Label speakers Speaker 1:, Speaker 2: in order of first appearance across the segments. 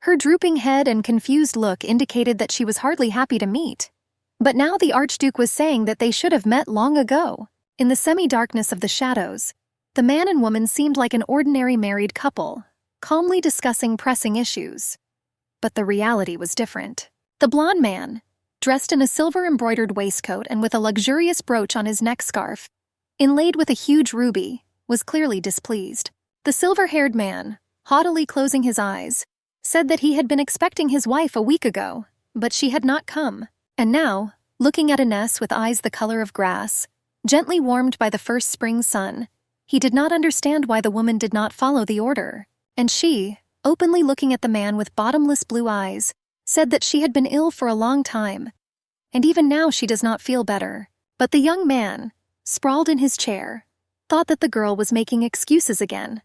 Speaker 1: Her drooping head and confused look indicated that she was hardly happy to meet. But now the Archduke was saying that they should have met long ago. In the semi-darkness of the shadows, the man and woman seemed like an ordinary married couple, calmly discussing pressing issues. But the reality was different. The blond man, dressed in a silver-embroidered waistcoat and with a luxurious brooch on his neck scarf, inlaid with a huge ruby, was clearly displeased. The silver-haired man, haughtily closing his eyes, said that he had been expecting his wife a week ago, but she had not come. And now, looking at Ines with eyes the color of grass, gently warmed by the first spring sun, he did not understand why the woman did not follow the order. And she, openly looking at the man with bottomless blue eyes, said that she had been ill for a long time, and even now she does not feel better. But the young man, sprawled in his chair, thought that the girl was making excuses again.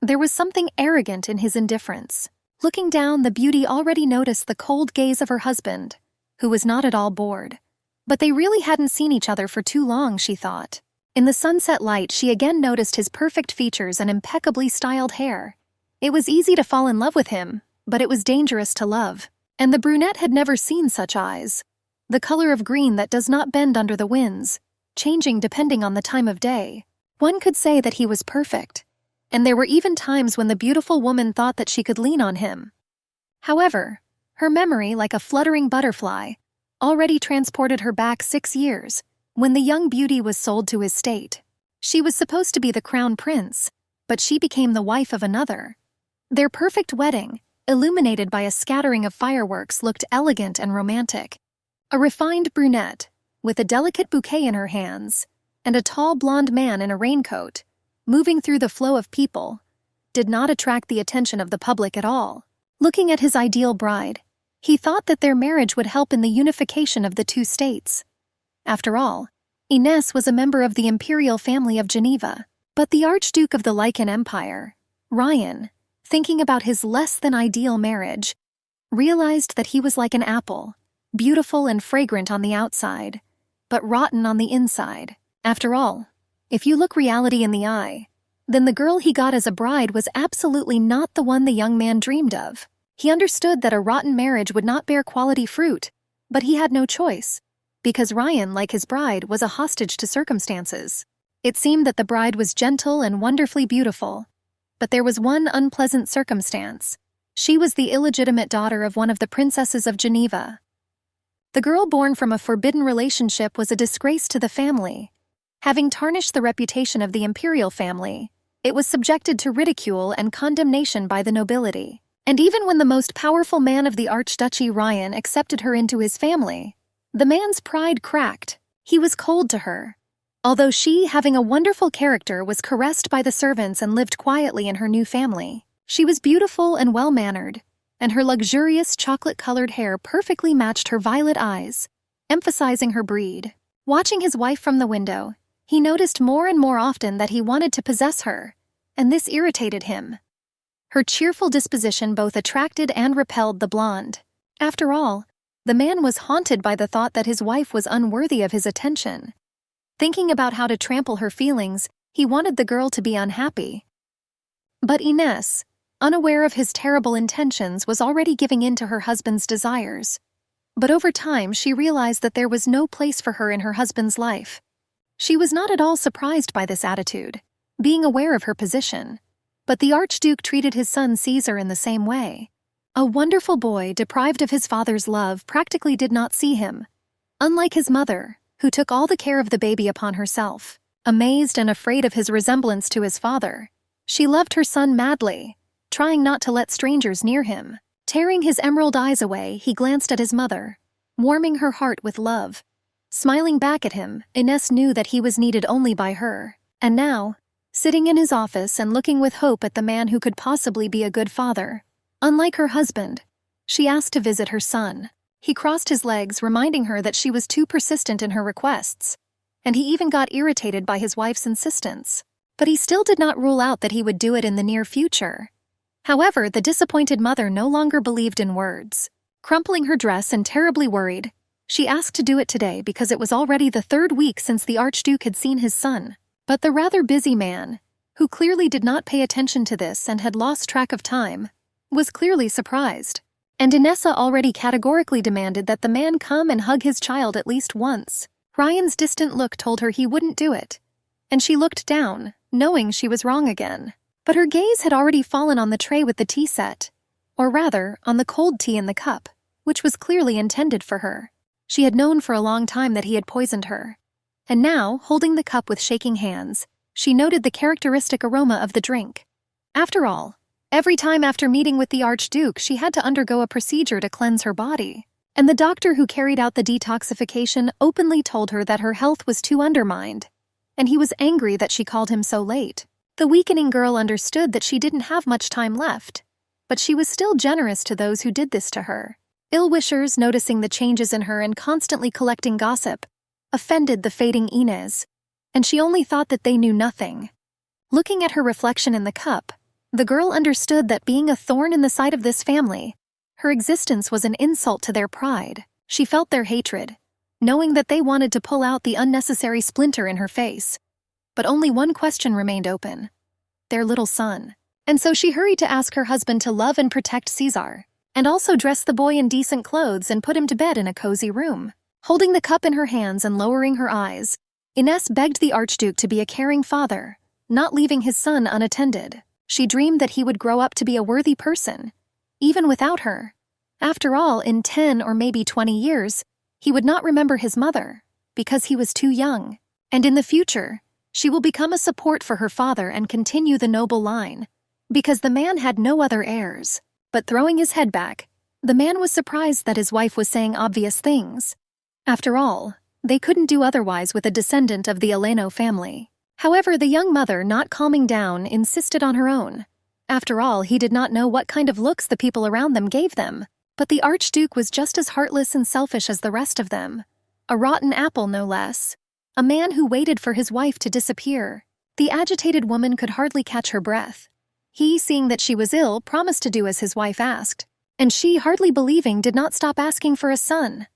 Speaker 1: There was something arrogant in his indifference. Looking down, the beauty already noticed the cold gaze of her husband, who was not at all bored. But they really hadn't seen each other for too long, she thought. In the sunset light, she again noticed his perfect features and impeccably styled hair. It was easy to fall in love with him, but it was dangerous to love. And the brunette had never seen such eyes. The color of green that does not bend under the winds, changing depending on the time of day. One could say that he was perfect. And there were even times when the beautiful woman thought that she could lean on him. However, her memory, like a fluttering butterfly, already transported her back 6 years, when the young beauty was sold to his state. She was supposed to be the crown prince, but she became the wife of another. Their perfect wedding, illuminated by a scattering of fireworks, looked elegant and romantic. A refined brunette, with a delicate bouquet in her hands, and a tall blonde man in a raincoat, moving through the flow of people, did not attract the attention of the public at all. Looking at his ideal bride, he thought that their marriage would help in the unification of the two states. After all, Ines was a member of the imperial family of Geneva. But the Archduke of the Lycan Empire, Ryan, thinking about his less-than-ideal marriage, realized that he was like an apple, beautiful and fragrant on the outside, but rotten on the inside. After all, if you look reality in the eye, then the girl he got as a bride was absolutely not the one the young man dreamed of. He understood that a rotten marriage would not bear quality fruit, but he had no choice, because Ryan, like his bride, was a hostage to circumstances. It seemed that the bride was gentle and wonderfully beautiful, but there was one unpleasant circumstance. She was the illegitimate daughter of one of the princesses of Geneva. The girl born from a forbidden relationship was a disgrace to the family. Having tarnished the reputation of the imperial family, it was subjected to ridicule and condemnation by the nobility. And even when the most powerful man of the Archduchy, Ryan, accepted her into his family, the man's pride cracked. He was cold to her. Although she, having a wonderful character, was caressed by the servants and lived quietly in her new family. She was beautiful and well-mannered, and her luxurious chocolate-colored hair perfectly matched her violet eyes, emphasizing her breed. Watching his wife from the window, he noticed more and more often that he wanted to possess her, and this irritated him. Her cheerful disposition both attracted and repelled the blonde. After all, the man was haunted by the thought that his wife was unworthy of his attention. Thinking about how to trample her feelings, he wanted the girl to be unhappy. But Ines, unaware of his terrible intentions, was already giving in to her husband's desires. But over time, she realized that there was no place for her in her husband's life. She was not at all surprised by this attitude, being aware of her position. But the Archduke treated his son Caesar in the same way. A wonderful boy, deprived of his father's love, practically did not see him. Unlike his mother, who took all the care of the baby upon herself, amazed and afraid of his resemblance to his father, she loved her son madly, trying not to let strangers near him. Tearing his emerald eyes away, he glanced at his mother, warming her heart with love. Smiling back at him, Ines knew that he was needed only by her. And now, sitting in his office and looking with hope at the man who could possibly be a good father, unlike her husband, she asked to visit her son. He crossed his legs, reminding her that she was too persistent in her requests, and he even got irritated by his wife's insistence. But he still did not rule out that he would do it in the near future. However, the disappointed mother no longer believed in words. Crumpling her dress and terribly worried, she asked to do it today because it was already the 3rd week since the Archduke had seen his son. But the rather busy man, who clearly did not pay attention to this and had lost track of time, was clearly surprised. And Inessa already categorically demanded that the man come and hug his child at least once. Ryan's distant look told her he wouldn't do it, and she looked down, knowing she was wrong again. But her gaze had already fallen on the tray with the tea set, or rather, on the cold tea in the cup, which was clearly intended for her. She had known for a long time that he had poisoned her. And now, holding the cup with shaking hands, she noted the characteristic aroma of the drink. After all, every time after meeting with the Archduke, she had to undergo a procedure to cleanse her body. And the doctor who carried out the detoxification openly told her that her health was too undermined, and he was angry that she called him so late. The weakening girl understood that she didn't have much time left, but she was still generous to those who did this to her. Ill-wishers, noticing the changes in her and constantly collecting gossip, offended the fading Inez, and she only thought that they knew nothing. Looking at her reflection in the cup, the girl understood that being a thorn in the side of this family, her existence was an insult to their pride. She felt their hatred, knowing that they wanted to pull out the unnecessary splinter in her face. But only one question remained open: their little son. And so she hurried to ask her husband to love and protect Caesar, and also dress the boy in decent clothes and put him to bed in a cozy room. Holding the cup in her hands and lowering her eyes, Ines begged the Archduke to be a caring father, not leaving his son unattended. She dreamed that he would grow up to be a worthy person, even without her. After all, in 10 or maybe 20 years, he would not remember his mother, because he was too young. And in the future, she will become a support for her father and continue the noble line, because the man had no other heirs. But throwing his head back, the man was surprised that his wife was saying obvious things. After all, they couldn't do otherwise with a descendant of the Aleno family. However, the young mother, not calming down, insisted on her own. After all, he did not know what kind of looks the people around them gave them, but the Archduke was just as heartless and selfish as the rest of them. A rotten apple, no less. A man who waited for his wife to disappear. The agitated woman could hardly catch her breath. He, seeing that she was ill, promised to do as his wife asked, and she, hardly believing, did not stop asking for a son.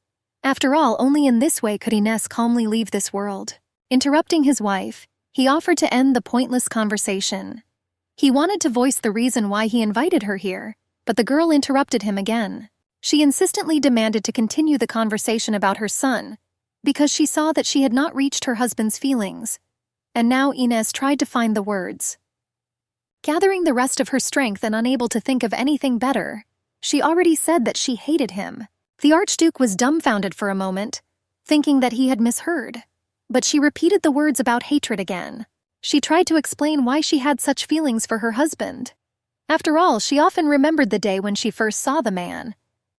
Speaker 1: After all, only in this way could Ines calmly leave this world. Interrupting his wife, he offered to end the pointless conversation. He wanted to voice the reason why he invited her here, but the girl interrupted him again. She insistently demanded to continue the conversation about her son, because she saw that she had not reached her husband's feelings, and now Ines tried to find the words. Gathering the rest of her strength and unable to think of anything better, she already said that she hated him. The Archduke was dumbfounded for a moment, thinking that he had misheard, but she repeated the words about hatred again. She tried to explain why she had such feelings for her husband. After all, she often remembered the day when she first saw the man.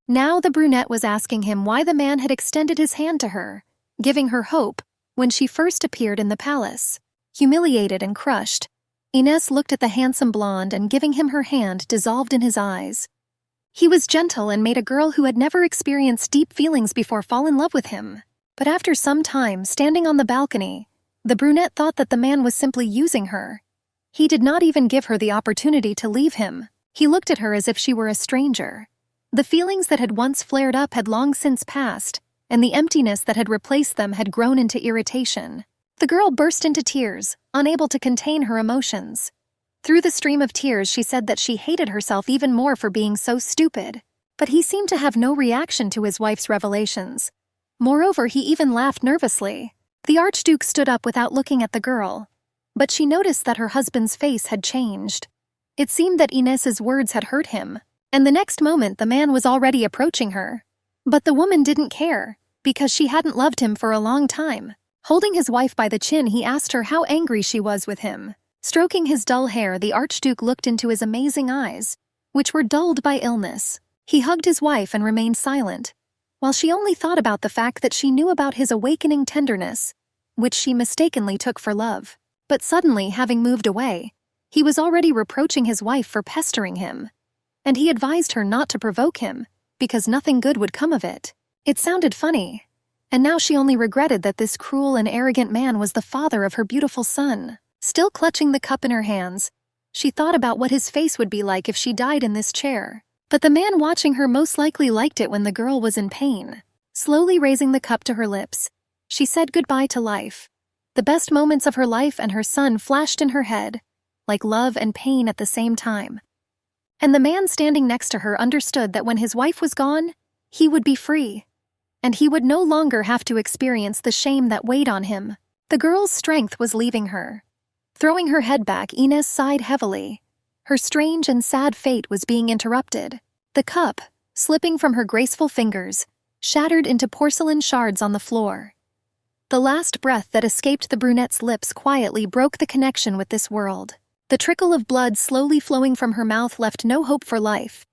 Speaker 1: Now the brunette was asking him why the man had extended his hand to her, giving her hope when she first appeared in the palace. Humiliated and crushed, Ines looked at the handsome blonde and, giving him her hand, dissolved in his eyes. He was gentle and made a girl who had never experienced deep feelings before fall in love with him. But after some time, standing on the balcony, the brunette thought that the man was simply using her. He did not even give her the opportunity to leave him. He looked at her as if she were a stranger. The feelings that had once flared up had long since passed, and the emptiness that had replaced them had grown into irritation. The girl burst into tears, unable to contain her emotions. Through the stream of tears, she said that she hated herself even more for being so stupid. But he seemed to have no reaction to his wife's revelations. Moreover, he even laughed nervously. The Archduke stood up without looking at the girl, but she noticed that her husband's face had changed. It seemed that Ines's words had hurt him, and the next moment the man was already approaching her. But the woman didn't care, because she hadn't loved him for a long time. Holding his wife by the chin, he asked her how angry she was with him. Stroking his dull hair, the Archduke looked into his amazing eyes, which were dulled by illness. He hugged his wife and remained silent, while she only thought about the fact that she knew about his awakening tenderness, which she mistakenly took for love. But suddenly, having moved away, he was already reproaching his wife for pestering him, and he advised her not to provoke him, because nothing good would come of it. It sounded funny, and now she only regretted that this cruel and arrogant man was the father of her beautiful son. Still clutching the cup in her hands, she thought about what his face would be like if she died in this chair. But the man watching her most likely liked it when the girl was in pain. Slowly raising the cup to her lips, she said goodbye to life. The best moments of her life and her son flashed in her head, like love and pain at the same time. And the man standing next to her understood that when his wife was gone, he would be free. And he would no longer have to experience the shame that weighed on him. The girl's strength was leaving her. Throwing her head back, Inez sighed heavily. Her strange and sad fate was being interrupted. The cup, slipping from her graceful fingers, shattered into porcelain shards on the floor. The last breath that escaped the brunette's lips quietly broke the connection with this world. The trickle of blood slowly flowing from her mouth left no hope for life.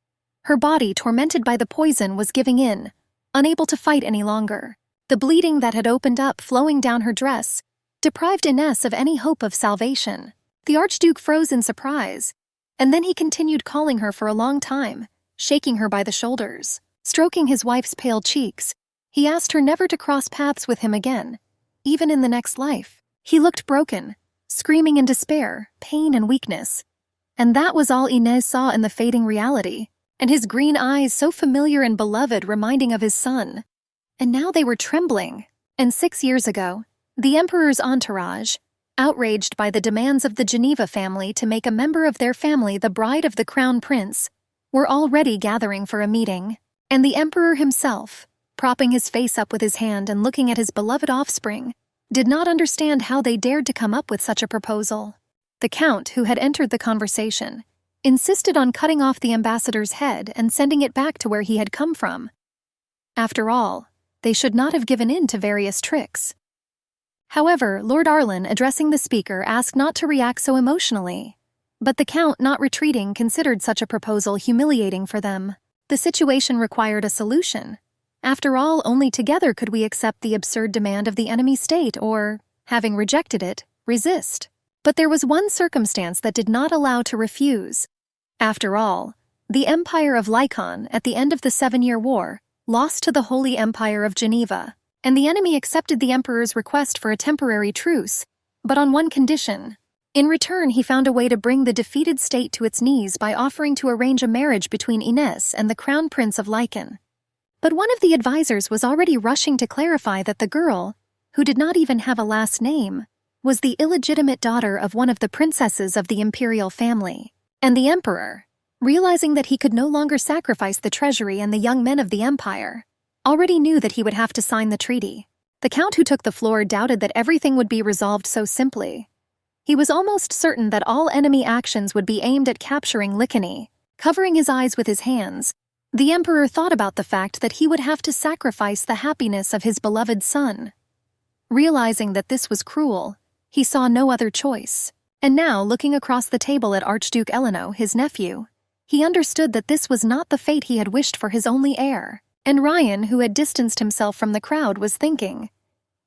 Speaker 1: Her body, tormented by the poison, was giving in, unable to fight any longer. The bleeding that had opened up flowing down her dress deprived Inez of any hope of salvation. The Archduke froze in surprise, and then he continued calling her for a long time, shaking her by the shoulders. Stroking his wife's pale cheeks, he asked her never to cross paths with him again, even in the next life. He looked broken, screaming in despair, pain and weakness. And that was all Inez saw in the fading reality, and his green eyes so familiar and beloved reminding of his son. And now they were trembling. And 6 years ago, the emperor's entourage, outraged by the demands of the Geneva family to make a member of their family the bride of the crown prince, were already gathering for a meeting. And the emperor himself, propping his face up with his hand and looking at his beloved offspring, did not understand how they dared to come up with such a proposal. The count, who had entered the conversation, insisted on cutting off the ambassador's head and sending it back to where he had come from. After all, they should not have given in to various tricks. However, Lord Arlen, addressing the speaker, asked not to react so emotionally. But the count, not retreating, considered such a proposal humiliating for them. The situation required a solution. After all, only together could we accept the absurd demand of the enemy state or, having rejected it, resist. But there was one circumstance that did not allow to refuse. After all, the Empire of Lycaon, at the end of the 7-Year War, lost to the Holy Empire of Geneva, and the enemy accepted the emperor's request for a temporary truce, but on one condition. In return, he found a way to bring the defeated state to its knees by offering to arrange a marriage between Inez and the Crown Prince of Lycaon. But one of the advisors was already rushing to clarify that the girl, who did not even have a last name, was the illegitimate daughter of one of the princesses of the imperial family. And the emperor, realizing that he could no longer sacrifice the treasury and the young men of the empire, already knew that he would have to sign the treaty. The count who took the floor doubted that everything would be resolved so simply. He was almost certain that all enemy actions would be aimed at capturing Lycaon. Covering his eyes with his hands, the emperor thought about the fact that he would have to sacrifice the happiness of his beloved son. Realizing that this was cruel, he saw no other choice. And now, looking across the table at Archduke Eleno, his nephew, he understood that this was not the fate he had wished for his only heir. And Ryan, who had distanced himself from the crowd, was thinking.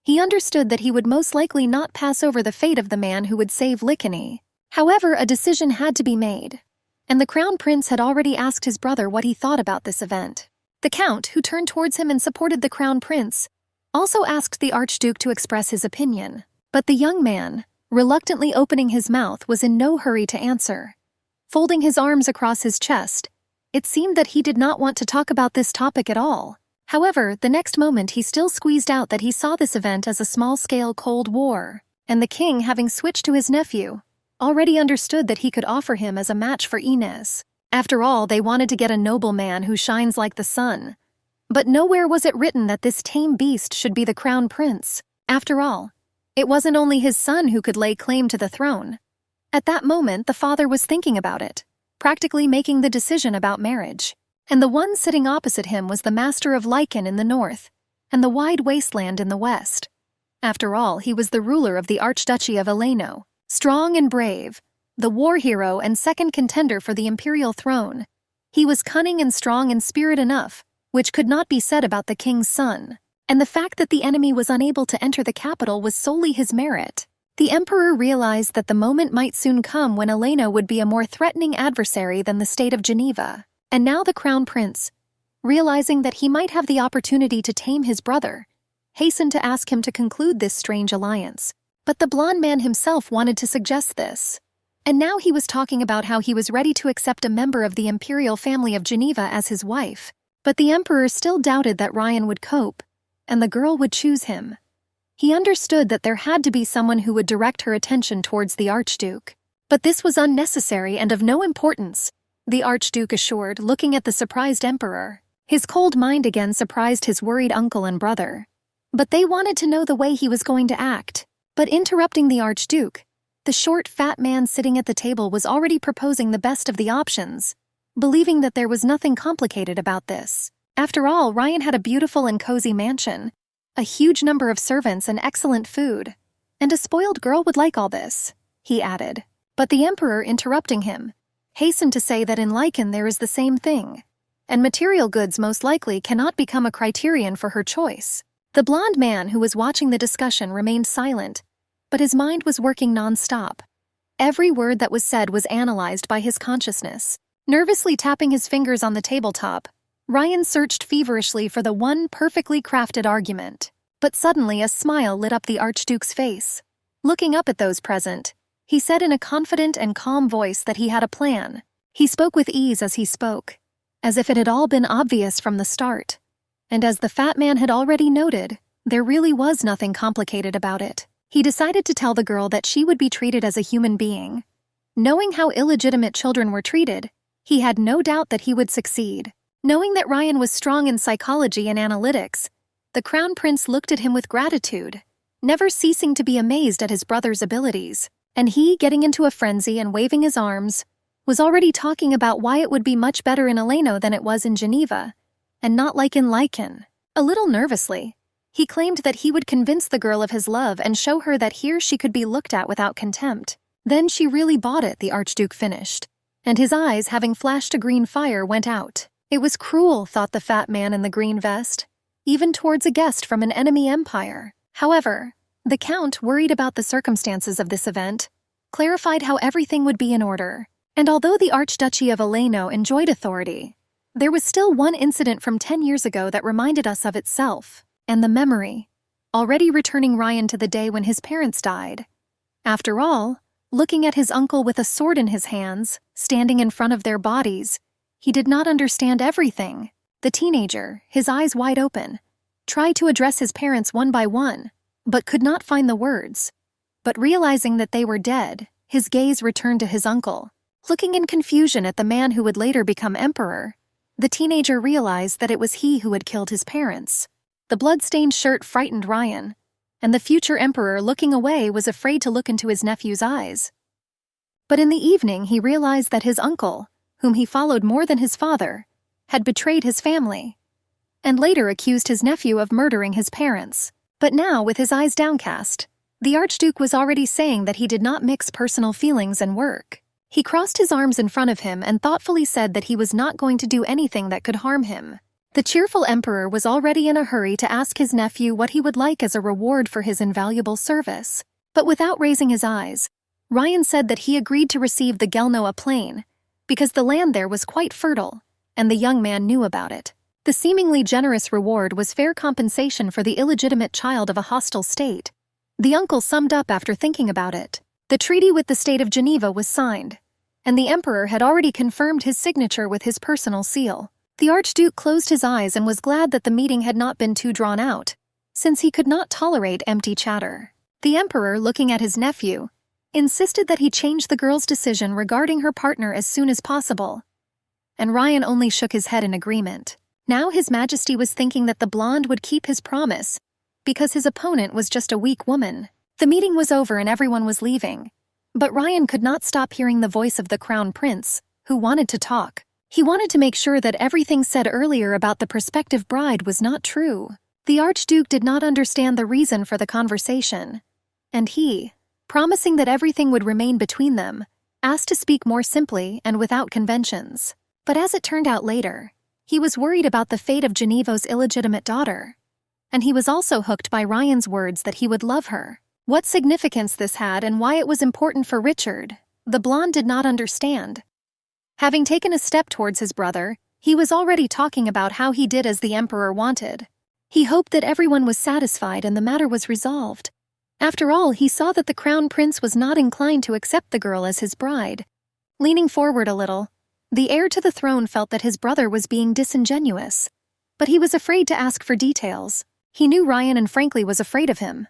Speaker 1: He understood that he would most likely not pass over the fate of the man who would save Lycaon. However, a decision had to be made, and the crown prince had already asked his brother what he thought about this event. The count, who turned towards him and supported the crown prince, also asked the archduke to express his opinion. But the young man, reluctantly opening his mouth, was in no hurry to answer. Folding his arms across his chest, it seemed that he did not want to talk about this topic at all. However, the next moment he still squeezed out that he saw this event as a small-scale Cold War, and the king, having switched to his nephew, already understood that he could offer him as a match for Inez. After all, they wanted to get a noble man who shines like the sun. But nowhere was it written that this tame beast should be the crown prince. After all, it wasn't only his son who could lay claim to the throne. At that moment, the father was thinking about it, practically making the decision about marriage. And the one sitting opposite him was the master of Lycaon in the north, and the wide wasteland in the west. After all, he was the ruler of the Archduchy of Eleno, strong and brave, the war hero and second contender for the imperial throne. He was cunning and strong in spirit enough, which could not be said about the king's son. And the fact that the enemy was unable to enter the capital was solely his merit. The emperor realized that the moment might soon come when Eleno would be a more threatening adversary than the state of Geneva. And now the crown prince, realizing that he might have the opportunity to tame his brother, hastened to ask him to conclude this strange alliance. But the blonde man himself wanted to suggest this. And now he was talking about how he was ready to accept a member of the imperial family of Geneva as his wife. But the emperor still doubted that Ryan would cope, and the girl would choose him. He understood that there had to be someone who would direct her attention towards the archduke. But this was unnecessary and of no importance. the Archduke assured, looking at the surprised emperor. His cold mind again surprised his worried uncle and brother. But they wanted to know the way he was going to act. But interrupting the Archduke, the short, fat man sitting at the table was already proposing the best of the options, believing that there was nothing complicated about this. After all, Ryan had a beautiful and cozy mansion, a huge number of servants and excellent food, and a spoiled girl would like all this, he added. But the emperor, interrupting him, hastened to say that in Lycan there is the same thing, and material goods most likely cannot become a criterion for her choice. The blond man who was watching the discussion remained silent, but his mind was working non-stop. Every word that was said was analyzed by his consciousness. Nervously tapping his fingers on the tabletop, Ryan searched feverishly for the one perfectly crafted argument. But suddenly a smile lit up the Archduke's face. Looking up at those present, he said in a confident and calm voice that he had a plan. He spoke with ease as he spoke, as if it had all been obvious from the start. And as the fat man had already noted, there really was nothing complicated about it. He decided to tell the girl that she would be treated as a human being. Knowing how illegitimate children were treated, he had no doubt that he would succeed. Knowing that Ryan was strong in psychology and analytics, the Crown Prince looked at him with gratitude, never ceasing to be amazed at his brother's abilities. And he, getting into a frenzy and waving his arms, was already talking about why it would be much better in Eleno than it was in Geneva, and not like in Lycan. A little nervously, he claimed that he would convince the girl of his love and show her that here she could be looked at without contempt. Then she really bought it, the Archduke finished, and his eyes, having flashed a green fire, went out. It was cruel, thought the fat man in the green vest, even towards a guest from an enemy empire. However, the Count, worried about the circumstances of this event, clarified how everything would be in order. And although the Archduchy of Eleno enjoyed authority, there was still one incident from 10 years ago that reminded us of itself, and the memory, already returning Ryan to the day when his parents died. After all, looking at his uncle with a sword in his hands, standing in front of their bodies, he did not understand everything. The teenager, his eyes wide open, tried to address his parents one by one, but could not find the words. But realizing that they were dead, his gaze returned to his uncle. Looking in confusion at the man who would later become emperor, the teenager realized that it was he who had killed his parents. The blood-stained shirt frightened Ryan, and the future emperor, looking away, was afraid to look into his nephew's eyes. But in the evening he realized that his uncle, whom he followed more than his father, had betrayed his family, and later accused his nephew of murdering his parents. But now, with his eyes downcast, the Archduke was already saying that he did not mix personal feelings and work. He crossed his arms in front of him and thoughtfully said that he was not going to do anything that could harm him. The cheerful emperor was already in a hurry to ask his nephew what he would like as a reward for his invaluable service. But without raising his eyes, Ryan said that he agreed to receive the Gelnoa plain, because the land there was quite fertile, and the young man knew about it. The seemingly generous reward was fair compensation for the illegitimate child of a hostile state. The uncle summed up after thinking about it. The treaty with the state of Geneva was signed, and the emperor had already confirmed his signature with his personal seal. The Archduke closed his eyes and was glad that the meeting had not been too drawn out, since he could not tolerate empty chatter. The emperor, looking at his nephew, insisted that he change the girl's decision regarding her partner as soon as possible, and Ryan only shook his head in agreement. Now His Majesty was thinking that the blonde would keep his promise, because his opponent was just a weak woman. The meeting was over and everyone was leaving, but Ryan could not stop hearing the voice of the Crown Prince, who wanted to talk. He wanted to make sure that everything said earlier about the prospective bride was not true. The Archduke did not understand the reason for the conversation, and he, promising that everything would remain between them, asked to speak more simply and without conventions. But as it turned out later, he was worried about the fate of Geneva's illegitimate daughter, and he was also hooked by Ryan's words that he would love her. What significance this had and why it was important for Richard, the blonde did not understand. Having taken a step towards his brother, he was already talking about how he did as the emperor wanted. He hoped that everyone was satisfied and the matter was resolved. After all, he saw that the Crown Prince was not inclined to accept the girl as his bride. Leaning forward a little, the heir to the throne felt that his brother was being disingenuous, but he was afraid to ask for details. He knew Ryan and frankly was afraid of him.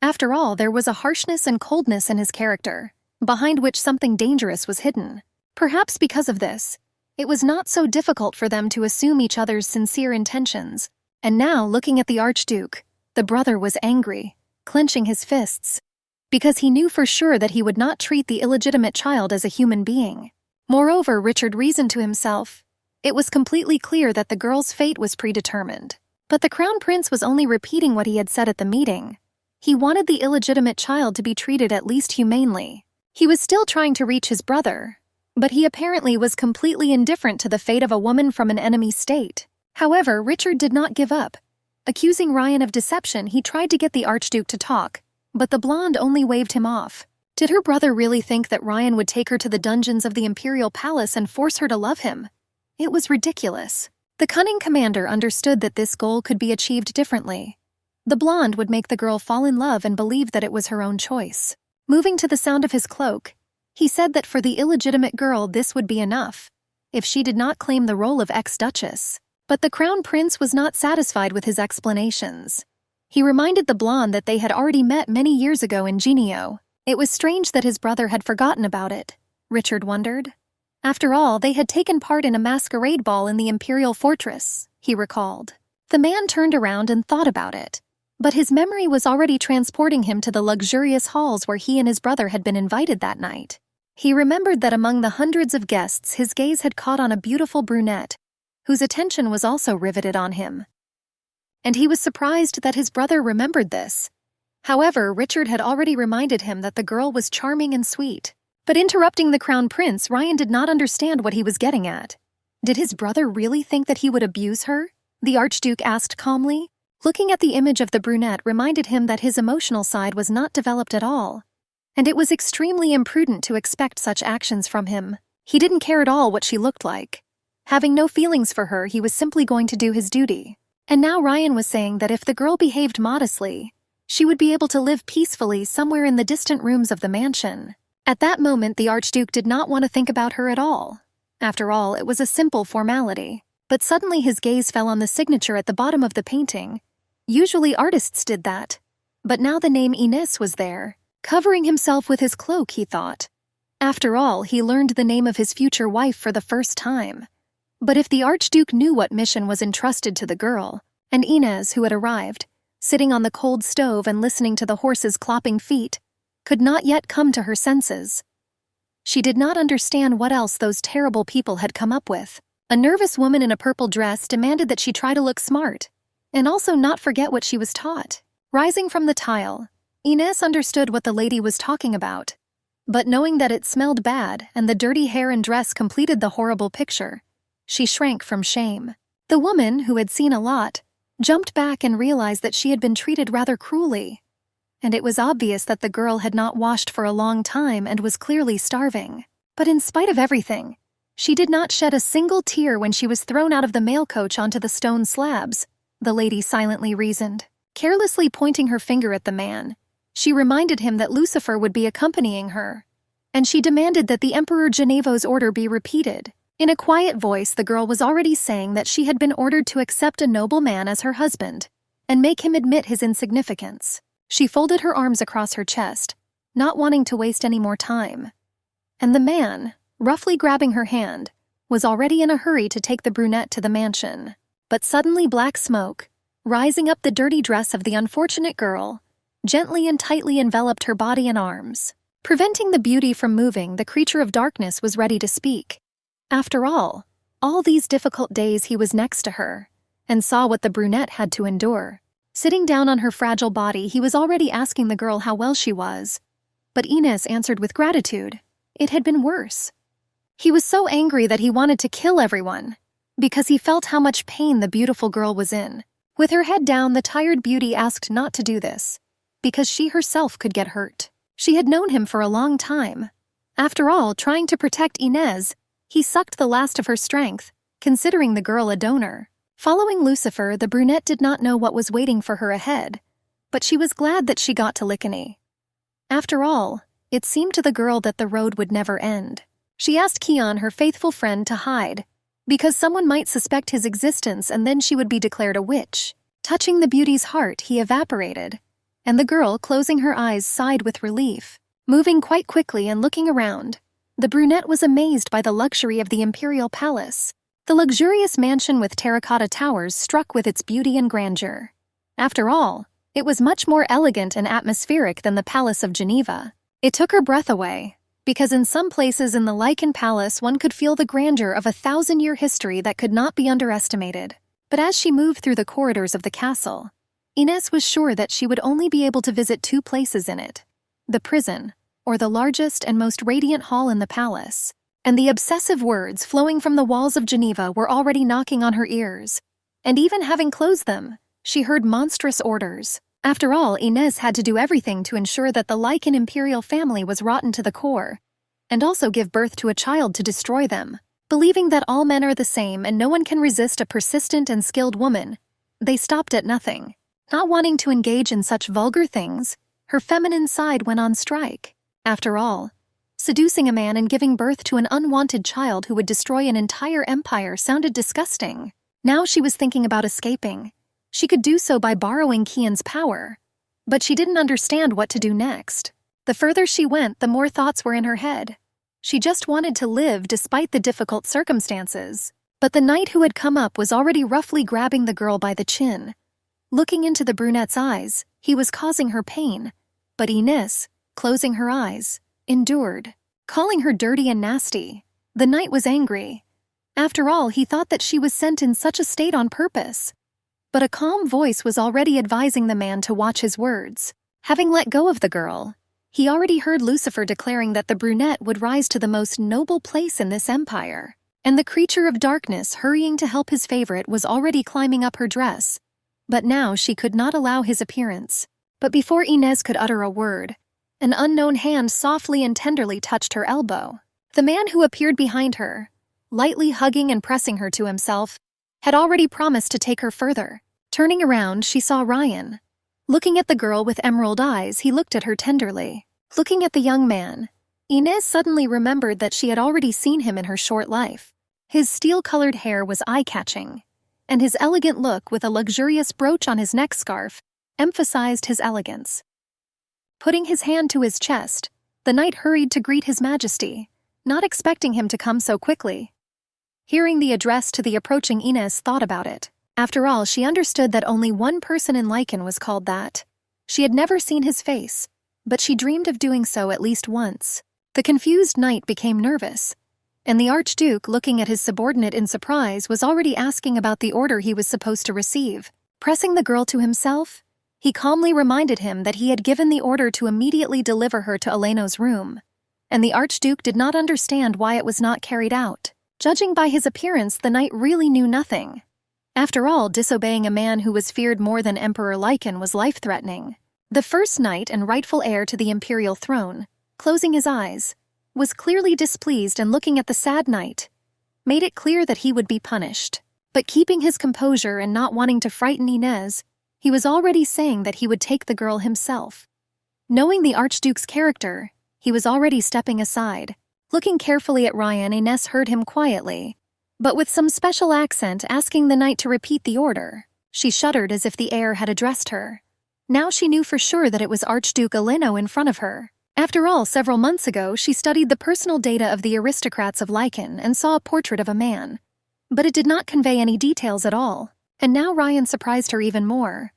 Speaker 1: After all, there was a harshness and coldness in his character, behind which something dangerous was hidden. Perhaps because of this, It was not so difficult for them to assume each other's sincere intentions. And now, looking at the Archduke, the brother was angry, clenching his fists, because he knew for sure that he would not treat the illegitimate child as a human being. Moreover, Richard reasoned to himself, it was completely clear that the girl's fate was predetermined. But the Crown Prince was only repeating what he had said at the meeting. He wanted the illegitimate child to be treated at least humanely. He was still trying to reach his brother, but he apparently was completely indifferent to the fate of a woman from an enemy state. However, Richard did not give up. Accusing Ryan of deception, he tried to get the Archduke to talk, but the blonde only waved him off. Did her brother really think that Ryan would take her to the dungeons of the Imperial Palace and force her to love him? It was ridiculous. The cunning commander understood that this goal could be achieved differently. The blonde would make the girl fall in love and believe that it was her own choice. Moving to the sound of his cloak, he said that for the illegitimate girl this would be enough, if she did not claim the role of ex-duchess. But the Crown Prince was not satisfied with his explanations. He reminded the blonde that they had already met many years ago in Genio. It was strange that his brother had forgotten about it, Richard wondered. After all, they had taken part in a masquerade ball in the Imperial Fortress, he recalled. The man turned around and thought about it, but his memory was already transporting him to the luxurious halls where he and his brother had been invited that night. He remembered that among the hundreds of guests his gaze had caught on a beautiful brunette, whose attention was also riveted on him. And he was surprised that his brother remembered this. However, Richard had already reminded him that the girl was charming and sweet. But interrupting the Crown Prince, Ryan did not understand what he was getting at. Did his brother really think that he would abuse her? The Archduke asked calmly. Looking at the image of the brunette reminded him that his emotional side was not developed at all, and it was extremely imprudent to expect such actions from him. He didn't care at all what she looked like. Having no feelings for her, he was simply going to do his duty. And now Ryan was saying that if the girl behaved modestly, she would be able to live peacefully somewhere in the distant rooms of the mansion. At that moment, the Archduke did not want to think about her at all. After all, it was a simple formality. But suddenly his gaze fell on the signature at the bottom of the painting. Usually artists did that. But now the name Ines was there. Covering himself with his cloak, he thought. After all, he learned the name of his future wife for the first time. But if the Archduke knew what mission was entrusted to the girl, and Ines, who had arrived, sitting on the cold stove and listening to the horse's clopping feet, could not yet come to her senses. She did not understand what else those terrible people had come up with. A nervous woman in a purple dress demanded that she try to look smart, and also not forget what she was taught. Rising from the tile, Ines understood what the lady was talking about. But knowing that it smelled bad and the dirty hair and dress completed the horrible picture, she shrank from shame. The woman, who had seen a lot, jumped back and realized that she had been treated rather cruelly. And it was obvious that the girl had not washed for a long time and was clearly starving. But in spite of everything, she did not shed a single tear when she was thrown out of the mail coach onto the stone slabs, the lady silently reasoned. Carelessly pointing her finger at the man, she reminded him that Lucifer would be accompanying her, and she demanded that the Emperor Genevo's order be repeated. In a quiet voice, the girl was already saying that she had been ordered to accept a noble man as her husband and make him admit his insignificance. She folded her arms across her chest, not wanting to waste any more time. And the man, roughly grabbing her hand, was already in a hurry to take the brunette to the mansion. But suddenly black smoke, rising up the dirty dress of the unfortunate girl, gently and tightly enveloped her body and arms. Preventing the beauty from moving, the creature of darkness was ready to speak. After all these difficult days he was next to her, and saw what the brunette had to endure. Sitting down on her fragile body, he was already asking the girl how well she was. But Ines answered with gratitude. It had been worse. He was so angry that he wanted to kill everyone, because he felt how much pain the beautiful girl was in. With her head down, the tired beauty asked not to do this, because she herself could get hurt. She had known him for a long time. After all, trying to protect Ines, he sucked the last of her strength, considering the girl a donor. Following Lucifer, the brunette did not know what was waiting for her ahead, but she was glad that she got to Lycany. After all, it seemed to the girl that the road would never end. She asked Keon, her faithful friend, to hide, because someone might suspect his existence and then she would be declared a witch. Touching the beauty's heart, he evaporated, and the girl, closing her eyes, sighed with relief. Moving quite quickly and looking around, The brunette was amazed by the luxury of the imperial palace. The luxurious mansion with terracotta towers struck with its beauty and grandeur. After all, it was much more elegant and atmospheric than the Palace of Geneva. It took her breath away, because in some places in the Lycan Palace one could feel the grandeur of a 1,000-year history that could not be underestimated. But as she moved through the corridors of the castle, Inés was sure that she would only be able to visit 2 places in it: the prison, or the largest and most radiant hall in the palace. And the obsessive words flowing from the walls of Geneva were already knocking on her ears. And even having closed them, she heard monstrous orders. After all, Inés had to do everything to ensure that the Lycan imperial family was rotten to the core, and also give birth to a child to destroy them. Believing that all men are the same and no one can resist a persistent and skilled woman, they stopped at nothing. Not wanting to engage in such vulgar things, her feminine side went on strike. After all, seducing a man and giving birth to an unwanted child who would destroy an entire empire sounded disgusting. Now she was thinking about escaping. She could do so by borrowing Kian's power. But she didn't understand what to do next. The further she went, the more thoughts were in her head. She just wanted to live despite the difficult circumstances. But the knight who had come up was already roughly grabbing the girl by the chin. Looking into the brunette's eyes, he was causing her pain. But Inés, closing her eyes, endured. Calling her dirty and nasty, the knight was angry. After all, he thought that she was sent in such a state on purpose. But a calm voice was already advising the man to watch his words. Having let go of the girl, he already heard Lucifer declaring that the brunette would rise to the most noble place in this empire. And the creature of darkness, hurrying to help his favorite, was already climbing up her dress. But now she could not allow his appearance. But before Inés could utter a word, an unknown hand softly and tenderly touched her elbow. The man who appeared behind her, lightly hugging and pressing her to himself, had already promised to take her further. Turning around, she saw Ryan. Looking at the girl with emerald eyes, he looked at her tenderly. Looking at the young man, Inés suddenly remembered that she had already seen him in her short life. His steel-colored hair was eye-catching, and his elegant look with a luxurious brooch on his neck scarf emphasized his elegance. Putting his hand to his chest, the knight hurried to greet his majesty, not expecting him to come so quickly. Hearing the address to the approaching Inés thought about it. After all, she understood that only one person in Lycan was called that. She had never seen his face, but she dreamed of doing so at least once. The confused knight became nervous, and the Archduke, looking at his subordinate in surprise, was already asking about the order he was supposed to receive. Pressing the girl to himself, he calmly reminded him that he had given the order to immediately deliver her to Eleno's room, and the Archduke did not understand why it was not carried out. Judging by his appearance, the knight really knew nothing. After all, disobeying a man who was feared more than Emperor Lycan was life-threatening. The first knight and rightful heir to the imperial throne, closing his eyes, was clearly displeased and looking at the sad knight, made it clear that he would be punished. But keeping his composure and not wanting to frighten Inés, he was already saying that he would take the girl himself. Knowing the Archduke's character, he was already stepping aside. Looking carefully at Ryan, Inés heard him quietly, but with some special accent, asking the knight to repeat the order. She shuddered as if the heir had addressed her. Now she knew for sure that it was Archduke Eleno in front of her. After all, several months ago, she studied the personal data of the aristocrats of Lycan and saw a portrait of a man. But it did not convey any details at all. And now Ryan surprised her even more.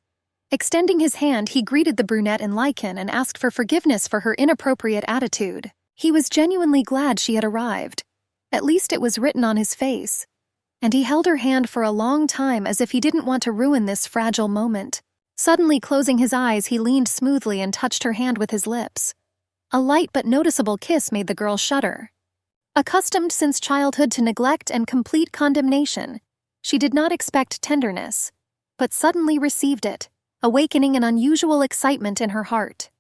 Speaker 1: Extending his hand, he greeted the brunette in Lycan and asked for forgiveness for her inappropriate attitude. He was genuinely glad she had arrived. At least it was written on his face. And he held her hand for a long time as if he didn't want to ruin this fragile moment. Suddenly closing his eyes, he leaned smoothly and touched her hand with his lips. A light but noticeable kiss made the girl shudder. Accustomed since childhood to neglect and complete condemnation, she did not expect tenderness, but suddenly received it, awakening an unusual excitement in her heart.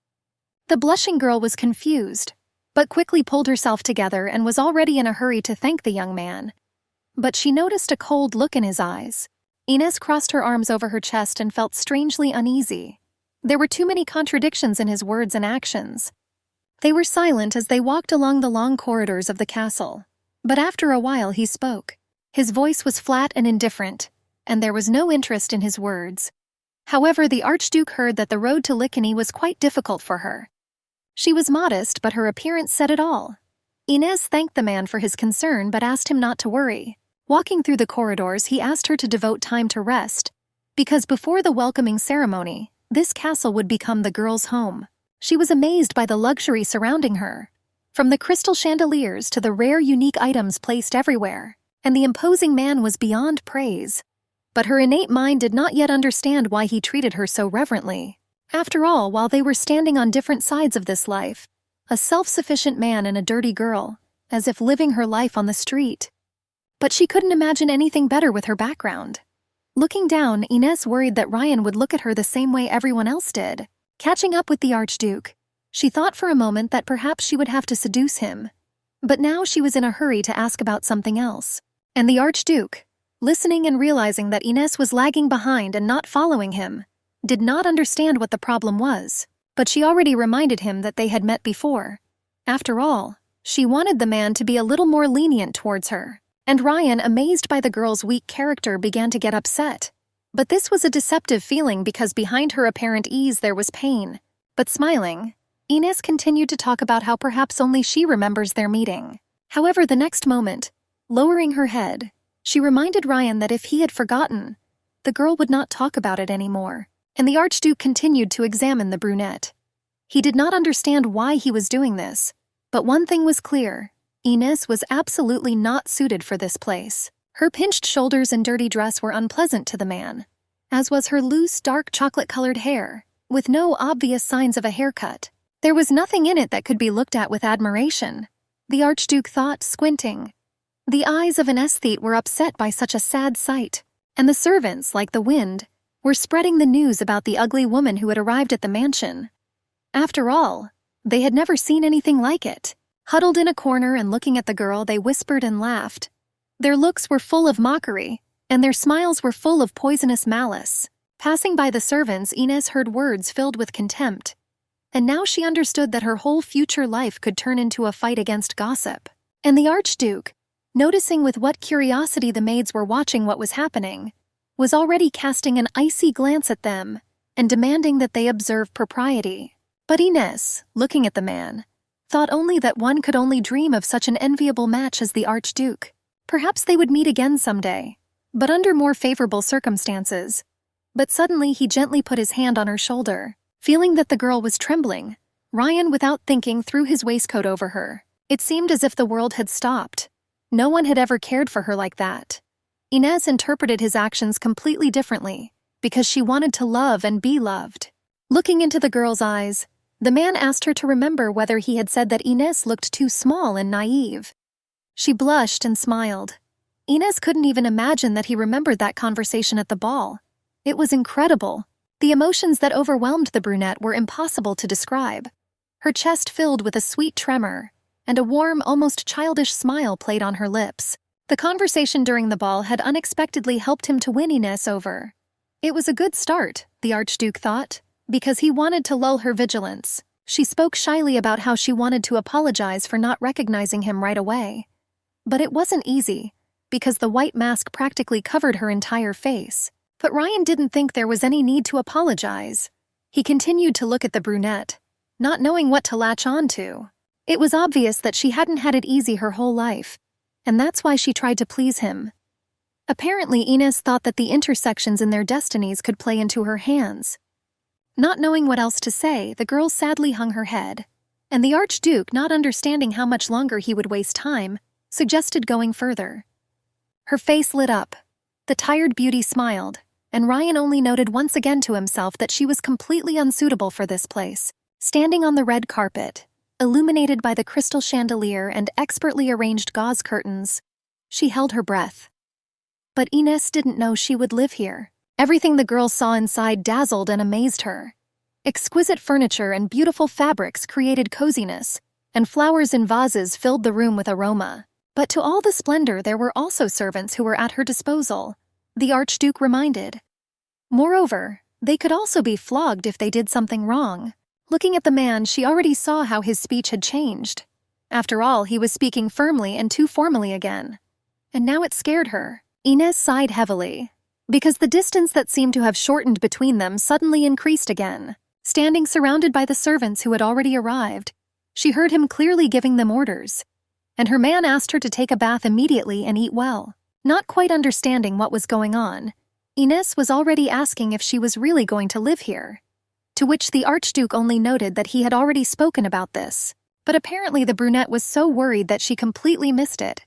Speaker 1: The blushing girl was confused, but quickly pulled herself together and was already in a hurry to thank the young man. But she noticed a cold look in his eyes. Inés crossed her arms over her chest and felt strangely uneasy. There were too many contradictions in his words and actions. They were silent as they walked along the long corridors of the castle. But after a while he spoke. His voice was flat and indifferent, and there was no interest in his words. However, the Archduke heard that the road to Lycany was quite difficult for her. She was modest, but her appearance said it all. Inez thanked the man for his concern but asked him not to worry. Walking through the corridors, he asked her to devote time to rest, because before the welcoming ceremony, this castle would become the girl's home. She was amazed by the luxury surrounding her, from the crystal chandeliers to the rare unique items placed everywhere, and the imposing man was beyond praise. But her innate mind did not yet understand why he treated her so reverently. After all, while they were standing on different sides of this life, a self-sufficient man and a dirty girl, as if living her life on the street. But she couldn't imagine anything better with her background. Looking down, Inez worried that Ryan would look at her the same way everyone else did. Catching up with the Archduke, she thought for a moment that perhaps she would have to seduce him. But now she was in a hurry to ask about something else. And the Archduke, listening and realizing that Inez was lagging behind and not following him, did not understand what the problem was. But she already reminded him that they had met before. After all, she wanted the man to be a little more lenient towards her. And Ryan, amazed by the girl's weak character, began to get upset. But this was a deceptive feeling because behind her apparent ease there was pain. But smiling, Inez continued to talk about how perhaps only she remembers their meeting. However, the next moment, lowering her head, she reminded Ryan that if he had forgotten, the girl would not talk about it anymore. And the Archduke continued to examine the brunette. He did not understand why he was doing this, but one thing was clear: Inez was absolutely not suited for this place. Her pinched shoulders and dirty dress were unpleasant to the man, as was her loose, dark chocolate-colored hair, with no obvious signs of a haircut. There was nothing in it that could be looked at with admiration, the Archduke thought, squinting. The eyes of an aesthete were upset by such a sad sight, and the servants, like the wind, were spreading the news about the ugly woman who had arrived at the mansion. After all, they had never seen anything like it. Huddled in a corner and looking at the girl, they whispered and laughed. Their looks were full of mockery, and their smiles were full of poisonous malice. Passing by the servants, Inez heard words filled with contempt. And now she understood that her whole future life could turn into a fight against gossip. And the Archduke, noticing with what curiosity the maids were watching what was happening, was already casting an icy glance at them and demanding that they observe propriety. But Inez, looking at the man, thought only that one could only dream of such an enviable match as the Archduke. Perhaps they would meet again someday, but under more favorable circumstances. But suddenly he gently put his hand on her shoulder. Feeling that the girl was trembling, Ryan, without thinking, threw his waistcoat over her. It seemed as if the world had stopped. No one had ever cared for her like that. Inez interpreted his actions completely differently, because she wanted to love and be loved. Looking into the girl's eyes, the man asked her to remember whether he had said that Inez looked too small and naive. She blushed and smiled. Inez couldn't even imagine that he remembered that conversation at the ball. It was incredible. The emotions that overwhelmed the brunette were impossible to describe. Her chest filled with a sweet tremor, and a warm, almost childish smile played on her lips. The conversation during the ball had unexpectedly helped him to win Inez over. It was a good start, the Archduke thought, because he wanted to lull her vigilance. She spoke shyly about how she wanted to apologize for not recognizing him right away. But it wasn't easy, because the white mask practically covered her entire face. But Ryan didn't think there was any need to apologize. He continued to look at the brunette, not knowing what to latch on to. It was obvious that she hadn't had it easy her whole life, and that's why she tried to please him. Apparently, Inez thought that the intersections in their destinies could play into her hands. Not knowing what else to say, the girl sadly hung her head, and the Archduke, not understanding how much longer he would waste time, suggested going further. Her face lit up. The tired beauty smiled, and Ryan only noted once again to himself that she was completely unsuitable for this place. Standing on the red carpet, illuminated by the crystal chandelier and expertly arranged gauze curtains, she held her breath. But Inez didn't know she would live here. Everything the girl saw inside dazzled and amazed her. Exquisite furniture and beautiful fabrics created coziness, and flowers in vases filled the room with aroma. But to all the splendor there were also servants who were at her disposal, the Archduke reminded. Moreover, they could also be flogged if they did something wrong. Looking at the man, she already saw how his speech had changed. After all, he was speaking firmly and too formally again. And now it scared her. Inez sighed heavily, because the distance that seemed to have shortened between them suddenly increased again. Standing surrounded by the servants who had already arrived, she heard him clearly giving them orders. and her man asked her to take a bath immediately and eat well. Not quite understanding what was going on, Ines was already asking if she was really going to live here, to which the Archduke only noted that he had already spoken about this. But apparently the brunette was so worried that she completely missed it.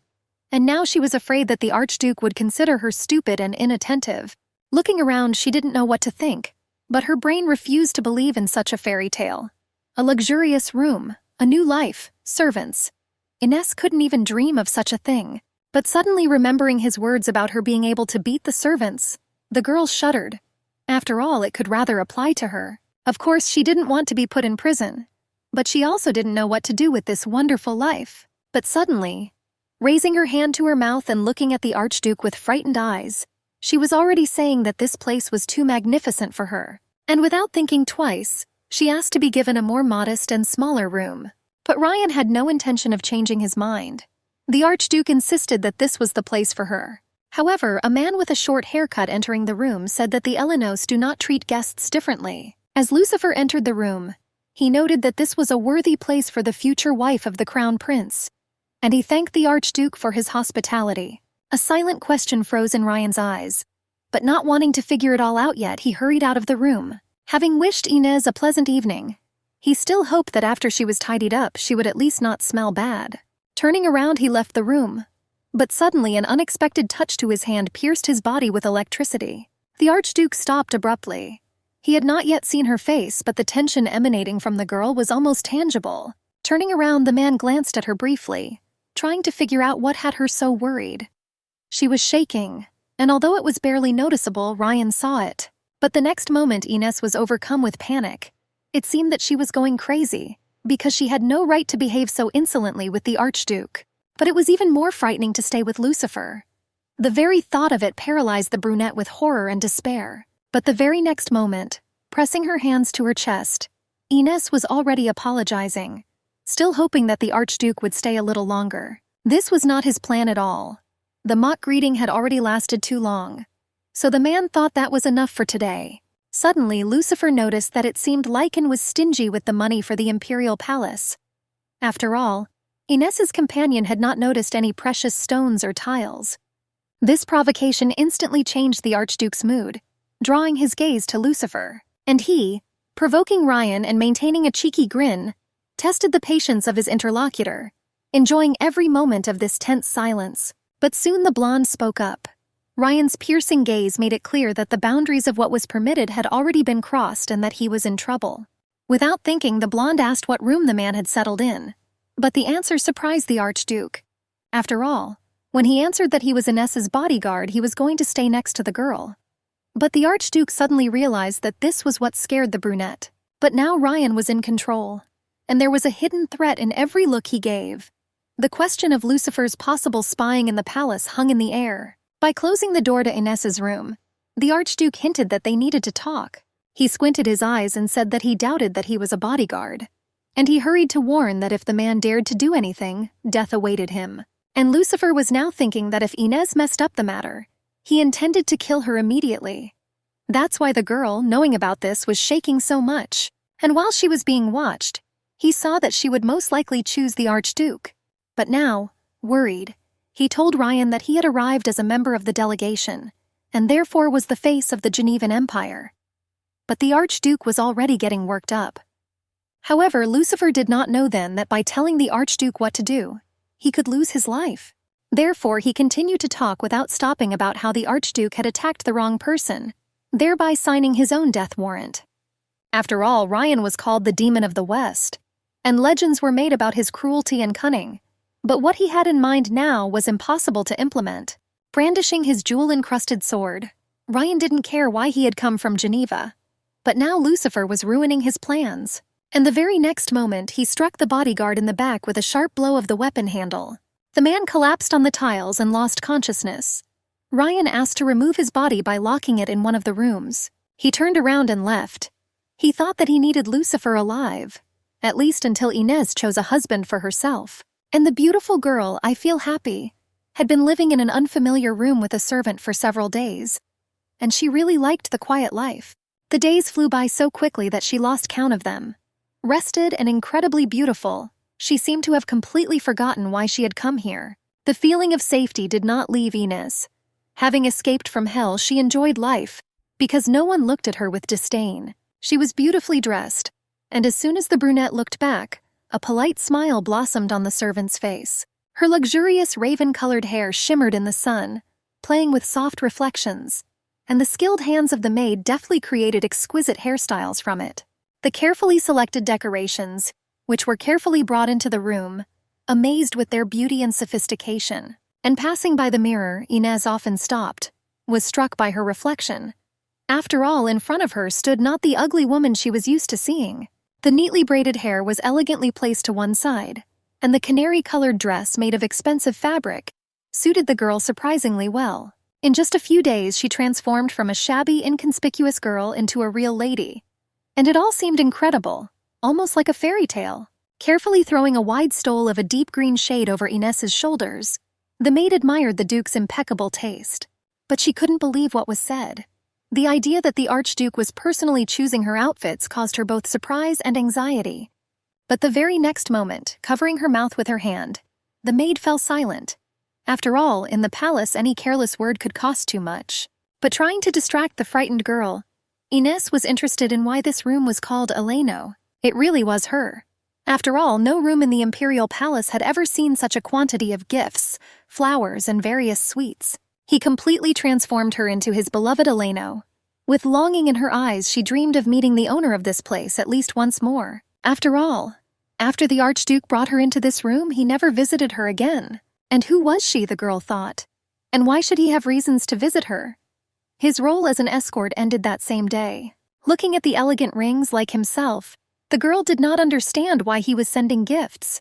Speaker 1: And now she was afraid that the Archduke would consider her stupid and inattentive. Looking around, she didn't know what to think, but her brain refused to believe in such a fairy tale. A luxurious room, a new life, servants. Ines couldn't even dream of such a thing. But suddenly remembering his words about her being able to beat the servants, the girl shuddered. After all, it could rather apply to her. Of course, she didn't want to be put in prison, but she also didn't know what to do with this wonderful life. But suddenly, raising her hand to her mouth and looking at the Archduke with frightened eyes, she was already saying that this place was too magnificent for her. And without thinking twice, she asked to be given a more modest and smaller room. But Ryan had no intention of changing his mind. The Archduke insisted that this was the place for her. However, a man with a short haircut entering the room said that the Elenos do not treat guests differently. As Lucifer entered the room, he noted that this was a worthy place for the future wife of the crown prince, and he thanked the Archduke for his hospitality. A silent question froze in Ryan's eyes, but not wanting to figure it all out yet, he hurried out of the room. Having wished Ines a pleasant evening, he still hoped that after she was tidied up, she would at least not smell bad. Turning around, he left the room. But suddenly an unexpected touch to his hand pierced his body with electricity. The Archduke stopped abruptly. He had not yet seen her face, but the tension emanating from the girl was almost tangible. Turning around, the man glanced at her briefly, trying to figure out what had her so worried. She was shaking, and although it was barely noticeable, Ryan saw it. But the next moment, Ines was overcome with panic. It seemed that she was going crazy, because she had no right to behave so insolently with the Archduke. But it was even more frightening to stay with Lucifer. The very thought of it paralyzed the brunette with horror and despair. But the very next moment, pressing her hands to her chest, Ines was already apologizing, still hoping that the Archduke would stay a little longer. This was not his plan at all. The mock greeting had already lasted too long, so the man thought that was enough for today. Suddenly, Lucifer noticed that it seemed Lycan was stingy with the money for the imperial palace. After all, Ines's companion had not noticed any precious stones or tiles. This provocation instantly changed the Archduke's mood, drawing his gaze to Lucifer. And he, provoking Ryan and maintaining a cheeky grin, tested the patience of his interlocutor, enjoying every moment of this tense silence. But soon the blonde spoke up. Ryan's piercing gaze made it clear that the boundaries of what was permitted had already been crossed and that he was in trouble. Without thinking, the blonde asked what room the man had settled in. But the answer surprised the Archduke. After all, when he answered that he was Ines's bodyguard, he was going to stay next to the girl. But the Archduke suddenly realized that this was what scared the brunette. But now Ryan was in control, and there was a hidden threat in every look he gave. The question of Lucifer's possible spying in the palace hung in the air. By closing the door to Ines's room, the Archduke hinted that they needed to talk. He squinted his eyes and said that he doubted that he was a bodyguard. And he hurried to warn that if the man dared to do anything, death awaited him. And Lucifer was now thinking that if Ines messed up the matter, he intended to kill her immediately. That's why the girl, knowing about this, was shaking so much. And while she was being watched, he saw that she would most likely choose the Archduke. But now, worried, he told Ryan that he had arrived as a member of the delegation, and therefore was the face of the Genevan Empire. But the Archduke was already getting worked up. However, Lucifer did not know then that by telling the Archduke what to do, he could lose his life. Therefore, he continued to talk without stopping about how the Archduke had attacked the wrong person, thereby signing his own death warrant. After all, Ryan was called the Demon of the West, and legends were made about his cruelty and cunning. But what he had in mind now was impossible to implement. Brandishing his jewel-encrusted sword, Ryan didn't care why he had come from Geneva. But now Lucifer was ruining his plans. And the very next moment, he struck the bodyguard in the back with a sharp blow of the weapon handle. The man collapsed on the tiles and lost consciousness. Ryan asked to remove his body by locking it in one of the rooms. He turned around and left. He thought that he needed Lucifer alive, at least until Ines chose a husband for herself. And the beautiful girl, I feel happy, had been living in an unfamiliar room with a servant for several days. And she really liked the quiet life. The days flew by so quickly that she lost count of them. Rested and incredibly beautiful, She seemed to have completely forgotten why she had come here. The feeling of safety did not leave Inés. Having escaped from hell, she enjoyed life, because no one looked at her with disdain. She was beautifully dressed, and as soon as the brunette looked back, a polite smile blossomed on the servant's face. Her luxurious raven-colored hair shimmered in the sun, playing with soft reflections, and the skilled hands of the maid deftly created exquisite hairstyles from it. The carefully selected decorations, which were carefully brought into the room, amazed with their beauty and sophistication. And passing by the mirror Inés often stopped, was struck by her reflection. After all, in front of her stood not the ugly woman she was used to seeing. The neatly braided hair was elegantly placed to one side, and the canary-colored dress made of expensive fabric suited the girl surprisingly well. In just a few days she transformed from a shabby, inconspicuous girl into a real lady. And it all seemed incredible, almost like a fairy tale. Carefully throwing a wide stole of a deep green shade over Inés's shoulders, the maid admired the Duke's impeccable taste. But she couldn't believe what was said. The idea that the Archduke was personally choosing her outfits caused her both surprise and anxiety. But the very next moment, covering her mouth with her hand, the maid fell silent. After all, in the palace any careless word could cost too much. But trying to distract the frightened girl, Inés was interested in why this room was called Eleno. It really was her. After all, no room in the imperial palace had ever seen such a quantity of gifts, flowers, and various sweets. He completely transformed her into his beloved Eleno. With longing in her eyes, she dreamed of meeting the owner of this place at least once more. After all, after the Archduke brought her into this room, he never visited her again. And who was she, the girl thought? And why should he have reasons to visit her? His role as an escort ended that same day. Looking at the elegant rings like himself, the girl did not understand why he was sending gifts.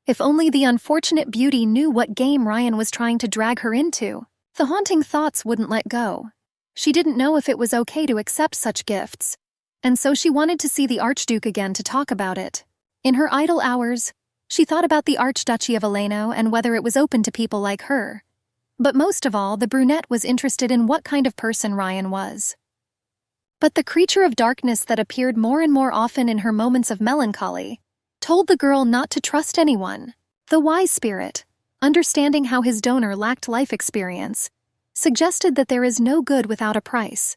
Speaker 1: If only the unfortunate beauty knew what game Ryan was trying to drag her into. The haunting thoughts wouldn't let go. She didn't know if it was okay to accept such gifts, and so she wanted to see the Archduke again to talk about it. In her idle hours, she thought about the Archduchy of Eleno and whether it was open to people like her. But most of all, the brunette was interested in what kind of person Ryan was. But the creature of darkness that appeared more and more often in her moments of melancholy told the girl not to trust anyone. The wise spirit, understanding how his donor lacked life experience, suggested that there is no good without a price.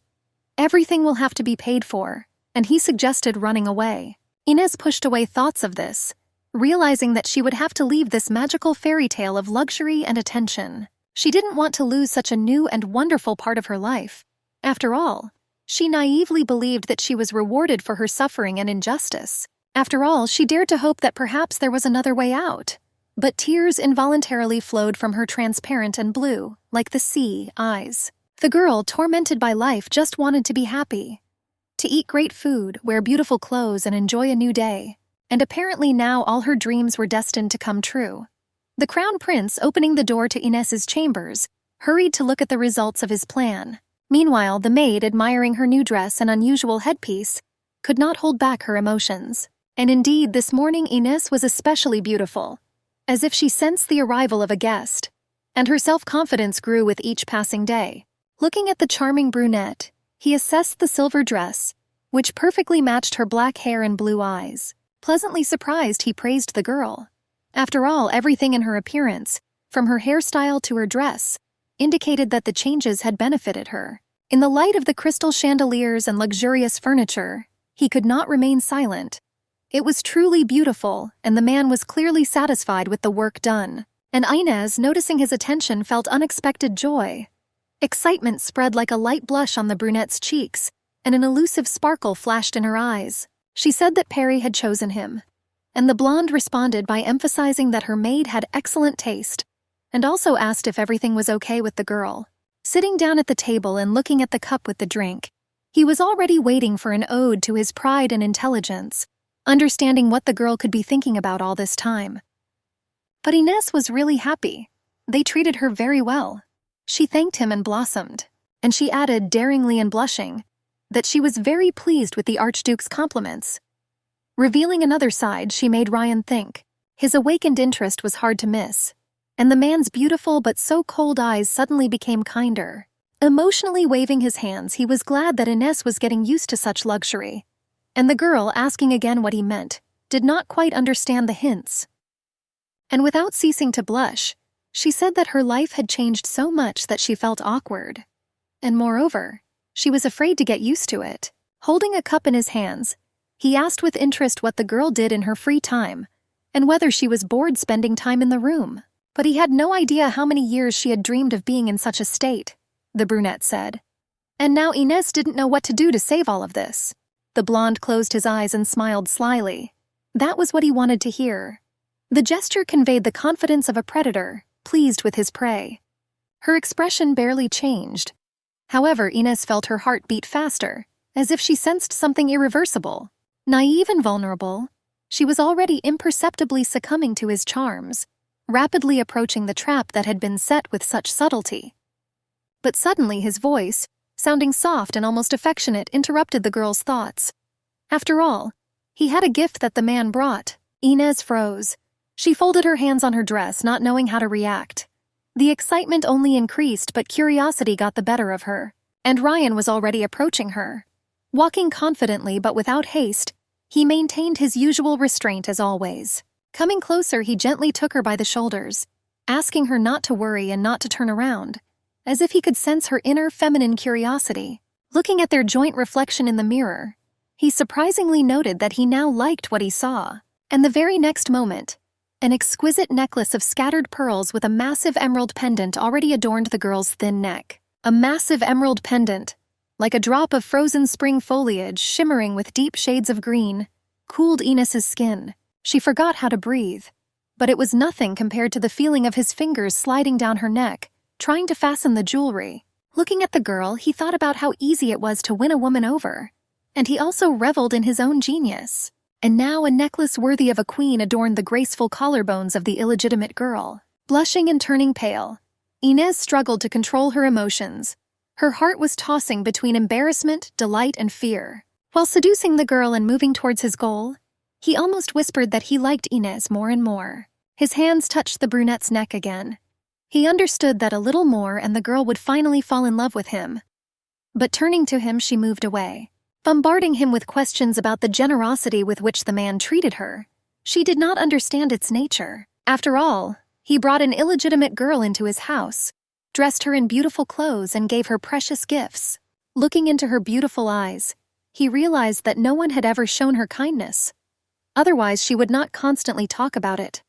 Speaker 1: Everything will have to be paid for, and he suggested running away. Inés pushed away thoughts of this, realizing that she would have to leave this magical fairy tale of luxury and attention. She didn't want to lose such a new and wonderful part of her life. After all, she naively believed that she was rewarded for her suffering and injustice. After all, she dared to hope that perhaps there was another way out. But tears involuntarily flowed from her transparent and blue, like the sea, eyes. The girl, tormented by life, just wanted to be happy. To eat great food, wear beautiful clothes, and enjoy a new day. And apparently now all her dreams were destined to come true. The crown prince, opening the door to Inés's chambers, hurried to look at the results of his plan. Meanwhile, the maid, admiring her new dress and unusual headpiece, could not hold back her emotions. And indeed, this morning Inés was especially beautiful, as if she sensed the arrival of a guest, and her self-confidence grew with each passing day. Looking at the charming brunette, he assessed the silver dress, which perfectly matched her black hair and blue eyes. Pleasantly surprised, he praised the girl. After all, everything in her appearance, from her hairstyle to her dress, indicated that the changes had benefited her. In the light of the crystal chandeliers and luxurious furniture, he could not remain silent. It was truly beautiful, and the man was clearly satisfied with the work done. And Inés, noticing his attention, felt unexpected joy. Excitement spread like a light blush on the brunette's cheeks, and an elusive sparkle flashed in her eyes. She said that Perry had chosen him, and the blonde responded by emphasizing that her maid had excellent taste, and also asked if everything was okay with the girl. Sitting down at the table and looking at the cup with the drink, he was already waiting for an ode to his pride and intelligence, understanding what the girl could be thinking about all this time. But Inés was really happy. They treated her very well. She thanked him and blossomed, and she added, daringly and blushing, that she was very pleased with the Archduke's compliments. Revealing another side, she made Ryan think. His awakened interest was hard to miss, and the man's beautiful but so cold eyes suddenly became kinder. Emotionally waving his hands, he was glad that Inés was getting used to such luxury. And the girl, asking again what he meant, did not quite understand the hints. And without ceasing to blush, she said that her life had changed so much that she felt awkward. And moreover, she was afraid to get used to it. Holding a cup in his hands, he asked with interest what the girl did in her free time, and whether she was bored spending time in the room. But he had no idea how many years she had dreamed of being in such a state, the brunette said. And now Inez didn't know what to do to save all of this. The blonde closed his eyes and smiled slyly. That was what he wanted to hear. The gesture conveyed the confidence of a predator, pleased with his prey. Her expression barely changed. However, Inez felt her heart beat faster, as if she sensed something irreversible. Naive and vulnerable, she was already imperceptibly succumbing to his charms, rapidly approaching the trap that had been set with such subtlety. But suddenly his voice, sounding soft and almost affectionate, interrupted the girl's thoughts. After all, he had a gift that the man brought. Inez froze. She folded her hands on her dress, not knowing how to react. The excitement only increased, but curiosity got the better of her. And Ryan was already approaching her. Walking confidently but without haste, he maintained his usual restraint as always. Coming closer, he gently took her by the shoulders, asking her not to worry and not to turn around, as if he could sense her inner feminine curiosity. Looking at their joint reflection in the mirror, he surprisingly noted that he now liked what he saw. And the very next moment, an exquisite necklace of scattered pearls with a massive emerald pendant already adorned the girl's thin neck. A massive emerald pendant, like a drop of frozen spring foliage shimmering with deep shades of green, cooled Inez's skin. She forgot how to breathe. But it was nothing compared to the feeling of his fingers sliding down her neck, trying to fasten the jewelry. Looking at the girl, he thought about how easy it was to win a woman over. And he also reveled in his own genius. And now a necklace worthy of a queen adorned the graceful collarbones of the illegitimate girl. Blushing and turning pale, Inez struggled to control her emotions. Her heart was tossing between embarrassment, delight, and fear. While seducing the girl and moving towards his goal, he almost whispered that he liked Inez more and more. His hands touched the brunette's neck again. He understood that a little more and the girl would finally fall in love with him. But turning to him, she moved away, bombarding him with questions about the generosity with which the man treated her. She did not understand its nature. After all, he brought an illegitimate girl into his house, dressed her in beautiful clothes, and gave her precious gifts. Looking into her beautiful eyes, he realized that no one had ever shown her kindness. Otherwise, she would not constantly talk about it.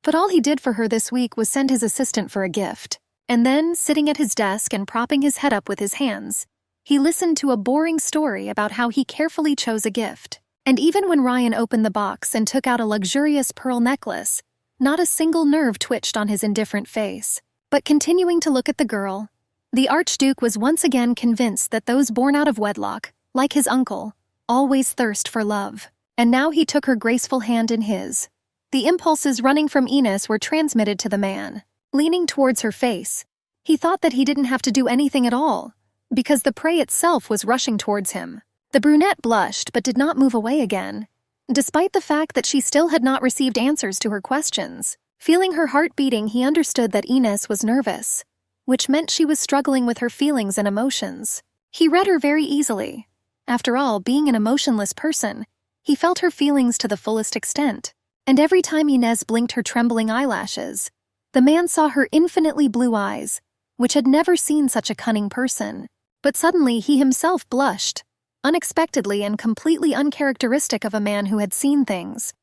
Speaker 1: But all he did for her this week was send his assistant for a gift. And then, sitting at his desk and propping his head up with his hands, he listened to a boring story about how he carefully chose a gift. And even when Ryan opened the box and took out a luxurious pearl necklace, not a single nerve twitched on his indifferent face. But continuing to look at the girl, the Archduke was once again convinced that those born out of wedlock, like his uncle, always thirst for love. And now he took her graceful hand in his. The impulses running from Inez were transmitted to the man. Leaning towards her face, he thought that he didn't have to do anything at all, because the prey itself was rushing towards him. The brunette blushed but did not move away again, despite the fact that she still had not received answers to her questions. Feeling her heart beating, he understood that Inez was nervous, which meant she was struggling with her feelings and emotions. He read her very easily. After all, being an emotionless person, he felt her feelings to the fullest extent. And every time Inez blinked her trembling eyelashes, the man saw her infinitely blue eyes, which had never seen such a cunning person. But suddenly he himself blushed, unexpectedly and completely uncharacteristic of a man who had seen things.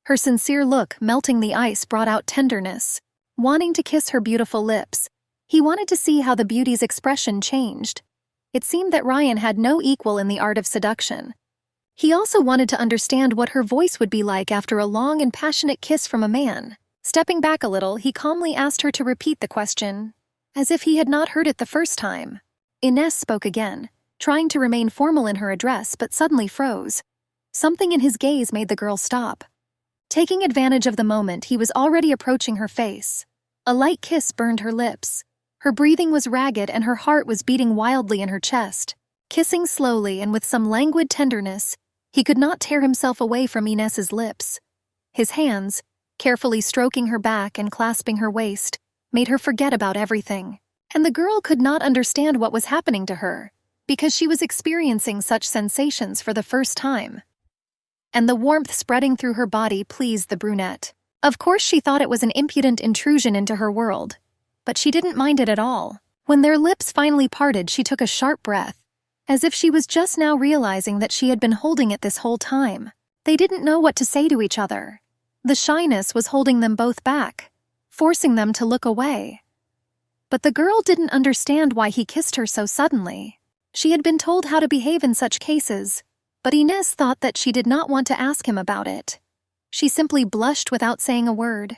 Speaker 1: Her sincere look, melting the ice, brought out tenderness. Wanting to kiss her beautiful lips, he wanted to see how the beauty's expression changed. It seemed that Ryan had no equal in the art of seduction. He also wanted to understand what her voice would be like after a long and passionate kiss from a man. Stepping back a little, he calmly asked her to repeat the question, as if he had not heard it the first time. Inez spoke again, trying to remain formal in her address, but suddenly froze. Something in his gaze made the girl stop. Taking advantage of the moment, he was already approaching her face. A light kiss burned her lips. Her breathing was ragged and her heart was beating wildly in her chest. Kissing slowly and with some languid tenderness, he could not tear himself away from Inez's lips. His hands, carefully stroking her back and clasping her waist, made her forget about everything. And the girl could not understand what was happening to her, because she was experiencing such sensations for the first time. And the warmth spreading through her body pleased the brunette. Of course she thought it was an impudent intrusion into her world, but she didn't mind it at all. When their lips finally parted, she took a sharp breath, as if she was just now realizing that she had been holding it this whole time. They didn't know what to say to each other. The shyness was holding them both back, forcing them to look away. But the girl didn't understand why he kissed her so suddenly. She had been told how to behave in such cases, but Inez thought that she did not want to ask him about it. She simply blushed without saying a word.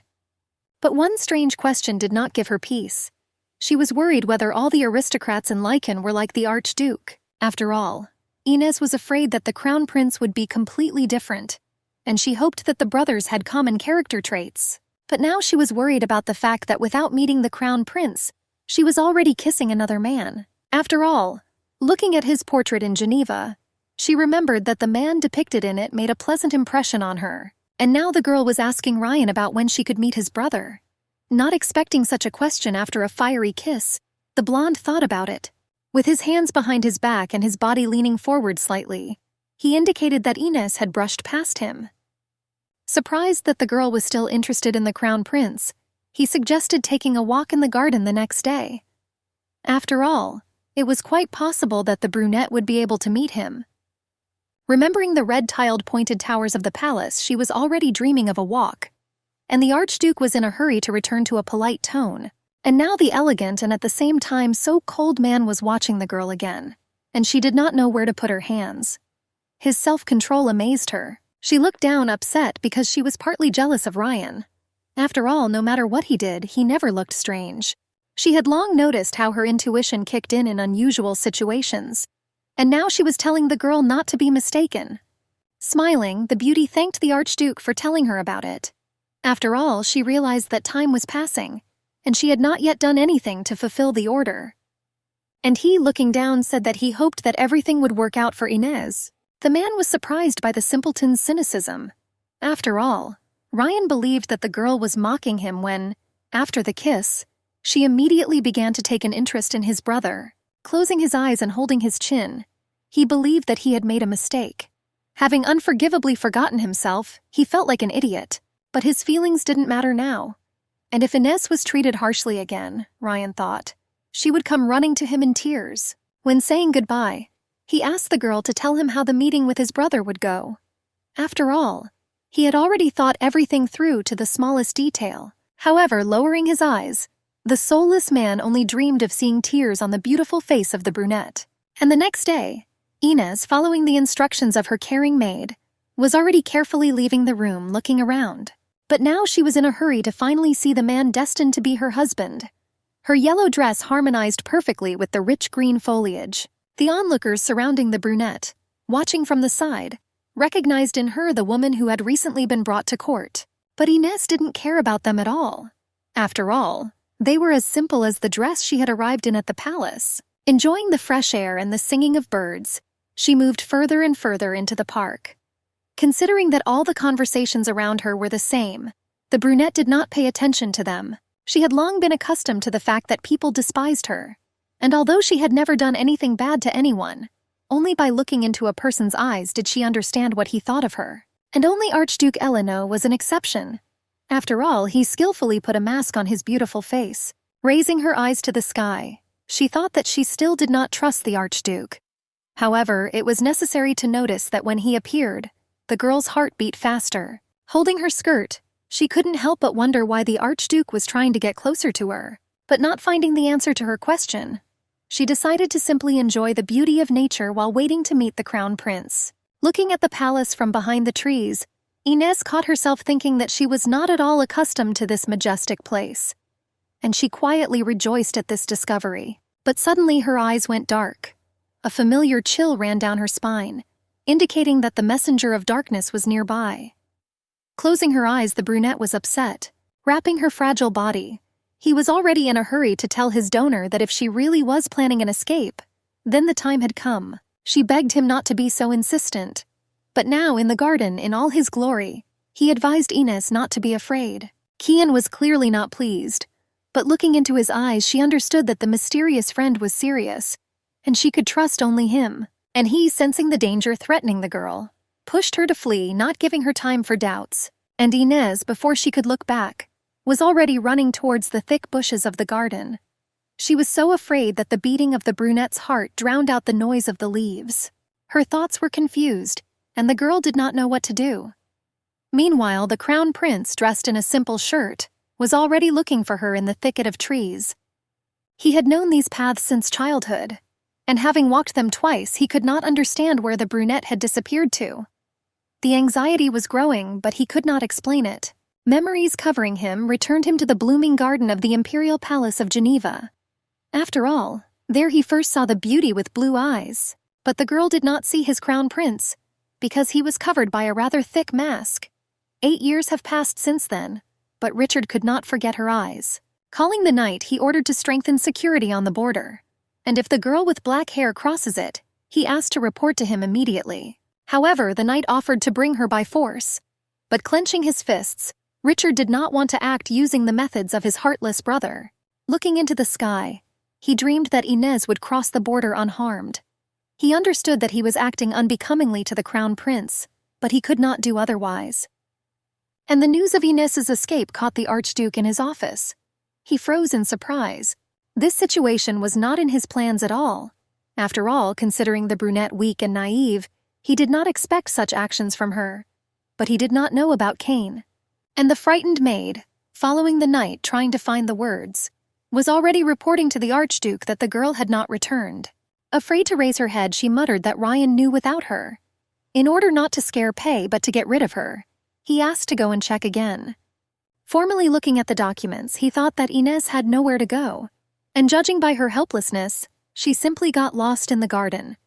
Speaker 1: But one strange question did not give her peace. She was worried whether all the aristocrats in Lycan were like the Archduke. After all, Inez was afraid that the Crown Prince would be completely different, and she hoped that the brothers had common character traits. But now she was worried about the fact that without meeting the Crown Prince, she was already kissing another man. After all, looking at his portrait in Geneva, she remembered that the man depicted in it made a pleasant impression on her. And now the girl was asking Ryan about when she could meet his brother. Not expecting such a question after a fiery kiss, the blonde thought about it. With his hands behind his back and his body leaning forward slightly, he indicated that Inez had brushed past him. Surprised that the girl was still interested in the Crown Prince, he suggested taking a walk in the garden the next day. After all, it was quite possible that the brunette would be able to meet him. Remembering the red-tiled pointed towers of the palace, she was already dreaming of a walk, and the Archduke was in a hurry to return to a polite tone. And now the elegant and at the same time so cold man was watching the girl again, and she did not know where to put her hands. His self-control amazed her. She looked down upset because she was partly jealous of Ryan. After all, no matter what he did, he never looked strange. She had long noticed how her intuition kicked in unusual situations, and now she was telling the girl not to be mistaken. Smiling, the beauty thanked the Archduke for telling her about it. After all, she realized that time was passing, and she had not yet done anything to fulfill the order. And he, looking down, said that he hoped that everything would work out for Inez. The man was surprised by the simpleton's cynicism. After all, Ryan believed that the girl was mocking him when, after the kiss, she immediately began to take an interest in his brother. Closing his eyes and holding his chin, he believed that he had made a mistake. Having unforgivably forgotten himself, he felt like an idiot, but his feelings didn't matter now. And if Inez was treated harshly again, Ryan thought, she would come running to him in tears. When saying goodbye, he asked the girl to tell him how the meeting with his brother would go. After all, he had already thought everything through to the smallest detail. However, lowering his eyes, the soulless man only dreamed of seeing tears on the beautiful face of the brunette. And the next day, Inez, following the instructions of her caring maid, was already carefully leaving the room, looking around. But now she was in a hurry to finally see the man destined to be her husband. Her yellow dress harmonized perfectly with the rich green foliage. The onlookers surrounding the brunette, watching from the side, recognized in her the woman who had recently been brought to court. But Inez didn't care about them at all. After all, they were as simple as the dress she had arrived in at the palace. Enjoying the fresh air and the singing of birds, she moved further and further into the park. Considering that all the conversations around her were the same, the brunette did not pay attention to them. She had long been accustomed to the fact that people despised her, and although she had never done anything bad to anyone, only by looking into a person's eyes did she understand what he thought of her. And only Archduke Eleanor was an exception. After all, he skillfully put a mask on his beautiful face. Raising her eyes to the sky, she thought that she still did not trust the Archduke. However, it was necessary to notice that when he appeared, the girl's heart beat faster. Holding her skirt, she couldn't help but wonder why the Archduke was trying to get closer to her. But not finding the answer to her question, she decided to simply enjoy the beauty of nature while waiting to meet the Crown Prince. Looking at the palace from behind the trees, Inez caught herself thinking that she was not at all accustomed to this majestic place, and she quietly rejoiced at this discovery. But suddenly her eyes went dark. A familiar chill ran down her spine, indicating that the messenger of darkness was nearby. Closing her eyes, the brunette was upset. Wrapping her fragile body, he was already in a hurry to tell his donor that if she really was planning an escape, then the time had come. She begged him not to be so insistent. But now, in the garden, in all his glory, he advised Inez not to be afraid. Kian was clearly not pleased, but looking into his eyes, she understood that the mysterious friend was serious, and she could trust only him. And he, sensing the danger threatening the girl, pushed her to flee, not giving her time for doubts. And Inez, before she could look back, was already running towards the thick bushes of the garden. She was so afraid that the beating of the brunette's heart drowned out the noise of the leaves. Her thoughts were confused, and the girl did not know what to do. Meanwhile, the crown prince, dressed in a simple shirt, was already looking for her in the thicket of trees. He had known these paths since childhood, and having walked them twice, he could not understand where the brunette had disappeared to. The anxiety was growing, but he could not explain it. Memories covering him returned him to the blooming garden of the Imperial Palace of Geneva. After all, there he first saw the beauty with blue eyes, but the girl did not see his crown prince, because he was covered by a rather thick mask. 8 years have passed since then, but Richard could not forget her eyes. Calling the knight, he ordered to strengthen security on the border, and if the girl with black hair crosses it, he asked to report to him immediately. However, the knight offered to bring her by force, but clenching his fists, Richard did not want to act using the methods of his heartless brother. Looking into the sky, he dreamed that Inez would cross the border unharmed. He understood that he was acting unbecomingly to the crown prince, but he could not do otherwise. And the news of Inez's escape caught the Archduke in his office. He froze in surprise. This situation was not in his plans at all. After all, considering the brunette weak and naive, he did not expect such actions from her. But he did not know about Cain. And the frightened maid, following the knight trying to find the words, was already reporting to the Archduke that the girl had not returned. Afraid to raise her head, she muttered that Ryan knew without her. In order not to scare Pei but to get rid of her, he asked to go and check again. Formally looking at the documents, he thought that Inez had nowhere to go, and judging by her helplessness, she simply got lost in the garden.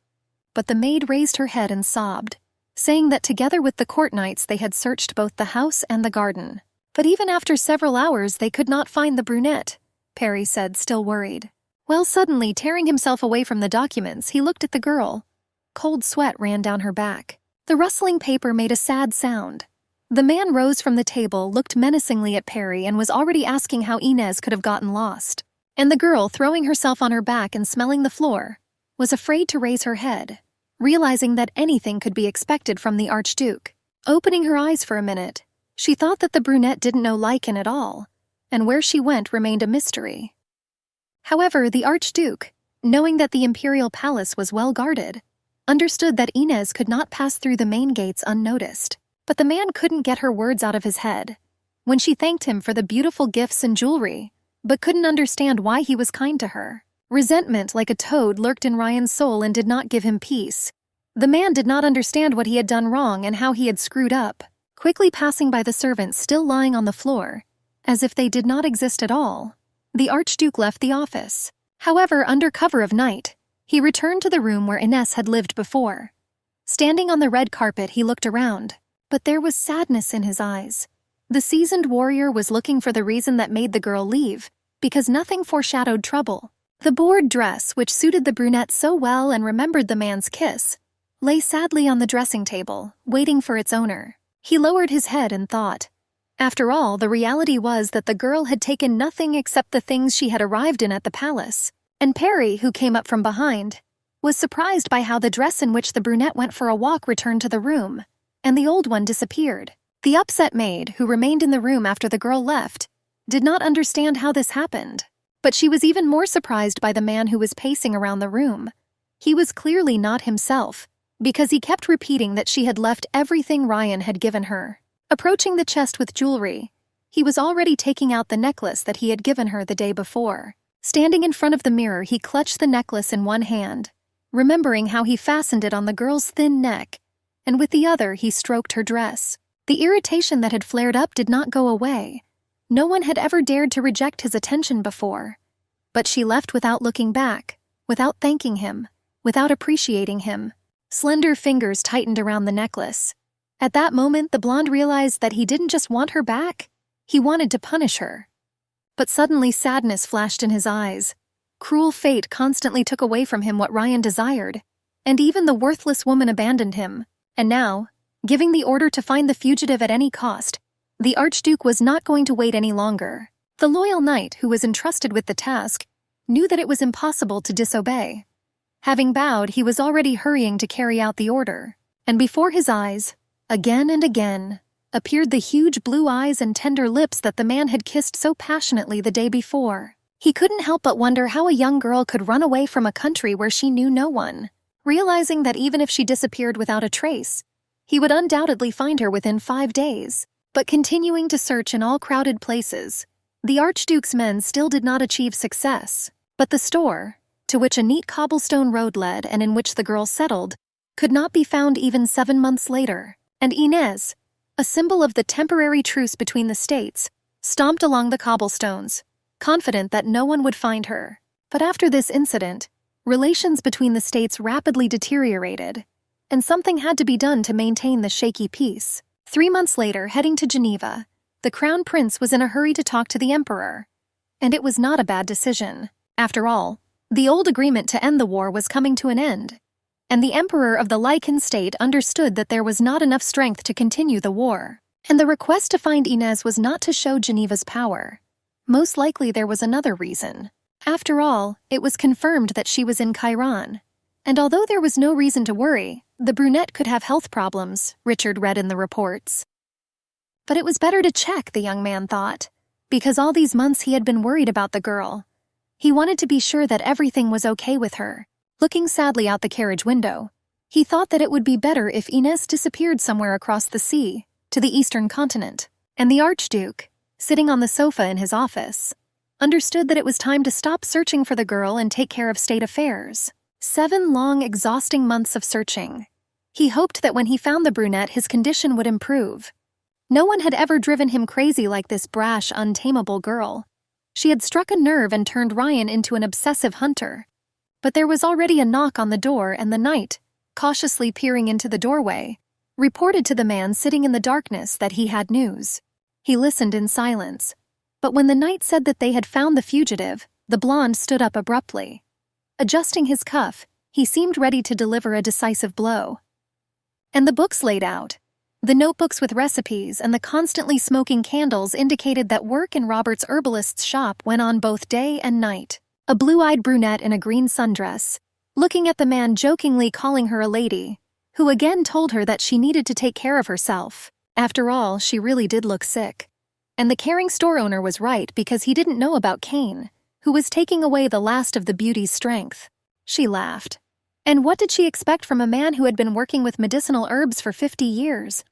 Speaker 1: But the maid raised her head and sobbed, saying that together with the court knights they had searched both the house and the garden. But even after several hours they could not find the brunette, Perry said, still worried. Well, suddenly, tearing himself away from the documents, he looked at the girl. Cold sweat ran down her back. The rustling paper made a sad sound. The man rose from the table, looked menacingly at Perry, and was already asking how Inez could have gotten lost. And the girl, throwing herself on her back and smelling the floor, was afraid to raise her head, realizing that anything could be expected from the Archduke. Opening her eyes for a minute, she thought that the brunette didn't know Lycan at all, and where she went remained a mystery. However, the Archduke, knowing that the Imperial Palace was well guarded, understood that Inez could not pass through the main gates unnoticed. But the man couldn't get her words out of his head. When she thanked him for the beautiful gifts and jewelry, but couldn't understand why he was kind to her. Resentment, like a toad, lurked in Ryan's soul and did not give him peace. The man did not understand what he had done wrong and how he had screwed up, quickly passing by the servants still lying on the floor, as if they did not exist at all. The Archduke left the office. However, under cover of night, he returned to the room where Inez had lived before. Standing on the red carpet, he looked around, but there was sadness in his eyes. The seasoned warrior was looking for the reason that made the girl leave, because nothing foreshadowed trouble. The board dress, which suited the brunette so well and remembered the man's kiss, lay sadly on the dressing table, waiting for its owner. He lowered his head and thought. After all, the reality was that the girl had taken nothing except the things she had arrived in at the palace, and Perry, who came up from behind, was surprised by how the dress in which the brunette went for a walk returned to the room, and the old one disappeared. The upset maid, who remained in the room after the girl left, did not understand how this happened. But she was even more surprised by the man who was pacing around the room. He was clearly not himself, because he kept repeating that she had left everything Ryan had given her. Approaching the chest with jewelry, he was already taking out the necklace that he had given her the day before. Standing in front of the mirror, he clutched the necklace in one hand, remembering how he fastened it on the girl's thin neck, and with the other he stroked her dress. The irritation that had flared up did not go away. No one had ever dared to reject his attention before. But she left without looking back, without thanking him, without appreciating him. Slender fingers tightened around the necklace. At that moment, the blonde realized that he didn't just want her back, he wanted to punish her. But suddenly sadness flashed in his eyes. Cruel fate constantly took away from him what Ryan desired, and even the worthless woman abandoned him. And now, giving the order to find the fugitive at any cost, the Archduke was not going to wait any longer. The loyal knight who was entrusted with the task knew that it was impossible to disobey. Having bowed, he was already hurrying to carry out the order, and before his eyes, again and again, appeared the huge blue eyes and tender lips that the man had kissed so passionately the day before. He couldn't help but wonder how a young girl could run away from a country where she knew no one, realizing that even if she disappeared without a trace, he would undoubtedly find her within 5 days. But continuing to search in all crowded places, the Archduke's men still did not achieve success. But the store, to which a neat cobblestone road led and in which the girl settled, could not be found even 7 months later. And Inez, a symbol of the temporary truce between the states, stomped along the cobblestones, confident that no one would find her. But after this incident, relations between the states rapidly deteriorated, and something had to be done to maintain the shaky peace. 3 months later, heading to Geneva, the crown prince was in a hurry to talk to the emperor. And it was not a bad decision. After all, the old agreement to end the war was coming to an end, and the emperor of the Lycan state understood that there was not enough strength to continue the war. And the request to find Inez was not to show Geneva's power. Most likely there was another reason. After all, it was confirmed that she was in Chiron. And although there was no reason to worry, the brunette could have health problems, Richard read in the reports. But it was better to check, the young man thought, because all these months he had been worried about the girl. He wanted to be sure that everything was okay with her. Looking sadly out the carriage window, he thought that it would be better if Inez disappeared somewhere across the sea, to the eastern continent. And the Archduke, sitting on the sofa in his office, understood that it was time to stop searching for the girl and take care of state affairs. 7 long, exhausting months of searching. He hoped that when he found the brunette, his condition would improve. No one had ever driven him crazy like this brash, untamable girl. She had struck a nerve and turned Ryan into an obsessive hunter. But there was already a knock on the door, and the knight, cautiously peering into the doorway, reported to the man sitting in the darkness that he had news. He listened in silence, but when the knight said that they had found the fugitive, the blonde stood up abruptly. Adjusting his cuff, he seemed ready to deliver a decisive blow. And the books laid out. The notebooks with recipes and the constantly smoking candles indicated that work in Robert's herbalist's shop went on both day and night. A blue-eyed brunette in a green sundress, looking at the man jokingly calling her a lady, who again told her that she needed to take care of herself. After all, she really did look sick. And the caring store owner was right, because he didn't know about Cain, who was taking away the last of the beauty's strength. She laughed. And what did she expect from a man who had been working with medicinal herbs for 50 years?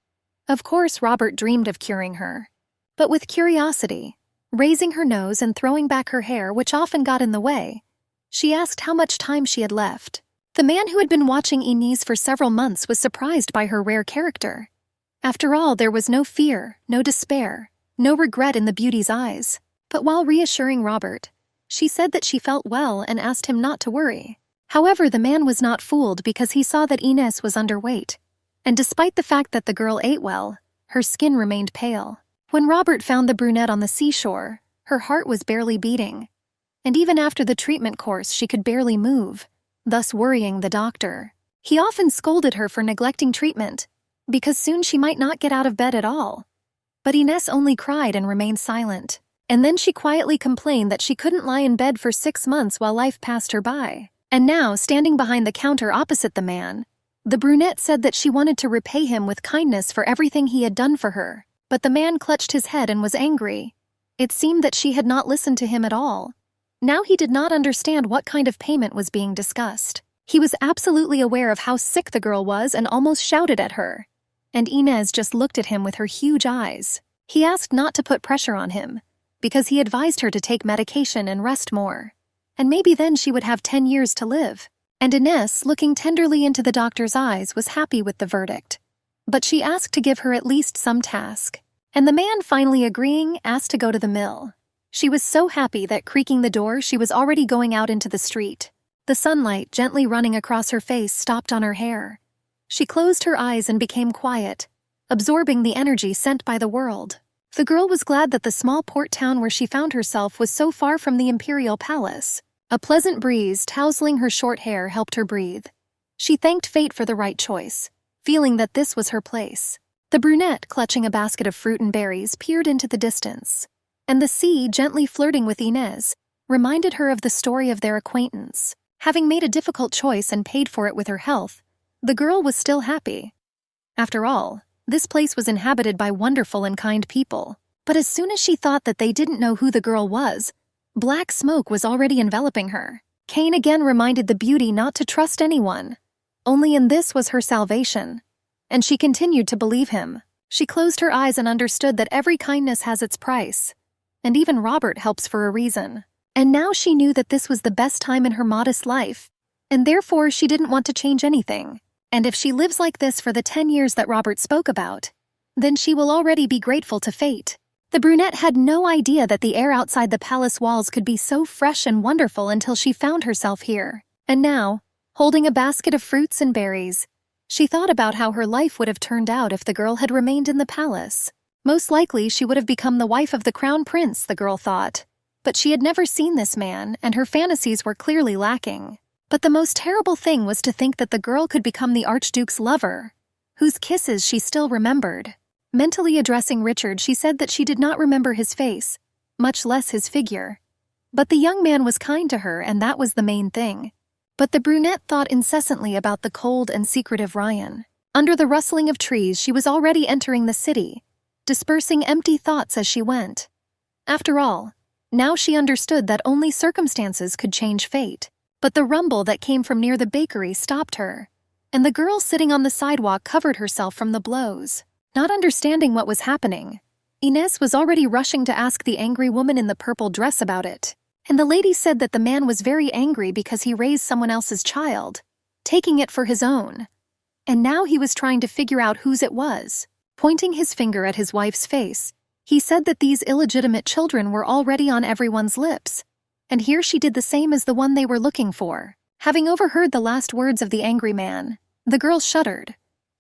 Speaker 1: Of course, Robert dreamed of curing her. But with curiosity, raising her nose and throwing back her hair, which often got in the way, she asked how much time she had left. The man who had been watching Inez for several months was surprised by her rare character. After all, there was no fear, no despair, no regret in the beauty's eyes. But while reassuring Robert, she said that she felt well and asked him not to worry. However, the man was not fooled, because he saw that Inez was underweight. And despite the fact that the girl ate well, her skin remained pale. When Robert found the brunette on the seashore, her heart was barely beating. And even after the treatment course, she could barely move, thus worrying the doctor. He often scolded her for neglecting treatment, because soon she might not get out of bed at all. But Inez only cried and remained silent. And then she quietly complained that she couldn't lie in bed for 6 months while life passed her by. And now, standing behind the counter opposite the man, the brunette said that she wanted to repay him with kindness for everything he had done for her. But the man clutched his head and was angry. It seemed that she had not listened to him at all. Now he did not understand what kind of payment was being discussed. He was absolutely aware of how sick the girl was and almost shouted at her. And Inez just looked at him with her huge eyes. He asked not to put pressure on him, because he advised her to take medication and rest more. And maybe then she would have 10 years to live. And Inez, looking tenderly into the doctor's eyes, was happy with the verdict. But she asked to give her at least some task. And the man, finally agreeing, asked to go to the mill. She was so happy that, creaking the door, she was already going out into the street. The sunlight, gently running across her face, stopped on her hair. She closed her eyes and became quiet, absorbing the energy sent by the world. The girl was glad that the small port town where she found herself was so far from the imperial palace. A pleasant breeze tousling her short hair helped her breathe. She thanked fate for the right choice, feeling that this was her place. The brunette, clutching a basket of fruit and berries, peered into the distance. And the sea, gently flirting with Inez, reminded her of the story of their acquaintance. Having made a difficult choice and paid for it with her health, the girl was still happy. After all, This place was inhabited by wonderful and kind people. But as soon as she thought that they didn't know who the girl was, black smoke was already enveloping her. Cain again reminded the beauty not to trust anyone. Only in this was her salvation. And she continued to believe him. She closed her eyes and understood that every kindness has its price. And even Robert helps for a reason. And now she knew that this was the best time in her modest life. And therefore she didn't want to change anything. And if she lives like this for the 10 years that Robert spoke about, then she will already be grateful to fate. The brunette had no idea that the air outside the palace walls could be so fresh and wonderful until she found herself here. And now, holding a basket of fruits and berries, she thought about how her life would have turned out if the girl had remained in the palace. Most likely she would have become the wife of the crown prince, the girl thought. But she had never seen this man, and her fantasies were clearly lacking. But the most terrible thing was to think that the girl could become the Archduke's lover, whose kisses she still remembered. Mentally addressing Richard, she said that she did not remember his face, much less his figure. But the young man was kind to her, and that was the main thing. But the brunette thought incessantly about the cold and secretive Ryan. Under the rustling of trees, she was already entering the city, dispersing empty thoughts as she went. After all, now she understood that only circumstances could change fate. But the rumble that came from near the bakery stopped her, and the girl sitting on the sidewalk covered herself from the blows. Not understanding what was happening, Inez was already rushing to ask the angry woman in the purple dress about it. And the lady said that the man was very angry because he raised someone else's child, taking it for his own. And now he was trying to figure out whose it was. Pointing his finger at his wife's face, he said that these illegitimate children were already on everyone's lips. And here she did the same as the one they were looking for. Having overheard the last words of the angry man, the girl shuddered.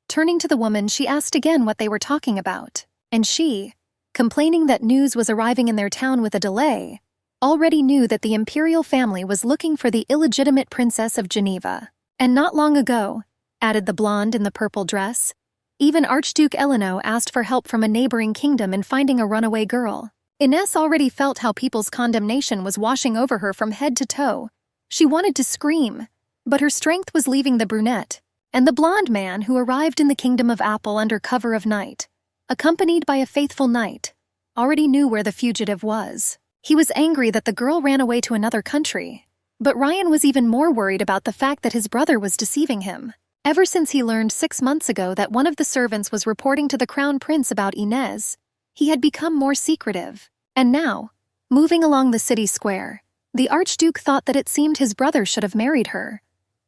Speaker 1: Turning to the woman, she asked again what they were talking about. And she, complaining that news was arriving in their town with a delay, already knew that the imperial family was looking for the illegitimate princess of Geneva. And not long ago, added the blonde in the purple dress, even Archduke Eleno asked for help from a neighboring kingdom in finding a runaway girl. Inez already felt how people's condemnation was washing over her from head to toe. She wanted to scream, but her strength was leaving the brunette, and the blonde man who arrived in the kingdom of Apple under cover of night, accompanied by a faithful knight, already knew where the fugitive was. He was angry that the girl ran away to another country, but Ryan was even more worried about the fact that his brother was deceiving him. Ever since he learned 6 months ago that one of the servants was reporting to the crown prince about Inez, he had become more secretive. And now, moving along the city square, the Archduke thought that it seemed his brother should have married her.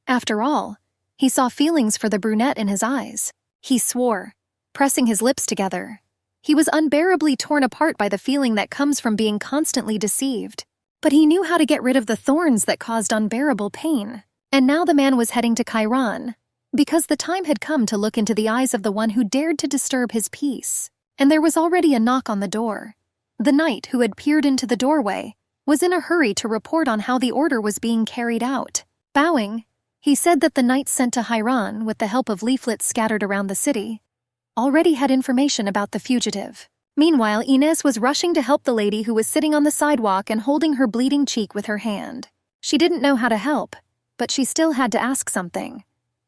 Speaker 1: After all, he saw feelings for the brunette in his eyes. He swore, pressing his lips together. He was unbearably torn apart by the feeling that comes from being constantly deceived. But he knew how to get rid of the thorns that caused unbearable pain. And now the man was heading to Chiron, because the time had come to look into the eyes of the one who dared to disturb his peace. And there was already a knock on the door. The knight who had peered into the doorway was in a hurry to report on how the order was being carried out. Bowing, he said that the knights sent to Chiron, with the help of leaflets scattered around the city, already had information about the fugitive. Meanwhile, Inez was rushing to help the lady who was sitting on the sidewalk and holding her bleeding cheek with her hand. She didn't know how to help, but she still had to ask something.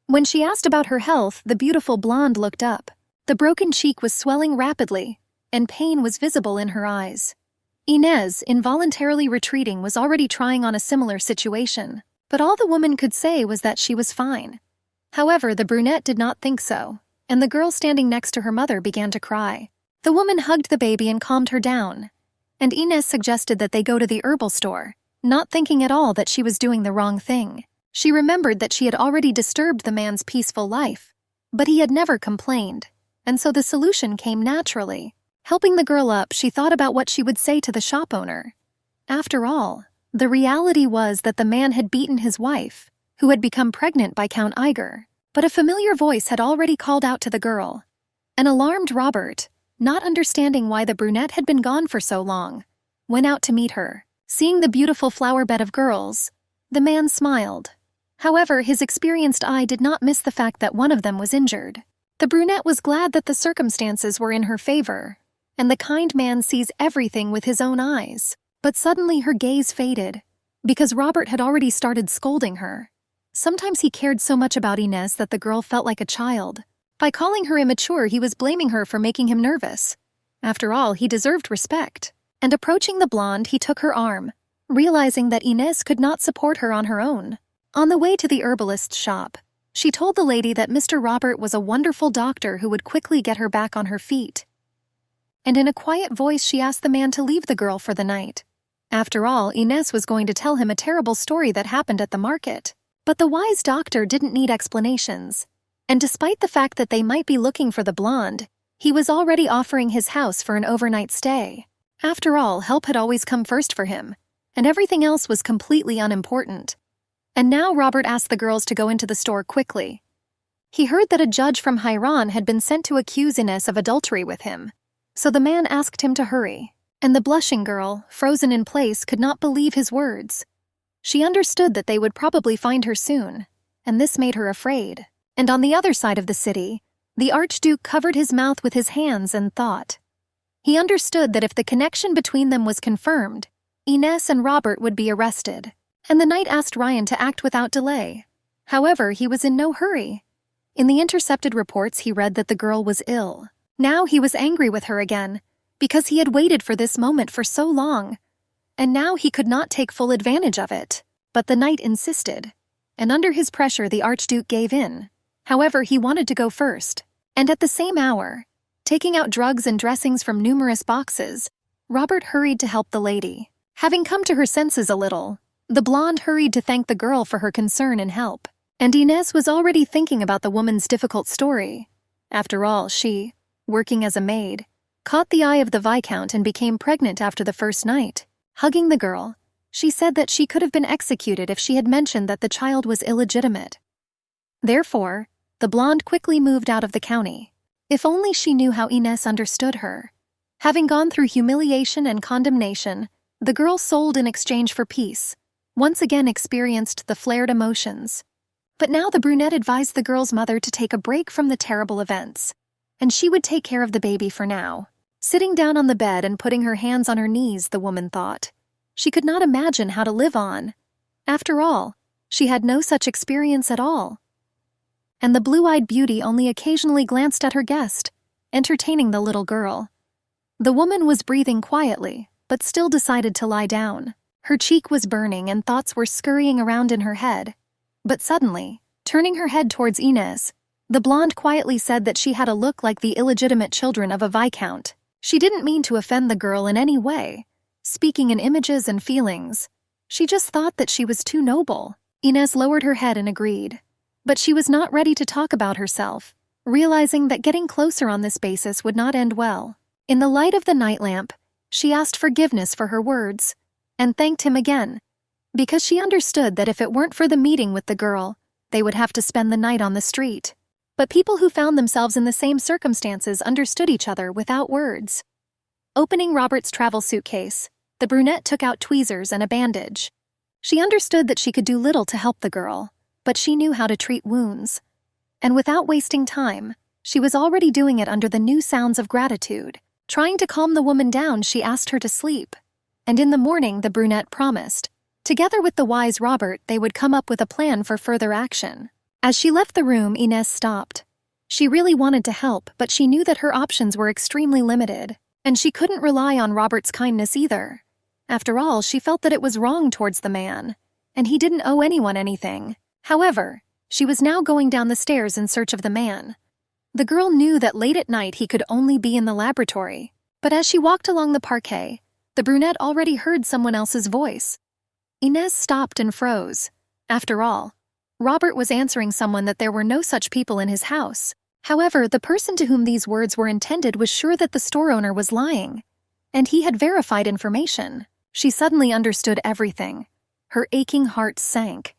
Speaker 1: When she asked about her health, the beautiful blonde looked up. The broken cheek was swelling rapidly, and pain was visible in her eyes. Inez, involuntarily retreating, was already trying on a similar situation, but all the woman could say was that she was fine. However, the brunette did not think so, and the girl standing next to her mother began to cry. The woman hugged the baby and calmed her down, and Inez suggested that they go to the herbal store, not thinking at all that she was doing the wrong thing. She remembered that she had already disturbed the man's peaceful life, but he had never complained, and so the solution came naturally. Helping the girl up, she thought about what she would say to the shop owner. After all, the reality was that the man had beaten his wife, who had become pregnant by Count Iger. But a familiar voice had already called out to the girl. An alarmed Robert, not understanding why the brunette had been gone for so long, went out to meet her. Seeing the beautiful flower bed of girls, the man smiled. However, his experienced eye did not miss the fact that one of them was injured. The brunette was glad that the circumstances were in her favor, and the kind man sees everything with his own eyes. But suddenly her gaze faded, because Robert had already started scolding her. Sometimes he cared so much about Inez that the girl felt like a child, By calling her immature, he was blaming her for making him nervous. After all, he deserved respect. And approaching the blonde, he took her arm, realizing that Inés could not support her on her own. On the way to the herbalist's shop, she told the lady that Mr. Robert was a wonderful doctor who would quickly get her back on her feet. And in a quiet voice, she asked the man to leave the girl for the night. After all, Inés was going to tell him a terrible story that happened at the market. But the wise doctor didn't need explanations. And despite the fact that they might be looking for the blonde, he was already offering his house for an overnight stay. After all, help had always come first for him, and everything else was completely unimportant. And now Robert asked the girls to go into the store quickly. He heard that a judge from Iran had been sent to accuse Inés of adultery with him, so the man asked him to hurry. And the blushing girl, frozen in place, could not believe his words. She understood that they would probably find her soon, and this made her afraid. And on the other side of the city, the Archduke covered his mouth with his hands and thought. He understood that if the connection between them was confirmed, Inés and Robert would be arrested, and the knight asked Ryan to act without delay. However, he was in no hurry. In the intercepted reports, he read that the girl was ill. Now he was angry with her again, because he had waited for this moment for so long, and now he could not take full advantage of it. But the knight insisted, and under his pressure the Archduke gave in. However, he wanted to go first, and at the same hour, taking out drugs and dressings from numerous boxes, Robert hurried to help the lady. Having come to her senses a little, the blonde hurried to thank the girl for her concern and help, and Inés was already thinking about the woman's difficult story. After all, she, working as a maid, caught the eye of the Viscount and became pregnant after the first night. Hugging the girl, she said that she could have been executed if she had mentioned that the child was illegitimate. Therefore, the blonde quickly moved out of the county. If only she knew how Inés understood her. Having gone through humiliation and condemnation, the girl sold in exchange for peace, once again experienced the flared emotions. But now the brunette advised the girl's mother to take a break from the terrible events, and she would take care of the baby for now. Sitting down on the bed and putting her hands on her knees, the woman thought. She could not imagine how to live on. After all, she had no such experience at all. And the blue-eyed beauty only occasionally glanced at her guest, entertaining the little girl. The woman was breathing quietly, but still decided to lie down. Her cheek was burning and thoughts were scurrying around in her head. But suddenly, turning her head towards Inés, the blonde quietly said that she had a look like the illegitimate children of a viscount. She didn't mean to offend the girl in any way, speaking in images and feelings. She just thought that she was too noble. Inés lowered her head and agreed. But she was not ready to talk about herself, realizing that getting closer on this basis would not end well. In the light of the night lamp, she asked forgiveness for her words, and thanked him again, because she understood that if it weren't for the meeting with the girl, they would have to spend the night on the street. But people who found themselves in the same circumstances understood each other without words. Opening Robert's travel suitcase, the brunette took out tweezers and a bandage. She understood that she could do little to help the girl, but she knew how to treat wounds. And without wasting time, she was already doing it under the new sounds of gratitude. Trying to calm the woman down, she asked her to sleep. And in the morning, the brunette promised. Together with the wise Robert, they would come up with a plan for further action. As she left the room, Inés stopped. She really wanted to help, but she knew that her options were extremely limited, and she couldn't rely on Robert's kindness either. After all, she felt that it was wrong towards the man, and he didn't owe anyone anything. However, she was now going down the stairs in search of the man. The girl knew that late at night he could only be in the laboratory, but as she walked along the parquet, the brunette already heard someone else's voice. Inés stopped and froze. After all, Robert was answering someone that there were no such people in his house. However, the person to whom these words were intended was sure that the store owner was lying, and he had verified information. She suddenly understood everything. Her aching heart sank.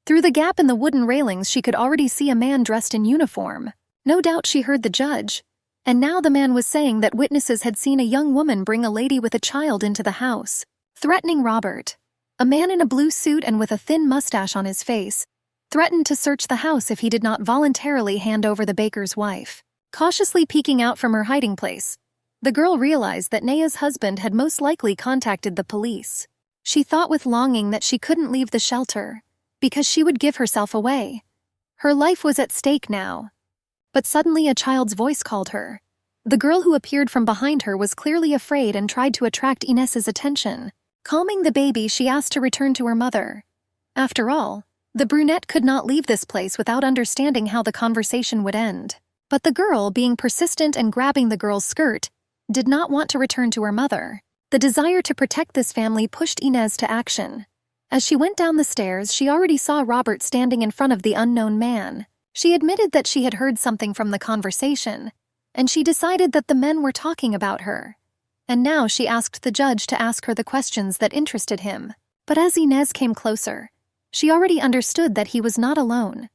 Speaker 1: Through the gap in the wooden railings, she could already see a man dressed in uniform. No doubt she heard the judge, and now the man was saying that witnesses had seen a young woman bring a lady with a child into the house, threatening Robert. A man in a blue suit and with a thin mustache on his face threatened to search the house if he did not voluntarily hand over the baker's wife. Cautiously peeking out from her hiding place, the girl realized that Nea's husband had most likely contacted the police. She thought with longing that she couldn't leave the shelter, because she would give herself away. Her life was at stake now. But suddenly a child's voice called her. The girl who appeared from behind her was clearly afraid and tried to attract Inés's attention. Calming the baby, she asked to return to her mother. After all, the brunette could not leave this place without understanding how the conversation would end. But the girl, being persistent and grabbing the girl's skirt, did not want to return to her mother. The desire to protect this family pushed Inés to action. As she went down the stairs, she already saw Robert standing in front of the unknown man. She admitted that she had heard something from the conversation, and she decided that the men were talking about her. And now she asked the judge to ask her the questions that interested him. But as Inés came closer, she already understood that he was not alone.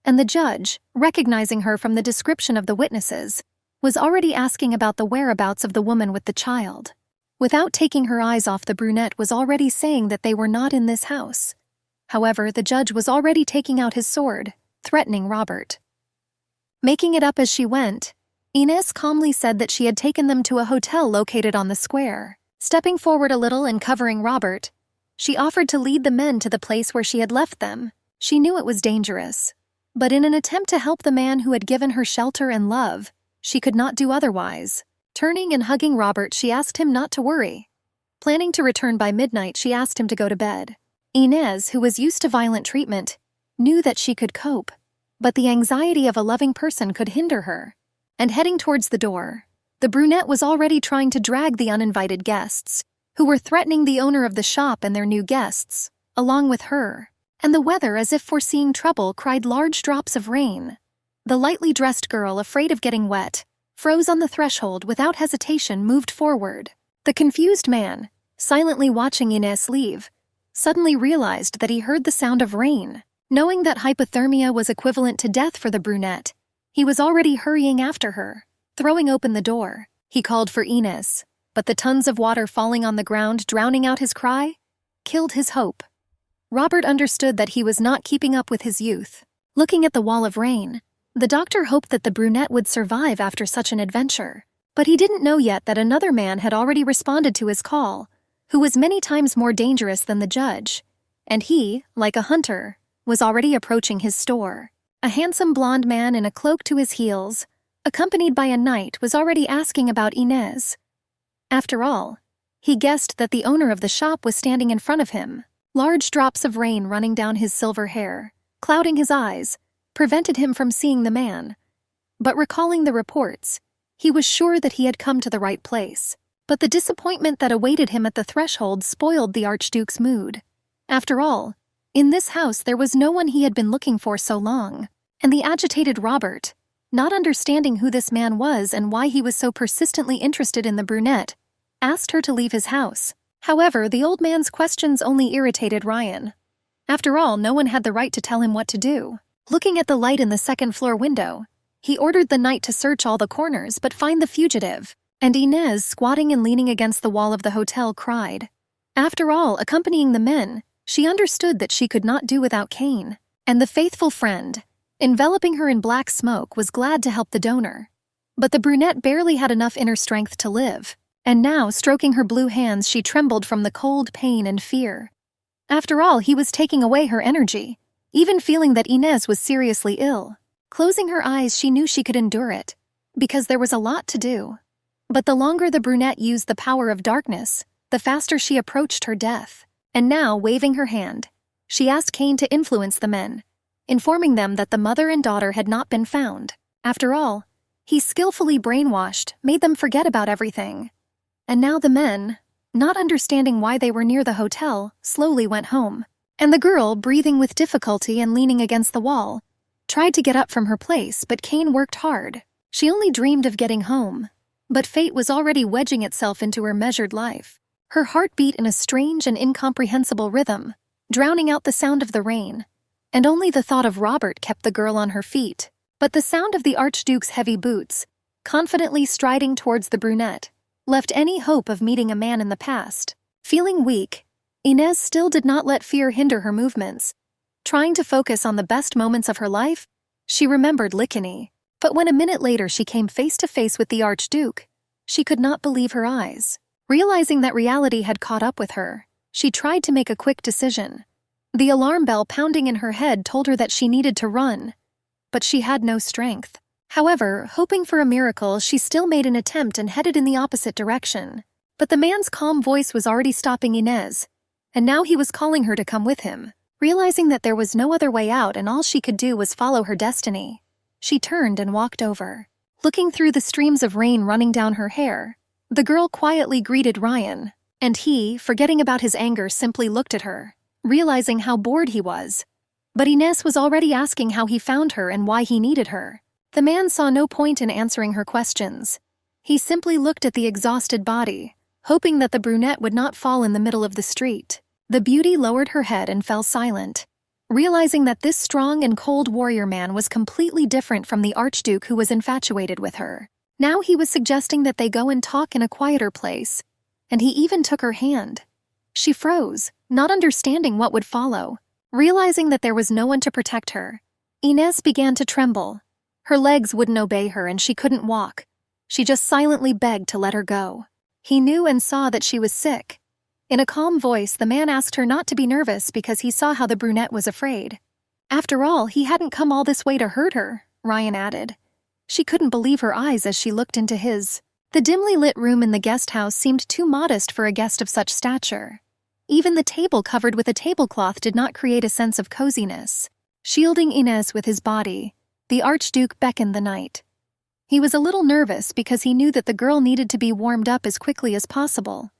Speaker 1: And the judge, recognizing her from the description of the witnesses, was already asking about the whereabouts of the woman with the child. Without taking her eyes off, the brunette was already saying that they were not in this house. However, the judge was already taking out his sword, threatening Robert. Making it up as she went, Inés calmly said that she had taken them to a hotel located on the square. Stepping forward a little and covering Robert, she offered to lead the men to the place where she had left them. She knew it was dangerous, but in an attempt to help the man who had given her shelter and love, she could not do otherwise. Turning and hugging Robert, she asked him not to worry. Planning to return by midnight, she asked him to go to bed. Inés, who was used to violent treatment, knew that she could cope, but the anxiety of a loving person could hinder her. And heading towards the door, the brunette was already trying to drag the uninvited guests, who were threatening the owner of the shop and their new guests, along with her. And the weather, as if foreseeing trouble, cried large drops of rain. The lightly dressed girl, afraid of getting wet, froze on the threshold. Without hesitation, moved forward. The confused man, silently watching Inés leave, suddenly realized that he heard the sound of rain. Knowing that hypothermia was equivalent to death for the brunette, he was already hurrying after her. Throwing open the door, he called for Inés, but the tons of water falling on the ground, drowning out his cry, killed his hope. Robert understood that he was not keeping up with his youth. Looking at the wall of rain, the doctor hoped that the brunette would survive after such an adventure. But he didn't know yet that another man had already responded to his call, who was many times more dangerous than the judge. And he, like a hunter, was already approaching his store. A handsome blonde man in a cloak to his heels, accompanied by a knight, was already asking about Inés. After all, he guessed that the owner of the shop was standing in front of him. Large drops of rain running down his silver hair, clouding his eyes, prevented him from seeing the man. But recalling the reports, he was sure that he had come to the right place. But the disappointment that awaited him at the threshold spoiled the Archduke's mood. After all, in this house there was no one he had been looking for so long. And the agitated Robert, not understanding who this man was and why he was so persistently interested in the brunette, asked her to leave his house. However, the old man's questions only irritated Ryan. After all, no one had the right to tell him what to do. Looking at the light in the second-floor window, he ordered the knight to search all the corners but find the fugitive. And Inés, squatting and leaning against the wall of the hotel, cried. After all, accompanying the men, she understood that she could not do without Kane. And the faithful friend, enveloping her in black smoke, was glad to help the donor. But the brunette barely had enough inner strength to live. And now, stroking her blue hands, she trembled from the cold pain and fear. After all, he was taking away her energy, even feeling that Inés was seriously ill. Closing her eyes, she knew she could endure it, because there was a lot to do. But the longer the brunette used the power of darkness, the faster she approached her death. And now, waving her hand, she asked Kane to influence the men, informing them that the mother and daughter had not been found. After all, he skillfully brainwashed, made them forget about everything. And now the men, not understanding why they were near the hotel, slowly went home. And the girl, breathing with difficulty and leaning against the wall, tried to get up from her place, but Kane worked hard. She only dreamed of getting home, but fate was already wedging itself into her measured life. Her heart beat in a strange and incomprehensible rhythm, drowning out the sound of the rain, and only the thought of Robert kept the girl on her feet. But the sound of the Archduke's heavy boots, confidently striding towards the brunette, left any hope of meeting a man in the past. Feeling weak, Inés still did not let fear hinder her movements. Trying to focus on the best moments of her life, she remembered Lickeny. But when a minute later she came face to face with the Archduke, she could not believe her eyes. Realizing that reality had caught up with her, she tried to make a quick decision. The alarm bell pounding in her head told her that she needed to run, but she had no strength. However, hoping for a miracle, she still made an attempt and headed in the opposite direction. But the man's calm voice was already stopping Inez, and now he was calling her to come with him. Realizing that there was no other way out and all she could do was follow her destiny, she turned and walked over. Looking through the streams of rain running down her hair, the girl quietly greeted Ryan, and he, forgetting about his anger, simply looked at her, realizing how bored he was. But Inez was already asking how he found her and why he needed her. The man saw no point in answering her questions. He simply looked at the exhausted body, hoping that the brunette would not fall in the middle of the street. The beauty lowered her head and fell silent, realizing that this strong and cold warrior man was completely different from the Archduke who was infatuated with her. Now he was suggesting that they go and talk in a quieter place, and he even took her hand. She froze, not understanding what would follow. Realizing that there was no one to protect her, Inez began to tremble. Her legs wouldn't obey her and she couldn't walk. She just silently begged to let her go. He knew and saw that she was sick. In a calm voice, the man asked her not to be nervous because he saw how the brunette was afraid. After all, he hadn't come all this way to hurt her, Ryan added. She couldn't believe her eyes as she looked into his. The dimly lit room in the guest house seemed too modest for a guest of such stature. Even the table covered with a tablecloth did not create a sense of coziness. Shielding Inez with his body, the Archduke beckoned the knight. He was a little nervous because he knew that the girl needed to be warmed up as quickly as possible.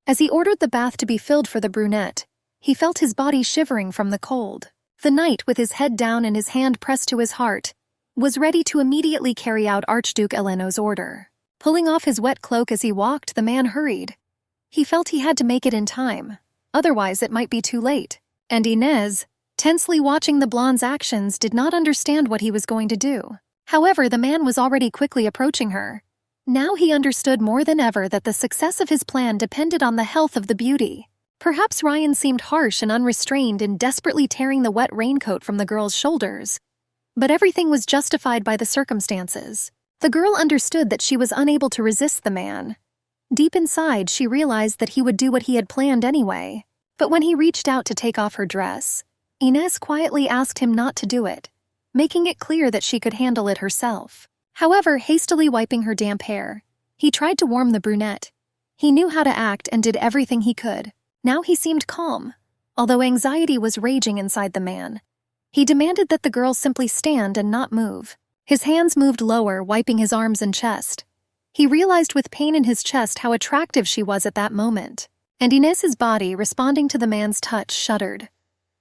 Speaker 1: As he ordered the bath to be filled for the brunette, he felt his body shivering from the cold. The knight, with his head down and his hand pressed to his heart, was ready to immediately carry out Archduke Eleno's order. Pulling off his wet cloak as he walked, the man hurried. He felt he had to make it in time, otherwise it might be too late. And Inez, tensely watching the blonde's actions, did not understand what he was going to do. However, the man was already quickly approaching her. Now he understood more than ever that the success of his plan depended on the health of the beauty. Perhaps Ryan seemed harsh and unrestrained in desperately tearing the wet raincoat from the girl's shoulders, but everything was justified by the circumstances. The girl understood that she was unable to resist the man. Deep inside, she realized that he would do what he had planned anyway. But when he reached out to take off her dress, Inez quietly asked him not to do it, making it clear that she could handle it herself. However, hastily wiping her damp hair, he tried to warm the brunette. He knew how to act and did everything he could. Now he seemed calm, although anxiety was raging inside the man. He demanded that the girl simply stand and not move. His hands moved lower, wiping his arms and chest. He realized with pain in his chest how attractive she was at that moment, and Inez's body, responding to the man's touch, shuddered.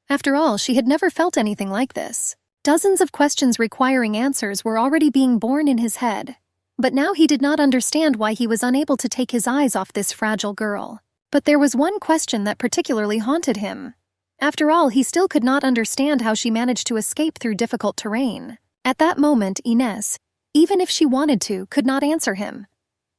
Speaker 1: After all, she had never felt anything like this. Dozens of questions requiring answers were already being born in his head, but now he did not understand why he was unable to take his eyes off this fragile girl. But there was one question that particularly haunted him. After all, he still could not understand how she managed to escape through difficult terrain. At that moment, Inez, even if she wanted to, could not answer him.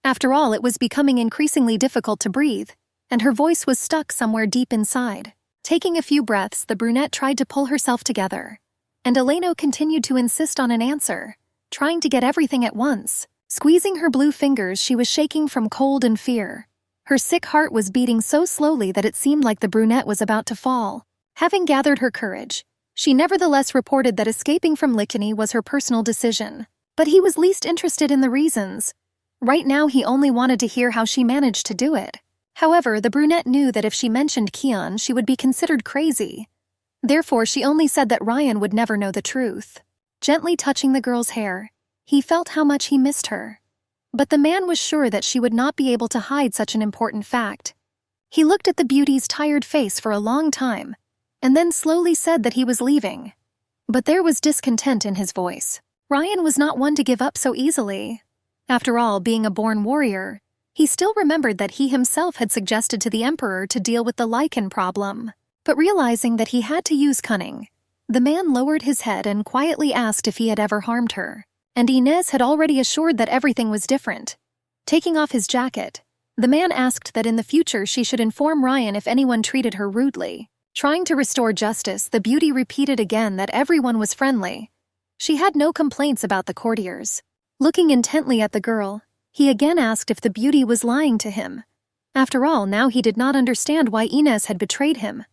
Speaker 1: After all, it was becoming increasingly difficult to breathe, and her voice was stuck somewhere deep inside. Taking a few breaths, the brunette tried to pull herself together, and Eleno continued to insist on an answer, trying to get everything at once. Squeezing her blue fingers, she was shaking from cold and fear. Her sick heart was beating so slowly that it seemed like the brunette was about to fall. Having gathered her courage, she nevertheless reported that escaping from Lickany was her personal decision. But he was least interested in the reasons. Right now he only wanted to hear how she managed to do it. However, the brunette knew that if she mentioned Kian, she would be considered crazy. Therefore, she only said that Ryan would never know the truth. Gently touching the girl's hair, he felt how much he missed her. But the man was sure that she would not be able to hide such an important fact. He looked at the beauty's tired face for a long time, and then slowly said that he was leaving. But there was discontent in his voice. Ryan was not one to give up so easily. After all, being a born warrior, he still remembered that he himself had suggested to the Emperor to deal with the lichen problem. But realizing that he had to use cunning, the man lowered his head and quietly asked if he had ever harmed her. And Inez had already assured that everything was different. Taking off his jacket, the man asked that in the future she should inform Ryan if anyone treated her rudely. Trying to restore justice, the beauty repeated again that everyone was friendly. She had no complaints about the courtiers. Looking intently at the girl, he again asked if the beauty was lying to him. After all, now he did not understand why Inez had betrayed him.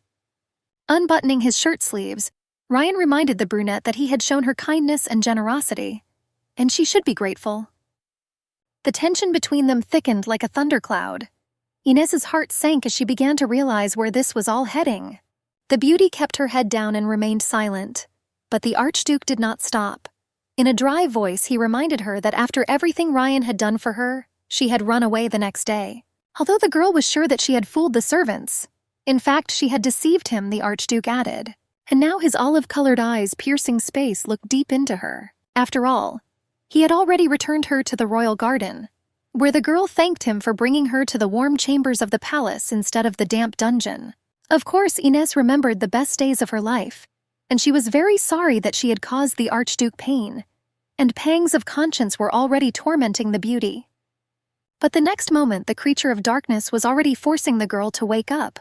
Speaker 1: Unbuttoning his shirt sleeves, Ryan reminded the brunette that he had shown her kindness and generosity. and she should be grateful. The tension between them thickened like a thundercloud. Inez's heart sank as she began to realize where this was all heading. The beauty kept her head down and remained silent, but the Archduke did not stop. In a dry voice, he reminded her that after everything Ryan had done for her, she had run away the next day. Although the girl was sure that she had fooled the servants. In fact, she had deceived him, the Archduke added. And now his olive-colored eyes piercing space looked deep into her. After all, he had already returned her to the royal garden, where the girl thanked him for bringing her to the warm chambers of the palace instead of the damp dungeon. Of course, Inez remembered the best days of her life, and she was very sorry that she had caused the Archduke pain, and pangs of conscience were already tormenting the beauty. But the next moment, the creature of darkness was already forcing the girl to wake up,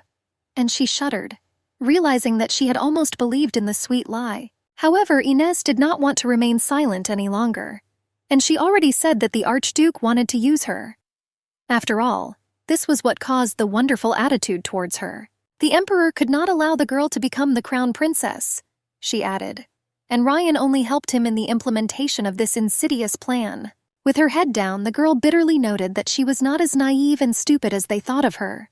Speaker 1: and she shuddered, realizing that she had almost believed in the sweet lie. However, Inez did not want to remain silent any longer, and she already said that the Archduke wanted to use her. After all, this was what caused the wonderful attitude towards her. The Emperor could not allow the girl to become the crown princess, she added, and Ryan only helped him in the implementation of this insidious plan. With her head down, the girl bitterly noted that she was not as naive and stupid as they thought of her.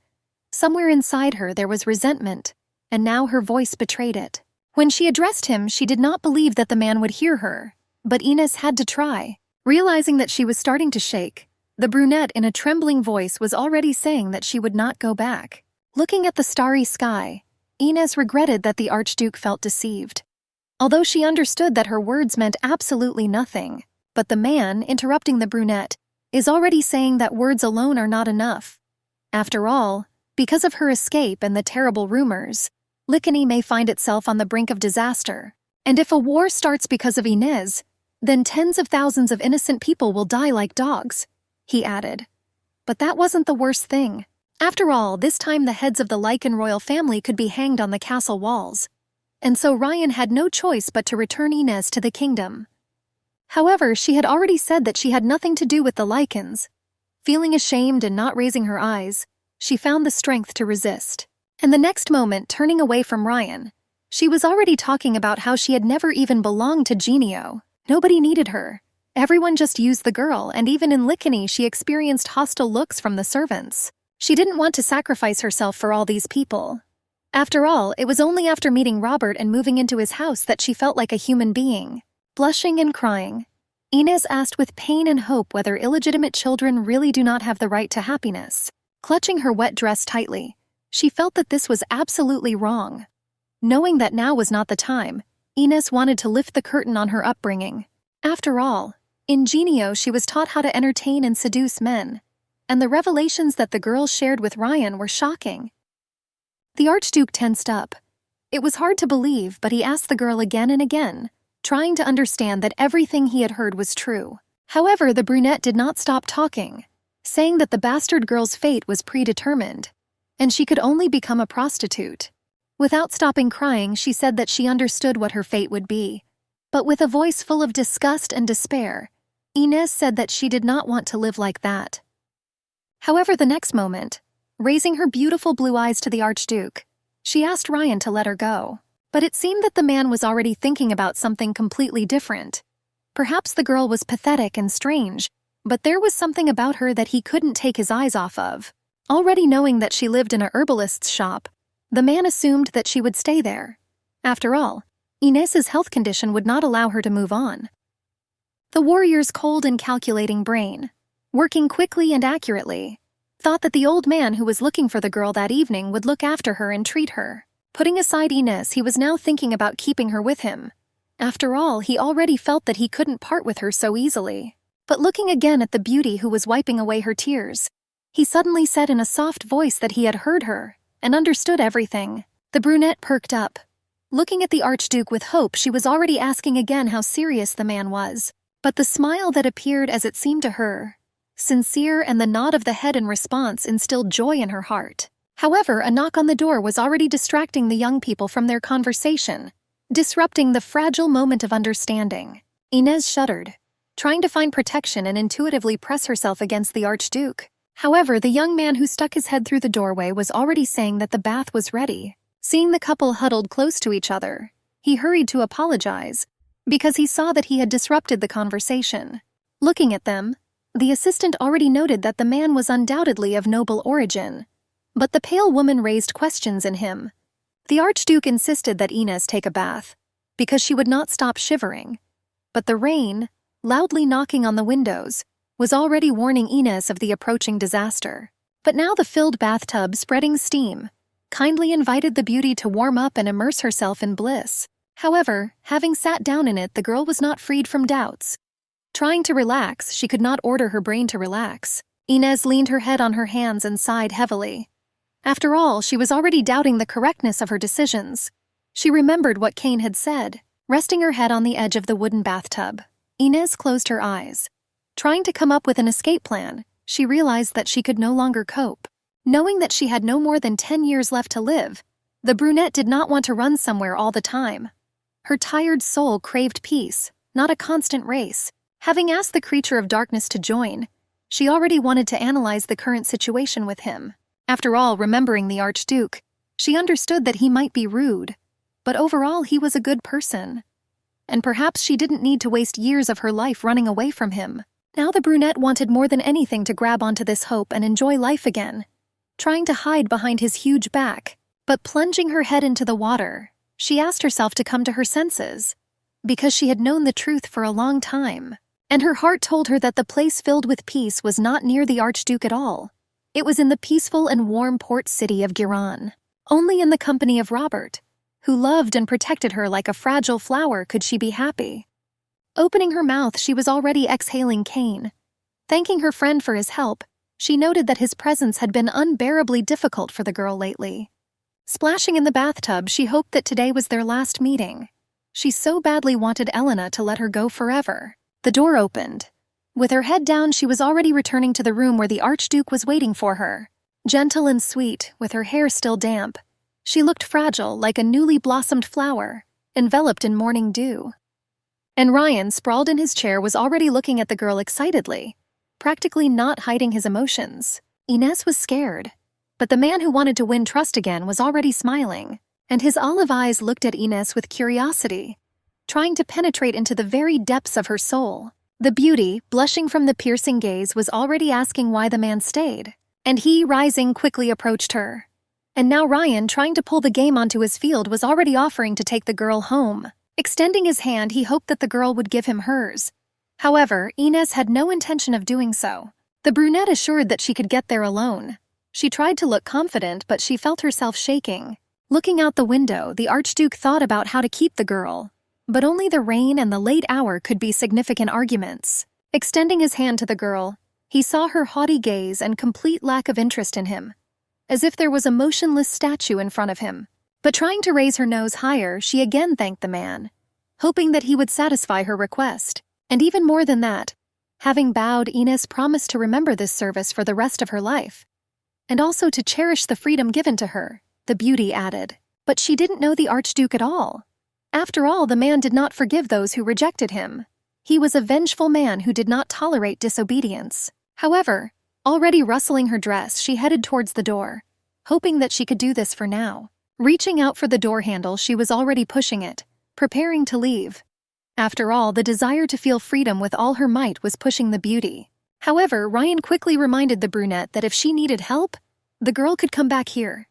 Speaker 1: Somewhere inside her there was resentment, and now her voice betrayed it. When she addressed him, she did not believe that the man would hear her, but Inez had to try. Realizing that she was starting to shake, the brunette in a trembling voice was already saying that she would not go back. Looking at the starry sky, Inez regretted that the Archduke felt deceived. Although she understood that her words meant absolutely nothing, but the man, interrupting the brunette, is already saying that words alone are not enough. After all, because of her escape and the terrible rumors, Lycaonie may find itself on the brink of disaster. And if a war starts because of Inez, then tens of thousands of innocent people will die like dogs, he added. But that wasn't the worst thing. After all, this time the heads of the Lycan royal family could be hanged on the castle walls, and so Ryan had no choice but to return Inez to the kingdom. However, she had already said that she had nothing to do with the Lycans. Feeling ashamed and not raising her eyes, she found the strength to resist. And the next moment, turning away from Ryan, she was already talking about how she had never even belonged to Genio. Nobody needed her. Everyone just used the girl, and even in Lycaonie she experienced hostile looks from the servants. She didn't want to sacrifice herself for all these people. After all, it was only after meeting Robert and moving into his house that she felt like a human being. Blushing and crying, Inez asked with pain and hope whether illegitimate children really do not have the right to happiness. Clutching her wet dress tightly, she felt that this was absolutely wrong. Knowing that now was not the time, Inez wanted to lift the curtain on her upbringing. After all, in Genio she was taught how to entertain and seduce men, and the revelations that the girl shared with Ryan were shocking. The Archduke tensed up. It was hard to believe, but he asked the girl again and again, trying to understand that everything he had heard was true. However, the brunette did not stop talking, saying that the bastard girl's fate was predetermined, and she could only become a prostitute. Without stopping crying, she said that she understood what her fate would be. But with a voice full of disgust and despair, Inez said that she did not want to live like that. However, the next moment, raising her beautiful blue eyes to the Archduke, she asked Ryan to let her go. But it seemed that the man was already thinking about something completely different. Perhaps the girl was pathetic and strange, but there was something about her that he couldn't take his eyes off of. Already knowing that she lived in a herbalist's shop, the man assumed that she would stay there. After all, Inez's health condition would not allow her to move on. The warrior's cold and calculating brain, working quickly and accurately, thought that the old man who was looking for the girl that evening would look after her and treat her. Putting aside Inez, he was now thinking about keeping her with him. After all, he already felt that he couldn't part with her so easily. But looking again at the beauty who was wiping away her tears, he suddenly said in a soft voice that he had heard her and understood everything. The brunette perked up. Looking at the Archduke with hope, she was already asking again how serious the man was. But the smile that appeared as it seemed to her, sincere, and the nod of the head in response instilled joy in her heart. However, a knock on the door was already distracting the young people from their conversation, disrupting the fragile moment of understanding. Inez shuddered, trying to find protection and intuitively press herself against the Archduke. However, the young man who stuck his head through the doorway was already saying that the bath was ready. Seeing the couple huddled close to each other, he hurried to apologize, because he saw that he had disrupted the conversation. Looking at them, the assistant already noted that the man was undoubtedly of noble origin, but the pale woman raised questions in him. The Archduke insisted that Inez take a bath, because she would not stop shivering. But the rain, loudly knocking on the windows, was already warning Inez of the approaching disaster. But now the filled bathtub, spreading steam, kindly invited the beauty to warm up and immerse herself in bliss. However, having sat down in it, the girl was not freed from doubts. Trying to relax, she could not order her brain to relax. Inez leaned her head on her hands and sighed heavily. After all, she was already doubting the correctness of her decisions. She remembered what Cain had said. Resting her head on the edge of the wooden bathtub, Inez closed her eyes. Trying to come up with an escape plan, she realized that she could no longer cope. Knowing that she had no more than 10 years left to live, the brunette did not want to run somewhere all the time. Her tired soul craved peace, not a constant race. Having asked the creature of darkness to join, she already wanted to analyze the current situation with him. After all, remembering the Archduke, she understood that he might be rude, but overall he was a good person. And perhaps she didn't need to waste years of her life running away from him. Now the brunette wanted more than anything to grab onto this hope and enjoy life again, trying to hide behind his huge back. But plunging her head into the water, she asked herself to come to her senses, because she had known the truth for a long time. And her heart told her that the place filled with peace was not near the Archduke at all. It was in the peaceful and warm port city of Giron. Only in the company of Robert, who loved and protected her like a fragile flower, could she be happy. Opening her mouth, she was already exhaling Cain. Thanking her friend for his help, she noted that his presence had been unbearably difficult for the girl lately. Splashing in the bathtub, she hoped that today was their last meeting. She so badly wanted Elena to let her go forever. The door opened. With her head down, she was already returning to the room where the Archduke was waiting for her. Gentle and sweet, with her hair still damp, she looked fragile, like a newly blossomed flower, enveloped in morning dew. And Ryan, sprawled in his chair, was already looking at the girl excitedly, practically not hiding his emotions. Inez was scared, but the man who wanted to win trust again was already smiling, and his olive eyes looked at Inez with curiosity, trying to penetrate into the very depths of her soul. The beauty, blushing from the piercing gaze, was already asking why the man stayed, and he, rising, quickly approached her. And now Ryan, trying to pull the game onto his field, was already offering to take the girl home. Extending his hand, he hoped that the girl would give him hers. However, Inez had no intention of doing so. The brunette assured that she could get there alone. She tried to look confident, but she felt herself shaking. Looking out the window, the Archduke thought about how to keep the girl, but only the rain and the late hour could be significant arguments. Extending his hand to the girl, he saw her haughty gaze and complete lack of interest in him, as if there was a motionless statue in front of him. But trying to raise her nose higher, she again thanked the man, hoping that he would satisfy her request. And even more than that, having bowed, Inez promised to remember this service for the rest of her life, and also to cherish the freedom given to her, the beauty added. But she didn't know the Archduke at all. After all, the man did not forgive those who rejected him. He was a vengeful man who did not tolerate disobedience. However, already rustling her dress, she headed towards the door, hoping that she could do this for now. Reaching out for the door handle, she was already pushing it, preparing to leave. After all, the desire to feel freedom with all her might was pushing the beauty. However, Ryan quickly reminded the brunette that if she needed help, the girl could come back here.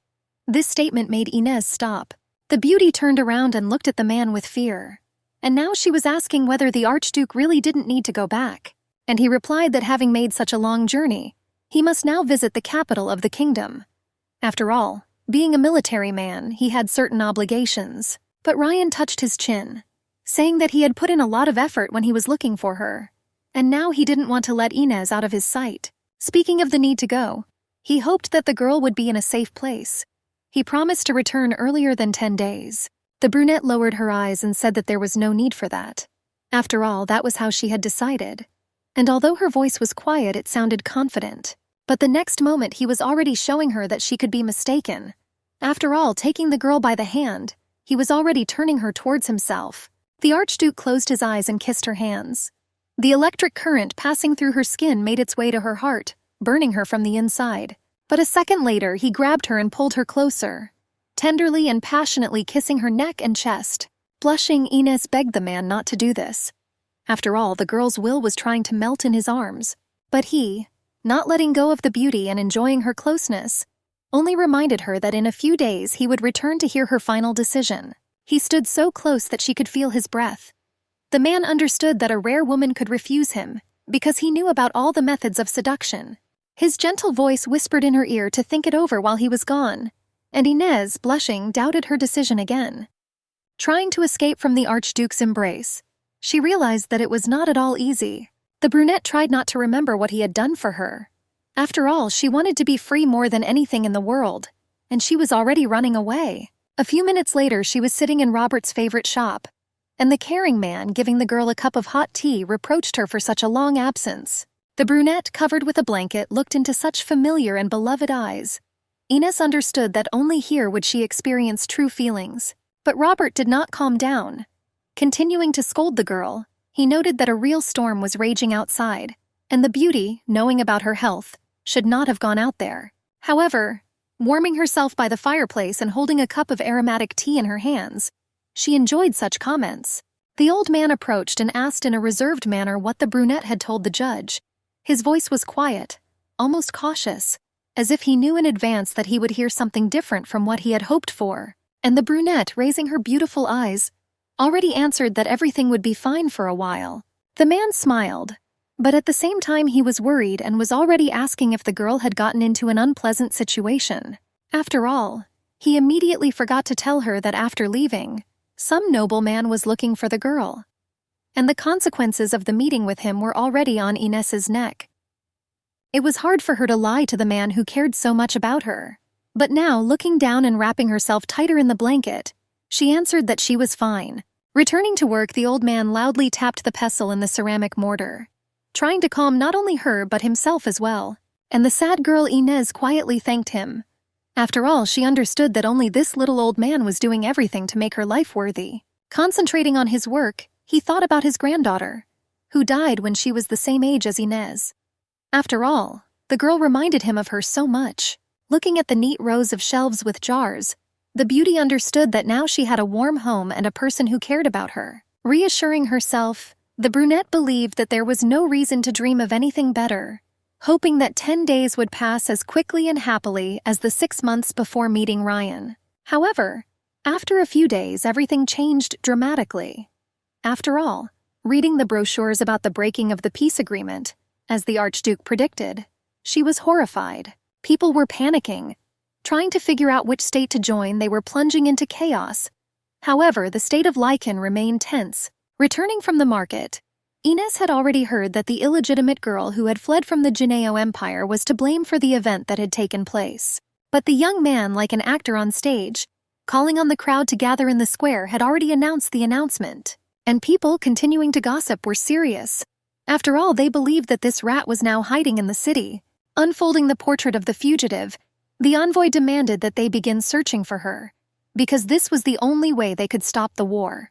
Speaker 1: This statement made Inez stop. The beauty turned around and looked at the man with fear. And now she was asking whether the Archduke really didn't need to go back. And he replied that having made such a long journey, he must now visit the capital of the kingdom. After all, being a military man, he had certain obligations. But Ryan touched his chin, saying that he had put in a lot of effort when he was looking for her, and now he didn't want to let Inez out of his sight. Speaking of the need to go, he hoped that the girl would be in a safe place. He promised to return earlier than 10 days. The brunette lowered her eyes and said that there was no need for that. After all, that was how she had decided. And although her voice was quiet, it sounded confident. But the next moment he was already showing her that she could be mistaken. After all, taking the girl by the hand, he was already turning her towards himself. The Archduke closed his eyes and kissed her hands. The electric current passing through her skin made its way to her heart, burning her from the inside. But a second later, he grabbed her and pulled her closer, tenderly and passionately kissing her neck and chest. Blushing, Inez begged the man not to do this. After all, the girl's will was trying to melt in his arms. But he, not letting go of the beauty and enjoying her closeness, only reminded her that in a few days he would return to hear her final decision. He stood so close that she could feel his breath. The man understood that a rare woman could refuse him, because he knew about all the methods of seduction. His gentle voice whispered in her ear to think it over while he was gone, and Inez, blushing, doubted her decision again. Trying to escape from the Archduke's embrace, she realized that it was not at all easy. The brunette tried not to remember what he had done for her. After all, she wanted to be free more than anything in the world, and she was already running away. A few minutes later, she was sitting in Robert's favorite shop, and the caring man, giving the girl a cup of hot tea, reproached her for such a long absence. The brunette, covered with a blanket, looked into such familiar and beloved eyes. Inez understood that only here would she experience true feelings. But Robert did not calm down. Continuing to scold the girl, he noted that a real storm was raging outside, and the beauty, knowing about her health, should not have gone out there. However, warming herself by the fireplace and holding a cup of aromatic tea in her hands, she enjoyed such comments. The old man approached and asked in a reserved manner what the brunette had told the judge. His voice was quiet, almost cautious, as if he knew in advance that he would hear something different from what he had hoped for. And the brunette, raising her beautiful eyes, already answered that everything would be fine for a while. The man smiled, but at the same time he was worried and was already asking if the girl had gotten into an unpleasant situation. After all, he immediately forgot to tell her that after leaving, some nobleman was looking for the girl, and the consequences of the meeting with him were already on Inez's neck. It was hard for her to lie to the man who cared so much about her. But now, looking down and wrapping herself tighter in the blanket, she answered that she was fine. Returning to work, the old man loudly tapped the pestle in the ceramic mortar, trying to calm not only her but himself as well, and the sad girl Inez quietly thanked him. After all, she understood that only this little old man was doing everything to make her life worthy. Concentrating on his work, he thought about his granddaughter, who died when she was the same age as Inez. After all, the girl reminded him of her so much. Looking at the neat rows of shelves with jars, the beauty understood that now she had a warm home and a person who cared about her. Reassuring herself, the brunette believed that there was no reason to dream of anything better, hoping that 10 days would pass as quickly and happily as the 6 months before meeting Ryan. However, after a few days, everything changed dramatically. After all, reading the brochures about the breaking of the peace agreement, as the Archduke predicted, she was horrified. People were panicking. Trying to figure out which state to join, they were plunging into chaos. However, the state of Lycan remained tense. Returning from the market, Inez had already heard that the illegitimate girl who had fled from the Jineo Empire was to blame for the event that had taken place. But the young man, like an actor on stage, calling on the crowd to gather in the square, had already announced the announcement. And people, continuing to gossip, were serious. After all, they believed that this rat was now hiding in the city. Unfolding the portrait of the fugitive, the envoy demanded that they begin searching for her, because this was the only way they could stop the war.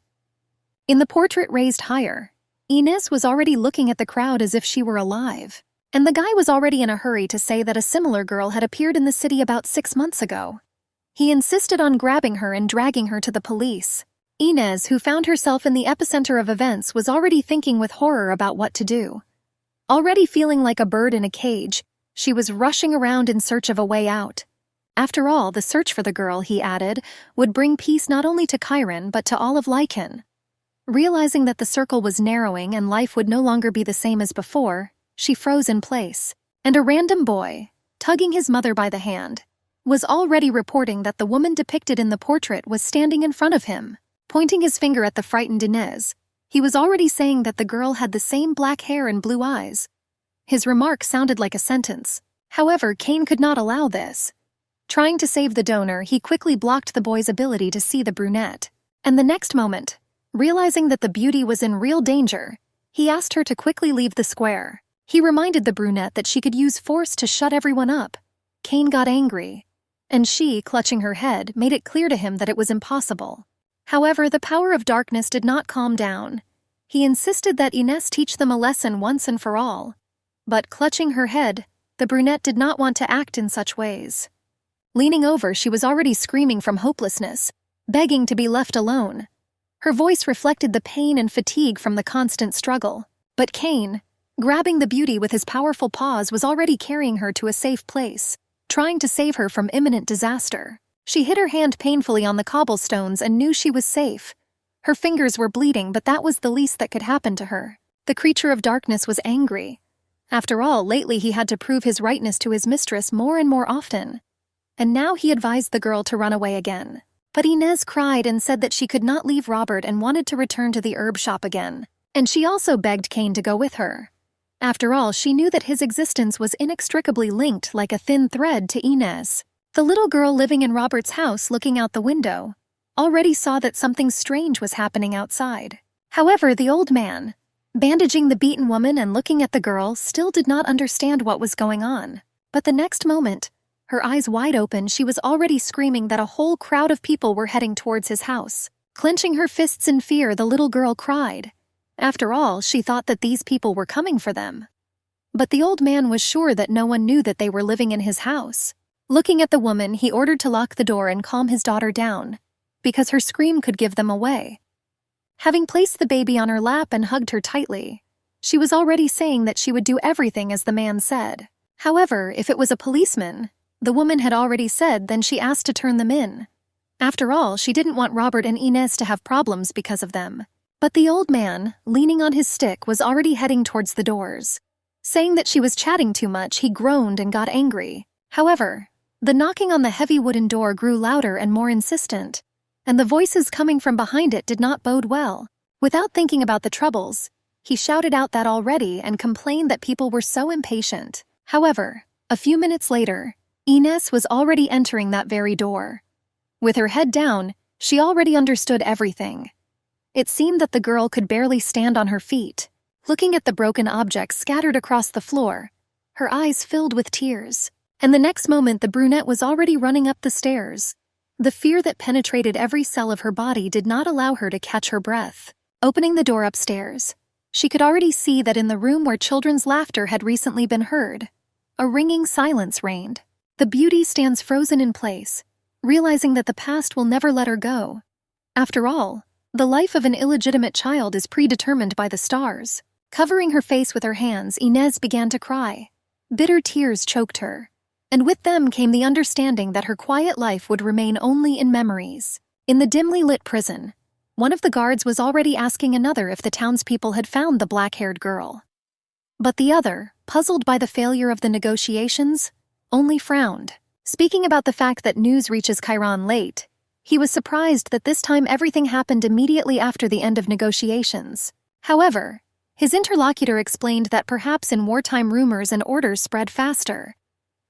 Speaker 1: In the portrait raised higher, Inez was already looking at the crowd as if she were alive, and the guy was already in a hurry to say that a similar girl had appeared in the city about 6 months ago. He insisted on grabbing her and dragging her to the police. Inez, who found herself in the epicenter of events, was already thinking with horror about what to do. Already feeling like a bird in a cage, she was rushing around in search of a way out. After all, the search for the girl, he added, would bring peace not only to Chiron but to all of Lycan. Realizing that the circle was narrowing and life would no longer be the same as before, she froze in place. And a random boy, tugging his mother by the hand, was already reporting that the woman depicted in the portrait was standing in front of him. Pointing his finger at the frightened Inez, he was already saying that the girl had the same black hair and blue eyes. His remark sounded like a sentence. However, Kane could not allow this. Trying to save the donor, he quickly blocked the boy's ability to see the brunette. And the next moment, realizing that the beauty was in real danger, he asked her to quickly leave the square. He reminded the brunette that she could use force to shut everyone up. Kane got angry, and she, clutching her head, made it clear to him that it was impossible. However, the power of darkness did not calm down. He insisted that Inez teach them a lesson once and for all. But, clutching her head, the brunette did not want to act in such ways. Leaning over, she was already screaming from hopelessness, begging to be left alone. Her voice reflected the pain and fatigue from the constant struggle. But Cain, grabbing the beauty with his powerful paws, was already carrying her to a safe place, trying to save her from imminent disaster. She hit her hand painfully on the cobblestones and knew she was safe. Her fingers were bleeding, but that was the least that could happen to her. The creature of darkness was angry. After all, lately he had to prove his rightness to his mistress more and more often. And now he advised the girl to run away again. But Inez cried and said that she could not leave Robert and wanted to return to the herb shop again. And she also begged Cain to go with her. After all, she knew that his existence was inextricably linked like a thin thread to Inez. The little girl living in Robert's house, looking out the window, already saw that something strange was happening outside. However, the old man, bandaging the beaten woman and looking at the girl, still did not understand what was going on. But the next moment, her eyes wide open, she was already screaming that a whole crowd of people were heading towards his house. Clenching her fists in fear, the little girl cried. After all, she thought that these people were coming for them. But the old man was sure that no one knew that they were living in his house. Looking at the woman, he ordered to lock the door and calm his daughter down, because her scream could give them away. Having placed the baby on her lap and hugged her tightly, she was already saying that she would do everything as the man said. However, if it was a policeman, the woman had already said, then she asked to turn them in. After all, she didn't want Robert and Inez to have problems because of them. But the old man, leaning on his stick, was already heading towards the doors. Saying that she was chatting too much, he groaned and got angry. However, the knocking on the heavy wooden door grew louder and more insistent, and the voices coming from behind it did not bode well. Without thinking about the troubles, he shouted out that already and complained that people were so impatient. However, a few minutes later, Inez was already entering that very door. With her head down, she already understood everything. It seemed that the girl could barely stand on her feet. Looking at the broken objects scattered across the floor, her eyes filled with tears. And the next moment the brunette was already running up the stairs. The fear that penetrated every cell of her body did not allow her to catch her breath. Opening the door upstairs, she could already see that in the room where children's laughter had recently been heard, a ringing silence reigned. The beauty stands frozen in place, realizing that the past will never let her go. After all, the life of an illegitimate child is predetermined by the stars. Covering her face with her hands, Inez began to cry. Bitter tears choked her. And with them came the understanding that her quiet life would remain only in memories. In the dimly lit prison, one of the guards was already asking another if the townspeople had found the black-haired girl. But the other, puzzled by the failure of the negotiations, only frowned. Speaking about the fact that news reaches Chiron late, he was surprised that this time everything happened immediately after the end of negotiations. However, his interlocutor explained that perhaps in wartime rumors and orders spread faster.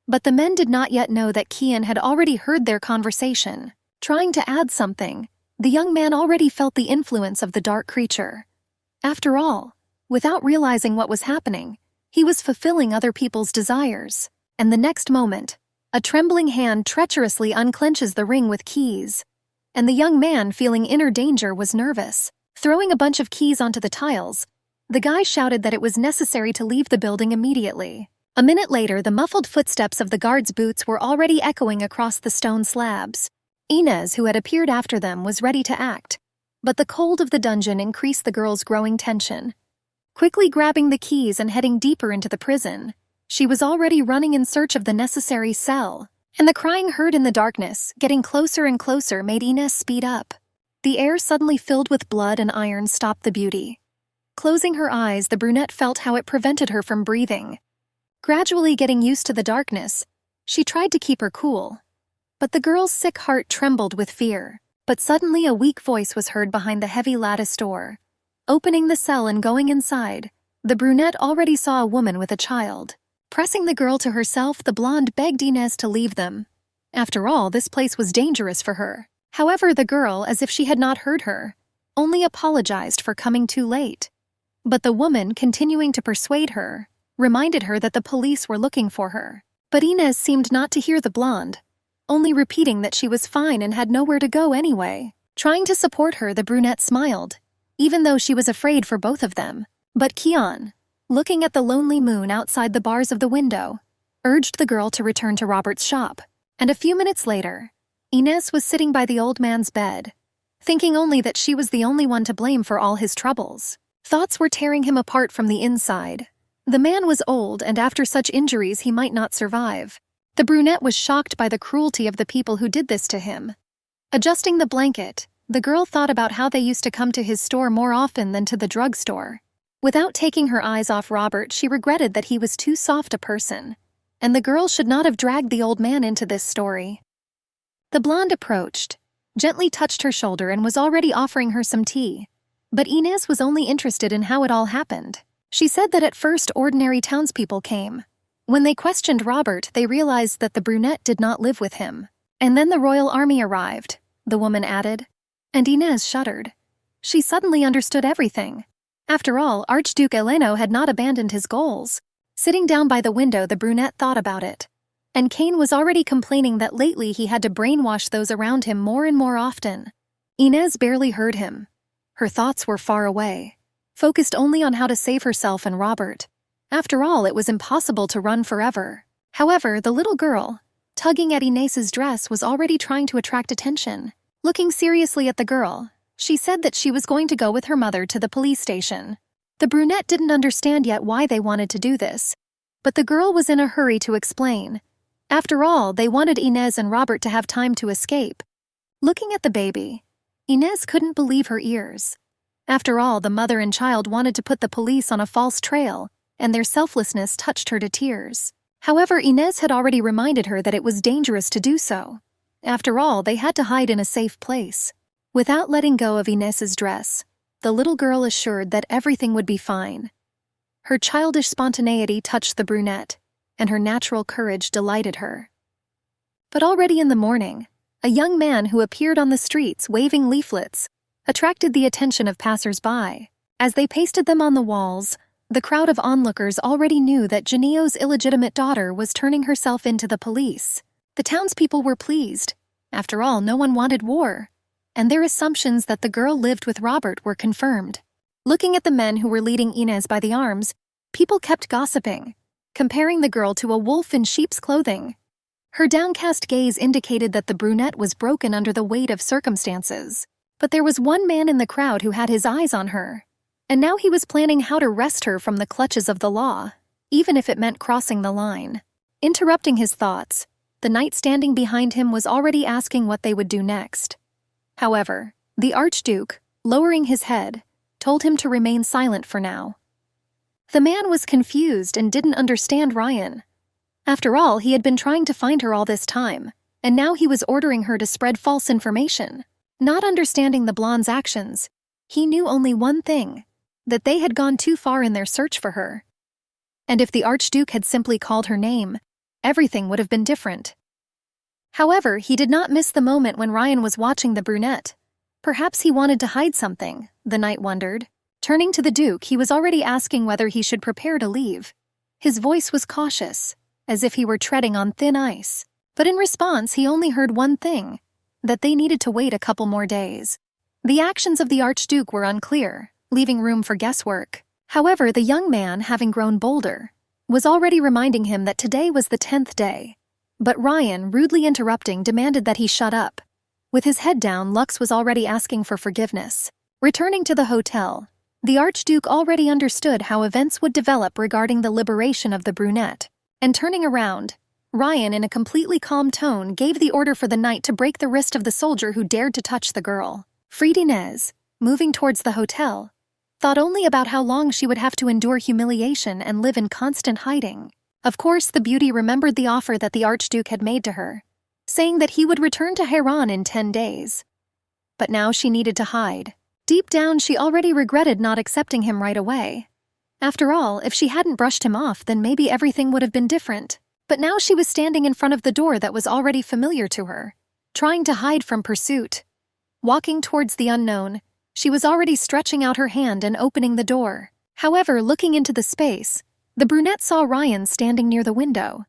Speaker 1: But the men did not yet know that Kian had already heard their conversation. Trying to add something, the young man already felt the influence of the dark creature. After all, without realizing what was happening, he was fulfilling other people's desires. And the next moment, a trembling hand treacherously unclenches the ring with keys. And the young man, feeling inner danger, was nervous. Throwing a bunch of keys onto the tiles, the guy shouted that it was necessary to leave the building immediately. A minute later, the muffled footsteps of the guards' boots were already echoing across the stone slabs. Inez, who had appeared after them, was ready to act. But the cold of the dungeon increased the girl's growing tension. Quickly grabbing the keys and heading deeper into the prison, she was already running in search of the necessary cell. And the crying heard in the darkness, getting closer and closer, made Inez speed up. The air suddenly filled with blood and iron stopped the beauty. Closing her eyes, the brunette felt how it prevented her from breathing. Gradually getting used to the darkness, she tried to keep her cool. But the girl's sick heart trembled with fear. But suddenly a weak voice was heard behind the heavy lattice door. Opening the cell and going inside, the brunette already saw a woman with a child. Pressing the girl to herself, the blonde begged Inez to leave them. After all, this place was dangerous for her. However, the girl, as if she had not heard her, only apologized for coming too late. But the woman, continuing to persuade her, reminded her that the police were looking for her. But Inez seemed not to hear the blonde, only repeating that she was fine and had nowhere to go anyway. Trying to support her, the brunette smiled, even though she was afraid for both of them. But Kian, looking at the lonely moon outside the bars of the window, urged the girl to return to Robert's shop. And a few minutes later, Inez was sitting by the old man's bed, thinking only that she was the only one to blame for all his troubles. Thoughts were tearing him apart from the inside. The man was old, and after such injuries he might not survive. The brunette was shocked by the cruelty of the people who did this to him. Adjusting the blanket, the girl thought about how they used to come to his store more often than to the drugstore. Without taking her eyes off Robert, she regretted that he was too soft a person, and the girl should not have dragged the old man into this story. The blonde approached, gently touched her shoulder, and was already offering her some tea. But Inez was only interested in how it all happened. She said that at first ordinary townspeople came. When they questioned Robert, they realized that the brunette did not live with him. And then the royal army arrived, the woman added. And Inez shuddered. She suddenly understood everything. After all, Archduke Eleno had not abandoned his goals. Sitting down by the window, the brunette thought about it. And Cain was already complaining that lately he had to brainwash those around him more and more often. Inez barely heard him. Her thoughts were far away, focused only on how to save herself and Robert. After all, it was impossible to run forever. However, the little girl, tugging at Inez's dress, was already trying to attract attention. Looking seriously at the girl, she said that she was going to go with her mother to the police station. The brunette didn't understand yet why they wanted to do this, but the girl was in a hurry to explain. After all, they wanted Inez and Robert to have time to escape. Looking at the baby, Inez couldn't believe her ears. After all, the mother and child wanted to put the police on a false trail, and their selflessness touched her to tears. However, Inez had already reminded her that it was dangerous to do so. After all, they had to hide in a safe place. Without letting go of Inez's dress, the little girl assured that everything would be fine. Her childish spontaneity touched the brunette, and her natural courage delighted her. But already in the morning, a young man who appeared on the streets waving leaflets attracted the attention of passers-by. As they pasted them on the walls, the crowd of onlookers already knew that Genio's illegitimate daughter was turning herself into the police. The townspeople were pleased. After all, no one wanted war, and their assumptions that the girl lived with Robert were confirmed. Looking at the men who were leading Inez by the arms, people kept gossiping, comparing the girl to a wolf in sheep's clothing. Her downcast gaze indicated that the brunette was broken under the weight of circumstances. But there was one man in the crowd who had his eyes on her, and now he was planning how to wrest her from the clutches of the law, even if it meant crossing the line. Interrupting his thoughts, the knight standing behind him was already asking what they would do next. However, the Archduke, lowering his head, told him to remain silent for now. The man was confused and didn't understand Ryan. After all, he had been trying to find her all this time, and now he was ordering her to spread false information. Not understanding the blonde's actions, he knew only one thing, that they had gone too far in their search for her. And if the Archduke had simply called her name, everything would have been different. However, he did not miss the moment when Ryan was watching the brunette. Perhaps he wanted to hide something, the knight wondered. Turning to the Duke, he was already asking whether he should prepare to leave. His voice was cautious, as if he were treading on thin ice. But in response, he only heard one thing, that they needed to wait a couple more days. The actions of the Archduke were unclear, leaving room for guesswork. However, the young man, having grown bolder, was already reminding him that today was the 10th day. But Ryan, rudely interrupting, demanded that he shut up. With his head down, Lux was already asking for forgiveness. Returning to the hotel, the Archduke already understood how events would develop regarding the liberation of the brunette. And turning around, Ryan, in a completely calm tone, gave the order for the knight to break the wrist of the soldier who dared to touch the girl. Inez, moving towards the hotel, thought only about how long she would have to endure humiliation and live in constant hiding. Of course, the beauty remembered the offer that the Archduke had made to her, saying that he would return to Haran in 10 days. But now she needed to hide. Deep down, she already regretted not accepting him right away. After all, if she hadn't brushed him off, then maybe everything would have been different. But now she was standing in front of the door that was already familiar to her, trying to hide from pursuit. Walking towards the unknown, she was already stretching out her hand and opening the door. However, looking into the space, the brunette saw Ryan standing near the window.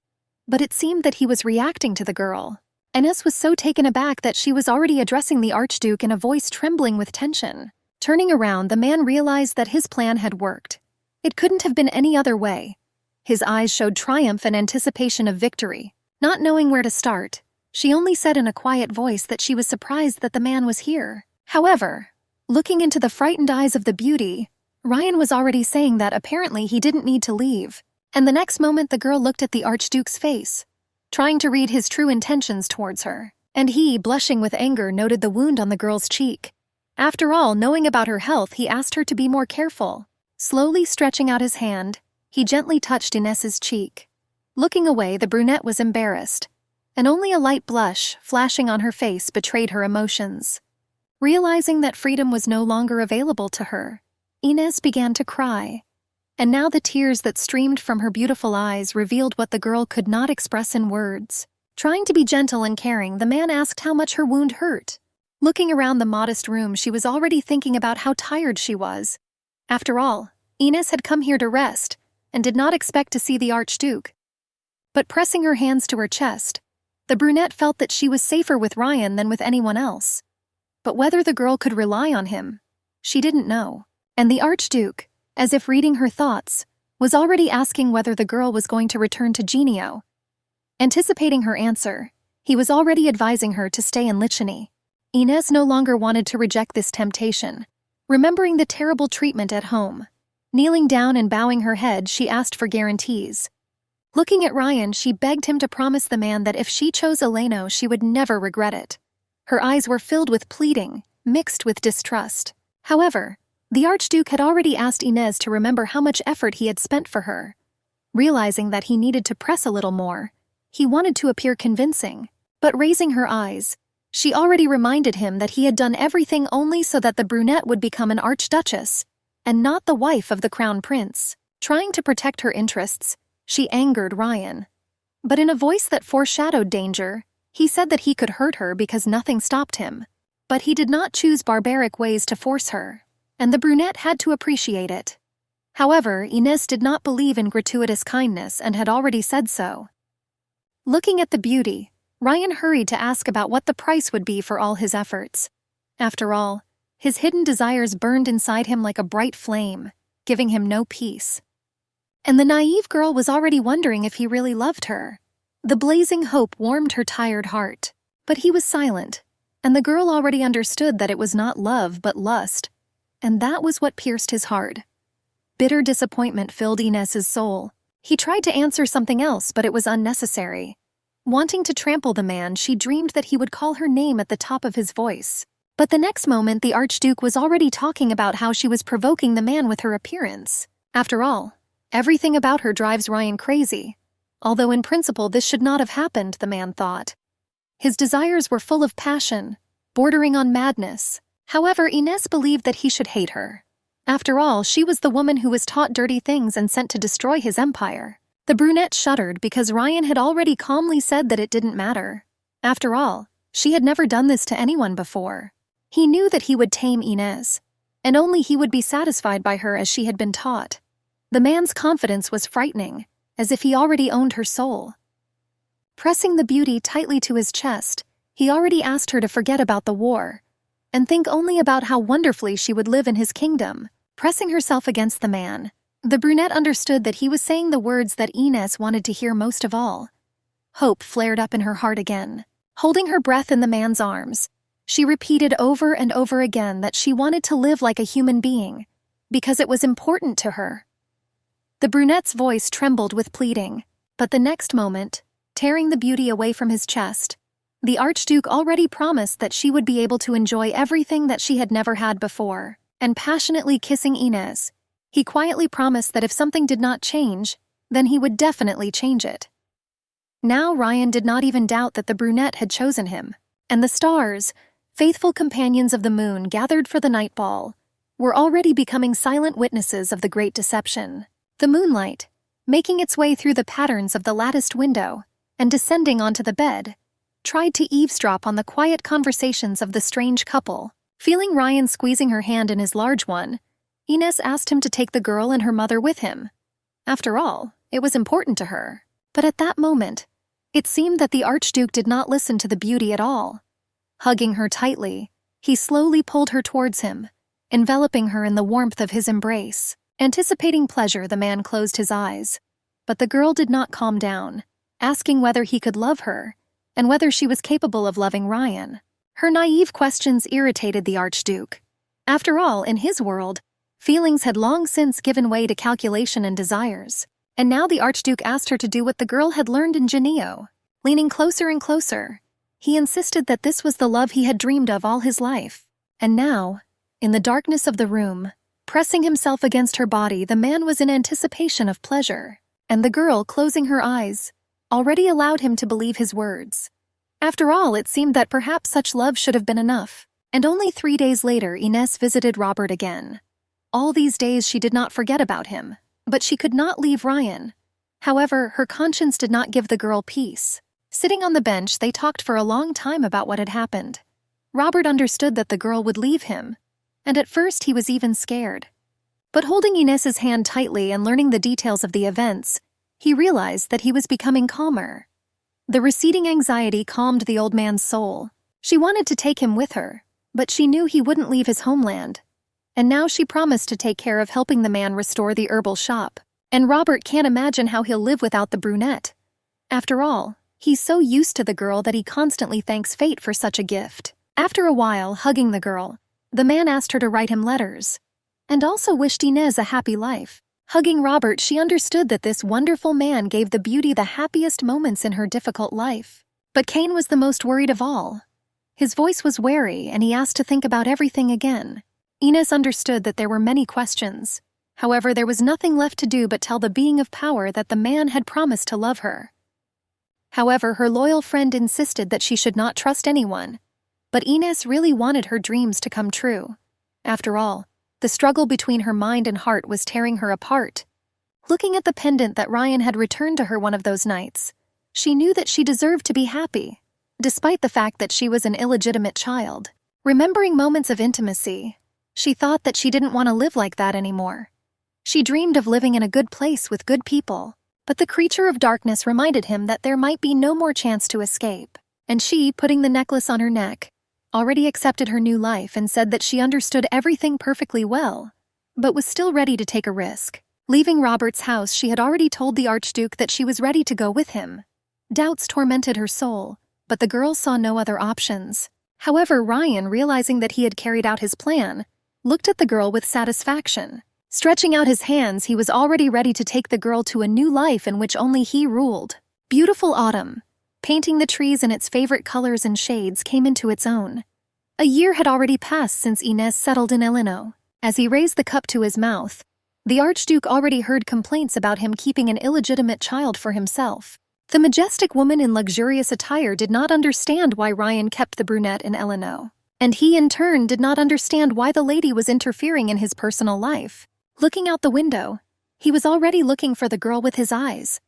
Speaker 1: But it seemed that he was reacting to the girl. Inez was so taken aback that she was already addressing the Archduke in a voice trembling with tension. Turning around, the man realized that his plan had worked. It couldn't have been any other way. His eyes showed triumph and anticipation of victory. Not knowing where to start, she only said in a quiet voice that she was surprised that the man was here. However, looking into the frightened eyes of the beauty, Ryan was already saying that apparently he didn't need to leave, and the next moment the girl looked at the Archduke's face, trying to read his true intentions towards her, and he, blushing with anger, noted the wound on the girl's cheek. After all, knowing about her health, he asked her to be more careful. Slowly stretching out his hand, he gently touched Inez's cheek. Looking away, the brunette was embarrassed, and only a light blush flashing on her face betrayed her emotions. Realizing that freedom was no longer available to her, Inez began to cry, and now the tears that streamed from her beautiful eyes revealed what the girl could not express in words. Trying to be gentle and caring, the man asked how much her wound hurt. Looking around the modest room, she was already thinking about how tired she was. After all, Inez had come here to rest, and did not expect to see the Archduke. But pressing her hands to her chest, the brunette felt that she was safer with Ryan than with anyone else. But whether the girl could rely on him, she didn't know. And the Archduke, as if reading her thoughts, was already asking whether the girl was going to return to Genio. Anticipating her answer, he was already advising her to stay in Licheni. Inez no longer wanted to reject this temptation. Remembering the terrible treatment at home, kneeling down and bowing her head, she asked for guarantees. Looking at Ryan, she begged him to promise the man that if she chose Eleno, she would never regret it. Her eyes were filled with pleading, mixed with distrust. However, the Archduke had already asked Inez to remember how much effort he had spent for her. Realizing that he needed to press a little more, he wanted to appear convincing. But raising her eyes, she already reminded him that he had done everything only so that the brunette would become an archduchess, and not the wife of the crown prince. Trying to protect her interests, she angered Ryan. But in a voice that foreshadowed danger, he said that he could hurt her because nothing stopped him. But he did not choose barbaric ways to force her, and the brunette had to appreciate it. However, Inez did not believe in gratuitous kindness and had already said so. Looking at the beauty, Ryan hurried to ask about what the price would be for all his efforts. After all, his hidden desires burned inside him like a bright flame, giving him no peace. And the naive girl was already wondering if he really loved her. The blazing hope warmed her tired heart. But he was silent, and the girl already understood that it was not love but lust, and that was what pierced his heart. Bitter disappointment filled Inez's soul. He tried to answer something else, but it was unnecessary. Wanting to trample the man, she dreamed that he would call her name at the top of his voice. But the next moment, the Archduke was already talking about how she was provoking the man with her appearance. After all, everything about her drives Ryan crazy. Although in principle this should not have happened, the man thought. His desires were full of passion, bordering on madness. However, Inez believed that he should hate her. After all, she was the woman who was taught dirty things and sent to destroy his empire. The brunette shuddered because Ryan had already calmly said that it didn't matter. After all, she had never done this to anyone before. He knew that he would tame Inez, and only he would be satisfied by her as she had been taught. The man's confidence was frightening, as if he already owned her soul. Pressing the beauty tightly to his chest, he already asked her to forget about the war, and think only about how wonderfully she would live in his kingdom. Pressing herself against the man, the brunette understood that he was saying the words that Inez wanted to hear most of all. Hope flared up in her heart again. Holding her breath in the man's arms, she repeated over and over again that she wanted to live like a human being, because it was important to her. The brunette's voice trembled with pleading, but the next moment, tearing the beauty away from his chest, the Archduke already promised that she would be able to enjoy everything that she had never had before, and passionately kissing Inez, he quietly promised that if something did not change, then he would definitely change it. Now Ryan did not even doubt that the brunette had chosen him, and the stars, faithful companions of the moon gathered for the night ball, were already becoming silent witnesses of the great deception. The moonlight, making its way through the patterns of the latticed window and descending onto the bed, tried to eavesdrop on the quiet conversations of the strange couple. Feeling Ryan squeezing her hand in his large one, Inez asked him to take the girl and her mother with him. After all, it was important to her. But at that moment, it seemed that the Archduke did not listen to the beauty at all. Hugging her tightly, he slowly pulled her towards him, enveloping her in the warmth of his embrace. Anticipating pleasure, the man closed his eyes. But the girl did not calm down, asking whether he could love her, and whether she was capable of loving Ryan. Her naive questions irritated the Archduke. After all, in his world, feelings had long since given way to calculation and desires. And now the Archduke asked her to do what the girl had learned in Genio. Leaning closer and closer, he insisted that this was the love he had dreamed of all his life. And now, in the darkness of the room, pressing himself against her body, the man was in anticipation of pleasure. And the girl, closing her eyes, already allowed him to believe his words. After all, it seemed that perhaps such love should have been enough. And only 3 days later, Ines visited Robert again. All these days she did not forget about him, but she could not leave Ryan. However, her conscience did not give the girl peace. Sitting on the bench, they talked for a long time about what had happened. Robert understood that the girl would leave him, and at first he was even scared. But holding Ines's hand tightly and learning the details of the events, he realized that he was becoming calmer. The receding anxiety calmed the old man's soul. She wanted to take him with her, but she knew he wouldn't leave his homeland. And now she promised to take care of helping the man restore the herbal shop. And Robert can't imagine how he'll live without the brunette. After all, he's so used to the girl that he constantly thanks fate for such a gift. After a while, hugging the girl, the man asked her to write him letters, and also wished Ines a happy life. Hugging Robert, she understood that this wonderful man gave the beauty the happiest moments in her difficult life. But Cain was the most worried of all. His voice was wary, and he asked to think about everything again. Ines understood that there were many questions. However, there was nothing left to do but tell the being of power that the man had promised to love her. However, her loyal friend insisted that she should not trust anyone. But Ines really wanted her dreams to come true. After all, the struggle between her mind and heart was tearing her apart. Looking at the pendant that Ryan had returned to her one of those nights, she knew that she deserved to be happy, despite the fact that she was an illegitimate child. Remembering moments of intimacy, she thought that she didn't want to live like that anymore. She dreamed of living in a good place with good people, but the creature of darkness reminded him that there might be no more chance to escape. And she, putting the necklace on her neck, already accepted her new life and said that she understood everything perfectly well, but was still ready to take a risk. Leaving Robert's house, she had already told the Archduke that she was ready to go with him. Doubts tormented her soul, but the girl saw no other options. However, Ryan, realizing that he had carried out his plan, looked at the girl with satisfaction. Stretching out his hands, he was already ready to take the girl to a new life in which only he ruled. Beautiful autumn, painting the trees in its favorite colors and shades, came into its own. A year had already passed since Ines settled in Eleno. As he raised the cup to his mouth, the Archduke already heard complaints about him keeping an illegitimate child for himself. The majestic woman in luxurious attire did not understand why Ryan kept the brunette in Eleno, and he in turn did not understand why the lady was interfering in his personal life. Looking out the window, he was already looking for the girl with his eyes,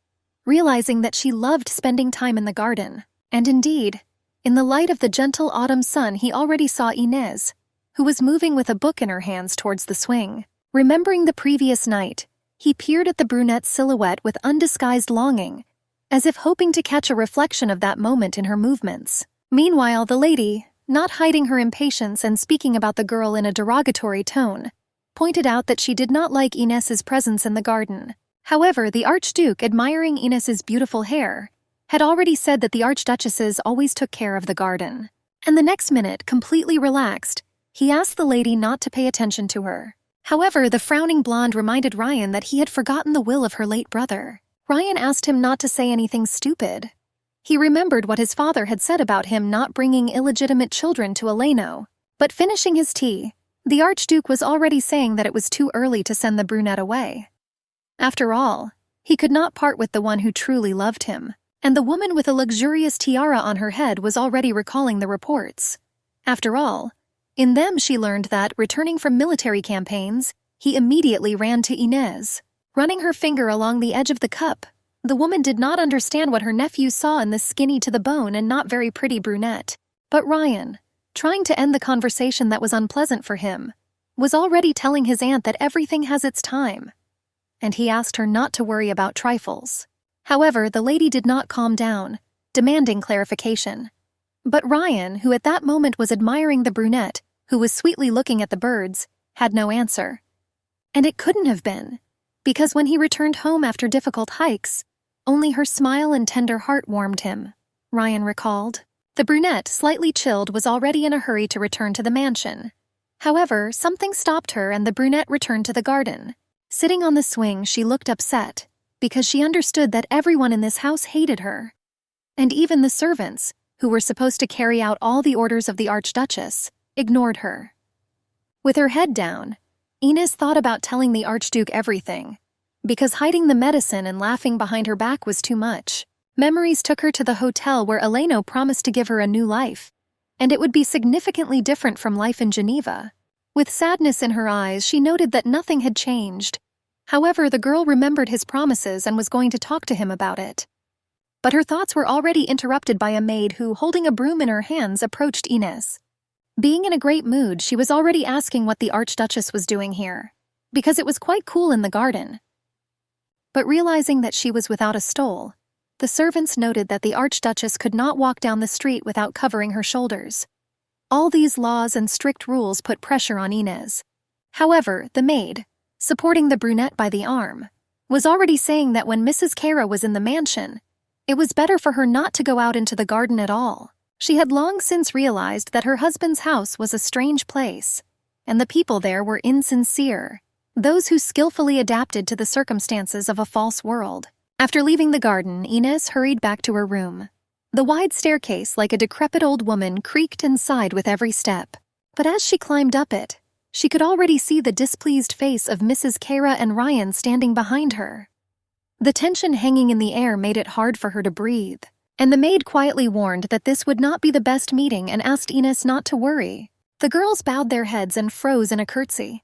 Speaker 1: realizing that she loved spending time in the garden. And indeed, in the light of the gentle autumn sun, he already saw Ines, who was moving with a book in her hands towards the swing. Remembering the previous night, he peered at the brunette's silhouette with undisguised longing, as if hoping to catch a reflection of that moment in her movements. Meanwhile, the lady, not hiding her impatience and speaking about the girl in a derogatory tone, pointed out that she did not like Ines's presence in the garden. However, the Archduke, admiring Ines's beautiful hair, had already said that the archduchesses always took care of the garden. And the next minute, completely relaxed, he asked the lady not to pay attention to her. However, the frowning blonde reminded Ryan that he had forgotten the will of her late brother. Ryan asked him not to say anything stupid. He remembered what his father had said about him not bringing illegitimate children to Eleno. But finishing his tea, the Archduke was already saying that it was too early to send the brunette away. After all, he could not part with the one who truly loved him, and the woman with a luxurious tiara on her head was already recalling the reports. After all, in them she learned that, returning from military campaigns, he immediately ran to Ines. Running her finger along the edge of the cup, the woman did not understand what her nephew saw in the skinny to the bone and not very pretty brunette. But Ryan, trying to end the conversation that was unpleasant for him, was already telling his aunt that everything has its time, and he asked her not to worry about trifles. However, the lady did not calm down, demanding clarification. But Ryan, who at that moment was admiring the brunette, who was sweetly looking at the birds, had no answer. And it couldn't have been, because when he returned home after difficult hikes, only her smile and tender heart warmed him, Ryan recalled. The brunette, slightly chilled, was already in a hurry to return to the mansion. However, something stopped her and the brunette returned to the garden. Sitting on the swing, she looked upset, because she understood that everyone in this house hated her. And even the servants, who were supposed to carry out all the orders of the Archduchess, ignored her. With her head down, Ines thought about telling the Archduke everything, because hiding the medicine and laughing behind her back was too much. Memories took her to the hotel where Eleno promised to give her a new life, and it would be significantly different from life in Geneva. With sadness in her eyes, she noted that nothing had changed. However, the girl remembered his promises and was going to talk to him about it. But her thoughts were already interrupted by a maid who, holding a broom in her hands, approached Ines. Being in a great mood, she was already asking what the Archduchess was doing here, because it was quite cool in the garden. But realizing that she was without a stole, the servants noted that the Archduchess could not walk down the street without covering her shoulders. All these laws and strict rules put pressure on Ines. However, the maid, supporting the brunette by the arm, was already saying that when Mrs. Kara was in the mansion, it was better for her not to go out into the garden at all. She had long since realized that her husband's house was a strange place, and the people there were insincere, those who skillfully adapted to the circumstances of a false world. After leaving the garden, Ines hurried back to her room. The wide staircase, like a decrepit old woman, creaked and sighed with every step. But as she climbed up it, she could already see the displeased face of Mrs. Kara and Ryan standing behind her. The tension hanging in the air made it hard for her to breathe, and the maid quietly warned that this would not be the best meeting and asked Ines not to worry. The girls bowed their heads and froze in a curtsy.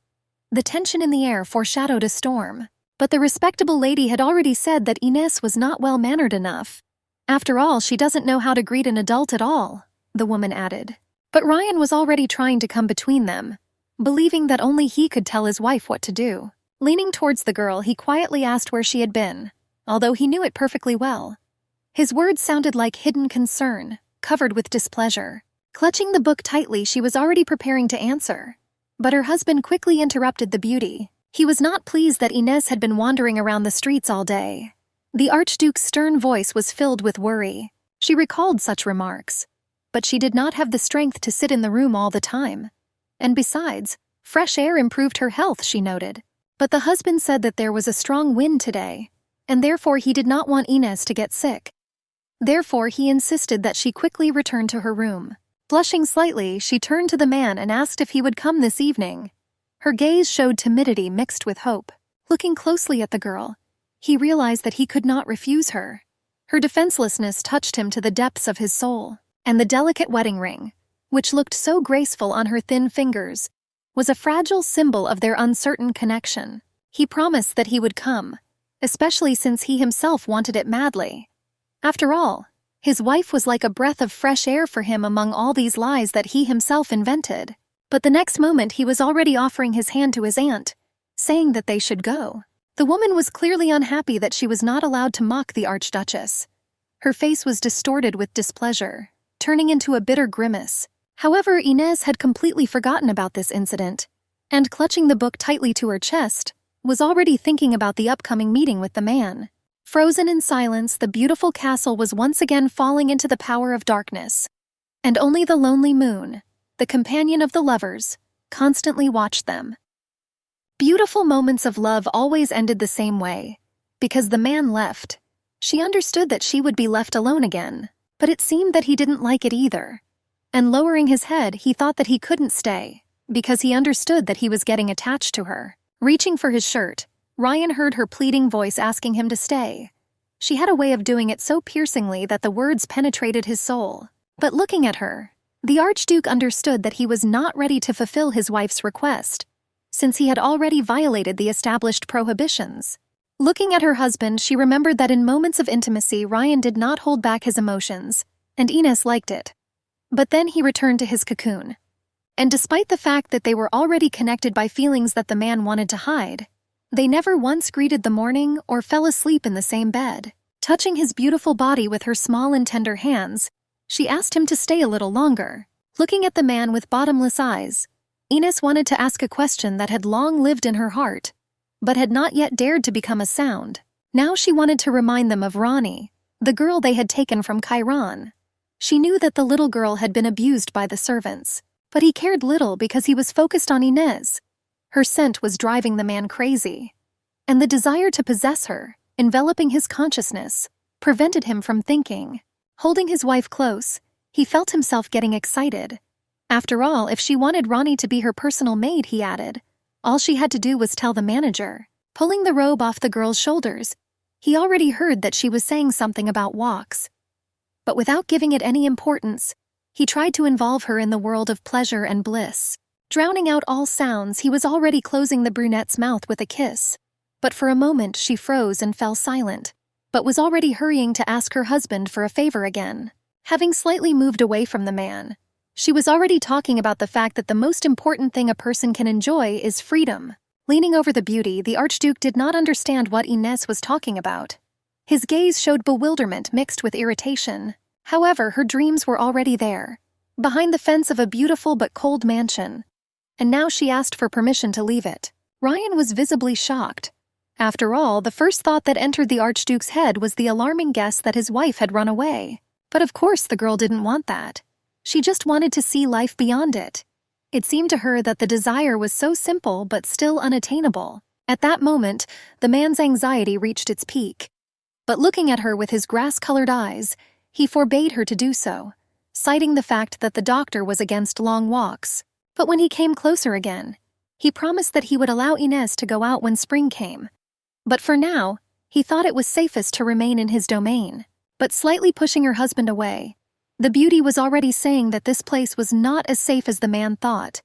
Speaker 1: The tension in the air foreshadowed a storm, but the respectable lady had already said that Ines was not well-mannered enough. After all, she doesn't know how to greet an adult at all, the woman added. But Ryan was already trying to come between them, believing that only he could tell his wife what to do. Leaning towards the girl, he quietly asked where she had been, although he knew it perfectly well. His words sounded like hidden concern, covered with displeasure. Clutching the book tightly, she was already preparing to answer. But her husband quickly interrupted the beauty. He was not pleased that Ines had been wandering around the streets all day. The Archduke's stern voice was filled with worry. She recalled such remarks, but she did not have the strength to sit in the room all the time. And besides, fresh air improved her health, she noted. But the husband said that there was a strong wind today, and therefore he did not want Ines to get sick. Therefore, he insisted that she quickly return to her room. Blushing slightly, she turned to the man and asked if he would come this evening. Her gaze showed timidity mixed with hope. Looking closely at the girl, he realized that he could not refuse her. Her defenselessness touched him to the depths of his soul, and the delicate wedding ring, which looked so graceful on her thin fingers, was a fragile symbol of their uncertain connection. He promised that he would come, especially since he himself wanted it madly. After all, his wife was like a breath of fresh air for him among all these lies that he himself invented. But the next moment he was already offering his hand to his aunt, saying that they should go. The woman was clearly unhappy that she was not allowed to mock the Archduchess. Her face was distorted with displeasure, turning into a bitter grimace. However, Ines had completely forgotten about this incident, and clutching the book tightly to her chest, was already thinking about the upcoming meeting with the man. Frozen in silence, the beautiful castle was once again falling into the power of darkness, and only the lonely moon, the companion of the lovers, constantly watched them. Beautiful moments of love always ended the same way. Because the man left, she understood that she would be left alone again, but it seemed that he didn't like it either. And lowering his head, he thought that he couldn't stay, because he understood that he was getting attached to her. Reaching for his shirt, Ryan heard her pleading voice asking him to stay. She had a way of doing it so piercingly that the words penetrated his soul. But looking at her, the Archduke understood that he was not ready to fulfill his wife's request, since he had already violated the established prohibitions. Looking at her husband, she remembered that in moments of intimacy, Ryan did not hold back his emotions, and Ines liked it. But then he returned to his cocoon. And despite the fact that they were already connected by feelings that the man wanted to hide, they never once greeted the morning or fell asleep in the same bed. Touching his beautiful body with her small and tender hands, she asked him to stay a little longer. Looking at the man with bottomless eyes, Ines wanted to ask a question that had long lived in her heart, but had not yet dared to become a sound. Now she wanted to remind them of Rani, the girl they had taken from Chiron. She knew that the little girl had been abused by the servants, but he cared little because he was focused on Inez. Her scent was driving the man crazy, and the desire to possess her, enveloping his consciousness, prevented him from thinking. Holding his wife close, he felt himself getting excited. After all, if she wanted Ronnie to be her personal maid, he added, all she had to do was tell the manager. Pulling the robe off the girl's shoulders, he already heard that she was saying something about walks. But without giving it any importance, he tried to involve her in the world of pleasure and bliss. Drowning out all sounds, he was already closing the brunette's mouth with a kiss. But for a moment she froze and fell silent, but was already hurrying to ask her husband for a favor again. Having slightly moved away from the man, she was already talking about the fact that the most important thing a person can enjoy is freedom. Leaning over the beauty, the Archduke did not understand what Inez was talking about. His gaze showed bewilderment mixed with irritation. However, her dreams were already there, behind the fence of a beautiful but cold mansion, and now she asked for permission to leave it. Ryan was visibly shocked. After all, the first thought that entered the Archduke's head was the alarming guess that his wife had run away. But of course the girl didn't want that. She just wanted to see life beyond it. It seemed to her that the desire was so simple but still unattainable. At that moment, the man's anxiety reached its peak. But looking at her with his grass-colored eyes, he forbade her to do so, citing the fact that the doctor was against long walks. But when he came closer again, he promised that he would allow Inez to go out when spring came. But for now, he thought it was safest to remain in his domain. But slightly pushing her husband away, the beauty was already saying that this place was not as safe as the man thought.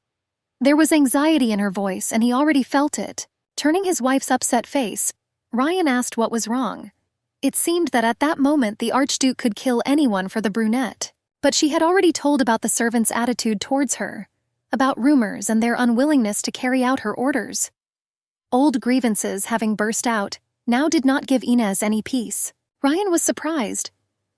Speaker 1: There was anxiety in her voice, and he already felt it. Turning his wife's upset face, Ryan asked what was wrong. It seemed that at that moment the Archduke could kill anyone for the brunette. But she had already told about the servants' attitude towards her, about rumors and their unwillingness to carry out her orders. Old grievances having burst out, now did not give Inez any peace. Ryan was surprised.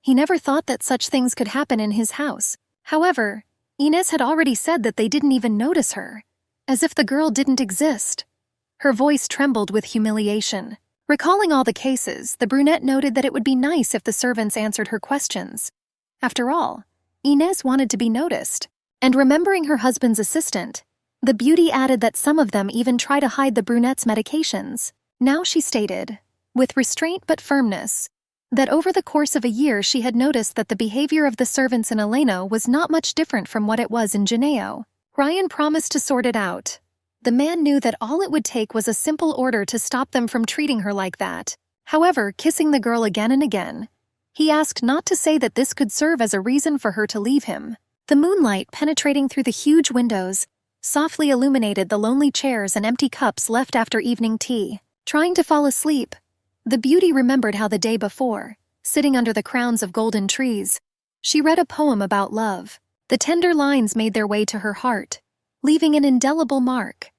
Speaker 1: He never thought that such things could happen in his house. However, Inez had already said that they didn't even notice her, as if the girl didn't exist. Her voice trembled with humiliation. Recalling all the cases, the brunette noted that it would be nice if the servants answered her questions. After all, Inez wanted to be noticed. And remembering her husband's assistant, the beauty added that some of them even try to hide the brunette's medications. Now she stated, with restraint but firmness, that over the course of a year she had noticed that the behavior of the servants in Eleno was not much different from what it was in Geneo. Ryan promised to sort it out. The man knew that all it would take was a simple order to stop them from treating her like that. However, kissing the girl again and again, he asked not to say that this could serve as a reason for her to leave him. The moonlight, penetrating through the huge windows, softly illuminated the lonely chairs and empty cups left after evening tea. Trying to fall asleep, the beauty remembered how the day before, sitting under the crowns of golden trees, she read a poem about love. The tender lines made their way to her heart, leaving an indelible mark.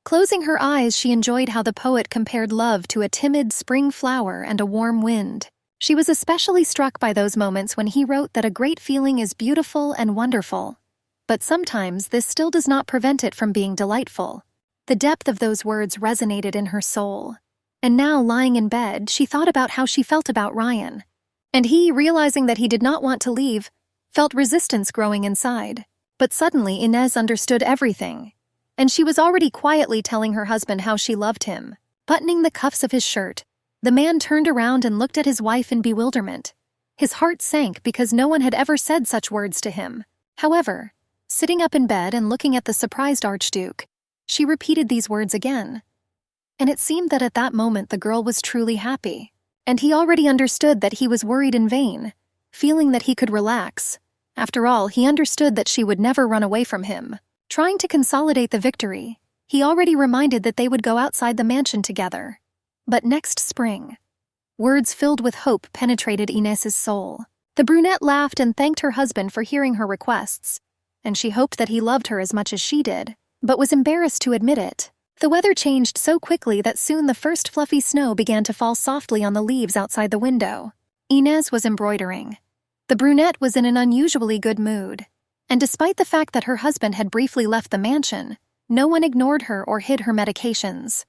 Speaker 1: Closing her eyes, she enjoyed how the poet compared love to a timid spring flower and a warm wind. She was especially struck by those moments when he wrote that a great feeling is beautiful and wonderful, but sometimes this still does not prevent it from being delightful. The depth of those words resonated in her soul. And now, lying in bed, she thought about how she felt about Ryan. And he, realizing that he did not want to leave, felt resistance growing inside. But suddenly Inez understood everything, and she was already quietly telling her husband how she loved him. Buttoning the cuffs of his shirt, the man turned around and looked at his wife in bewilderment. His heart sank because no one had ever said such words to him. However, sitting up in bed and looking at the surprised Archduke, she repeated these words again. And it seemed that at that moment the girl was truly happy, and he already understood that he was worried in vain, feeling that he could relax. After all, he understood that she would never run away from him. Trying to consolidate the victory, he already reminded that they would go outside the mansion together. But next spring, words filled with hope penetrated Inez's soul. The brunette laughed and thanked her husband for hearing her requests, and she hoped that he loved her as much as she did, but was embarrassed to admit it. The weather changed so quickly that soon the first fluffy snow began to fall softly on the leaves outside the window. Inez was embroidering. The brunette was in an unusually good mood, and despite the fact that her husband had briefly left the mansion, no one ignored her or hid her medications.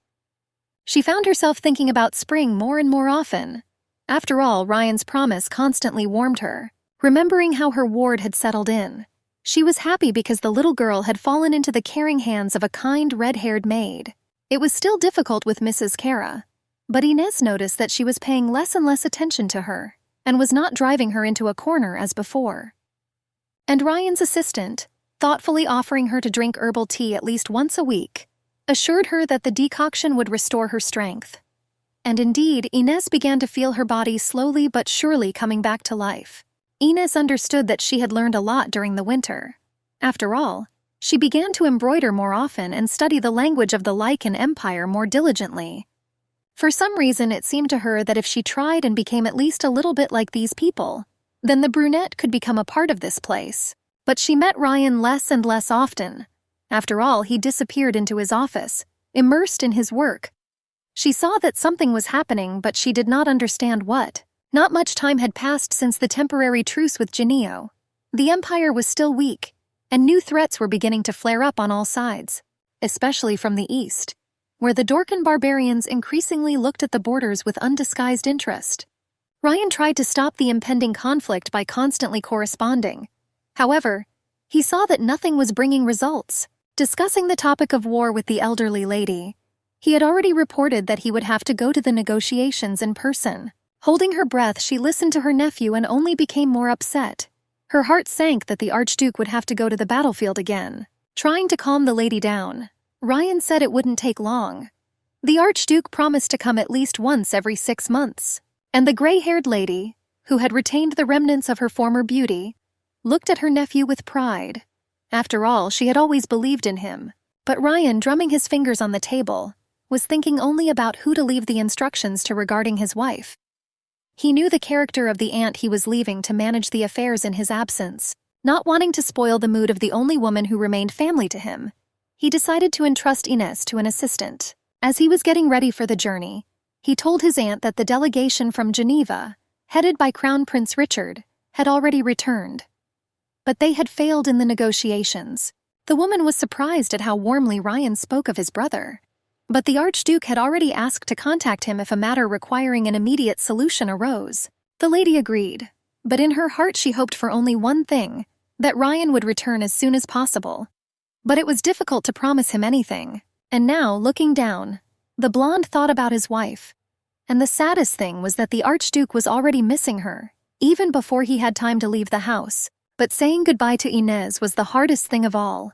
Speaker 1: She found herself thinking about spring more and more often. After all, Ryan's promise constantly warmed her. Remembering how her ward had settled in, she was happy because the little girl had fallen into the caring hands of a kind red-haired maid. It was still difficult with Mrs. Kara, but Inez noticed that she was paying less and less attention to her and was not driving her into a corner as before. And Ryan's assistant, thoughtfully offering her to drink herbal tea at least once a week, assured her that the decoction would restore her strength. And indeed, Inez began to feel her body slowly but surely coming back to life. Inez understood that she had learned a lot during the winter. After all, she began to embroider more often and study the language of the Lycan Empire more diligently. For some reason, it seemed to her that if she tried and became at least a little bit like these people, then the brunette could become a part of this place. But she met Ryan less and less often. After all, he disappeared into his office, immersed in his work. She saw that something was happening, but she did not understand what. Not much time had passed since the temporary truce with Genio. The Empire was still weak, and new threats were beginning to flare up on all sides, especially from the east, where the Dorcan barbarians increasingly looked at the borders with undisguised interest. Ryan tried to stop the impending conflict by constantly corresponding. However, he saw that nothing was bringing results. Discussing the topic of war with the elderly lady, he had already reported that he would have to go to the negotiations in person. Holding her breath, she listened to her nephew and only became more upset. Her heart sank that the Archduke would have to go to the battlefield again. Trying to calm the lady down, Ryan said it wouldn't take long. The Archduke promised to come at least once every 6 months. And the gray-haired lady, who had retained the remnants of her former beauty, looked at her nephew with pride. After all, she had always believed in him. But Ryan, drumming his fingers on the table, was thinking only about who to leave the instructions to regarding his wife. He knew the character of the aunt he was leaving to manage the affairs in his absence. Not wanting to spoil the mood of the only woman who remained family to him, he decided to entrust Inez to an assistant. As he was getting ready for the journey, he told his aunt that the delegation from Geneva, headed by Crown Prince Richard, had already returned. But they had failed in the negotiations. The woman was surprised at how warmly Ryan spoke of his brother. But the Archduke had already asked to contact him if a matter requiring an immediate solution arose. The lady agreed, but in her heart she hoped for only one thing, that Ryan would return as soon as possible. But it was difficult to promise him anything, and now, looking down, the blonde thought about his wife. And the saddest thing was that the Archduke was already missing her, even before he had time to leave the house. But saying goodbye to Inez was the hardest thing of all.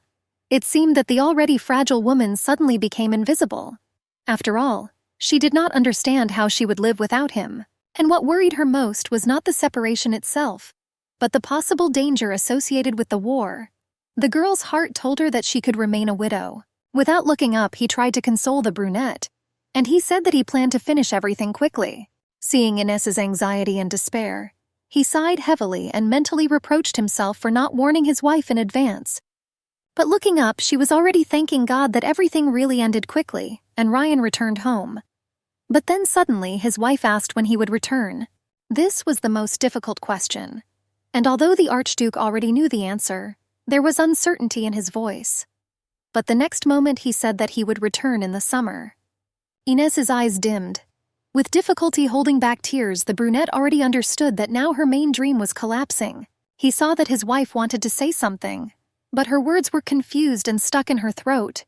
Speaker 1: It seemed that the already fragile woman suddenly became invisible. After all, she did not understand how she would live without him, and what worried her most was not the separation itself, but the possible danger associated with the war. The girl's heart told her that she could remain a widow. Without looking up, he tried to console the brunette, and he said that he planned to finish everything quickly. Seeing Inez's anxiety and despair, he sighed heavily and mentally reproached himself for not warning his wife in advance. But looking up, she was already thanking God that everything really ended quickly, and Ryan returned home. But then suddenly his wife asked when he would return. This was the most difficult question, and although the Archduke already knew the answer, there was uncertainty in his voice. But the next moment he said that he would return in the summer. Inez's eyes dimmed. With difficulty holding back tears, the brunette already understood that now her main dream was collapsing. He saw that his wife wanted to say something, but her words were confused and stuck in her throat.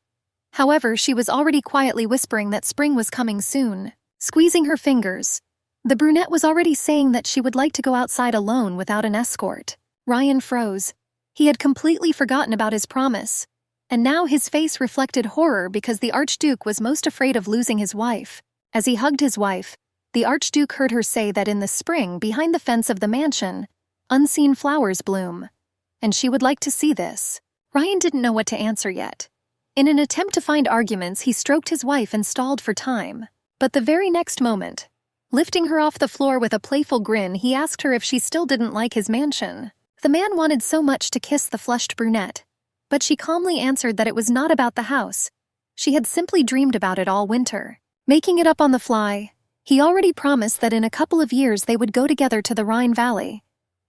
Speaker 1: However, she was already quietly whispering that spring was coming soon. Squeezing her fingers, the brunette was already saying that she would like to go outside alone without an escort. Ryan froze. He had completely forgotten about his promise, and now his face reflected horror because the Archduke was most afraid of losing his wife. As he hugged his wife, the Archduke heard her say that in the spring, behind the fence of the mansion, unseen flowers bloom, and she would like to see this. Ryan didn't know what to answer yet. In an attempt to find arguments, he stroked his wife and stalled for time. But the very next moment, lifting her off the floor with a playful grin, he asked her if she still didn't like his mansion. The man wanted so much to kiss the flushed brunette, but she calmly answered that it was not about the house. She had simply dreamed about it all winter. Making it up on the fly, he already promised that in a couple of years they would go together to the Rhine Valley.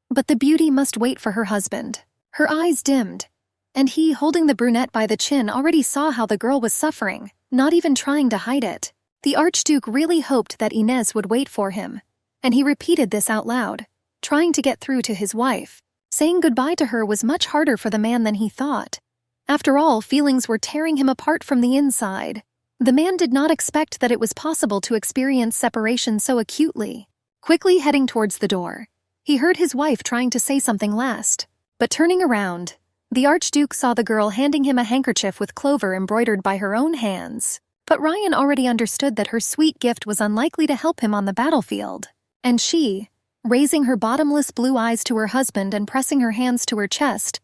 Speaker 1: But the beauty must wait for her husband. Her eyes dimmed, and he, holding the brunette by the chin, already saw how the girl was suffering, not even trying to hide it. The Archduke really hoped that Inez would wait for him, and he repeated this out loud. trying to get through to his wife. Saying goodbye to her was much harder for the man than he thought. After all, feelings were tearing him apart from the inside. The man did not expect that it was possible to experience separation so acutely. Quickly heading towards the door, he heard his wife trying to say something last. But turning around, the Archduke saw the girl handing him a handkerchief with clover embroidered by her own hands. But Ryan already understood that her sweet gift was unlikely to help him on the battlefield. And she, raising her bottomless blue eyes to her husband and pressing her hands to her chest,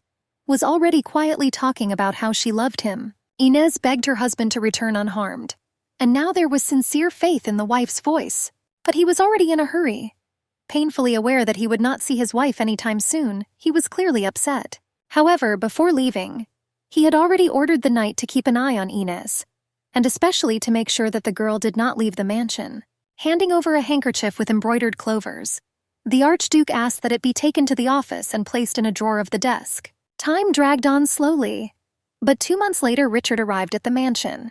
Speaker 1: was already quietly talking about how she loved him. Inez begged her husband to return unharmed. And now there was sincere faith in the wife's voice. But he was already in a hurry. Painfully aware that he would not see his wife anytime soon, he was clearly upset. However, before leaving, he had already ordered the knight to keep an eye on Inez, and especially to make sure that the girl did not leave the mansion. Handing over a handkerchief with embroidered clovers, the Archduke asked that it be taken to the office and placed in a drawer of the desk. Time dragged on slowly, but 2 months later Richard arrived at the mansion.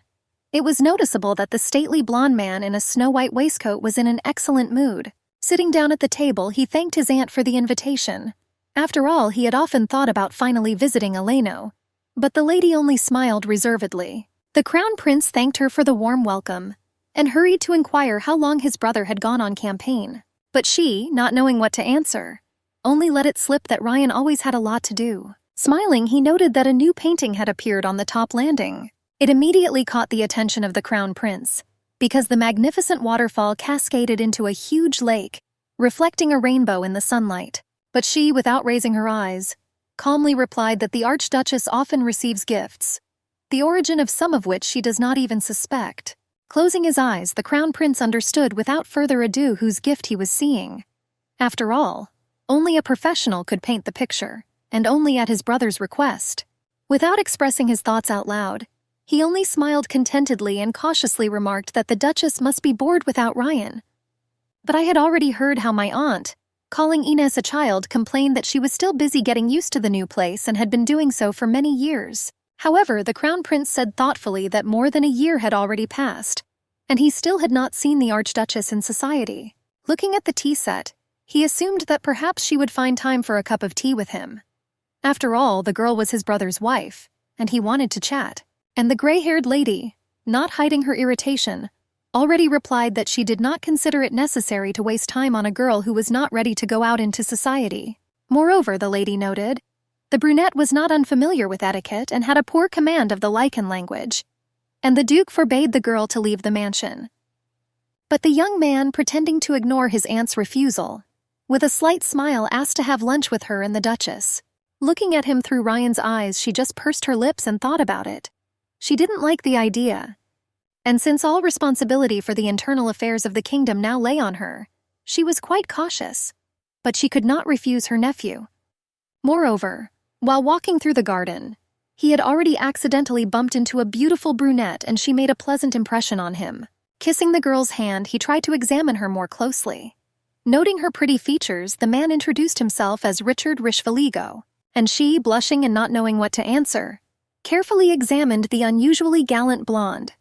Speaker 1: It was noticeable that the stately blonde man in a snow-white waistcoat was in an excellent mood. Sitting down at the table, he thanked his aunt for the invitation. After all, he had often thought about finally visiting Eleno, but the lady only smiled reservedly. The Crown Prince thanked her for the warm welcome and hurried to inquire how long his brother had gone on campaign. But she, not knowing what to answer, only let it slip that Ryan always had a lot to do. Smiling, he noted that a new painting had appeared on the top landing. It immediately caught the attention of the Crown Prince, because the magnificent waterfall cascaded into a huge lake, reflecting a rainbow in the sunlight. But she, without raising her eyes, calmly replied that the Archduchess often receives gifts, the origin of some of which she does not even suspect. Closing his eyes, the Crown Prince understood without further ado whose gift he was seeing. After all, only a professional could paint the picture, and only at his brother's request. Without expressing his thoughts out loud, he only smiled contentedly and cautiously remarked that the Duchess must be bored without Ryan. But I had already heard how my aunt, calling Inez a child, complained that she was still busy getting used to the new place and had been doing so for many years. However, the Crown Prince said thoughtfully that more than a year had already passed, and he still had not seen the Archduchess in society. Looking at the tea set, he assumed that perhaps she would find time for a cup of tea with him. After all, the girl was his brother's wife, and he wanted to chat. And the gray-haired lady, not hiding her irritation, already replied that she did not consider it necessary to waste time on a girl who was not ready to go out into society. Moreover, the lady noted, the brunette was not unfamiliar with etiquette and had a poor command of the Lycan language, and the Duke forbade the girl to leave the mansion. But the young man, pretending to ignore his aunt's refusal, with a slight smile asked to have lunch with her and the Duchess. Looking at him through Ryan's eyes, she just pursed her lips and thought about it. She didn't like the idea. And since all responsibility for the internal affairs of the kingdom now lay on her, she was quite cautious. But she could not refuse her nephew. Moreover, while walking through the garden, he had already accidentally bumped into a beautiful brunette and she made a pleasant impression on him. Kissing the girl's hand, he tried to examine her more closely. Noting her pretty features, the man introduced himself as Richard Rishvaligo, and she, blushing and not knowing what to answer, carefully examined the unusually gallant blonde.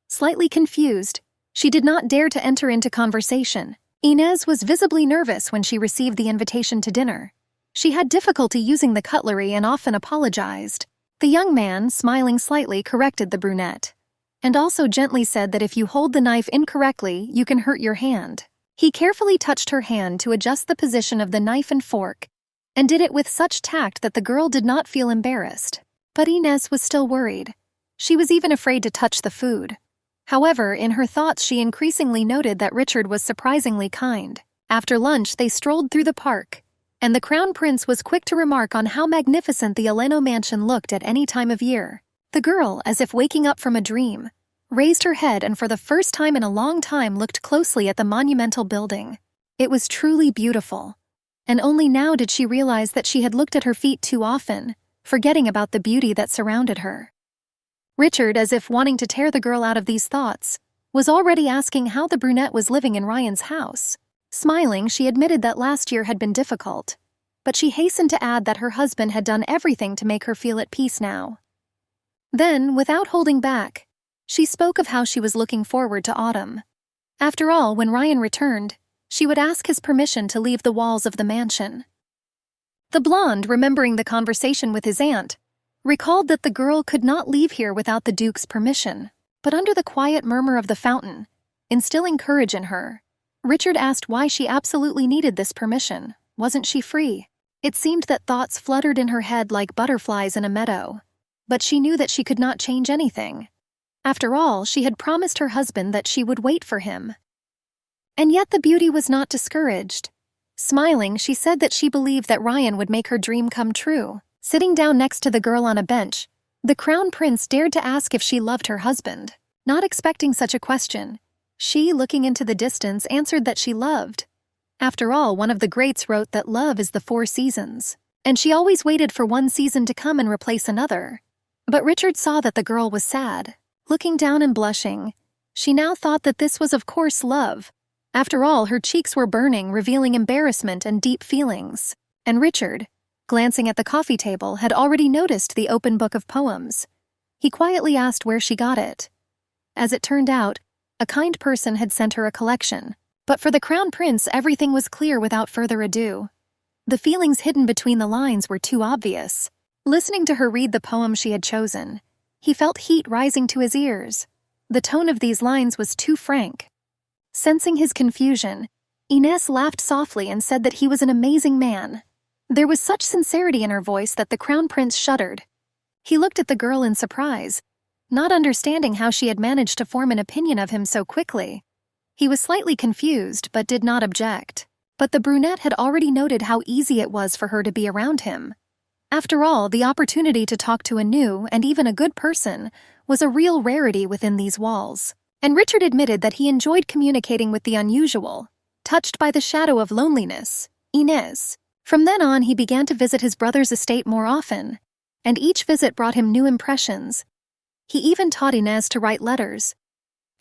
Speaker 1: Slightly confused, she did not dare to enter into conversation. Inez was visibly nervous when she received the invitation to dinner. She had difficulty using the cutlery and often apologized. The young man, smiling slightly, corrected the brunette, and also gently said that if you hold the knife incorrectly, you can hurt your hand. He carefully touched her hand to adjust the position of the knife and fork, and did it with such tact that the girl did not feel embarrassed. But Inez was still worried. She was even afraid to touch the food. However, in her thoughts she increasingly noted that Richard was surprisingly kind. After lunch, they strolled through the park, and the Crown Prince was quick to remark on how magnificent the Eleno mansion looked at any time of year. The girl, as if waking up from a dream, raised her head and for the first time in a long time looked closely at the monumental building. It was truly beautiful, and only now did she realize that she had looked at her feet too often, forgetting about the beauty that surrounded her. Richard, as if wanting to tear the girl out of these thoughts, was already asking how the brunette was living in Ryan's house. Smiling, she admitted that last year had been difficult, but she hastened to add that her husband had done everything to make her feel at peace now. Then, without holding back, she spoke of how she was looking forward to autumn. After all, when Ryan returned, she would ask his permission to leave the walls of the mansion. The blonde, remembering the conversation with his aunt, recalled that the girl could not leave here without the Duke's permission. But under the quiet murmur of the fountain, instilling courage in her, Richard asked why she absolutely needed this permission. Wasn't she free? It seemed that thoughts fluttered in her head like butterflies in a meadow. But she knew that she could not change anything. After all, she had promised her husband that she would wait for him. And yet the beauty was not discouraged. Smiling, she said that she believed that Ryan would make her dream come true. Sitting down next to the girl on a bench, the crown prince dared to ask if she loved her husband. Not expecting such a question, she, looking into the distance, answered that she loved. After all, one of the greats wrote that love is the 4 seasons, and she always waited for one season to come and replace another. But Richard saw that the girl was sad. Looking down and blushing, she now thought that this was of course love. After all, her cheeks were burning, revealing embarrassment and deep feelings. And Richard, glancing at the coffee table, had already noticed the open book of poems. He quietly asked where she got it. As it turned out, a kind person had sent her a collection. But for the crown prince, everything was clear without further ado. The feelings hidden between the lines were too obvious. Listening to her read the poem she had chosen, he felt heat rising to his ears. The tone of these lines was too frank. Sensing his confusion, Ines laughed softly and said that he was an amazing man. There was such sincerity in her voice that the crown prince shuddered. He looked at the girl in surprise, not understanding how she had managed to form an opinion of him so quickly. He was slightly confused, but did not object. But the brunette had already noted how easy it was for her to be around him. After all, the opportunity to talk to a new, and even a good person, was a real rarity within these walls. And Richard admitted that he enjoyed communicating with the unusual. Touched by the shadow of loneliness, Ines. From then on, he began to visit his brother's estate more often, and each visit brought him new impressions. He even taught Ines to write letters.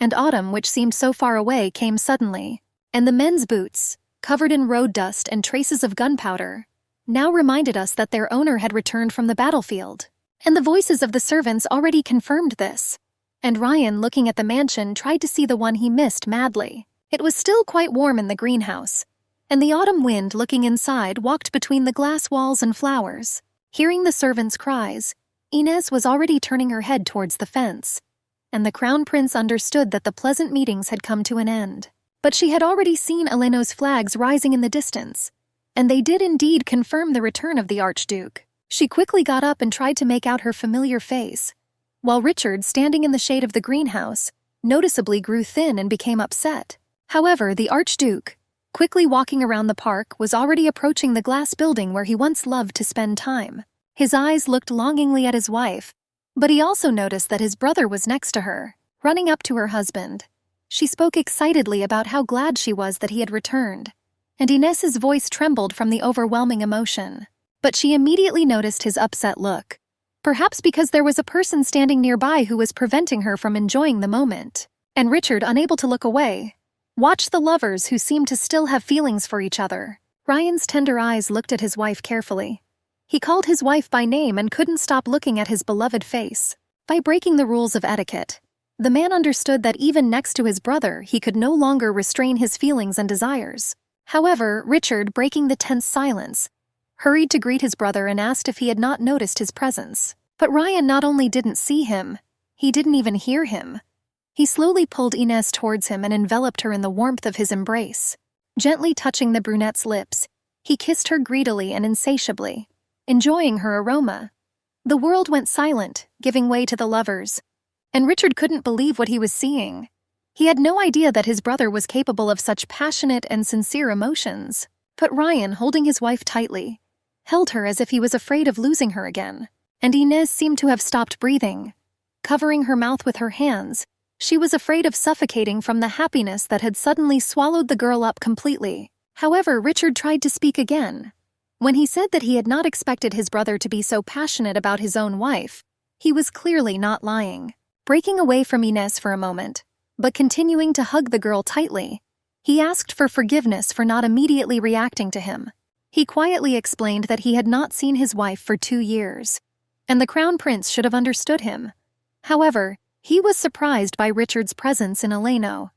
Speaker 1: And autumn, which seemed so far away, came suddenly, and the men's boots, covered in road dust and traces of gunpowder, now reminded us that their owner had returned from the battlefield. And the voices of the servants already confirmed this. And Ryan, looking at the mansion, tried to see the one he missed madly. It was still quite warm in the greenhouse, and the autumn wind, looking inside, walked between the glass walls and flowers. Hearing the servants' cries, Ines was already turning her head towards the fence, and the crown prince understood that the pleasant meetings had come to an end. But she had already seen Eleno's flags rising in the distance, and they did indeed confirm the return of the Archduke. She quickly got up and tried to make out her familiar face, while Richard, standing in the shade of the greenhouse, noticeably grew thin and became upset. However, the Archduke, quickly walking around the park, was already approaching the glass building where he once loved to spend time. His eyes looked longingly at his wife, but he also noticed that his brother was next to her. Running up to her husband, she spoke excitedly about how glad she was that he had returned, and Ines's voice trembled from the overwhelming emotion. But she immediately noticed his upset look, perhaps because there was a person standing nearby who was preventing her from enjoying the moment. And Richard, unable to look away, watched the lovers who seemed to still have feelings for each other. Ryan's tender eyes looked at his wife carefully. He called his wife by name and couldn't stop looking at his beloved face. By breaking the rules of etiquette, the man understood that even next to his brother, he could no longer restrain his feelings and desires. However, Richard, breaking the tense silence, hurried to greet his brother and asked if he had not noticed his presence. But Ryan not only didn't see him, he didn't even hear him. He slowly pulled Ines towards him and enveloped her in the warmth of his embrace. Gently touching the brunette's lips, he kissed her greedily and insatiably, enjoying her aroma. The world went silent, giving way to the lovers, and Richard couldn't believe what he was seeing. He had no idea that his brother was capable of such passionate and sincere emotions. But Ryan, holding his wife tightly, held her as if he was afraid of losing her again. And Ines seemed to have stopped breathing. Covering her mouth with her hands, she was afraid of suffocating from the happiness that had suddenly swallowed the girl up completely. However, Richard tried to speak again. When he said that he had not expected his brother to be so passionate about his own wife, he was clearly not lying. Breaking away from Ines for a moment, but continuing to hug the girl tightly, he asked for forgiveness for not immediately reacting to him. He quietly explained that he had not seen his wife for 2 years, and the crown prince should have understood him. However, he was surprised by Richard's presence in Eleno.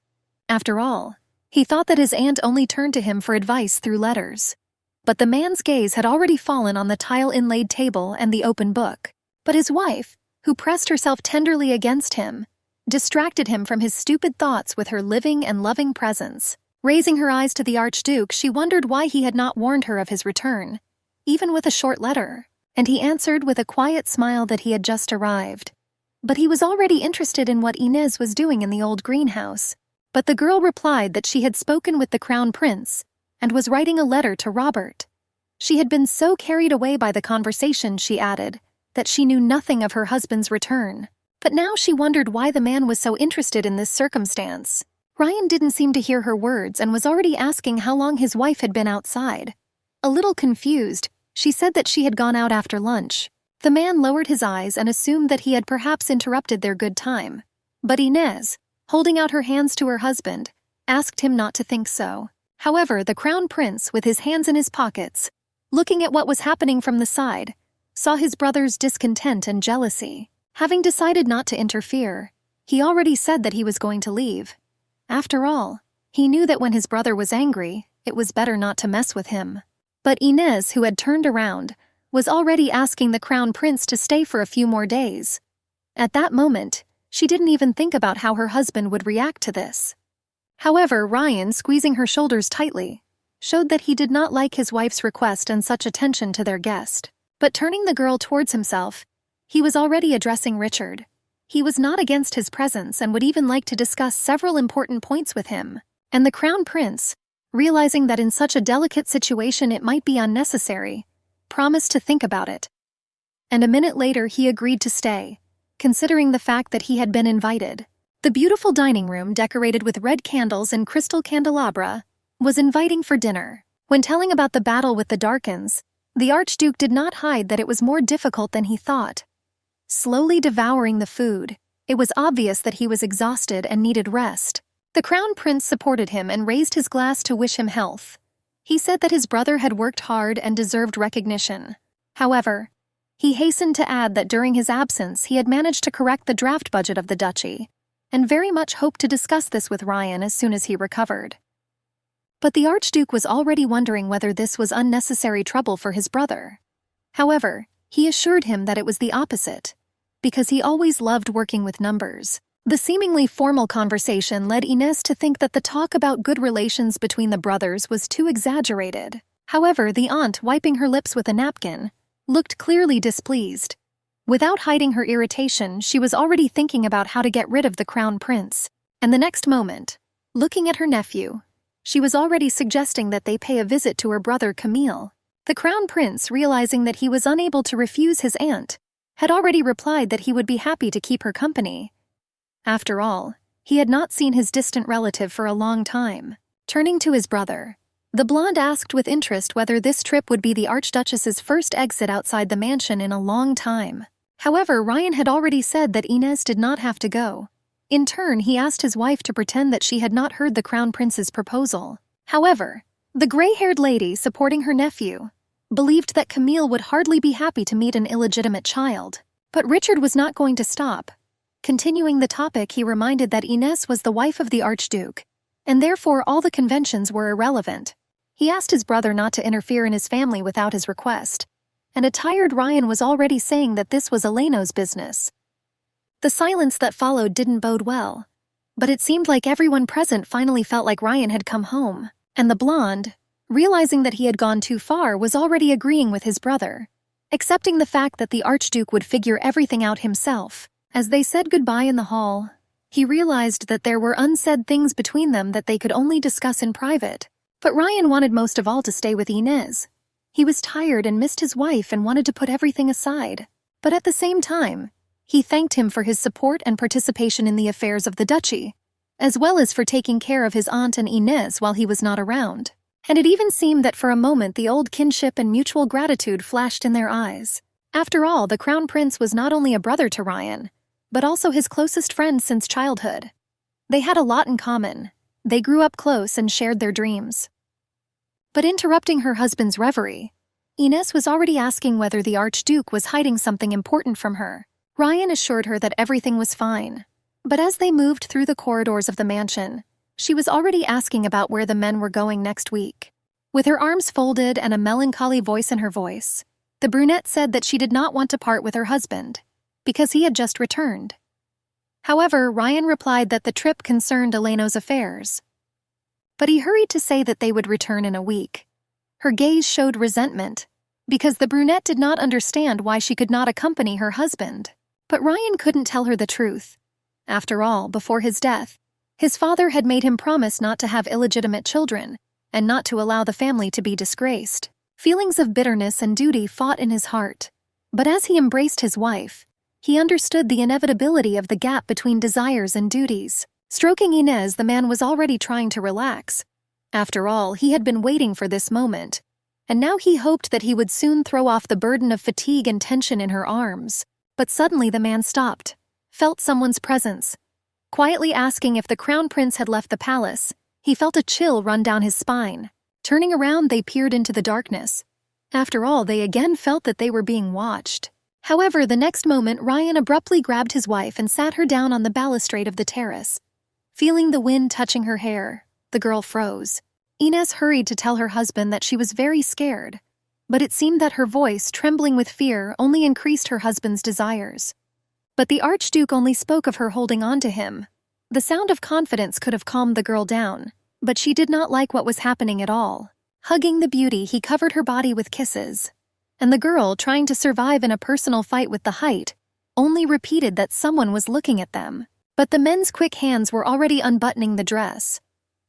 Speaker 1: After all, He thought that his aunt only turned to him for advice through letters. But the man's gaze had already fallen on the tile-inlaid table and the open book. But his wife, who pressed herself tenderly against him, distracted him from his stupid thoughts with her living and loving presence. Raising her eyes to the Archduke, she wondered why he had not warned her of his return, even with a short letter, and he answered with a quiet smile that he had just arrived. But he was already interested in what Inez was doing in the old greenhouse. But the girl replied that she had spoken with the Crown Prince and was writing a letter to Robert. She had been so carried away by the conversation, she added, that she knew nothing of her husband's return. But now she wondered why the man was so interested in this circumstance. Ryan didn't seem to hear her words and was already asking how long his wife had been outside. A little confused, she said that she had gone out after lunch. The man lowered his eyes and assumed that he had perhaps interrupted their good time. But Inez, holding out her hands to her husband, asked him not to think so. However, the Crown Prince, with his hands in his pockets, looking at what was happening from the side, saw his brother's discontent and jealousy. Having decided not to interfere, he already said that he was going to leave. After all, he knew that when his brother was angry, it was better not to mess with him. But Inez, who had turned around, was already asking the Crown Prince to stay for a few more days. At that moment, she didn't even think about how her husband would react to this. However, Ryan, squeezing her shoulders tightly, showed that he did not like his wife's request and such attention to their guest. But turning the girl towards himself, he was already addressing Richard. He was not against his presence and would even like to discuss several important points with him. And the Crown Prince, realizing that in such a delicate situation it might be unnecessary, promised to think about it. And a minute later he agreed to stay, considering the fact that he had been invited. The beautiful dining room, decorated with red candles and crystal candelabra, was inviting for dinner. When telling about the battle with the Darkins, the Archduke did not hide that it was more difficult than he thought. Slowly devouring the food, it was obvious that he was exhausted and needed rest. The Crown Prince supported him and raised his glass to wish him health. He said that his brother had worked hard and deserved recognition. However, he hastened to add that during his absence he had managed to correct the draft budget of the duchy, and very much hoped to discuss this with Ryan as soon as he recovered. But the Archduke was already wondering whether this was unnecessary trouble for his brother. However, he assured him that it was the opposite, because he always loved working with numbers. The seemingly formal conversation led Inez to think that the talk about good relations between the brothers was too exaggerated. However, the aunt, wiping her lips with a napkin, looked clearly displeased. Without hiding her irritation, she was already thinking about how to get rid of the Crown Prince. And the next moment, looking at her nephew, she was already suggesting that they pay a visit to her brother Camille. The Crown Prince, realizing that he was unable to refuse his aunt, had already replied that he would be happy to keep her company. After all, he had not seen his distant relative for a long time. Turning to his brother, the blonde asked with interest whether this trip would be the Archduchess's first exit outside the mansion in a long time. However, Ryan had already said that Inez did not have to go. In turn, he asked his wife to pretend that she had not heard the Crown Prince's proposal. However, the gray-haired lady supporting her nephew believed that Camille would hardly be happy to meet an illegitimate child. But Richard was not going to stop. Continuing the topic, he reminded that Inez was the wife of the Archduke, and therefore all the conventions were irrelevant. He asked his brother not to interfere in his family without his request, and a tired Ryan was already saying that this was Elena's business. The silence that followed didn't bode well, but it seemed like everyone present finally felt like Ryan had come home, and the blonde, realizing that he had gone too far, was already agreeing with his brother, accepting the fact that the Archduke would figure everything out himself. As they said goodbye in the hall, he realized that there were unsaid things between them that they could only discuss in private. But Ryan wanted most of all to stay with Inez. He was tired and missed his wife and wanted to put everything aside. But at the same time, he thanked him for his support and participation in the affairs of the duchy, as well as for taking care of his aunt and Inez while he was not around. And it even seemed that for a moment the old kinship and mutual gratitude flashed in their eyes. After all, the Crown Prince was not only a brother to Ryan, but also his closest friend since childhood. They had a lot in common. They grew up close and shared their dreams. But interrupting her husband's reverie, Inez was already asking whether the Archduke was hiding something important from her. Ryan assured her that everything was fine. But as they moved through the corridors of the mansion, She was already asking about where the men were going next week. With her arms folded and a melancholy voice in her voice, the brunette said that she did not want to part with her husband, because he had just returned. However, Ryan replied that the trip concerned Eleno's affairs. But he hurried to say that they would return in a week. Her gaze showed resentment, because the brunette did not understand why she could not accompany her husband. But Ryan couldn't tell her the truth. After all, before his death, his father had made him promise not to have illegitimate children, and not to allow the family to be disgraced. Feelings of bitterness and duty fought in his heart. But as he embraced his wife, he understood the inevitability of the gap between desires and duties. Stroking Inez, the man was already trying to relax. After all, he had been waiting for this moment, and now he hoped that he would soon throw off the burden of fatigue and tension in her arms. But suddenly the man stopped, felt someone's presence. Quietly asking if the crown prince had left the palace, he felt a chill run down his spine. Turning around, they peered into the darkness. After all, they again felt that they were being watched. However, the next moment, Ryan abruptly grabbed his wife and sat her down on the balustrade of the terrace. Feeling the wind touching her hair, the girl froze. Inez hurried to tell her husband that she was very scared, but it seemed that her voice, trembling with fear, only increased her husband's desires. But the Archduke only spoke of her holding on to him. The sound of confidence could have calmed the girl down, but she did not like what was happening at all. Hugging the beauty, he covered her body with kisses. And the girl, trying to survive in a personal fight with the height, only repeated that someone was looking at them. But the men's quick hands were already unbuttoning the dress.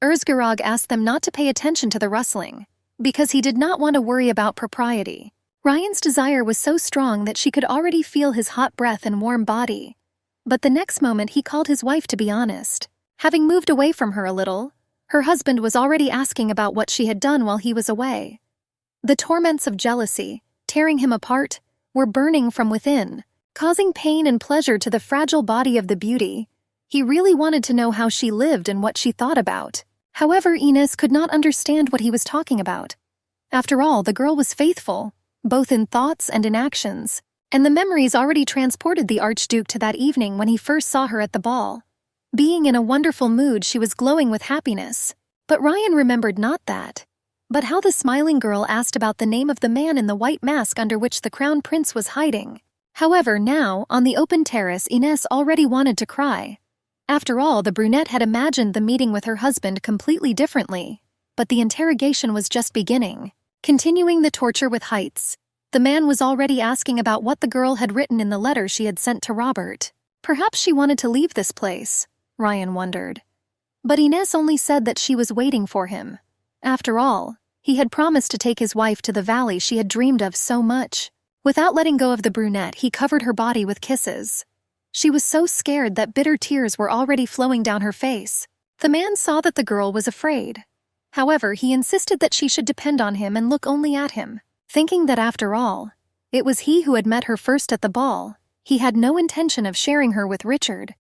Speaker 1: Erzgerog asked them not to pay attention to the rustling, because he did not want to worry about propriety. Ryan's desire was so strong that she could already feel his hot breath and warm body. But the next moment he called his wife to be honest. Having moved away from her a little, her husband was already asking about what she had done while he was away. The torments of jealousy, tearing him apart, were burning from within, causing pain and pleasure to the fragile body of the beauty. He really wanted to know how she lived and what she thought about. However, Inez could not understand what he was talking about. After all, the girl was faithful, both in thoughts and in actions, and the memories already transported the Archduke to that evening when he first saw her at the ball. Being in a wonderful mood, she was glowing with happiness. But Ryan remembered not that, but how the smiling girl asked about the name of the man in the white mask under which the crown prince was hiding. However, now, on the open terrace, Inez already wanted to cry. After all, the brunette had imagined the meeting with her husband completely differently, but the interrogation was just beginning. Continuing the torture with heights, the man was already asking about what the girl had written in the letter she had sent to Robert. Perhaps she wanted to leave this place, Ryan wondered. But Inez only said that she was waiting for him. After all, he had promised to take his wife to the valley she had dreamed of so much. Without letting go of the brunette, he covered her body with kisses. She was so scared that bitter tears were already flowing down her face. The man saw that the girl was afraid. However, he insisted that she should depend on him and look only at him, thinking that after all, it was he who had met her first at the ball. He had no intention of sharing her with Richard.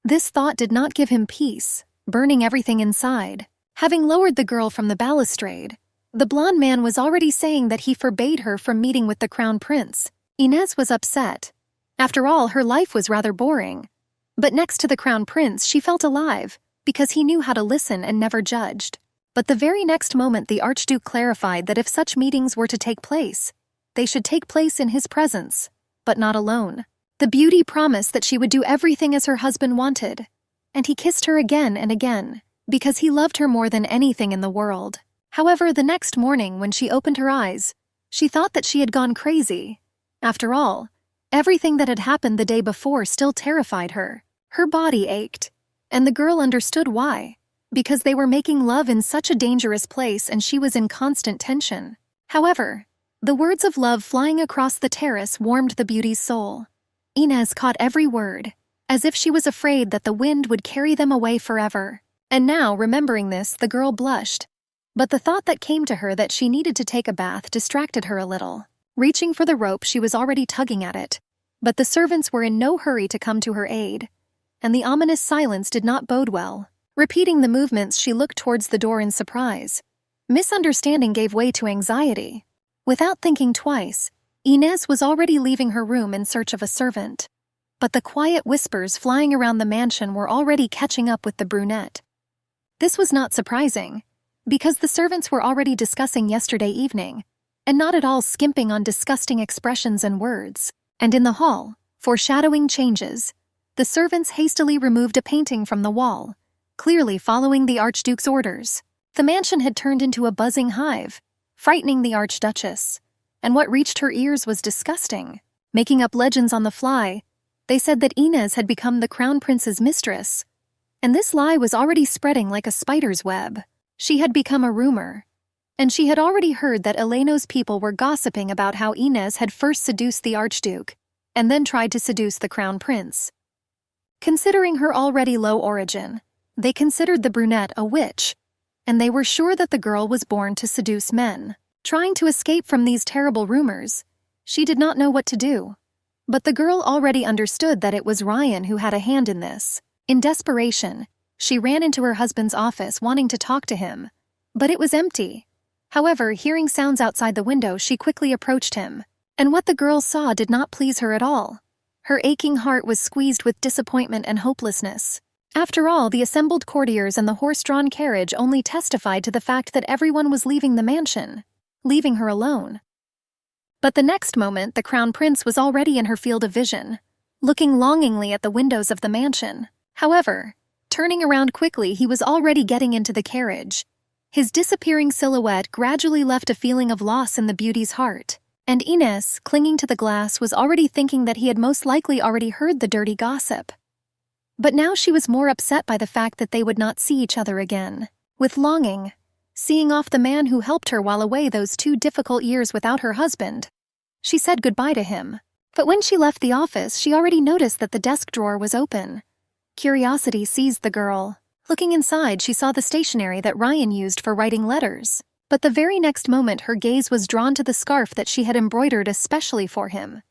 Speaker 1: This thought did not give him peace, burning everything inside. Having lowered the girl from the balustrade, the blonde man was already saying that he forbade her from meeting with the crown prince. Inez was upset. After all, her life was rather boring. But next to the crown prince, she felt alive, because he knew how to listen and never judged. But the very next moment, the Archduke clarified that if such meetings were to take place, they should take place in his presence, but not alone. The beauty promised that she would do everything as her husband wanted, and he kissed her again and again, because he loved her more than anything in the world. However, the next morning, when she opened her eyes, she thought that she had gone crazy. After all, everything that had happened the day before still terrified her. Her body ached, and the girl understood why. Because they were making love in such a dangerous place and she was in constant tension. However, the words of love flying across the terrace warmed the beauty's soul. Inez caught every word, as if she was afraid that the wind would carry them away forever. And now, remembering this, the girl blushed. But the thought that came to her that she needed to take a bath distracted her a little. Reaching for the rope, she was already tugging at it. But the servants were in no hurry to come to her aid, and the ominous silence did not bode well. Repeating the movements, she looked towards the door in surprise. Misunderstanding gave way to anxiety. Without thinking twice, Inez was already leaving her room in search of a servant. But the quiet whispers flying around the mansion were already catching up with the brunette. This was not surprising, because the servants were already discussing yesterday evening, and not at all skimping on disgusting expressions and words. And in the hall, foreshadowing changes, the servants hastily removed a painting from the wall, clearly following the Archduke's orders. The mansion had turned into a buzzing hive, frightening the Archduchess, and what reached her ears was disgusting. Making up legends on the fly, they said that Inez had become the Crown Prince's mistress, and this lie was already spreading like a spider's web. She had become a rumor, and she had already heard that Eleno's people were gossiping about how Inez had first seduced the Archduke and then tried to seduce the Crown Prince. Considering her already low origin, they considered the brunette a witch, and they were sure that the girl was born to seduce men. Trying to escape from these terrible rumors, she did not know what to do. But the girl already understood that it was Ryan who had a hand in this. In desperation, she ran into her husband's office wanting to talk to him, but it was empty. However, hearing sounds outside the window, she quickly approached him, and what the girl saw did not please her at all. Her aching heart was squeezed with disappointment and hopelessness. After all, the assembled courtiers and the horse-drawn carriage only testified to the fact that everyone was leaving the mansion, leaving her alone. But the next moment, the Crown Prince was already in her field of vision, looking longingly at the windows of the mansion. However, turning around quickly, he was already getting into the carriage. His disappearing silhouette gradually left a feeling of loss in the beauty's heart, and Inez, clinging to the glass, was already thinking that he had most likely already heard the dirty gossip. But now she was more upset by the fact that they would not see each other again. With longing, seeing off the man who helped her while away those 2 difficult years without her husband, she said goodbye to him. But when she left the office, she already noticed that the desk drawer was open. Curiosity seized the girl. Looking inside, she saw the stationery that Ryan used for writing letters. But the very next moment, her gaze was drawn to the scarf that she had embroidered especially for him.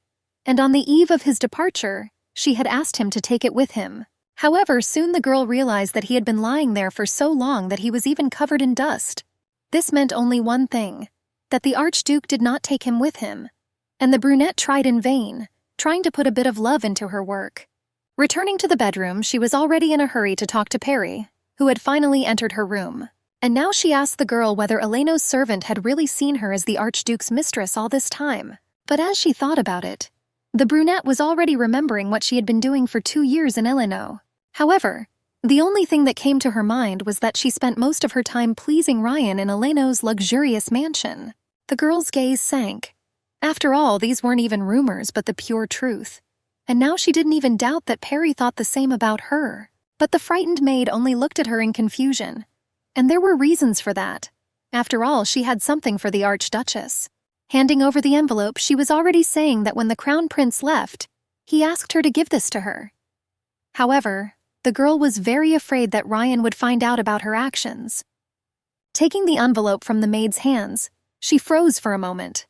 Speaker 1: And on the eve of his departure, she had asked him to take it with him. However, soon the girl realized that he had been lying there for so long that he was even covered in dust. This meant only one thing, that the Archduke did not take him with him. And the brunette tried in vain, trying to put a bit of love into her work. Returning to the bedroom, she was already in a hurry to talk to Perry, who had finally entered her room. And now she asked the girl whether Eleno's servant had really seen her as the Archduke's mistress all this time. But as she thought about it, the brunette was already remembering what she had been doing for 2 years in Eleno. However, the only thing that came to her mind was that she spent most of her time pleasing Ryan in Eleno's luxurious mansion. The girl's gaze sank. After all, these weren't even rumors but the pure truth. And now she didn't even doubt that Perry thought the same about her. But the frightened maid only looked at her in confusion. And there were reasons for that. After all, she had something for the Archduchess. Handing over the envelope, she was already saying that when the Crown Prince left, he asked her to give this to her. However, the girl was very afraid that Ryan would find out about her actions. Taking the envelope from the maid's hands, she froze for a moment.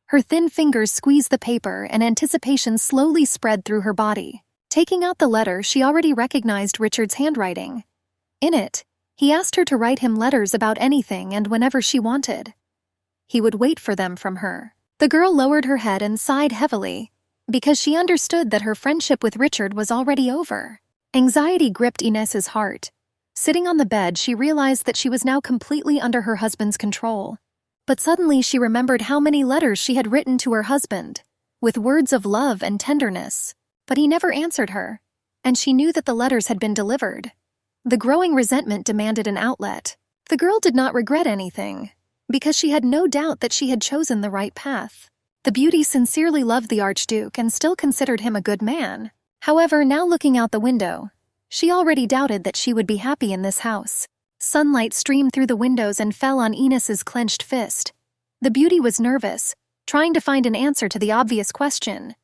Speaker 1: Her thin fingers squeezed the paper, and anticipation slowly spread through her body. Taking out the letter, she already recognized Richard's handwriting. In it, he asked her to write him letters about anything and whenever she wanted. He would wait for them from her. The girl lowered her head and sighed heavily, because she understood that her friendship with Richard was already over. Anxiety gripped Inez's heart. Sitting on the bed, she realized that she was now completely under her husband's control. But suddenly she remembered how many letters she had written to her husband, with words of love and tenderness. But he never answered her, and she knew that the letters had been delivered. The growing resentment demanded an outlet. The girl did not regret anything, because she had no doubt that she had chosen the right path. The beauty sincerely loved the Archduke and still considered him a good man. However, now looking out the window, she already doubted that she would be happy in this house. Sunlight streamed through the windows and fell on Inez's clenched fist. The beauty was nervous, trying to find an answer to the obvious question.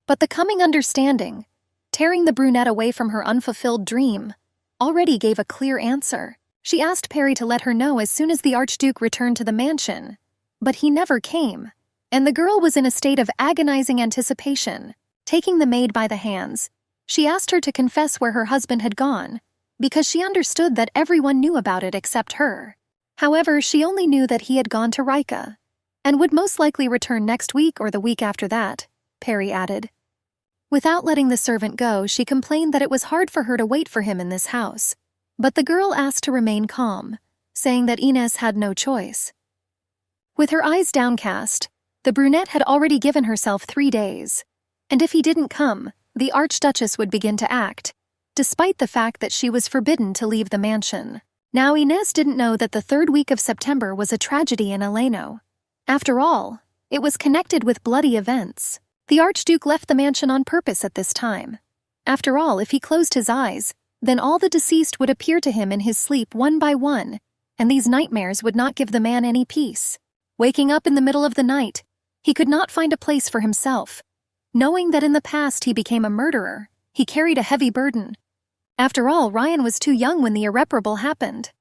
Speaker 1: But the coming understanding, tearing the brunette away from her unfulfilled dream, already gave a clear answer. She asked Perry to let her know as soon as the Archduke returned to the mansion. But he never came, and the girl was in a state of agonizing anticipation. Taking the maid by the hands, she asked her to confess where her husband had gone, because she understood that everyone knew about it except her. However, she only knew that he had gone to Rica, and would most likely return next week or the week after that, Perry added. Without letting the servant go, she complained that it was hard for her to wait for him in this house, but the girl asked to remain calm, saying that Inez had no choice. With her eyes downcast, the brunette had already given herself 3 days, and if he didn't come, the Archduchess would begin to act, despite the fact that she was forbidden to leave the mansion. Now Inez didn't know that the 3rd week of September was a tragedy in Eleno. After all, it was connected with bloody events. The Archduke left the mansion on purpose at this time. After all, if he closed his eyes, then all the deceased would appear to him in his sleep one by one, and these nightmares would not give the man any peace. Waking up in the middle of the night, he could not find a place for himself. Knowing that in the past he became a murderer, he carried a heavy burden. After all, Ryan was too young when the irreparable happened,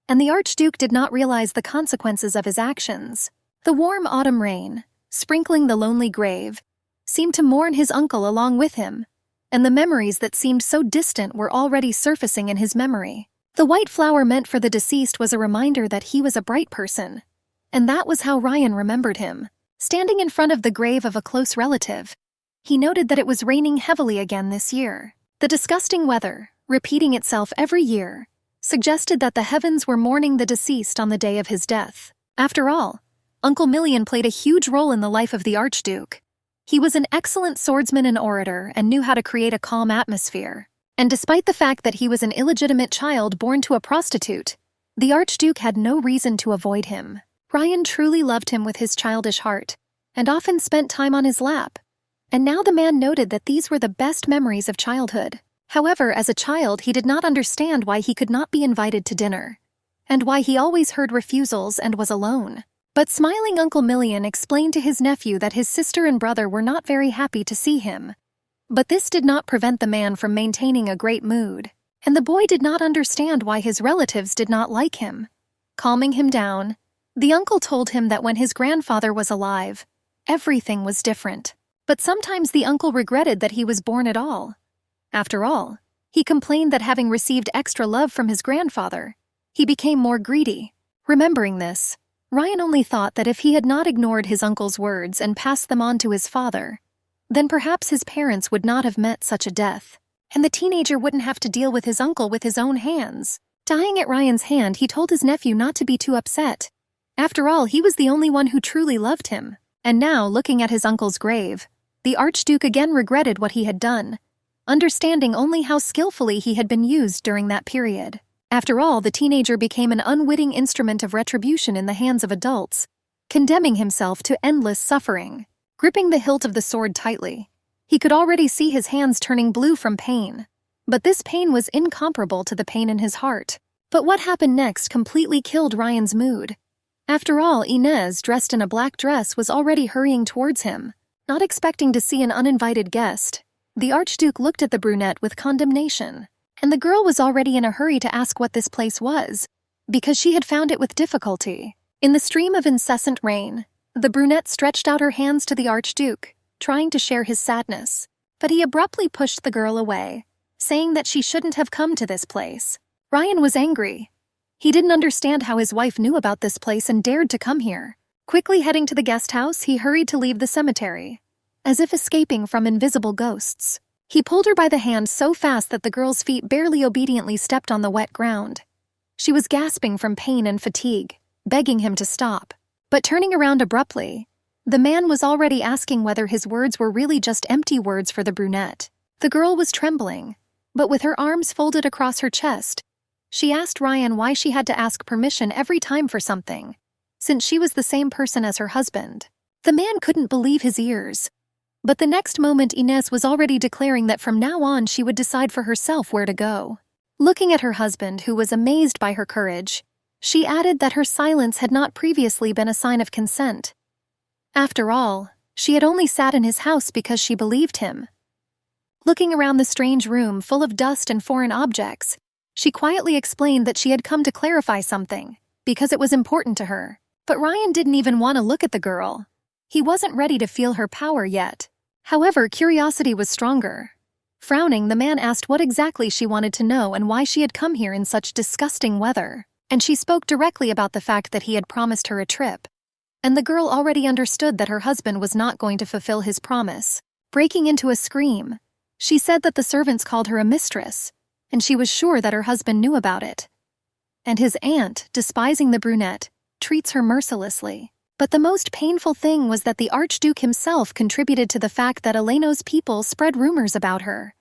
Speaker 1: and the Archduke did not realize the consequences of his actions. The warm autumn rain, sprinkling the lonely grave, seemed to mourn his uncle along with him, and the memories that seemed so distant were already surfacing in his memory. The white flower meant for the deceased was a reminder that he was a bright person, and that was how Ryan remembered him. Standing in front of the grave of a close relative, he noted that it was raining heavily again this year. The disgusting weather, repeating itself every year, suggested that the heavens were mourning the deceased on the day of his death. After all, Uncle Million played a huge role in the life of the Archduke. He was an excellent swordsman and orator and knew how to create a calm atmosphere. And despite the fact that he was an illegitimate child born to a prostitute, the Archduke had no reason to avoid him. Ryan truly loved him with his childish heart, and often spent time on his lap. And now the man noted that these were the best memories of childhood. However, as a child, he did not understand why he could not be invited to dinner, and why he always heard refusals and was alone. But smiling Uncle Million explained to his nephew that his sister and brother were not very happy to see him. But this did not prevent the man from maintaining a great mood, and the boy did not understand why his relatives did not like him. Calming him down, the uncle told him that when his grandfather was alive, everything was different. But sometimes the uncle regretted that he was born at all. After all, he complained that having received extra love from his grandfather, he became more greedy. Remembering this, Ryan only thought that if he had not ignored his uncle's words and passed them on to his father, then perhaps his parents would not have met such a death, and the teenager wouldn't have to deal with his uncle with his own hands. Dying at Ryan's hand, he told his nephew not to be too upset. After all, he was the only one who truly loved him. And now, looking at his uncle's grave, the Archduke again regretted what he had done, understanding only how skillfully he had been used during that period. After all, the teenager became an unwitting instrument of retribution in the hands of adults, condemning himself to endless suffering. Gripping the hilt of the sword tightly, he could already see his hands turning blue from pain. But this pain was incomparable to the pain in his heart. But what happened next completely killed Ryan's mood. After all, Inez, dressed in a black dress, was already hurrying towards him. Not expecting to see an uninvited guest, the Archduke looked at the brunette with condemnation. And the girl was already in a hurry to ask what this place was, because she had found it with difficulty. In the stream of incessant rain, the brunette stretched out her hands to the Archduke, trying to share his sadness. But he abruptly pushed the girl away, saying that she shouldn't have come to this place. Ryan was angry. He didn't understand how his wife knew about this place and dared to come here. Quickly heading to the guest house, he hurried to leave the cemetery, as if escaping from invisible ghosts. He pulled her by the hand so fast that the girl's feet barely obediently stepped on the wet ground. She was gasping from pain and fatigue, begging him to stop. But turning around abruptly, the man was already asking whether his words were really just empty words for the brunette. The girl was trembling, but with her arms folded across her chest, she asked Ryan why she had to ask permission every time for something, since she was the same person as her husband. The man couldn't believe his ears. But the next moment Inez was already declaring that from now on she would decide for herself where to go. Looking at her husband, who was amazed by her courage, she added that her silence had not previously been a sign of consent. After all, she had only sat in his house because she believed him. Looking around the strange room full of dust and foreign objects, she quietly explained that she had come to clarify something, because it was important to her. But Ryan didn't even want to look at the girl. He wasn't ready to feel her power yet. However, curiosity was stronger. Frowning, the man asked what exactly she wanted to know and why she had come here in such disgusting weather. And she spoke directly about the fact that he had promised her a trip. And the girl already understood that her husband was not going to fulfill his promise. Breaking into a scream, she said that the servants called her a mistress, and she was sure that her husband knew about it. And his aunt, despising the brunette, treats her mercilessly. But the most painful thing was that the Archduke himself contributed to the fact that Eleno's people spread rumors about her.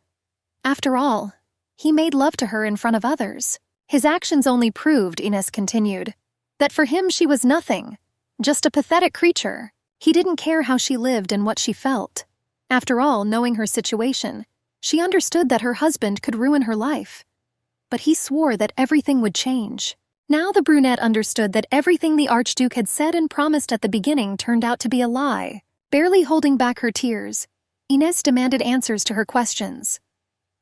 Speaker 1: After all, he made love to her in front of others. His actions only proved, Ines continued, that for him she was nothing, just a pathetic creature. He didn't care how she lived and what she felt. After all, knowing her situation, she understood that her husband could ruin her life. But he swore that everything would change. Now the brunette understood that everything the Archduke had said and promised at the beginning turned out to be a lie. Barely holding back her tears, Ines demanded answers to her questions.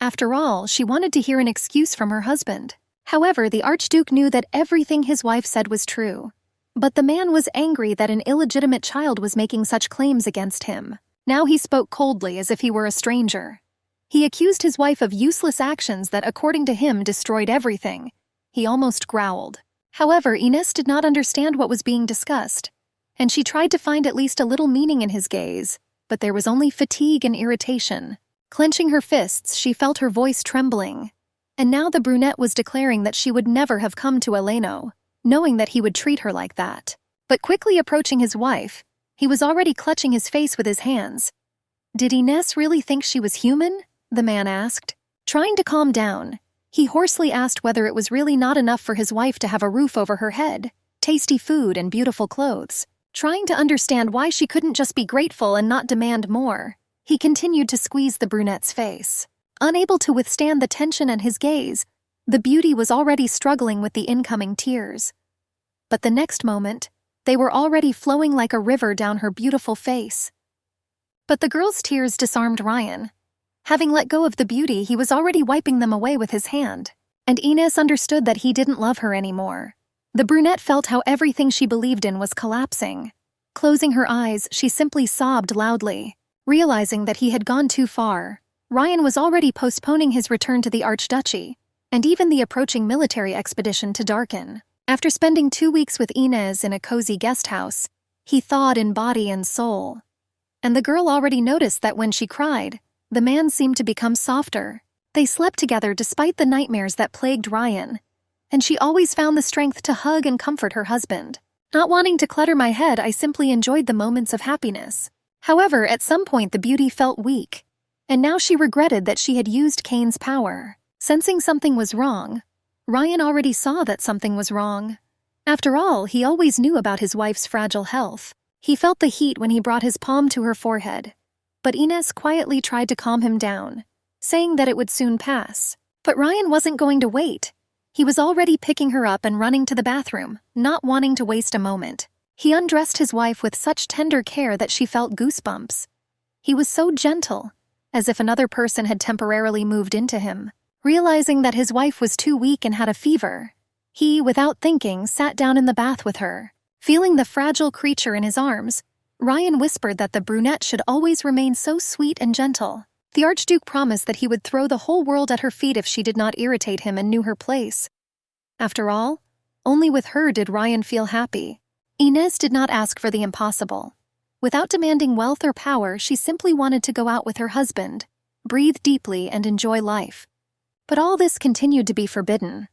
Speaker 1: After all, she wanted to hear an excuse from her husband. However, the Archduke knew that everything his wife said was true. But the man was angry that an illegitimate child was making such claims against him. Now he spoke coldly as if he were a stranger. He accused his wife of useless actions that, according to him, destroyed everything. He almost growled. However, Ines did not understand what was being discussed, and she tried to find at least a little meaning in his gaze, but there was only fatigue and irritation. Clenching her fists, she felt her voice trembling. And now the brunette was declaring that she would never have come to Eleno, knowing that he would treat her like that. But quickly approaching his wife, he was already clutching his face with his hands. Did Ines really think she was human? The man asked. Trying to calm down, he hoarsely asked whether it was really not enough for his wife to have a roof over her head, tasty food, and beautiful clothes. Trying to understand why she couldn't just be grateful and not demand more, he continued to squeeze the brunette's face. Unable to withstand the tension and his gaze, the beauty was already struggling with the incoming tears. But the next moment, they were already flowing like a river down her beautiful face. But the girl's tears disarmed Ryan. Having let go of the beauty, he was already wiping them away with his hand. And Ines understood that he didn't love her anymore. The brunette felt how everything she believed in was collapsing. Closing her eyes, she simply sobbed loudly. Realizing that he had gone too far, Ryan was already postponing his return to the Archduchy, and even the approaching military expedition to Darken. After spending 2 weeks with Ines in a cozy guest house, he thawed in body and soul. And the girl already noticed that when she cried, the man seemed to become softer. They slept together despite the nightmares that plagued Ryan, and she always found the strength to hug and comfort her husband. Not wanting to clutter my head, I simply enjoyed the moments of happiness. However, at some point the beauty felt weak, and now she regretted that she had used Kane's power. Sensing something was wrong, Ryan already saw that something was wrong. After all, he always knew about his wife's fragile health. He felt the heat when he brought his palm to her forehead. But Ines quietly tried to calm him down, saying that it would soon pass. But Ryan wasn't going to wait. He was already picking her up and running to the bathroom, not wanting to waste a moment. He undressed his wife with such tender care that she felt goosebumps. He was so gentle, as if another person had temporarily moved into him. Realizing that his wife was too weak and had a fever, he, without thinking, sat down in the bath with her. Feeling the fragile creature in his arms, Ryan whispered that the brunette should always remain so sweet and gentle. The Archduke promised that he would throw the whole world at her feet if she did not irritate him and knew her place. After all, only with her did Ryan feel happy. Ines did not ask for the impossible. Without demanding wealth or power, she simply wanted to go out with her husband, breathe deeply, and enjoy life. But all this continued to be forbidden.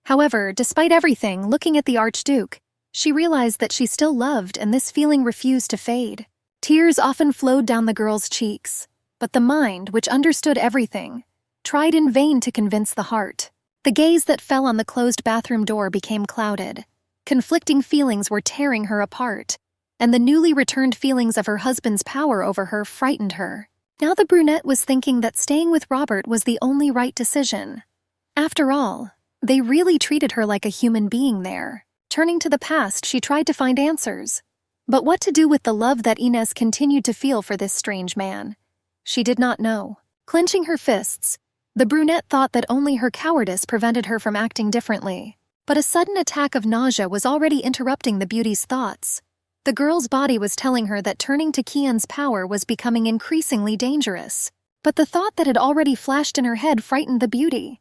Speaker 1: However, despite everything, looking at the Archduke, she realized that she still loved, and this feeling refused to fade. Tears often flowed down the girl's cheeks, but the mind, which understood everything, tried in vain to convince the heart. The gaze that fell on the closed bathroom door became clouded. Conflicting feelings were tearing her apart, and the newly returned feelings of her husband's power over her frightened her. Now the brunette was thinking that staying with Robert was the only right decision. After all, they really treated her like a human being there. Turning to the past, she tried to find answers. But what to do with the love that Ines continued to feel for this strange man? She did not know. Clenching her fists, the brunette thought that only her cowardice prevented her from acting differently. But a sudden attack of nausea was already interrupting the beauty's thoughts. The girl's body was telling her that turning to Kian's power was becoming increasingly dangerous. But the thought that had already flashed in her head frightened the beauty.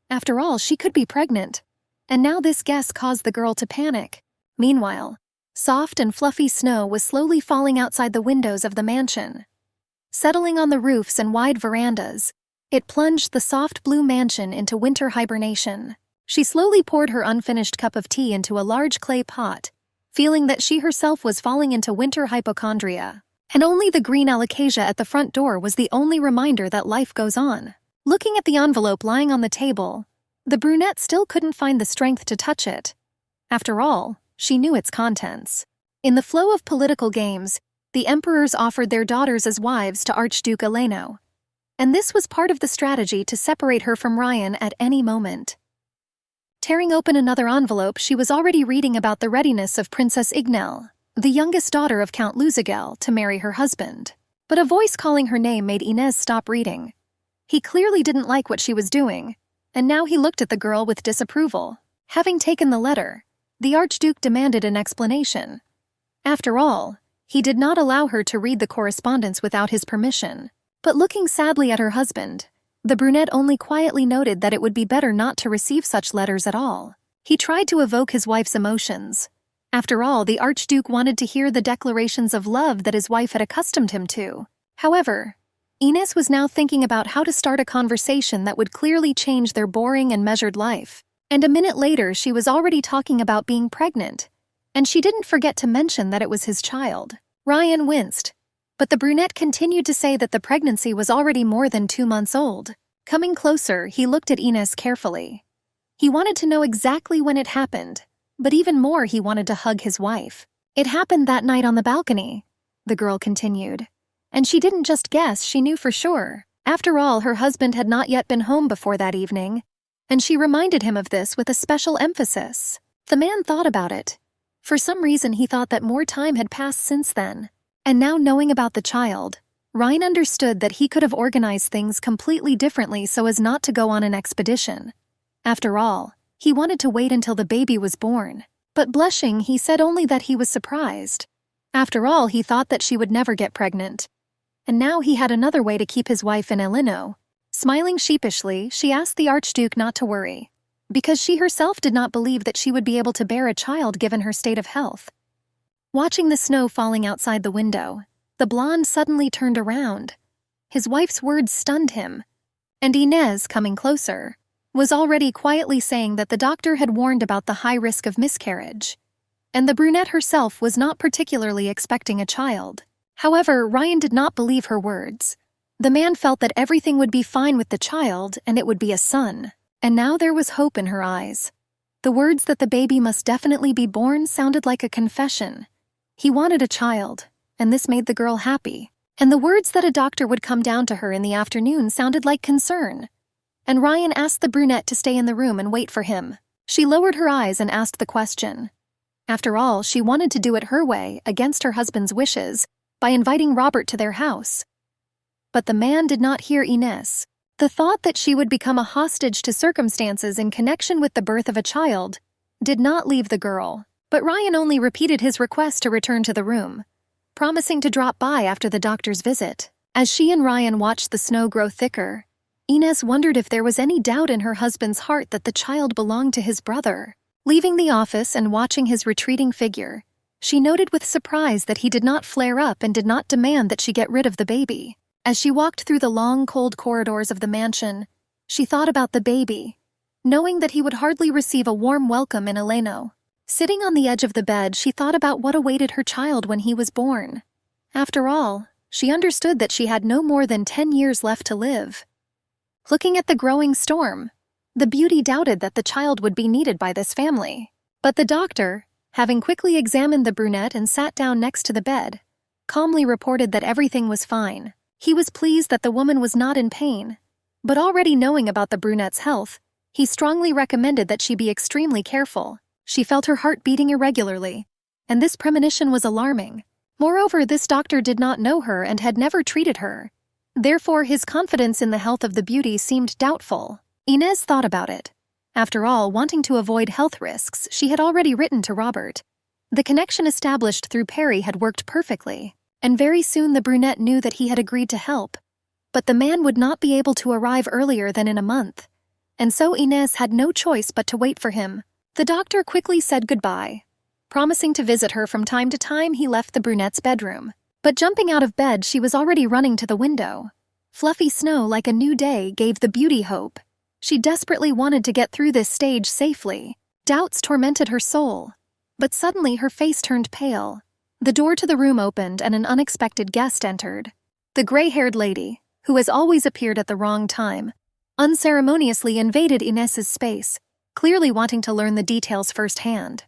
Speaker 1: After all, she could be pregnant. And now this guess caused the girl to panic. Meanwhile, soft and fluffy snow was slowly falling outside the windows of the mansion. Settling on the roofs and wide verandas, It plunged the soft blue mansion into winter hibernation. She slowly poured her unfinished cup of tea into a large clay pot, feeling that she herself was falling into winter hypochondria. And only the green alocasia at the front door was the only reminder that life goes on. Looking at the envelope lying on the table, the brunette still couldn't find the strength to touch it. After all, she knew its contents. In the flow of political games, the emperors offered their daughters as wives to Archduke Eleno. And this was part of the strategy to separate her from Ryan at any moment. Tearing open another envelope, she was already reading about the readiness of Princess Ignel, the youngest daughter of Count Luzagel, to marry her husband. But a voice calling her name made Inez stop reading. He clearly didn't like what she was doing, and now he looked at the girl with disapproval. Having taken the letter, the Archduke demanded an explanation. After all, he did not allow her to read the correspondence without his permission. But looking sadly at her husband, the brunette only quietly noted that it would be better not to receive such letters at all. He tried to evoke his wife's emotions. After all, the Archduke wanted to hear the declarations of love that his wife had accustomed him to. However, Inez was now thinking about how to start a conversation that would clearly change their boring and measured life. And a minute later, she was already talking about being pregnant. And she didn't forget to mention that it was his child. Ryan winced. But the brunette continued to say that the pregnancy was already more than 2 months old. Coming closer, he looked at Inez carefully. He wanted to know exactly when it happened, but even more he wanted to hug his wife. It happened that night on the balcony, the girl continued. And she didn't just guess, she knew for sure. After all, her husband had not yet been home before that evening, and she reminded him of this with a special emphasis. The man thought about it. For some reason he thought that more time had passed since then. And now knowing about the child, Ryan understood that he could have organized things completely differently so as not to go on an expedition. After all, he wanted to wait until the baby was born. But blushing, he said only that he was surprised. After all, he thought that she would never get pregnant. And now he had another way to keep his wife in Eleno. Smiling sheepishly, she asked the Archduke not to worry, because she herself did not believe that she would be able to bear a child given her state of health. Watching the snow falling outside the window, the blonde suddenly turned around. His wife's words stunned him, and Inez, coming closer, was already quietly saying that the doctor had warned about the high risk of miscarriage, and the brunette herself was not particularly expecting a child. However, Ryan did not believe her words. The man felt that everything would be fine with the child, and it would be a son. And now there was hope in her eyes. The words that the baby must definitely be born sounded like a confession. He wanted a child, and this made the girl happy. And the words that a doctor would come down to her in the afternoon sounded like concern. And Ryan asked the brunette to stay in the room and wait for him. She lowered her eyes and asked the question. After all, she wanted to do it her way, against her husband's wishes, by inviting Robert to their house. But the man did not hear Inez. The thought that she would become a hostage to circumstances in connection with the birth of a child did not leave the girl. But Ryan only repeated his request to return to the room, promising to drop by after the doctor's visit. As she and Ryan watched the snow grow thicker, Inez wondered if there was any doubt in her husband's heart that the child belonged to his brother. Leaving the office and watching his retreating figure, she noted with surprise that he did not flare up and did not demand that she get rid of the baby. As she walked through the long, cold corridors of the mansion, she thought about the baby, knowing that he would hardly receive a warm welcome in Eleno. Sitting on the edge of the bed, she thought about what awaited her child when he was born. After all, she understood that she had no more than 10 years left to live. Looking at the growing storm, the beauty doubted that the child would be needed by this family. But the doctor, having quickly examined the brunette and sat down next to the bed, calmly reported that everything was fine. He was pleased that the woman was not in pain, but already knowing about the brunette's health, he strongly recommended that she be extremely careful. She felt her heart beating irregularly, and this premonition was alarming. Moreover, this doctor did not know her and had never treated her. Therefore, his confidence in the health of the beauty seemed doubtful. Inez thought about it. After all, wanting to avoid health risks, she had already written to Robert. The connection established through Perry had worked perfectly, and very soon the brunette knew that he had agreed to help. But the man would not be able to arrive earlier than in a month, and so Inez had no choice but to wait for him. The doctor quickly said goodbye. Promising to visit her from time to time, he left the brunette's bedroom. But jumping out of bed, she was already running to the window. Fluffy snow like a new day gave the beauty hope. She desperately wanted to get through this stage safely. Doubts tormented her soul. But suddenly her face turned pale. The door to the room opened and an unexpected guest entered. The gray-haired lady, who has always appeared at the wrong time, unceremoniously invaded Inez's space, clearly wanting to learn the details firsthand.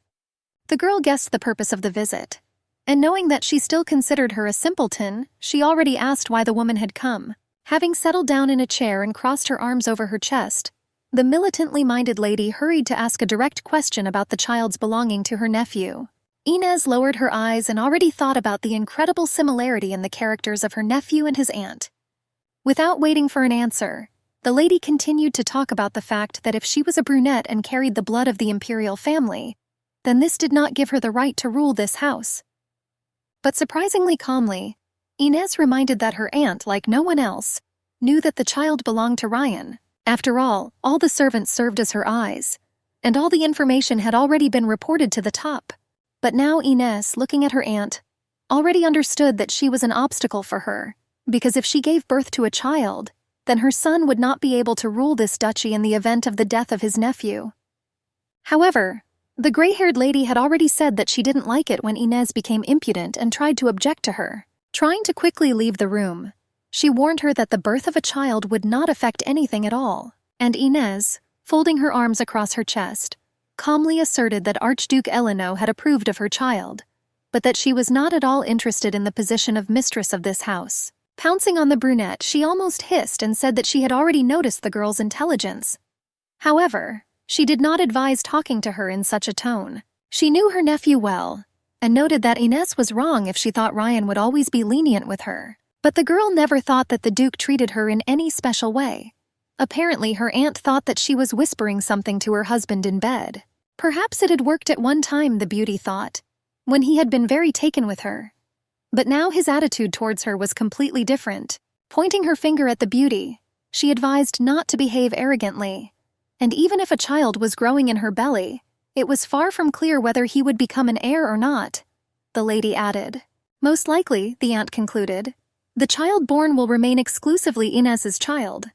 Speaker 1: The girl guessed the purpose of the visit, and knowing that she still considered her a simpleton, she already asked why the woman had come. Having settled down in a chair and crossed her arms over her chest, the militantly minded lady hurried to ask a direct question about the child's belonging to her nephew. Inez lowered her eyes and already thought about the incredible similarity in the characters of her nephew and his aunt. Without waiting for an answer, the lady continued to talk about the fact that if she was a brunette and carried the blood of the imperial family, then this did not give her the right to rule this house. But surprisingly calmly, Inez reminded that her aunt, like no one else, knew that the child belonged to Ryan. After all the servants served as her eyes, and all the information had already been reported to the top. But now Inez, looking at her aunt, already understood that she was an obstacle for her, because if she gave birth to a child, then her son would not be able to rule this duchy in the event of the death of his nephew. However, the gray-haired lady had already said that she didn't like it when Inez became impudent and tried to object to her. Trying to quickly leave the room, she warned her that the birth of a child would not affect anything at all, and Inez, folding her arms across her chest, calmly asserted that Archduke Eleno had approved of her child, but that she was not at all interested in the position of mistress of this house. Pouncing on the brunette, she almost hissed and said that she had already noticed the girl's intelligence. However, she did not advise talking to her in such a tone. She knew her nephew well, and noted that Inez was wrong if she thought Ryan would always be lenient with her. But the girl never thought that the Duke treated her in any special way. Apparently, her aunt thought that she was whispering something to her husband in bed. Perhaps it had worked at one time, the beauty thought, when he had been very taken with her. But now his attitude towards her was completely different. Pointing her finger at the beauty, she advised not to behave arrogantly. And even if a child was growing in her belly, it was far from clear whether he would become an heir or not, the lady added. Most likely, the aunt concluded, the child born will remain exclusively Inez's child.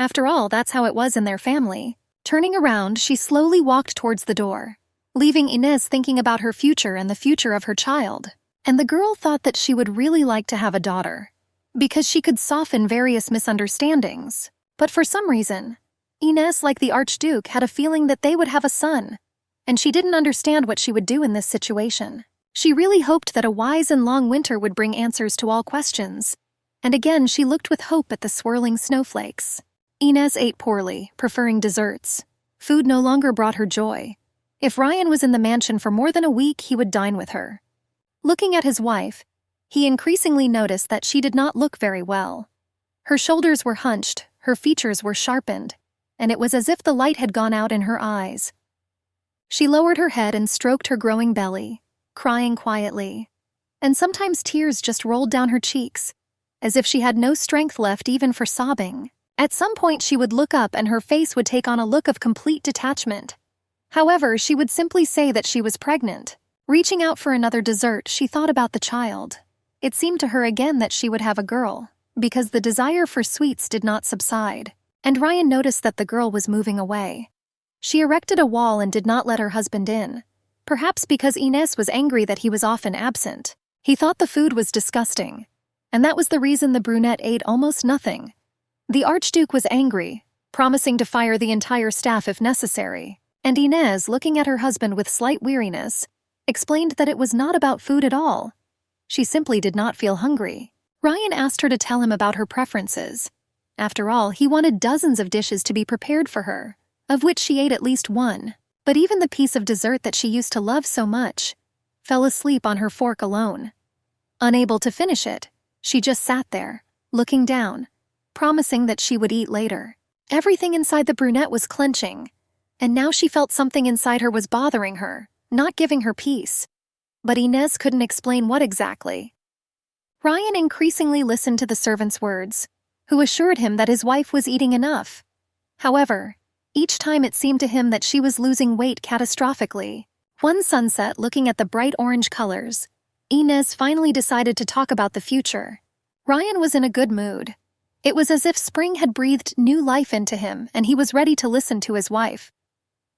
Speaker 1: After all, that's how it was in their family. Turning around, she slowly walked towards the door, leaving Inez thinking about her future and the future of her child. And the girl thought that she would really like to have a daughter, because she could soften various misunderstandings. But for some reason, Inez, like the Archduke, had a feeling that they would have a son, and she didn't understand what she would do in this situation. She really hoped that a wise and long winter would bring answers to all questions, and again she looked with hope at the swirling snowflakes. Inez ate poorly, preferring desserts. Food no longer brought her joy. If Ryan was in the mansion for more than a week, he would dine with her. Looking at his wife, he increasingly noticed that she did not look very well. Her shoulders were hunched, her features were sharpened, and it was as if the light had gone out in her eyes. She lowered her head and stroked her growing belly, crying quietly, and sometimes tears just rolled down her cheeks, as if she had no strength left even for sobbing. At some point she would look up and her face would take on a look of complete detachment. However, she would simply say that she was pregnant. Reaching out for another dessert, she thought about the child. It seemed to her again that she would have a girl, because the desire for sweets did not subside, and Ryan noticed that the girl was moving away. She erected a wall and did not let her husband in, perhaps because Inez was angry that he was often absent. He thought the food was disgusting, and that was the reason the brunette ate almost nothing. The Archduke was angry, promising to fire the entire staff if necessary, and Inez, looking at her husband with slight weariness, explained that it was not about food at all. She simply did not feel hungry. Ryan asked her to tell him about her preferences. After all, he wanted dozens of dishes to be prepared for her, of which she ate at least one. But even the piece of dessert that she used to love so much fell asleep on her fork alone. Unable to finish it, she just sat there, looking down, promising that she would eat later. Everything inside the brunette was clenching, and now she felt something inside her was bothering her, not giving her peace. But Inez couldn't explain what exactly. Ryan increasingly listened to the servant's words, who assured him that his wife was eating enough. However, each time it seemed to him that she was losing weight catastrophically. One sunset, looking at the bright orange colors, Inez finally decided to talk about the future. Ryan was in a good mood. It was as if spring had breathed new life into him and he was ready to listen to his wife.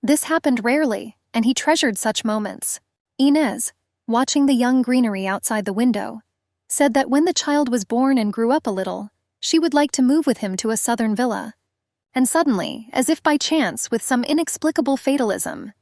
Speaker 1: This happened rarely, and he treasured such moments. Inez, watching the young greenery outside the window, said that when the child was born and grew up a little, she would like to move with him to a southern villa. And suddenly, as if by chance with some inexplicable fatalism,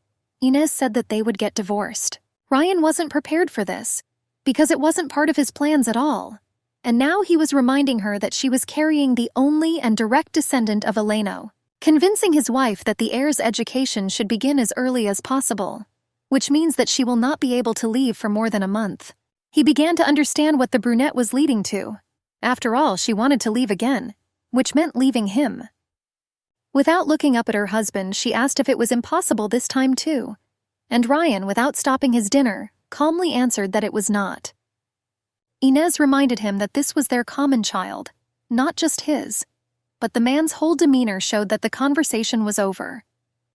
Speaker 1: Inez said that they would get divorced. Ryan wasn't prepared for this, because it wasn't part of his plans at all. And now he was reminding her that she was carrying the only and direct descendant of Eleno, convincing his wife that the heir's education should begin as early as possible, which means that she will not be able to leave for more than a month. He began to understand what the brunette was leading to. After all, she wanted to leave again, which meant leaving him. Without looking up at her husband, she asked if it was impossible this time too, and Ryan, without stopping his dinner, calmly answered that it was not. Inez reminded him that this was their common child, not just his, but the man's whole demeanor showed that the conversation was over.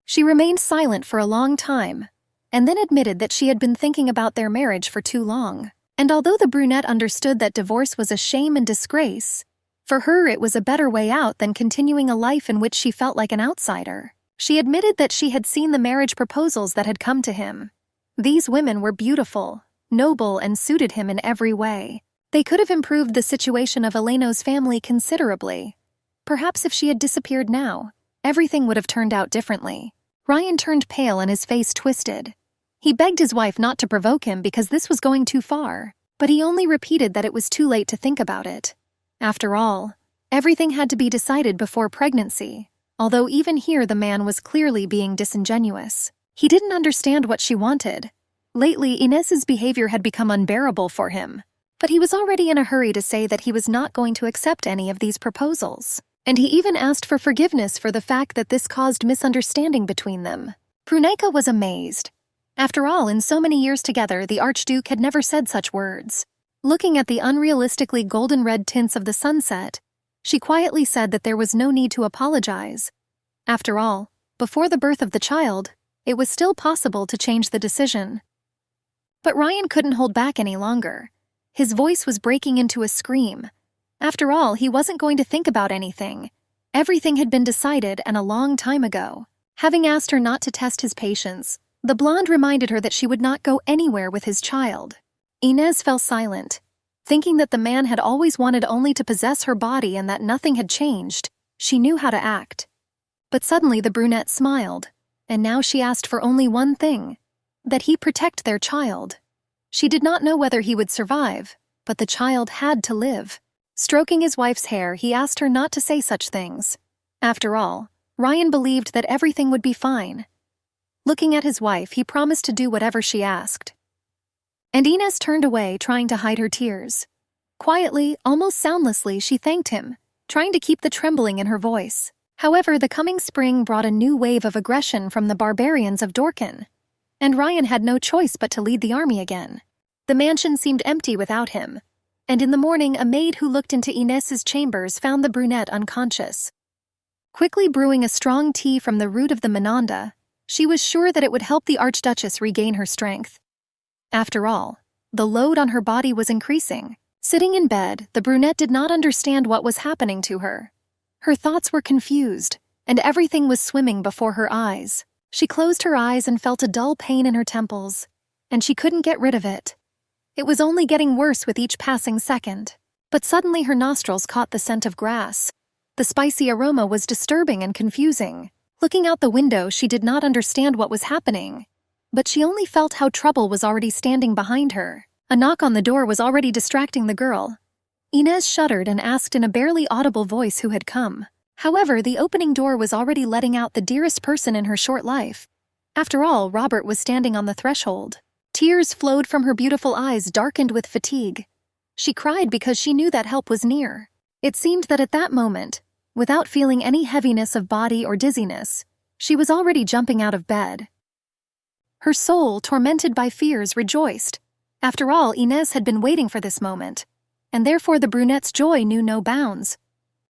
Speaker 1: She remained silent for a long time, and then admitted that she had been thinking about their marriage for too long. And although the brunette understood that divorce was a shame and disgrace, for her it was a better way out than continuing a life in which she felt like an outsider. She admitted that she had seen the marriage proposals that had come to him. These women were beautiful, noble, and suited him in every way. They could have improved the situation of Eleno's family considerably. Perhaps if she had disappeared now, everything would have turned out differently. Ryan turned pale and his face twisted. He begged his wife not to provoke him because this was going too far, but he only repeated that it was too late to think about it. After all, everything had to be decided before pregnancy, although even here the man was clearly being disingenuous. He didn't understand what she wanted. Lately, Inez's behavior had become unbearable for him, but he was already in a hurry to say that he was not going to accept any of these proposals, and he even asked for forgiveness for the fact that this caused misunderstanding between them. Bruneka was amazed. After all, in so many years together, the Archduke had never said such words. Looking at the unrealistically golden-red tints of the sunset, she quietly said that there was no need to apologize. After all, before the birth of the child, it was still possible to change the decision. But Ryan couldn't hold back any longer. His voice was breaking into a scream. After all, he wasn't going to think about anything. Everything had been decided and a long time ago. Having asked her not to test his patience, the blonde reminded her that she would not go anywhere with his child. Inez fell silent. Thinking that the man had always wanted only to possess her body and that nothing had changed, she knew how to act. But suddenly the brunette smiled, and now she asked for only one thing: that he protect their child. She did not know whether he would survive, but the child had to live. Stroking his wife's hair, he asked her not to say such things. After all, Ryan believed that everything would be fine. Looking at his wife, he promised to do whatever she asked. And Inez turned away, trying to hide her tears. Quietly, almost soundlessly, she thanked him, trying to keep the trembling in her voice. However, the coming spring brought a new wave of aggression from the barbarians of Dorkin, and Ryan had no choice but to lead the army again. The mansion seemed empty without him, and in the morning a maid who looked into Inez's chambers found the brunette unconscious. Quickly brewing a strong tea from the root of the Menanda, she was sure that it would help the Archduchess regain her strength. After all, the load on her body was increasing. Sitting in bed, the brunette did not understand what was happening to her. Her thoughts were confused, and everything was swimming before her eyes. She closed her eyes and felt a dull pain in her temples, and she couldn't get rid of it. It was only getting worse with each passing second. But suddenly her nostrils caught the scent of grass. The spicy aroma was disturbing and confusing. Looking out the window, she did not understand what was happening, but she only felt how trouble was already standing behind her. A knock on the door was already distracting the girl. Inez shuddered and asked in a barely audible voice who had come. However, the opening door was already letting out the dearest person in her short life. After all, Robert was standing on the threshold. Tears flowed from her beautiful eyes, darkened with fatigue. She cried because she knew that help was near. It seemed that at that moment, without feeling any heaviness of body or dizziness, she was already jumping out of bed. Her soul, tormented by fears, rejoiced. After all, Inez had been waiting for this moment, and therefore the brunette's joy knew no bounds.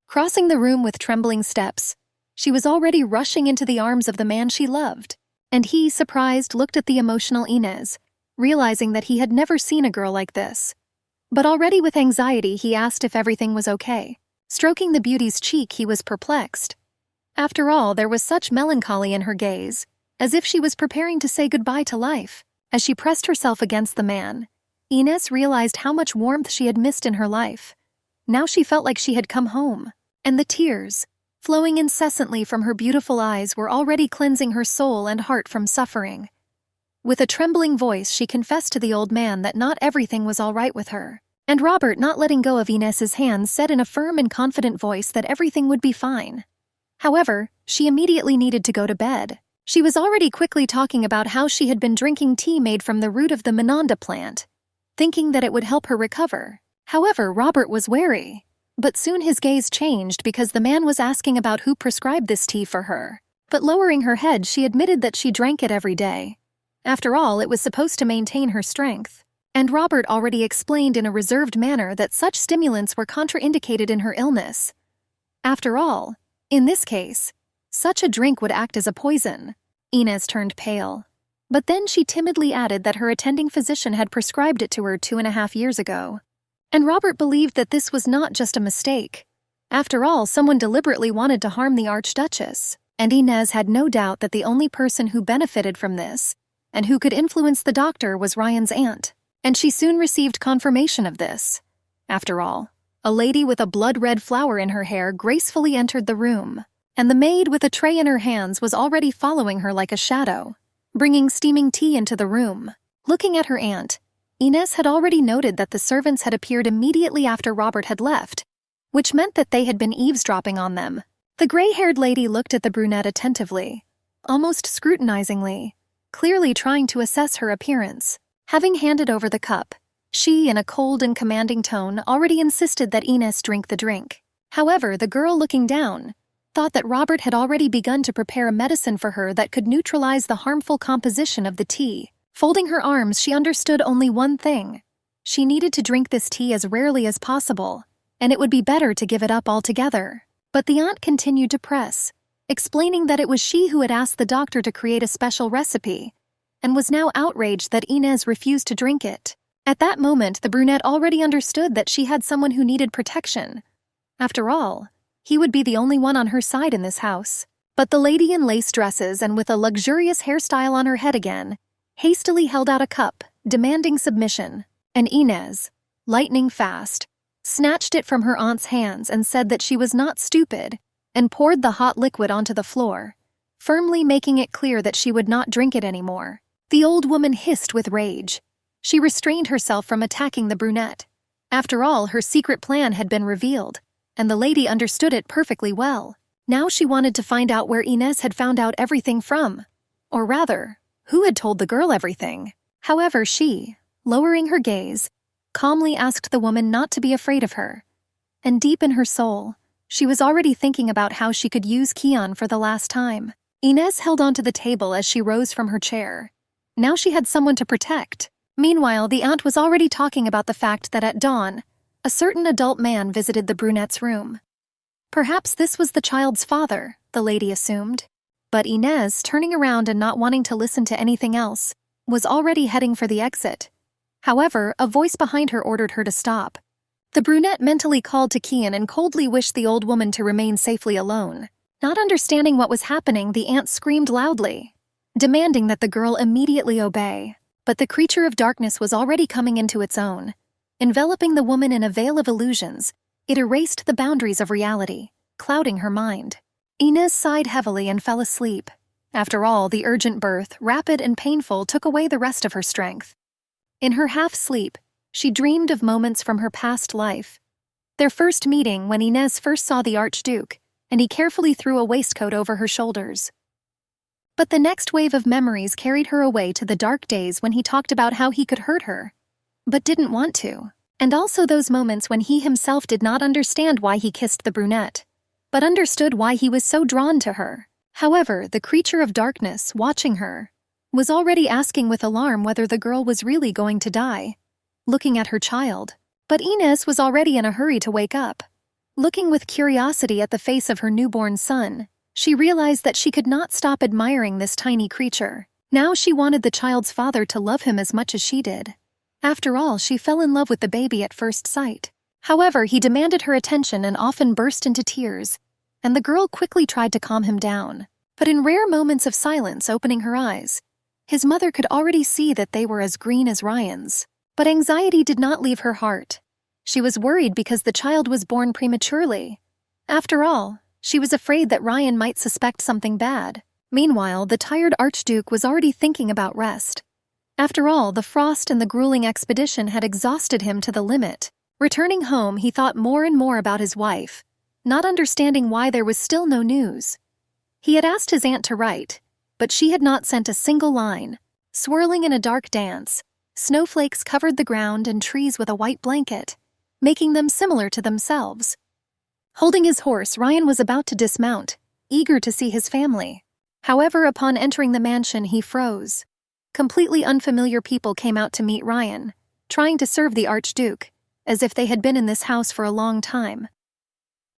Speaker 1: Crossing the room with trembling steps, she was already rushing into the arms of the man she loved, and he, surprised, looked at the emotional Inez, realizing that he had never seen a girl like this. But already with anxiety, he asked if everything was okay. Stroking the beauty's cheek, he was perplexed. After all, there was such melancholy in her gaze, as if she was preparing to say goodbye to life. As she pressed herself against the man, Ines realized how much warmth she had missed in her life. Now she felt like she had come home, and the tears, flowing incessantly from her beautiful eyes, were already cleansing her soul and heart from suffering. With a trembling voice, she confessed to the old man that not everything was all right with her. And Robert, not letting go of Ines's hands, said in a firm and confident voice that everything would be fine. However, she immediately needed to go to bed. She was already quickly talking about how she had been drinking tea made from the root of the Manhwa plant, thinking that it would help her recover. However, Robert was wary. But soon his gaze changed because the man was asking about who prescribed this tea for her. But lowering her head, she admitted that she drank it every day. After all, it was supposed to maintain her strength. And Robert already explained in a reserved manner that such stimulants were contraindicated in her illness. After all, in this case, such a drink would act as a poison. Ines turned pale. But then she timidly added that her attending physician had prescribed it to her 2.5 years ago. And Robert believed that this was not just a mistake. After all, someone deliberately wanted to harm the Archduchess. And Ines had no doubt that the only person who benefited from this, and who could influence the doctor, was Ryan's aunt. And she soon received confirmation of this. After all, a lady with a blood-red flower in her hair gracefully entered the room, and the maid with a tray in her hands was already following her like a shadow, bringing steaming tea into the room. Looking at her aunt, Ines had already noted that the servants had appeared immediately after Robert had left, which meant that they had been eavesdropping on them. The gray-haired lady looked at the brunette attentively, almost scrutinizingly, clearly trying to assess her appearance. Having handed over the cup, she, in a cold and commanding tone, already insisted that Ines drink the drink. However, the girl, looking down, thought that Robert had already begun to prepare a medicine for her that could neutralize the harmful composition of the tea. Folding her arms, she understood only one thing. She needed to drink this tea as rarely as possible, and it would be better to give it up altogether. But the aunt continued to press, explaining that it was she who had asked the doctor to create a special recipe, and was now outraged that Ines refused to drink it. At that moment, the brunette already understood that she had someone who needed protection. After all, he would be the only one on her side in this house. But the lady in lace dresses and with a luxurious hairstyle on her head again, hastily held out a cup, demanding submission, and Ines, lightning fast, snatched it from her aunt's hands and said that she was not stupid, and poured the hot liquid onto the floor, firmly making it clear that she would not drink it anymore. The old woman hissed with rage. She restrained herself from attacking the brunette. After all, her secret plan had been revealed, and the lady understood it perfectly well. Now she wanted to find out where Ines had found out everything from. Or rather, who had told the girl everything. However, she, lowering her gaze, calmly asked the woman not to be afraid of her. And deep in her soul, she was already thinking about how she could use Keon for the last time. Ines held onto the table as she rose from her chair. Now she had someone to protect. Meanwhile, the aunt was already talking about the fact that at dawn, a certain adult man visited the brunette's room. Perhaps this was the child's father, the lady assumed. But Ines, turning around and not wanting to listen to anything else, was already heading for the exit. However, a voice behind her ordered her to stop. The brunette mentally called to Keon and coldly wished the old woman to remain safely alone. Not understanding what was happening, the aunt screamed loudly, demanding that the girl immediately obey. But the creature of darkness was already coming into its own. Enveloping the woman in a veil of illusions, it erased the boundaries of reality, clouding her mind. Ines sighed heavily and fell asleep. After all, the urgent birth, rapid and painful, took away the rest of her strength. In her half-sleep, she dreamed of moments from her past life. Their first meeting, when Ines first saw the Archduke, and he carefully threw a waistcoat over her shoulders. But the next wave of memories carried her away to the dark days when he talked about how he could hurt her, but didn't want to. And also those moments when he himself did not understand why he kissed the brunette, but understood why he was so drawn to her. However, the creature of darkness, watching her, was already asking with alarm whether the girl was really going to die, looking at her child. But Ines was already in a hurry to wake up. Looking with curiosity at the face of her newborn son, she realized that she could not stop admiring this tiny creature. Now she wanted the child's father to love him as much as she did. After all, she fell in love with the baby at first sight. However, he demanded her attention and often burst into tears, and the girl quickly tried to calm him down. But in rare moments of silence opening her eyes, his mother could already see that they were as green as Ryan's. But anxiety did not leave her heart. She was worried because the child was born prematurely. After all, she was afraid that Ryan might suspect something bad. Meanwhile, the tired Archduke was already thinking about rest. After all, the frost and the grueling expedition had exhausted him to the limit. Returning home, he thought more and more about his wife, not understanding why there was still no news. He had asked his aunt to write, but she had not sent a single line. Swirling in a dark dance, snowflakes covered the ground and trees with a white blanket, making them similar to themselves. Holding his horse, Ryan was about to dismount, eager to see his family. However, upon entering the mansion, he froze. Completely unfamiliar people came out to meet Ryan, trying to serve the Archduke, as if they had been in this house for a long time.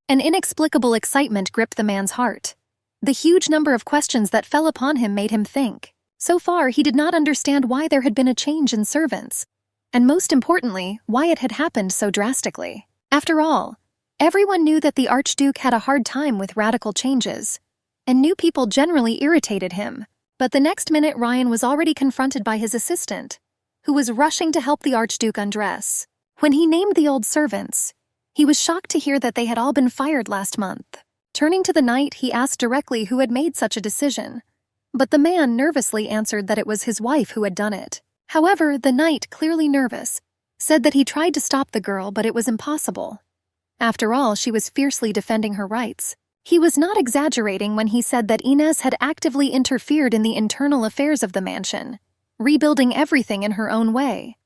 Speaker 1: An inexplicable excitement gripped the man's heart. The huge number of questions that fell upon him made him think. So far, he did not understand why there had been a change in servants, and most importantly, why it had happened so drastically. After all, everyone knew that the Archduke had a hard time with radical changes, and new people generally irritated him. But the next minute, Ryan was already confronted by his assistant, who was rushing to help the Archduke undress. When he named the old servants, he was shocked to hear that they had all been fired last month. Turning to the knight, he asked directly who had made such a decision, but the man nervously answered that it was his wife who had done it. However, the knight, clearly nervous, said that he tried to stop the girl, but it was impossible. After all, she was fiercely defending her rights. He was not exaggerating when he said that Inez had actively interfered in the internal affairs of the mansion, rebuilding everything in her own way.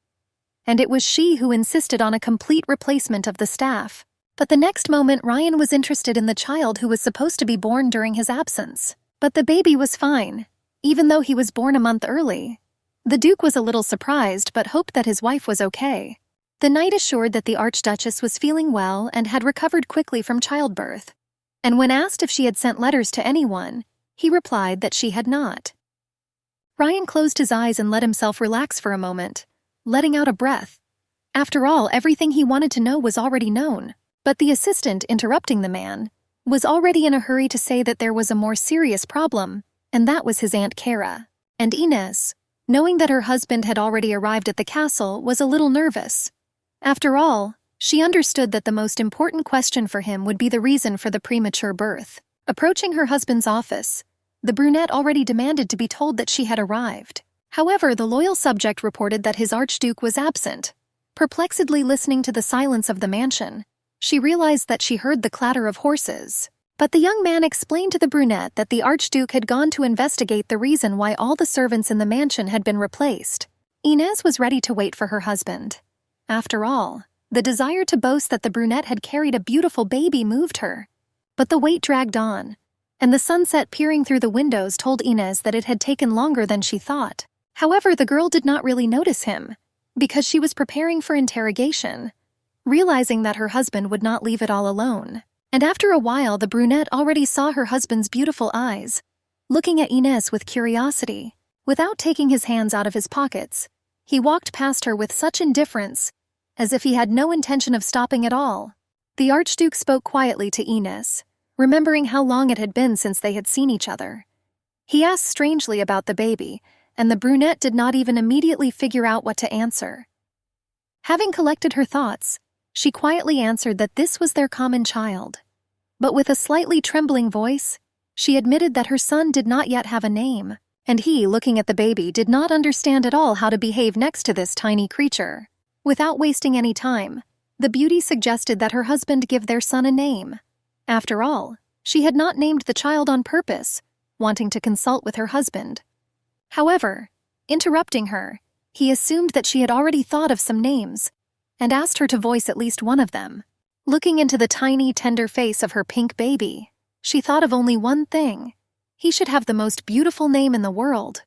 Speaker 1: And it was she who insisted on a complete replacement of the staff. But the next moment, Ryan was interested in the child who was supposed to be born during his absence. But the baby was fine, even though he was born a month early. The Duke was a little surprised but hoped that his wife was okay. The knight assured that the Archduchess was feeling well and had recovered quickly from childbirth. And when asked if she had sent letters to anyone, he replied that she had not. Ryan closed his eyes and let himself relax for a moment, letting out a breath. After all, everything he wanted to know was already known. But the assistant, interrupting the man, was already in a hurry to say that there was a more serious problem, and that was his Aunt Kara. And Inez, knowing that her husband had already arrived at the castle, was a little nervous. After all, she understood that the most important question for him would be the reason for the premature birth. Approaching her husband's office, the brunette already demanded to be told that she had arrived. However, the loyal subject reported that his Archduke was absent. Perplexedly listening to the silence of the mansion, she realized that she heard the clatter of horses. But the young man explained to the brunette that the Archduke had gone to investigate the reason why all the servants in the mansion had been replaced. Inez was ready to wait for her husband. After all, the desire to boast that the brunette had carried a beautiful baby moved her. But the wait dragged on, and the sunset peering through the windows told Inez that it had taken longer than she thought. However, the girl did not really notice him, because she was preparing for interrogation, realizing that her husband would not leave it all alone. And after a while, the brunette already saw her husband's beautiful eyes, looking at Inez with curiosity. Without taking his hands out of his pockets, he walked past her with such indifference, as if he had no intention of stopping at all. The Archduke spoke quietly to Inez, remembering how long it had been since they had seen each other. He asked strangely about the baby, and the brunette did not even immediately figure out what to answer. Having collected her thoughts, she quietly answered that this was their common child. But with a slightly trembling voice, she admitted that her son did not yet have a name, and he, looking at the baby, did not understand at all how to behave next to this tiny creature. Without wasting any time, the beauty suggested that her husband give their son a name. After all, she had not named the child on purpose, wanting to consult with her husband. However, interrupting her, he assumed that she had already thought of some names, and asked her to voice at least one of them. Looking into the tiny, tender face of her pink baby, she thought of only one thing: he should have the most beautiful name in the world.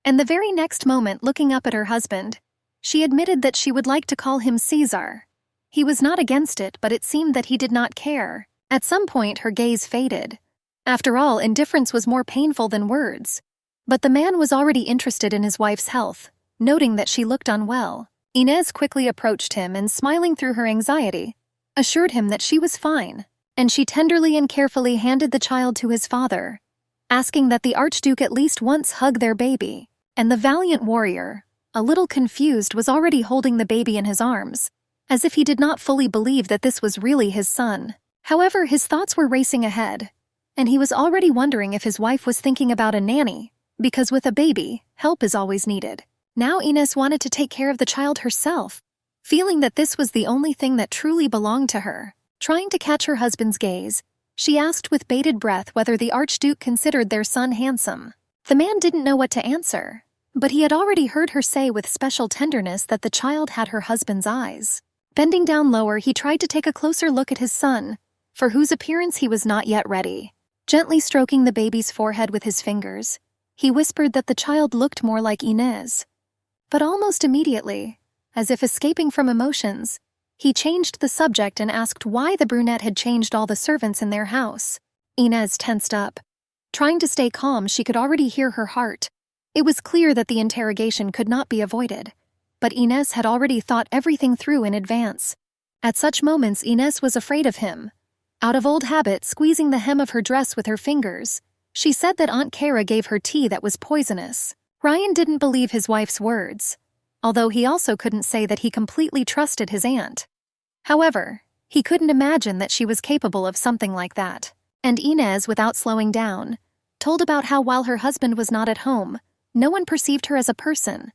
Speaker 1: And the very next moment, looking up at her husband, she admitted that she would like to call him Caesar. He was not against it, but it seemed that he did not care. At some point, her gaze faded. After all, indifference was more painful than words. But the man was already interested in his wife's health, noting that she looked unwell. Inez quickly approached him and, smiling through her anxiety, assured him that she was fine, and she tenderly and carefully handed the child to his father, asking that the Archduke at least once hug their baby. And the valiant warrior, a little confused, was already holding the baby in his arms, as if he did not fully believe that this was really his son. However, his thoughts were racing ahead, and he was already wondering if his wife was thinking about a nanny, because with a baby, help is always needed. Now Inez wanted to take care of the child herself, feeling that this was the only thing that truly belonged to her. Trying to catch her husband's gaze, she asked with bated breath whether the Archduke considered their son handsome. The man didn't know what to answer, but he had already heard her say with special tenderness that the child had her husband's eyes. Bending down lower, he tried to take a closer look at his son, for whose appearance he was not yet ready. Gently stroking the baby's forehead with his fingers, he whispered that the child looked more like Inez. But almost immediately, as if escaping from emotions, he changed the subject and asked why the brunette had changed all the servants in their house. Inez tensed up. Trying to stay calm, she could already hear her heart. It was clear that the interrogation could not be avoided, but Inez had already thought everything through in advance. At such moments, Inez was afraid of him. Out of old habit, squeezing the hem of her dress with her fingers, she said that Aunt Kara gave her tea that was poisonous. Ryan didn't believe his wife's words, although he also couldn't say that he completely trusted his aunt. However, he couldn't imagine that she was capable of something like that. And Inez, without slowing down, told about how while her husband was not at home, no one perceived her as a person,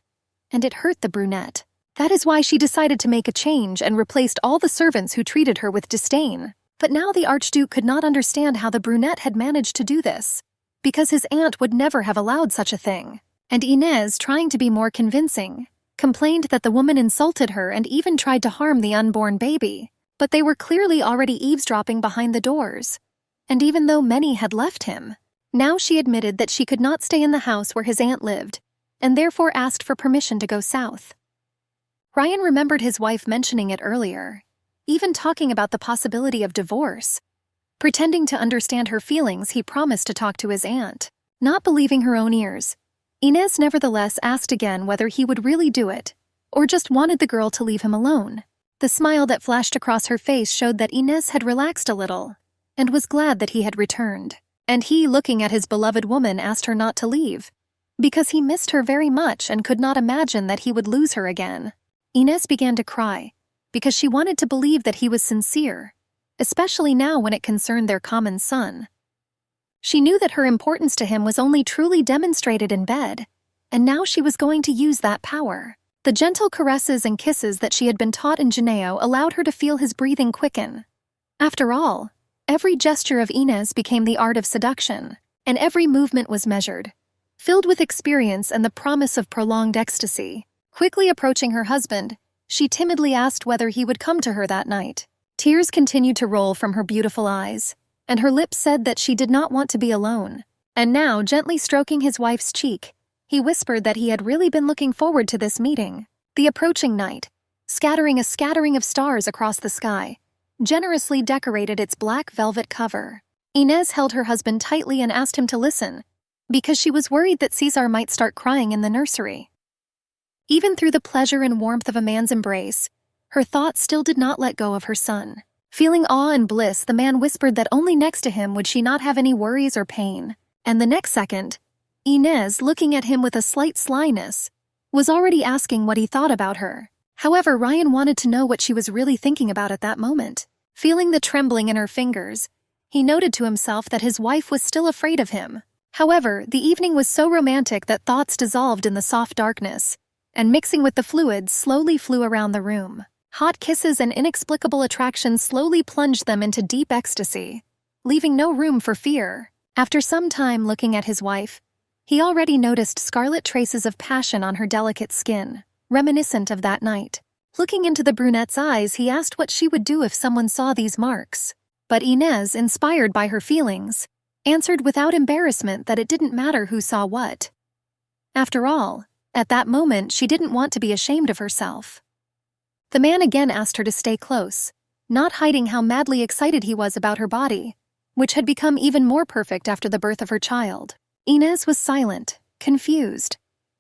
Speaker 1: and it hurt the brunette. That is why she decided to make a change and replaced all the servants who treated her with disdain. But now the Archduke could not understand how the brunette had managed to do this, because his aunt would never have allowed such a thing. And Inez, trying to be more convincing, complained that the woman insulted her and even tried to harm the unborn baby. But they were clearly already eavesdropping behind the doors. And even though many had left him, now she admitted that she could not stay in the house where his aunt lived, and therefore asked for permission to go south. Ryan remembered his wife mentioning it earlier, even talking about the possibility of divorce. Pretending to understand her feelings, he promised to talk to his aunt. Not believing her own ears, Inez nevertheless asked again whether he would really do it, or just wanted the girl to leave him alone. The smile that flashed across her face showed that Inez had relaxed a little, and was glad that he had returned. And he, looking at his beloved woman, asked her not to leave, because he missed her very much and could not imagine that he would lose her again. Inez began to cry, because she wanted to believe that he was sincere, especially now when it concerned their common son. She knew that her importance to him was only truly demonstrated in bed, and now she was going to use that power. The gentle caresses and kisses that she had been taught in Geneo allowed her to feel his breathing quicken. After all, every gesture of Inez became the art of seduction, and every movement was measured, filled with experience and the promise of prolonged ecstasy. Quickly approaching her husband, she timidly asked whether he would come to her that night. Tears continued to roll from her beautiful eyes, and her lips said that she did not want to be alone. And now, gently stroking his wife's cheek, he whispered that he had really been looking forward to this meeting. The approaching night, scattering a scattering of stars across the sky, generously decorated its black velvet cover. Inez held her husband tightly and asked him to listen, because she was worried that Caesar might start crying in the nursery. Even through the pleasure and warmth of a man's embrace, her thoughts still did not let go of her son. Feeling awe and bliss, the man whispered that only next to him would she not have any worries or pain. And the next second, Inez, looking at him with a slight slyness, was already asking what he thought about her. However, Ryan wanted to know what she was really thinking about at that moment. Feeling the trembling in her fingers, he noted to himself that his wife was still afraid of him. However, the evening was so romantic that thoughts dissolved in the soft darkness, and mixing with the fluids slowly flew around the room. Hot kisses and inexplicable attraction slowly plunged them into deep ecstasy, leaving no room for fear. After some time looking at his wife, he already noticed scarlet traces of passion on her delicate skin, reminiscent of that night. Looking into the brunette's eyes, he asked what she would do if someone saw these marks. But Inez, inspired by her feelings, answered without embarrassment that it didn't matter who saw what. After all, at that moment she didn't want to be ashamed of herself. The man again asked her to stay close, not hiding how madly excited he was about her body, which had become even more perfect after the birth of her child. Inez was silent, confused.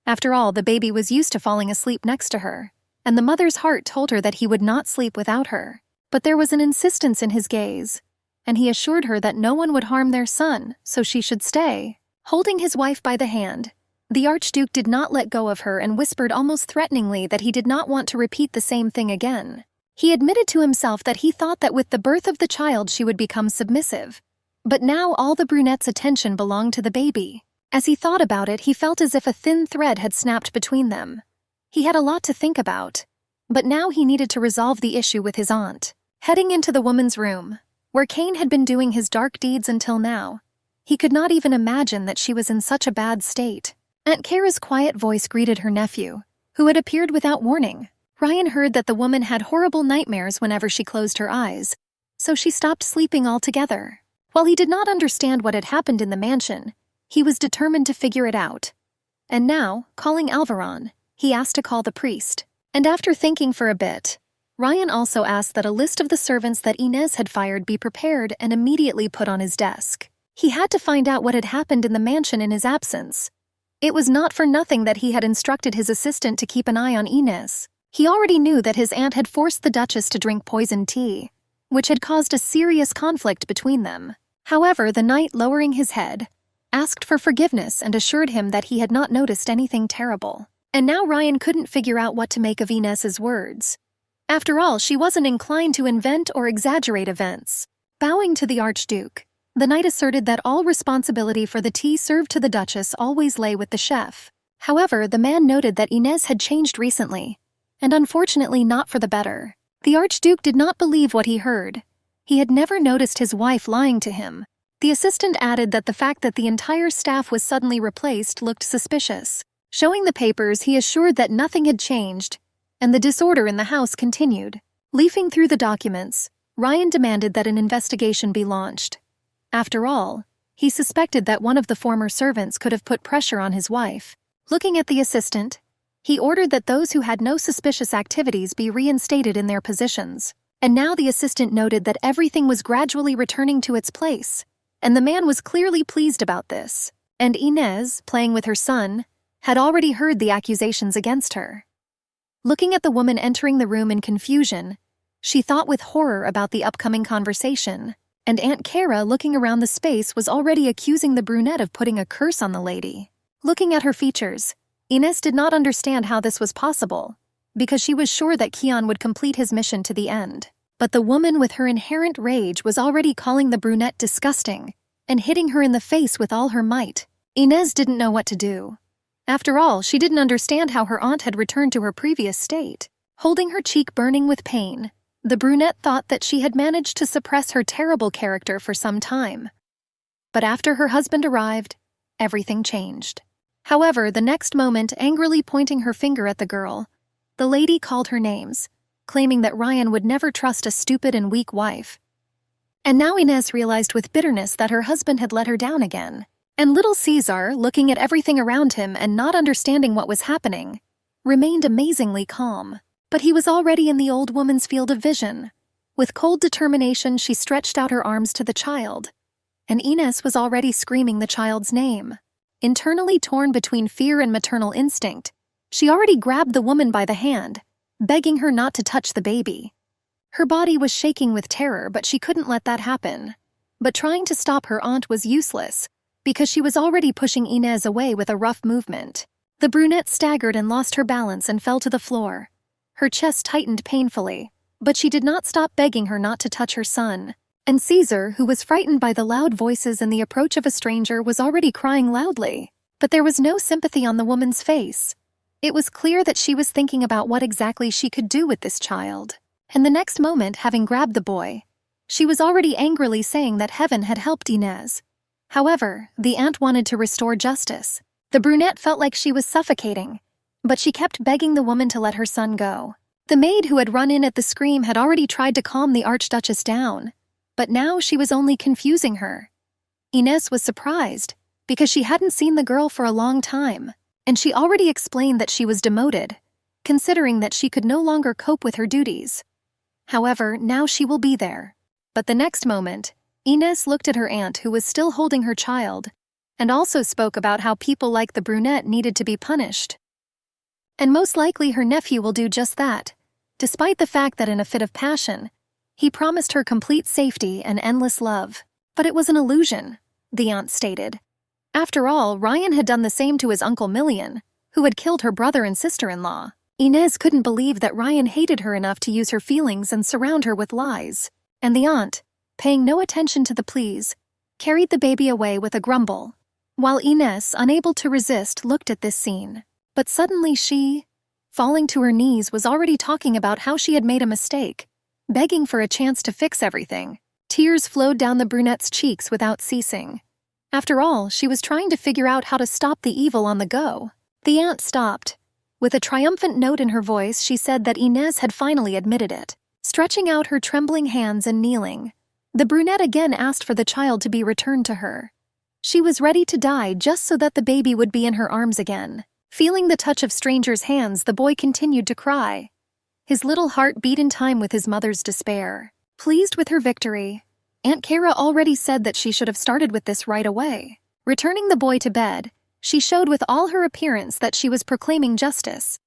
Speaker 1: After all, the baby was used to falling asleep next to her, and the mother's heart told her that he would not sleep without her. But there was an insistence in his gaze, and he assured her that no one would harm their son, so she should stay. Holding his wife by the hand, the Archduke did not let go of her and whispered almost threateningly that he did not want to repeat the same thing again. He admitted to himself that he thought that with the birth of the child she would become submissive. But now all the brunette's attention belonged to the baby. As he thought about it, he felt as if a thin thread had snapped between them. He had a lot to think about, but now he needed to resolve the issue with his aunt. Heading into the woman's room, where Cain had been doing his dark deeds until now, he could not even imagine that she was in such a bad state. Aunt Kara's quiet voice greeted her nephew, who had appeared without warning. Ryan heard that the woman had horrible nightmares whenever she closed her eyes, so she stopped sleeping altogether. While he did not understand what had happened in the mansion, he was determined to figure it out. And now, calling Alvaron, he asked to call the priest. And after thinking for a bit, Ryan also asked that a list of the servants that Inez had fired be prepared and immediately put on his desk. He had to find out what had happened in the mansion in his absence. It was not for nothing that he had instructed his assistant to keep an eye on Inez. He already knew that his aunt had forced the Duchess to drink poisoned tea, which had caused a serious conflict between them. However, the knight, lowering his head, asked for forgiveness and assured him that he had not noticed anything terrible. And now Ryan couldn't figure out what to make of Inez's words. After all, she wasn't inclined to invent or exaggerate events. Bowing to the Archduke, the knight asserted that all responsibility for the tea served to the Duchess always lay with the chef. However, the man noted that Inez had changed recently, and unfortunately not for the better. The Archduke did not believe what he heard. He had never noticed his wife lying to him. The assistant added that the fact that the entire staff was suddenly replaced looked suspicious. Showing the papers, he assured that nothing had changed, and the disorder in the house continued. Leafing through the documents, Ryan demanded that an investigation be launched. After all, he suspected that one of the former servants could have put pressure on his wife. Looking at the assistant, he ordered that those who had no suspicious activities be reinstated in their positions. And now the assistant noted that everything was gradually returning to its place, and the man was clearly pleased about this. And Inez, playing with her son, had already heard the accusations against her. Looking at the woman entering the room in confusion, she thought with horror about the upcoming conversation, and Aunt Kara, looking around the space, was already accusing the brunette of putting a curse on the lady. Looking at her features, Inez did not understand how this was possible, because she was sure that Kian would complete his mission to the end. But the woman with her inherent rage was already calling the brunette disgusting and hitting her in the face with all her might. Inez didn't know what to do. After all, she didn't understand how her aunt had returned to her previous state. Holding her cheek burning with pain, the brunette thought that she had managed to suppress her terrible character for some time. But after her husband arrived, everything changed. However, the next moment, angrily pointing her finger at the girl, the lady called her names, claiming that Ryan would never trust a stupid and weak wife. And now Inez realized with bitterness that her husband had let her down again. And little Caesar, looking at everything around him and not understanding what was happening, remained amazingly calm. But he was already in the old woman's field of vision. With cold determination, she stretched out her arms to the child, and Inez was already screaming the child's name. Internally torn between fear and maternal instinct, she already grabbed the woman by the hand, begging her not to touch the baby. Her body was shaking with terror, but she couldn't let that happen. But trying to stop her aunt was useless, because she was already pushing Inez away with a rough movement. The brunette staggered and lost her balance and fell to the floor. Her chest tightened painfully, but she did not stop begging her not to touch her son. And Caesar, who was frightened by the loud voices and the approach of a stranger, was already crying loudly. But there was no sympathy on the woman's face. It was clear that she was thinking about what exactly she could do with this child. And the next moment, having grabbed the boy, she was already angrily saying that heaven had helped Inez. However, the aunt wanted to restore justice. The brunette felt like she was suffocating, but she kept begging the woman to let her son go. The maid who had run in at the scream had already tried to calm the Archduchess down, but now she was only confusing her. Inez was surprised, because she hadn't seen the girl for a long time, and she already explained that she was demoted, considering that she could no longer cope with her duties. However, now she will be there. But the next moment, Inez looked at her aunt, who was still holding her child, and also spoke about how people like the brunette needed to be punished. And most likely her nephew will do just that, despite the fact that in a fit of passion, he promised her complete safety and endless love. But it was an illusion, the aunt stated. After all, Ryan had done the same to his Uncle Million, who had killed her brother and sister-in-law. Inez couldn't believe that Ryan hated her enough to use her feelings and surround her with lies. And the aunt, paying no attention to the pleas, carried the baby away with a grumble. While Inez, unable to resist, looked at this scene. But suddenly she, falling to her knees, was already talking about how she had made a mistake, begging for a chance to fix everything. Tears flowed down the brunette's cheeks without ceasing. After all, she was trying to figure out how to stop the evil on the go. The aunt stopped. With a triumphant note in her voice, she said that Inez had finally admitted it. Stretching out her trembling hands and kneeling, the brunette again asked for the child to be returned to her. She was ready to die just so that the baby would be in her arms again. Feeling the touch of strangers' hands, the boy continued to cry. His little heart beat in time with his mother's despair. Pleased with her victory, Aunt Kara already said that she should have started with this right away. Returning the boy to bed, she showed with all her appearance that she was proclaiming justice.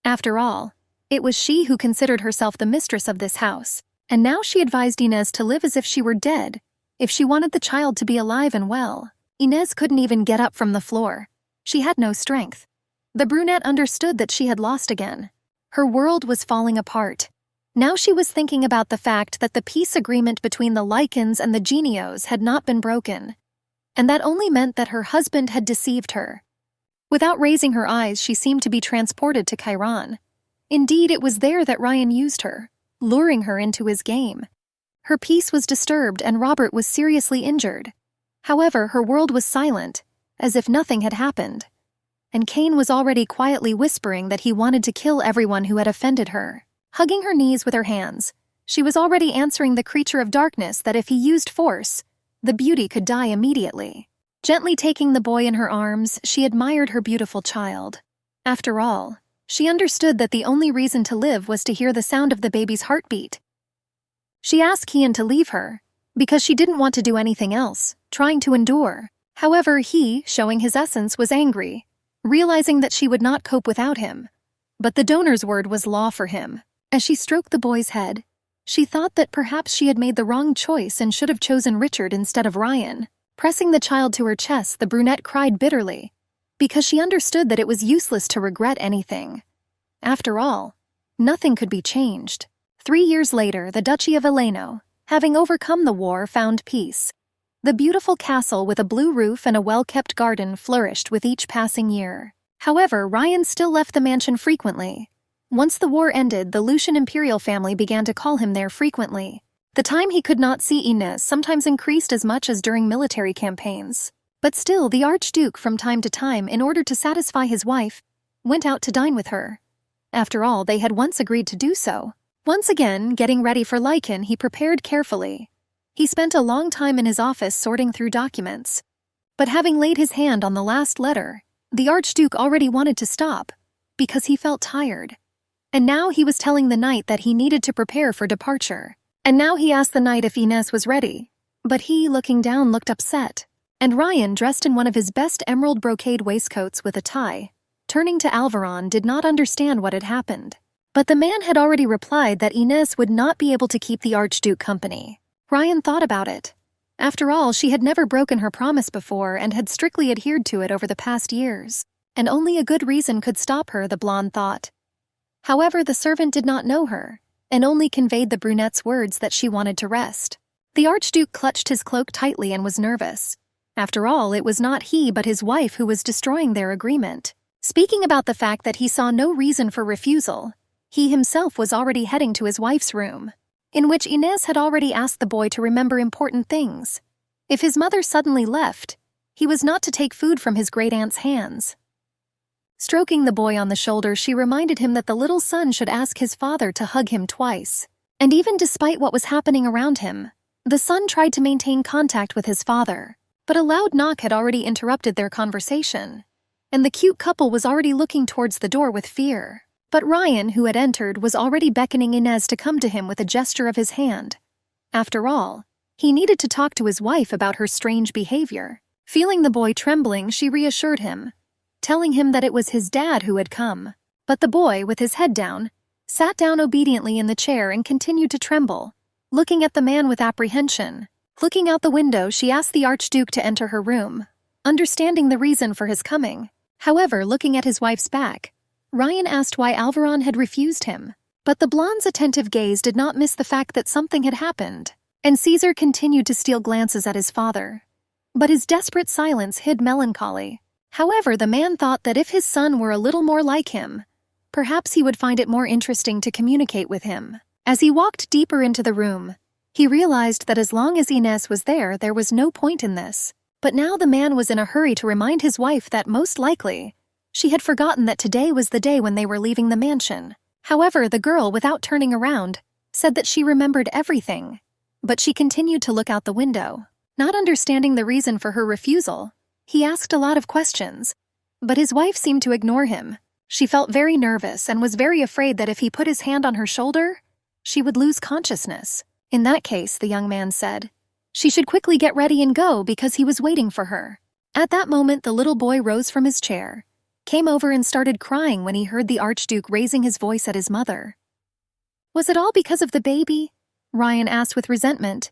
Speaker 1: After all, it was she who considered herself the mistress of this house, and now she advised Inez to live as if she were dead, if she wanted the child to be alive and well. Inez couldn't even get up from the floor. She had no strength. The brunette understood that she had lost again. Her world was falling apart. Now she was thinking about the fact that the peace agreement between the Lycans and the Genios had not been broken, and that only meant that her husband had deceived her. Without raising her eyes, she seemed to be transported to Chiron. Indeed, it was there that Ryan used her, luring her into his game. Her peace was disturbed and Robert was seriously injured. However, her world was silent, as if nothing had happened. And Cain was already quietly whispering that he wanted to kill everyone who had offended her. Hugging her knees with her hands, she was already answering the creature of darkness that if he used force, the beauty could die immediately. Gently taking the boy in her arms, she admired her beautiful child. After all, she understood that the only reason to live was to hear the sound of the baby's heartbeat. She asked Kian to leave her, because she didn't want to do anything else, trying to endure. However, he, showing his essence, was angry, realizing that she would not cope without him. But the donor's word was law for him. As she stroked the boy's head, she thought that perhaps she had made the wrong choice and should have chosen Richard instead of Ryan. Pressing the child to her chest, the brunette cried bitterly, because she understood that it was useless to regret anything. After all, nothing could be changed. 3 years later, the Duchy of Eleno, having overcome the war, found peace. The beautiful castle with a blue roof and a well-kept garden flourished with each passing year. However, Ryan still left the mansion frequently. Once the war ended, the Lucian imperial family began to call him there frequently. The time he could not see Inez sometimes increased as much as during military campaigns. But still, the Archduke, from time to time, in order to satisfy his wife, went out to dine with her. After all, they had once agreed to do so. Once again, getting ready for Lycan, he prepared carefully. He spent a long time in his office sorting through documents. But having laid his hand on the last letter, the Archduke already wanted to stop, because he felt tired. And now he was telling the knight that he needed to prepare for departure. And now he asked the knight if Inez was ready. But he, looking down, looked upset. And Ryan, dressed in one of his best emerald brocade waistcoats with a tie, turning to Alvaron, did not understand what had happened. But the man had already replied that Inez would not be able to keep the Archduke company. Ryan thought about it. After all, she had never broken her promise before and had strictly adhered to it over the past years. And only a good reason could stop her, the blonde thought. However, the servant did not know her, and only conveyed the brunette's words that she wanted to rest. The Archduke clutched his cloak tightly and was nervous. After all, it was not he but his wife who was destroying their agreement. Speaking about the fact that he saw no reason for refusal, he himself was already heading to his wife's room, in which Inez had already asked the boy to remember important things. If his mother suddenly left, he was not to take food from his great-aunt's hands. Stroking the boy on the shoulder, she reminded him that the little son should ask his father to hug him twice. And even despite what was happening around him, the son tried to maintain contact with his father. But a loud knock had already interrupted their conversation, and the cute couple was already looking towards the door with fear. But Ryan, who had entered, was already beckoning Inez to come to him with a gesture of his hand. After all, he needed to talk to his wife about her strange behavior. Feeling the boy trembling, she reassured him, telling him that it was his dad who had come. But the boy, with his head down, sat down obediently in the chair and continued to tremble, looking at the man with apprehension. Looking out the window, she asked the Archduke to enter her room, understanding the reason for his coming. However, looking at his wife's back, Ryan asked why Alvaron had refused him. But the blonde's attentive gaze did not miss the fact that something had happened, and Caesar continued to steal glances at his father. But his desperate silence hid melancholy. However, the man thought that if his son were a little more like him, perhaps he would find it more interesting to communicate with him. As he walked deeper into the room, he realized that as long as Inés was there was no point in this. But now the man was in a hurry to remind his wife that most likely, she had forgotten that today was the day when they were leaving the mansion. However, the girl, without turning around, said that she remembered everything. But she continued to look out the window. Not understanding the reason for her refusal, he asked a lot of questions. But his wife seemed to ignore him. She felt very nervous and was very afraid that if he put his hand on her shoulder, she would lose consciousness. In that case, the young man said, she should quickly get ready and go because he was waiting for her. At that moment, the little boy rose from his chair, came over and started crying when he heard the Archduke raising his voice at his mother. Was it all because of the baby? Ryan asked with resentment.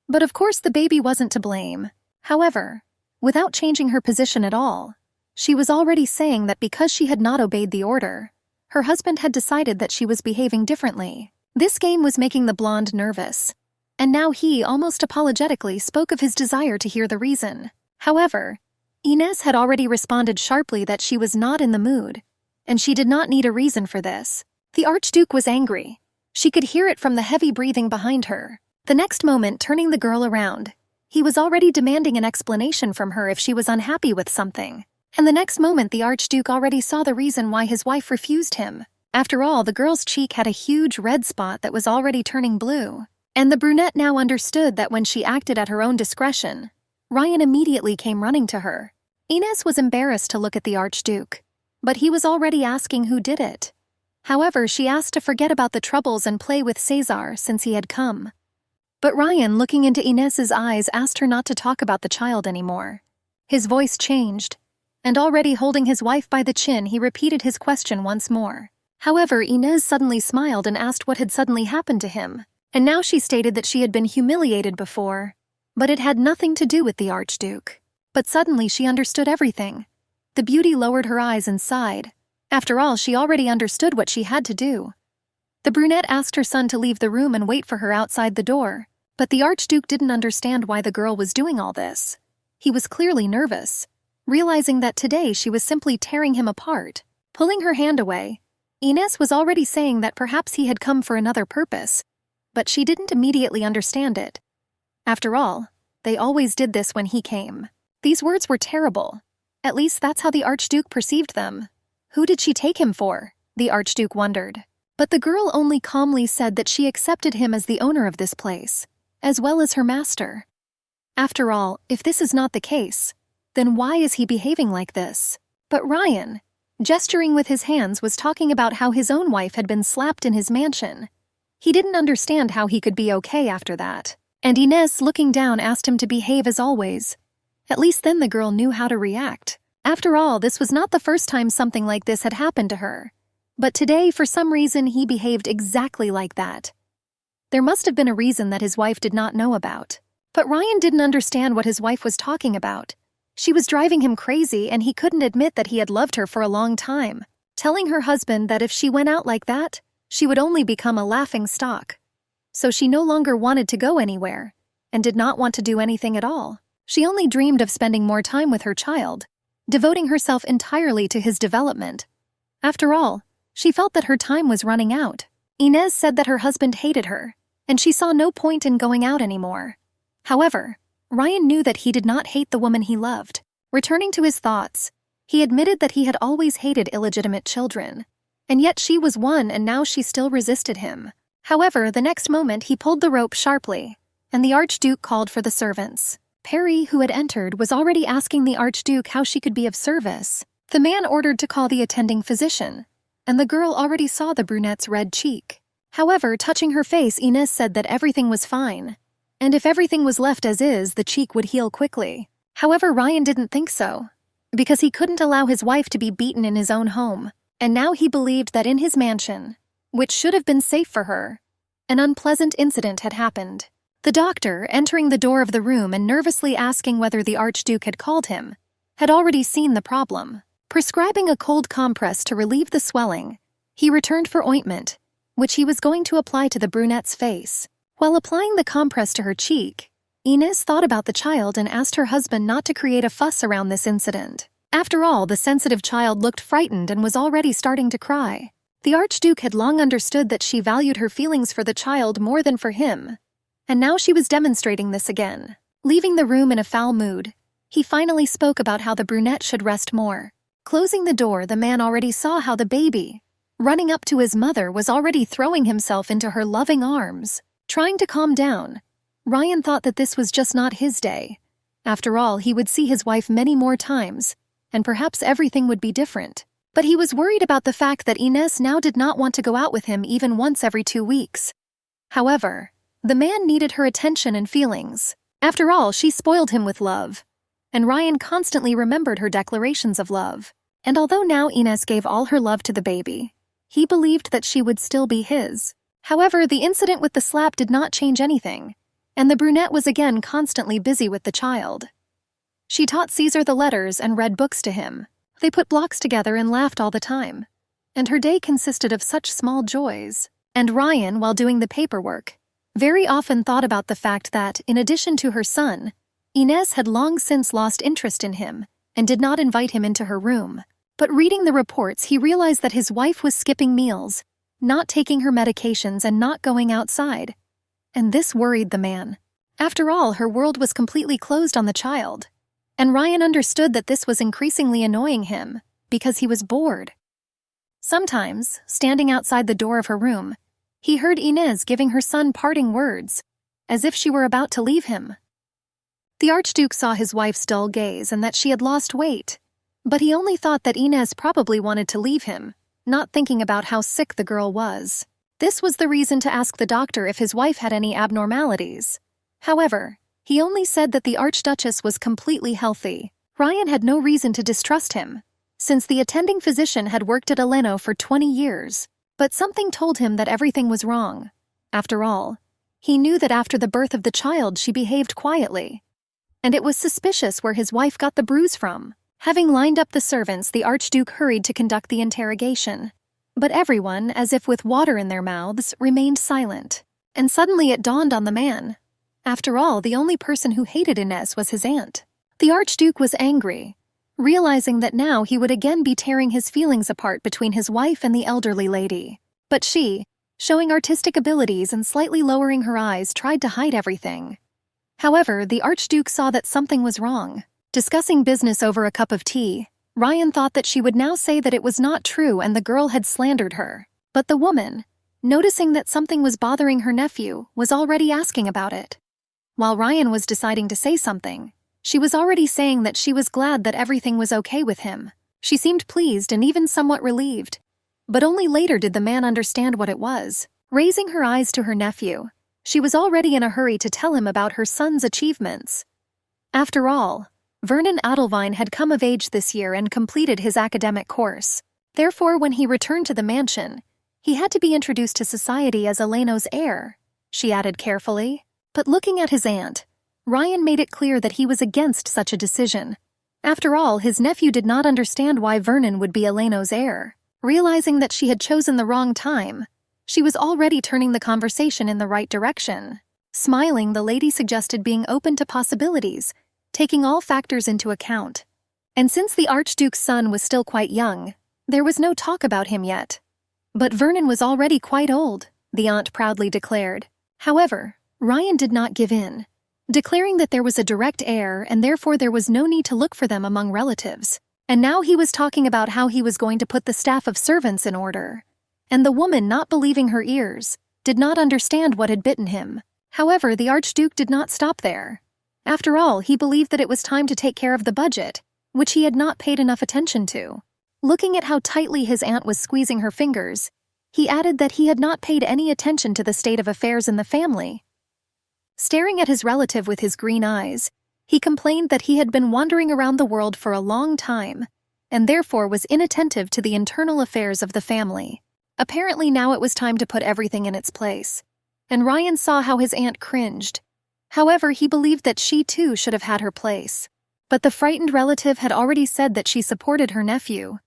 Speaker 1: But of course the baby wasn't to blame. However, without changing her position at all, she was already saying that because she had not obeyed the order, her husband had decided that she was behaving differently. This game was making the blonde nervous, and now he almost apologetically spoke of his desire to hear the reason. However, Inés had already responded sharply that she was not in the mood, and she did not need a reason for this. The Archduke was angry. She could hear it from the heavy breathing behind her. The next moment, turning the girl around, he was already demanding an explanation from her if she was unhappy with something. And the next moment, the Archduke already saw the reason why his wife refused him. After all, the girl's cheek had a huge red spot that was already turning blue. And the brunette now understood that when she acted at her own discretion, Ryan immediately came running to her. Inés was embarrassed to look at the Archduke, but he was already asking who did it. However, she asked to forget about the troubles and play with César since he had come. But Ryan, looking into Inés's eyes, asked her not to talk about the child anymore. His voice changed, and already holding his wife by the chin, he repeated his question once more. However, Inés suddenly smiled and asked what had suddenly happened to him, and now she stated that she had been humiliated before, but it had nothing to do with the Archduke. But suddenly she understood everything. The beauty lowered her eyes and sighed. After all, she already understood what she had to do. The brunette asked her son to leave the room and wait for her outside the door, but the Archduke didn't understand why the girl was doing all this. He was clearly nervous, realizing that today she was simply tearing him apart. Pulling her hand away, Inés was already saying that perhaps he had come for another purpose, but she didn't immediately understand it. After all, they always did this when he came. These words were terrible. At least that's how the Archduke perceived them. Who did she take him for? The Archduke wondered. But the girl only calmly said that she accepted him as the owner of this place, as well as her master. After all, if this is not the case, then why is he behaving like this? But Ryan, gesturing with his hands, was talking about how his own wife had been slapped in his mansion. He didn't understand how he could be okay after that. And Inés, looking down, asked him to behave as always. At least then the girl knew how to react. After all, this was not the first time something like this had happened to her. But today, for some reason, he behaved exactly like that. There must have been a reason that his wife did not know about. But Ryan didn't understand what his wife was talking about. She was driving him crazy, and he couldn't admit that he had loved her for a long time, telling her husband that if she went out like that, she would only become a laughing stock. So she no longer wanted to go anywhere, and did not want to do anything at all. She only dreamed of spending more time with her child, devoting herself entirely to his development. After all, she felt that her time was running out. Inés said that her husband hated her, and she saw no point in going out anymore. However, Ryan knew that he did not hate the woman he loved. Returning to his thoughts, he admitted that he had always hated illegitimate children, and yet she was one, and now she still resisted him. However, the next moment he pulled the rope sharply, and the Archduke called for the servants. Perry, who had entered, was already asking the Archduke how she could be of service. The man ordered to call the attending physician, and the girl already saw the brunette's red cheek. However, touching her face, Inés said that everything was fine, and if everything was left as is, the cheek would heal quickly. However, Ryan didn't think so, because he couldn't allow his wife to be beaten in his own home. And now he believed that in his mansion, which should have been safe for her, an unpleasant incident had happened. The doctor, entering the door of the room and nervously asking whether the Archduke had called him, had already seen the problem. Prescribing a cold compress to relieve the swelling, he returned for ointment, which he was going to apply to the brunette's face. While applying the compress to her cheek, Inez thought about the child and asked her husband not to create a fuss around this incident. After all, the sensitive child looked frightened and was already starting to cry. The Archduke had long understood that she valued her feelings for the child more than for him, and now she was demonstrating this again. Leaving the room in a foul mood, he finally spoke about how the brunette should rest more. Closing the door, the man already saw how the baby, running up to his mother, was already throwing himself into her loving arms. Trying to calm down, Ryan thought that this was just not his day. After all, he would see his wife many more times, and perhaps everything would be different. But he was worried about the fact that Inez now did not want to go out with him even once every 2 weeks. However, the man needed her attention and feelings. After all, she spoiled him with love, and Ryan constantly remembered her declarations of love. And although now Inez gave all her love to the baby, he believed that she would still be his. However, the incident with the slap did not change anything, and the brunette was again constantly busy with the child. She taught Caesar the letters and read books to him. They put blocks together and laughed all the time, and her day consisted of such small joys. And Ryan, while doing the paperwork, very often thought about the fact that, in addition to her son, Inez had long since lost interest in him and did not invite him into her room. But reading the reports, he realized that his wife was skipping meals, not taking her medications, and not going outside. And this worried the man. After all, her world was completely closed on the child. And Ryan understood that this was increasingly annoying him, because he was bored. Sometimes, standing outside the door of her room, he heard Inez giving her son parting words, as if she were about to leave him. The Archduke saw his wife's dull gaze and that she had lost weight, but he only thought that Inez probably wanted to leave him, not thinking about how sick the girl was. This was the reason to ask the doctor if his wife had any abnormalities. However, he only said that the Archduchess was completely healthy. Ryan had no reason to distrust him, since the attending physician had worked at Aleno for 20 years. But something told him that everything was wrong. After all, he knew that after the birth of the child she behaved quietly, and it was suspicious where his wife got the bruise from. Having lined up the servants, the Archduke hurried to conduct the interrogation. But everyone, as if with water in their mouths, remained silent. And suddenly it dawned on the man. After all, the only person who hated Inez was his aunt. The Archduke was angry, realizing that now he would again be tearing his feelings apart between his wife and the elderly lady. But she, showing artistic abilities and slightly lowering her eyes, tried to hide everything. However, the Archduke saw that something was wrong. Discussing business over a cup of tea, Ryan thought that she would now say that it was not true and the girl had slandered her. But the woman, noticing that something was bothering her nephew, was already asking about it. While Ryan was deciding to say something, she was already saying that she was glad that everything was okay with him. She seemed pleased and even somewhat relieved. But only later did the man understand what it was. Raising her eyes to her nephew, she was already in a hurry to tell him about her son's achievements. After all, Vernon Adelvine had come of age this year and completed his academic course. Therefore, when he returned to the mansion, he had to be introduced to society as Aleno's heir, she added carefully. But looking at his aunt, Ryan made it clear that he was against such a decision. After all, his nephew did not understand why Vernon would be Aleno's heir. Realizing that she had chosen the wrong time, she was already turning the conversation in the right direction. Smiling, the lady suggested being open to possibilities, taking all factors into account. And since the Archduke's son was still quite young, there was no talk about him yet. But Vernon was already quite old, the aunt proudly declared. However, Ryan did not give in, declaring that there was a direct heir and therefore there was no need to look for them among relatives. And now he was talking about how he was going to put the staff of servants in order. And the woman, not believing her ears, did not understand what had bitten him. However, the Archduke did not stop there. After all, he believed that it was time to take care of the budget, which he had not paid enough attention to. Looking at how tightly his aunt was squeezing her fingers, he added that he had not paid any attention to the state of affairs in the family. Staring at his relative with his green eyes, he complained that he had been wandering around the world for a long time, and therefore was inattentive to the internal affairs of the family. Apparently now it was time to put everything in its place, and Ryan saw how his aunt cringed. However, he believed that she too should have had her place. But the frightened relative had already said that she supported her nephew,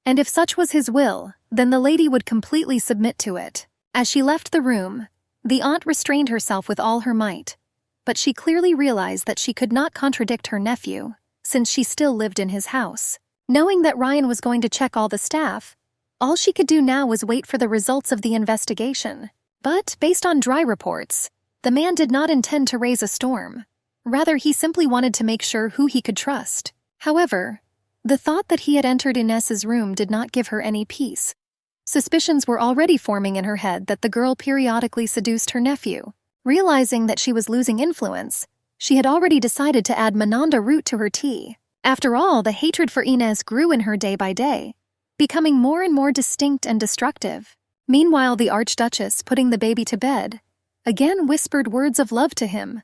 Speaker 1: and if such was his will, then the lady would completely submit to it. As she left the room, the aunt restrained herself with all her might, but she clearly realized that she could not contradict her nephew, since she still lived in his house. Knowing that Ryan was going to check all the staff, all she could do now was wait for the results of the investigation. But, based on dry reports, the man did not intend to raise a storm. Rather, he simply wanted to make sure who he could trust. However, the thought that he had entered Inez's room did not give her any peace. Suspicions were already forming in her head that the girl periodically seduced her nephew. Realizing that she was losing influence, she had already decided to add Mananda root to her tea. After all, the hatred for Inez grew in her day by day, becoming more and more distinct and destructive. Meanwhile, the Archduchess, putting the baby to bed, again whispered words of love to him,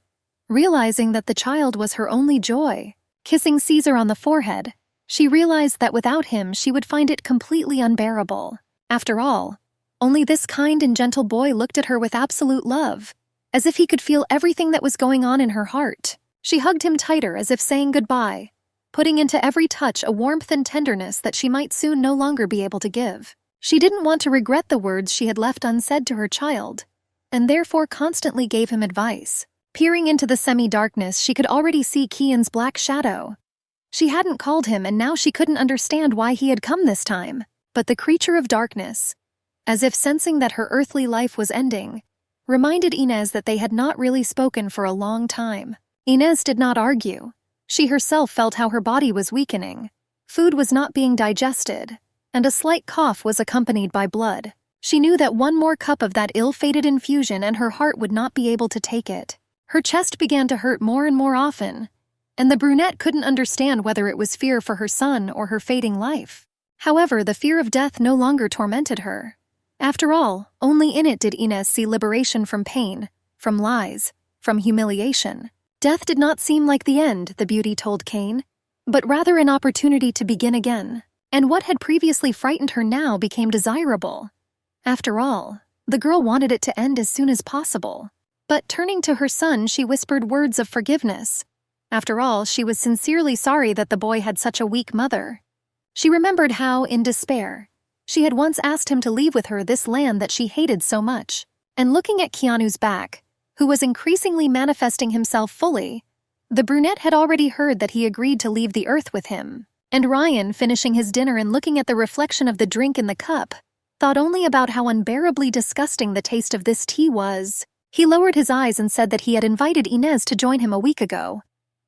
Speaker 1: realizing that the child was her only joy. Kissing Caesar on the forehead, she realized that without him she would find it completely unbearable. After all, only this kind and gentle boy looked at her with absolute love, as if he could feel everything that was going on in her heart. She hugged him tighter as if saying goodbye, putting into every touch a warmth and tenderness that she might soon no longer be able to give. She didn't want to regret the words she had left unsaid to her child, and therefore constantly gave him advice. Peering into the semi-darkness, she could already see Kian's black shadow. She hadn't called him, and now she couldn't understand why he had come this time. But the creature of darkness, as if sensing that her earthly life was ending, reminded Inez that they had not really spoken for a long time. Inez did not argue. She herself felt how her body was weakening. Food was not being digested, and a slight cough was accompanied by blood. She knew that one more cup of that ill-fated infusion and her heart would not be able to take it. Her chest began to hurt more and more often, and the brunette couldn't understand whether it was fear for her son or her fading life. However, the fear of death no longer tormented her. After all, only in it did Inez see liberation from pain, from lies, from humiliation. Death did not seem like the end, the beauty told Cain, but rather an opportunity to begin again. And what had previously frightened her now became desirable. After all, the girl wanted it to end as soon as possible. But turning to her son, she whispered words of forgiveness. After all, she was sincerely sorry that the boy had such a weak mother. She remembered how, in despair, she had once asked him to leave with her this land that she hated so much. And looking at Keanu's back, who was increasingly manifesting himself fully, the brunette had already heard that he agreed to leave the earth with him. And Ryan, finishing his dinner and looking at the reflection of the drink in the cup, thought only about how unbearably disgusting the taste of this tea was. He lowered his eyes and said that he had invited Inez to join him a week ago.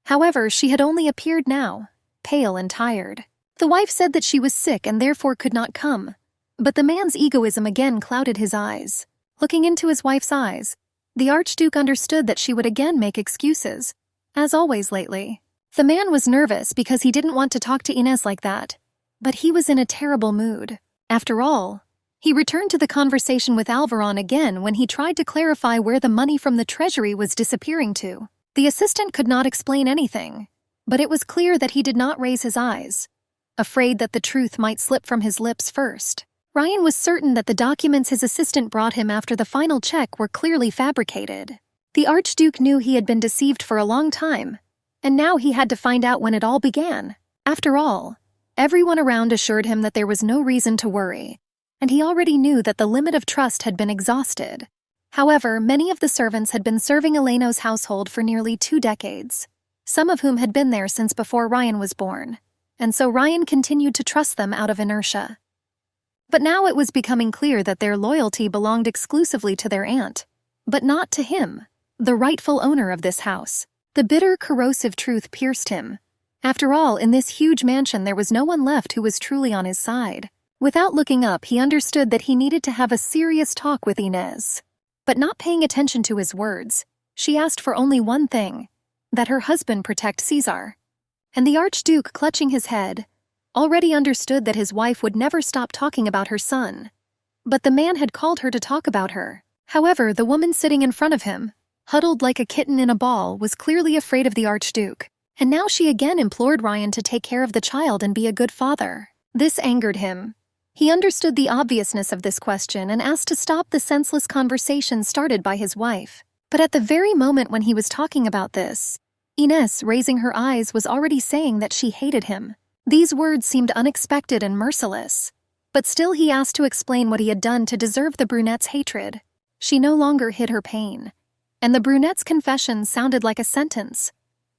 Speaker 1: However, she had only appeared now, pale and tired. The wife said that she was sick and therefore could not come, but the man's egoism again clouded his eyes. Looking into his wife's eyes, the Archduke understood that she would again make excuses, as always lately. The man was nervous because he didn't want to talk to Inez like that, but he was in a terrible mood. After all, he returned to the conversation with Alvaron again when he tried to clarify where the money from the treasury was disappearing to. The assistant could not explain anything, but it was clear that he did not raise his eyes, afraid that the truth might slip from his lips first. Ryan was certain that the documents his assistant brought him after the final check were clearly fabricated. The Archduke knew he had been deceived for a long time, and now he had to find out when it all began. After all, everyone around assured him that there was no reason to worry, and he already knew that the limit of trust had been exhausted. However, many of the servants had been serving Eleno's household for nearly 2 decades, some of whom had been there since before Ryan was born, and so Ryan continued to trust them out of inertia. But now it was becoming clear that their loyalty belonged exclusively to their aunt, but not to him, the rightful owner of this house. The bitter, corrosive truth pierced him. After all, in this huge mansion there was no one left who was truly on his side. Without looking up, he understood that he needed to have a serious talk with Inez. But not paying attention to his words, she asked for only one thing, that her husband protect Caesar. And the Archduke, clutching his head, already understood that his wife would never stop talking about her son. But the man had called her to talk about her. However, the woman sitting in front of him, huddled like a kitten in a ball, was clearly afraid of the Archduke, and now she again implored Ryan to take care of the child and be a good father. This angered him. He understood the obviousness of this question and asked to stop the senseless conversation started by his wife. But at the very moment when he was talking about this, Ines, raising her eyes, was already saying that she hated him. These words seemed unexpected and merciless. But still he asked to explain what he had done to deserve the brunette's hatred. She no longer hid her pain. And the brunette's confession sounded like a sentence.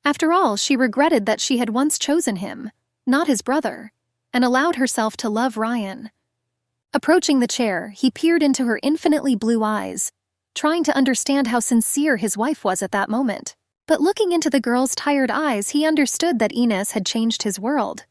Speaker 1: After all, she regretted that she had once chosen him, not his brother, and allowed herself to love Ryan. Approaching the chair, he peered into her infinitely blue eyes, trying to understand how sincere his wife was at that moment. But looking into the girl's tired eyes, he understood that Ines had changed his world.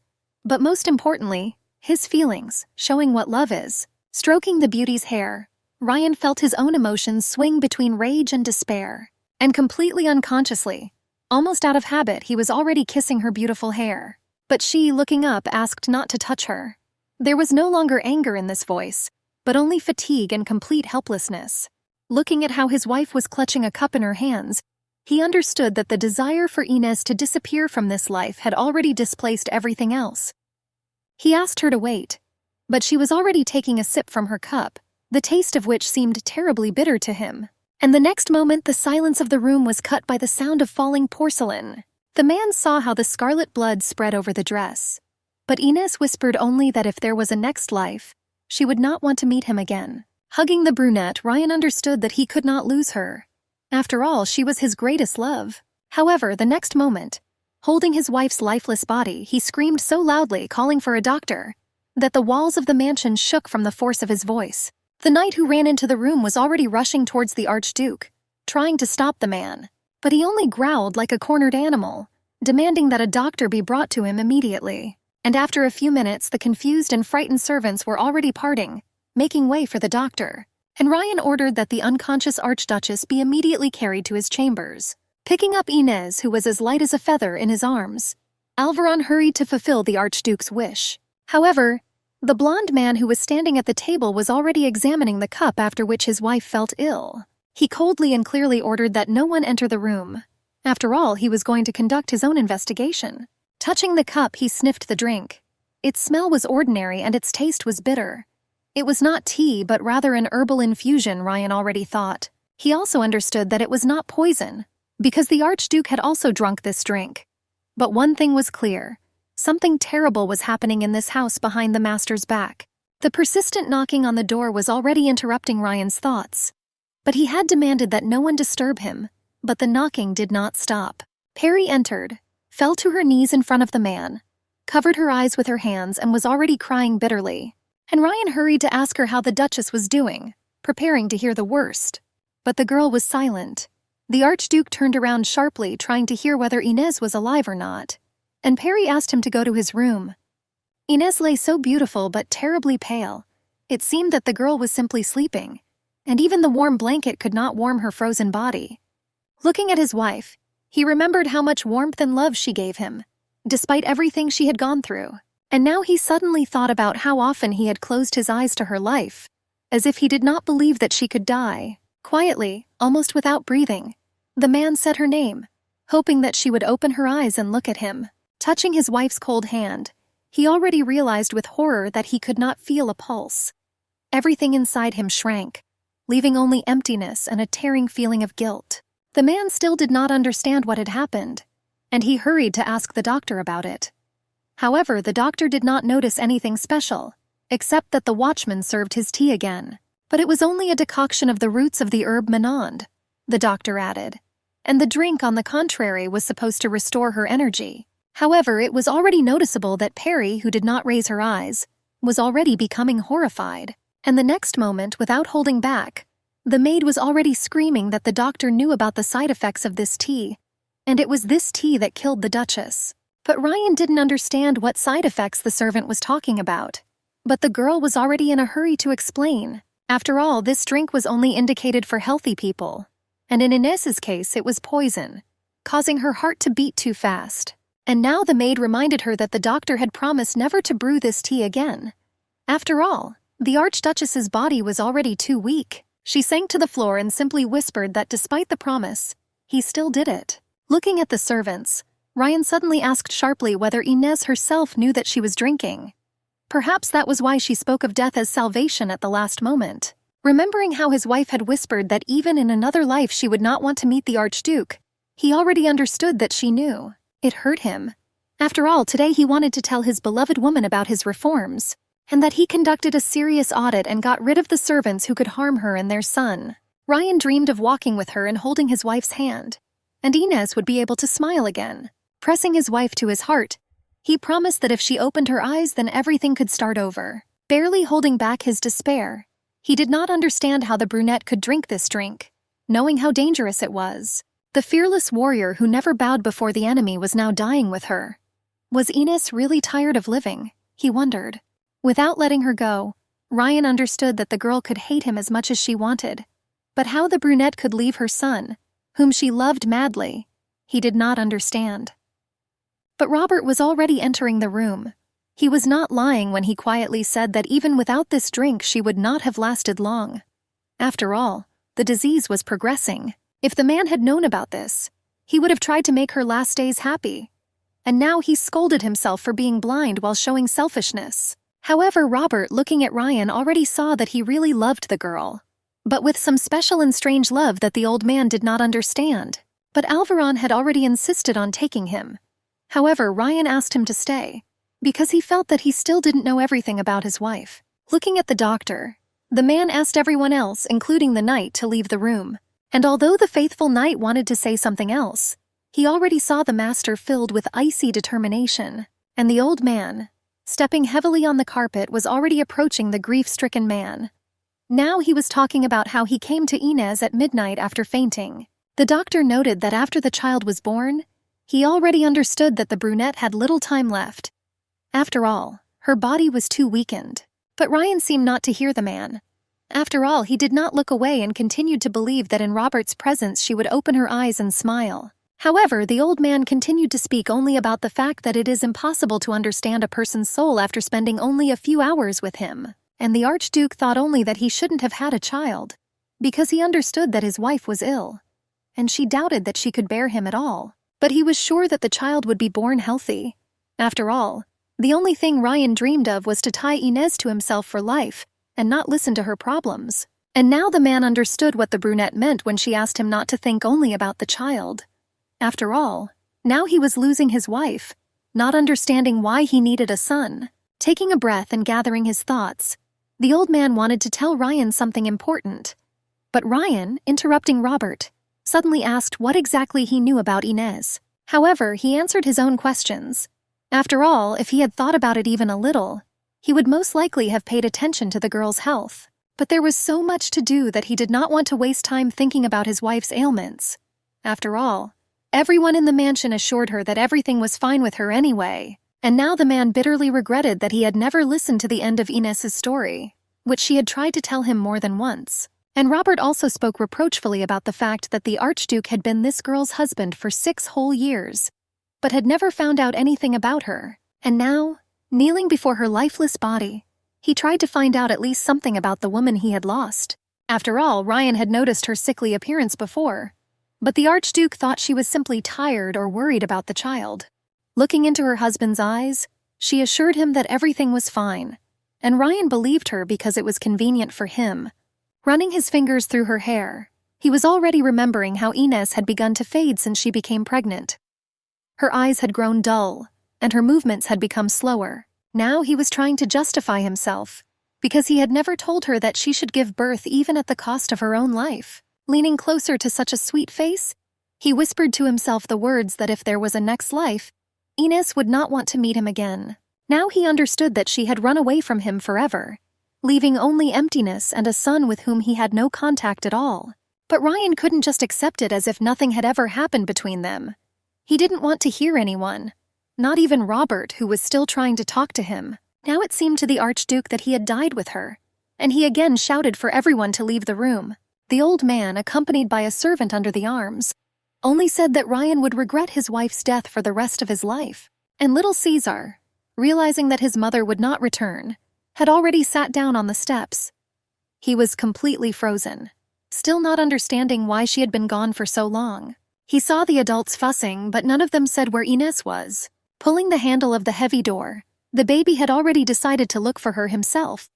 Speaker 1: But most importantly, his feelings, showing what love is. Stroking the beauty's hair, Ryan felt his own emotions swing between rage and despair. And completely unconsciously, almost out of habit, he was already kissing her beautiful hair. But she, looking up, asked not to touch her. There was no longer anger in this voice, but only fatigue and complete helplessness. Looking at how his wife was clutching a cup in her hands, he understood that the desire for Ines to disappear from this life had already displaced everything else. He asked her to wait, but she was already taking a sip from her cup, the taste of which seemed terribly bitter to him. And the next moment the silence of the room was cut by the sound of falling porcelain. The man saw how the scarlet blood spread over the dress. But Ines whispered only that if there was a next life, she would not want to meet him again. Hugging the brunette, Ryan understood that he could not lose her. After all, she was his greatest love. However, the next moment, holding his wife's lifeless body, he screamed so loudly, calling for a doctor, that the walls of the mansion shook from the force of his voice. The knight who ran into the room was already rushing towards the Archduke, trying to stop the man. But he only growled like a cornered animal, demanding that a doctor be brought to him immediately. And after a few minutes, the confused and frightened servants were already parting, making way for the doctor. And Ryan ordered that the unconscious Archduchess be immediately carried to his chambers. Picking up Ines, who was as light as a feather, in his arms, Alvaron hurried to fulfill the Archduke's wish. However, the blond man who was standing at the table was already examining the cup, after which his wife felt ill. He coldly and clearly ordered that no one enter the room. After all, he was going to conduct his own investigation. Touching the cup, he sniffed the drink. Its smell was ordinary and its taste was bitter. It was not tea, but rather an herbal infusion, Ryan already thought. He also understood that it was not poison, because the Archduke had also drunk this drink. But one thing was clear. Something terrible was happening in this house behind the master's back. The persistent knocking on the door was already interrupting Ryan's thoughts. But he had demanded that no one disturb him, but the knocking did not stop. Perry entered, fell to her knees in front of the man, covered her eyes with her hands, and was already crying bitterly. And Ryan hurried to ask her how the Duchess was doing, preparing to hear the worst. But the girl was silent. The Archduke turned around sharply, trying to hear whether Ines was alive or not. And Perry asked him to go to his room. Ines lay so beautiful but terribly pale. It seemed that the girl was simply sleeping, and even the warm blanket could not warm her frozen body. Looking at his wife, he remembered how much warmth and love she gave him, despite everything she had gone through. And now he suddenly thought about how often he had closed his eyes to her life, as if he did not believe that she could die. Quietly, almost without breathing, the man said her name, hoping that she would open her eyes and look at him. Touching his wife's cold hand, he already realized with horror that he could not feel a pulse. Everything inside him shrank, leaving only emptiness and a tearing feeling of guilt. The man still did not understand what had happened, and he hurried to ask the doctor about it. However, the doctor did not notice anything special, except that the watchman served his tea again. But it was only a decoction of the roots of the herb Manhwa-Hub, the doctor added, and the drink, on the contrary, was supposed to restore her energy. However, it was already noticeable that Perry, who did not raise her eyes, was already becoming horrified. And the next moment, without holding back, the maid was already screaming that the doctor knew about the side effects of this tea, and it was this tea that killed the Duchess. But Ryan didn't understand what side effects the servant was talking about. But the girl was already in a hurry to explain. After all, this drink was only indicated for healthy people, and in Ines's case it was poison, causing her heart to beat too fast. And now the maid reminded her that the doctor had promised never to brew this tea again. After all, the Archduchess's body was already too weak. She sank to the floor and simply whispered that despite the promise, he still did it. Looking at the servants, Ryan suddenly asked sharply whether Inez herself knew that she was drinking. Perhaps that was why she spoke of death as salvation at the last moment. Remembering how his wife had whispered that even in another life she would not want to meet the Archduke, he already understood that she knew. It hurt him. After all, today he wanted to tell his beloved woman about his reforms, and that he conducted a serious audit and got rid of the servants who could harm her and their son. Ryan dreamed of walking with her and holding his wife's hand, and Inez would be able to smile again. Pressing his wife to his heart, he promised that if she opened her eyes, then everything could start over. Barely holding back his despair, he did not understand how the brunette could drink this drink, knowing how dangerous it was. The fearless warrior who never bowed before the enemy was now dying with her. Was Inez really tired of living? He wondered. Without letting her go, Ryan understood that the girl could hate him as much as she wanted. But how the brunette could leave her son, whom she loved madly, he did not understand. But Robert was already entering the room. He was not lying when he quietly said that even without this drink she would not have lasted long. After all, the disease was progressing. If the man had known about this, he would have tried to make her last days happy. And now he scolded himself for being blind while showing selfishness. However, Robert, looking at Ryan, already saw that he really loved the girl, but with some special and strange love that the old man did not understand. But Alvaron had already insisted on taking him. However, Ryan asked him to stay, because he felt that he still didn't know everything about his wife. Looking at the doctor, the man asked everyone else, including the knight, to leave the room. And although the faithful knight wanted to say something else, he already saw the master filled with icy determination. And the old man, stepping heavily on the carpet, was already approaching the grief-stricken man. Now he was talking about how he came to Inez at midnight after fainting. The doctor noted that after the child was born, he already understood that the brunette had little time left. After all, her body was too weakened. But Ryan seemed not to hear the man. After all, he did not look away and continued to believe that in Robert's presence she would open her eyes and smile. However, the old man continued to speak only about the fact that it is impossible to understand a person's soul after spending only a few hours with him. And the Archduke thought only that he shouldn't have had a child, because he understood that his wife was ill, and she doubted that she could bear him at all. But he was sure that the child would be born healthy. After all, the only thing Ryan dreamed of was to tie Inez to himself for life, and not listen to her problems. And now the man understood what the brunette meant when she asked him not to think only about the child. After all, now he was losing his wife, not understanding why he needed a son. Taking a breath and gathering his thoughts, the old man wanted to tell Ryan something important. But Ryan, interrupting Robert, suddenly asked what exactly he knew about Inez. However, he answered his own questions. After all, if he had thought about it even a little, he would most likely have paid attention to the girl's health. But there was so much to do that he did not want to waste time thinking about his wife's ailments. After all, everyone in the mansion assured her that everything was fine with her anyway. And now the man bitterly regretted that he had never listened to the end of Inez's story, which she had tried to tell him more than once. And Robert also spoke reproachfully about the fact that the Archduke had been this girl's husband for 6 whole years, but had never found out anything about her. And now, kneeling before her lifeless body, he tried to find out at least something about the woman he had lost. After all, Ryan had noticed her sickly appearance before, but the Archduke thought she was simply tired or worried about the child. Looking into her husband's eyes, she assured him that everything was fine, and Ryan believed her because it was convenient for him. Running his fingers through her hair, he was already remembering how Inez had begun to fade since she became pregnant. Her eyes had grown dull, and her movements had become slower. Now he was trying to justify himself, because he had never told her that she should give birth even at the cost of her own life. Leaning closer to such a sweet face, he whispered to himself the words that if there was a next life, Inez would not want to meet him again. Now he understood that she had run away from him forever, leaving only emptiness and a son with whom he had no contact at all. But Ryan couldn't just accept it as if nothing had ever happened between them. He didn't want to hear anyone, not even Robert, who was still trying to talk to him. Now it seemed to the Archduke that he had died with her, and he again shouted for everyone to leave the room. The old man, accompanied by a servant under the arms, only said that Ryan would regret his wife's death for the rest of his life. And little Caesar, realizing that his mother would not return, had already sat down on the steps. He was completely frozen, still not understanding why she had been gone for so long. He saw the adults fussing, but none of them said where Ines was. Pulling the handle of the heavy door, the baby had already decided to look for her himself.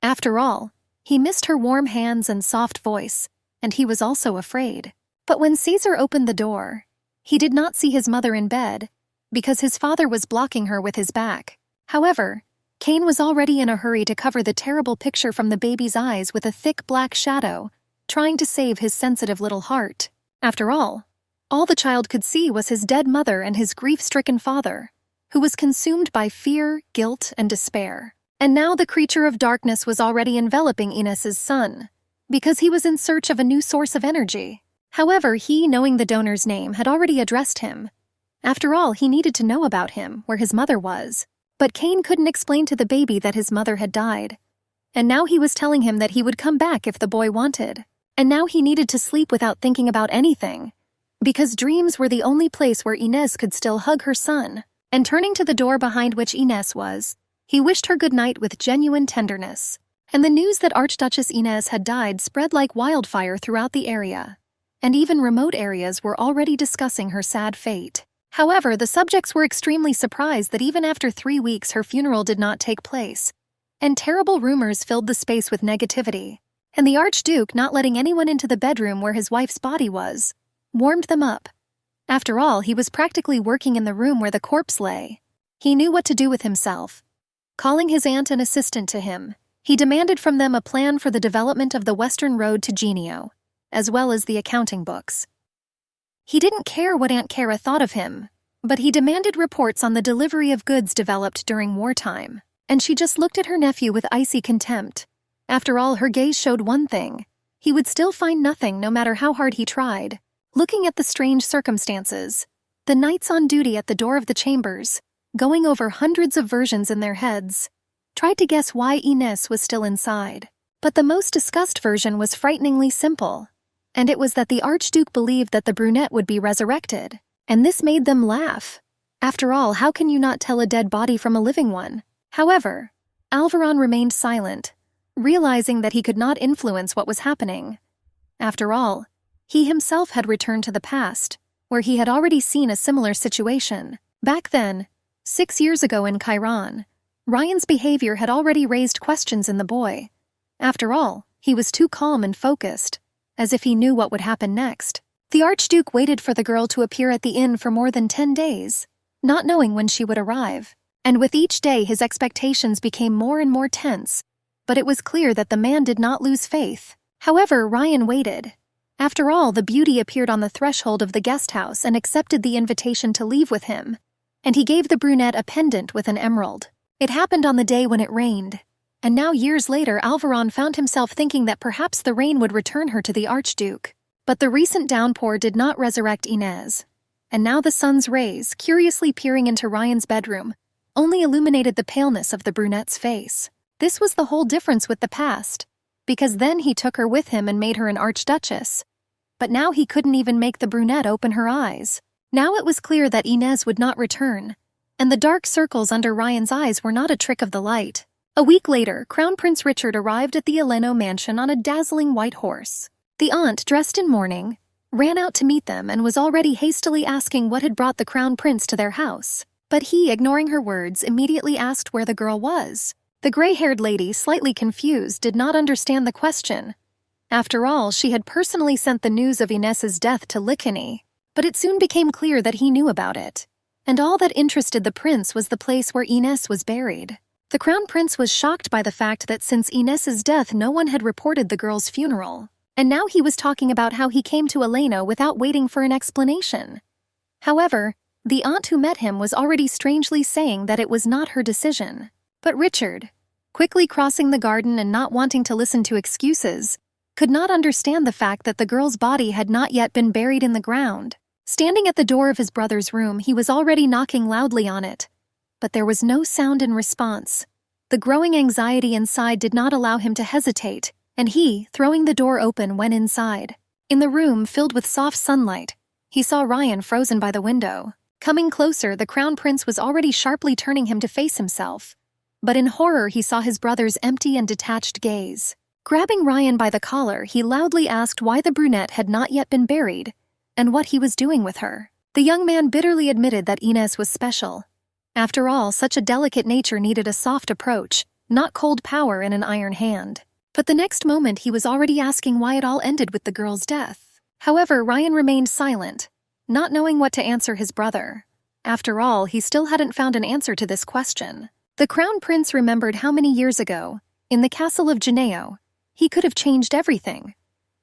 Speaker 1: After all, he missed her warm hands and soft voice, and he was also afraid. But when Caesar opened the door, he did not see his mother in bed, because his father was blocking her with his back. However, Cain was already in a hurry to cover the terrible picture from the baby's eyes with a thick black shadow, trying to save his sensitive little heart. After all the child could see was his dead mother and his grief-stricken father, who was consumed by fear, guilt, and despair. And now the creature of darkness was already enveloping Ines's son, because he was in search of a new source of energy. However, he, knowing the donor's name, had already addressed him. After all, he needed to know about him, where his mother was. But Cain couldn't explain to the baby that his mother had died. And now he was telling him that he would come back if the boy wanted. And now he needed to sleep without thinking about anything, because dreams were the only place where Ines could still hug her son. And turning to the door behind which Ines was, he wished her good night with genuine tenderness. And the news that Archduchess Ines had died spread like wildfire throughout the area, and even remote areas were already discussing her sad fate. However, the subjects were extremely surprised that even after 3 weeks her funeral did not take place, and terrible rumors filled the space with negativity. And the Archduke, not letting anyone into the bedroom where his wife's body was, warmed them up. After all, he was practically working in the room where the corpse lay. He knew what to do with himself. Calling his aunt and assistant to him, he demanded from them a plan for the development of the Western Road to Genio, as well as the accounting books. He didn't care what Aunt Kara thought of him, but he demanded reports on the delivery of goods developed during wartime, and she just looked at her nephew with icy contempt. After all, her gaze showed one thing: he would still find nothing no matter how hard he tried. Looking at the strange circumstances, the knights on duty at the door of the chambers, going over hundreds of versions in their heads, tried to guess why Ines was still inside. But the most discussed version was frighteningly simple, and it was that the Archduke believed that the brunette would be resurrected, and this made them laugh. After all, how can you not tell a dead body from a living one? However, Alvaron remained silent, realizing that he could not influence what was happening. After all, he himself had returned to the past, where he had already seen a similar situation. Back then, 6 years ago in Chiron, Ryan's behavior had already raised questions in the boy. After all, he was too calm and focused, as if he knew what would happen next. The Archduke waited for the girl to appear at the inn for more than 10 days, not knowing when she would arrive. And with each day his expectations became more and more tense, but it was clear that the man did not lose faith. However, Ryan waited. After all, the beauty appeared on the threshold of the guest house and accepted the invitation to leave with him, and he gave the brunette a pendant with an emerald. It happened on the day when it rained, and now years later Alvaron found himself thinking that perhaps the rain would return her to the Archduke. But the recent downpour did not resurrect Ines, and now the sun's rays, curiously peering into Ryan's bedroom, only illuminated the paleness of the brunette's face. This was the whole difference with the past, because then he took her with him and made her an archduchess. But now he couldn't even make the brunette open her eyes. Now it was clear that Ines would not return, and the dark circles under Ryan's eyes were not a trick of the light. A week later, Crown Prince Richard arrived at the Eleno mansion on a dazzling white horse. The aunt, dressed in mourning, ran out to meet them and was already hastily asking what had brought the Crown Prince to their house. But he, ignoring her words, immediately asked where the girl was. The gray-haired lady, slightly confused, did not understand the question. After all, she had personally sent the news of Ines's death to Lickany, but it soon became clear that he knew about it. And all that interested the prince was the place where Ines was buried. The Crown Prince was shocked by the fact that since Ines's death no one had reported the girl's funeral, and now he was talking about how he came to Eleno without waiting for an explanation. However, the aunt who met him was already strangely saying that it was not her decision. But Richard, quickly crossing the garden and not wanting to listen to excuses, could not understand the fact that the girl's body had not yet been buried in the ground. Standing at the door of his brother's room, he was already knocking loudly on it. But there was no sound in response. The growing anxiety inside did not allow him to hesitate, and he, throwing the door open, went inside. In the room, filled with soft sunlight, he saw Ryan frozen by the window. Coming closer, the Crown Prince was already sharply turning him to face himself. But in horror he saw his brother's empty and detached gaze. Grabbing Ryan by the collar, he loudly asked why the brunette had not yet been buried, and what he was doing with her. The young man bitterly admitted that Inez was special. After all, such a delicate nature needed a soft approach, not cold power in an iron hand. But the next moment he was already asking why it all ended with the girl's death. However, Ryan remained silent, not knowing what to answer his brother. After all, he still hadn't found an answer to this question. The Crown Prince remembered how many years ago, in the castle of Geneo, he could have changed everything.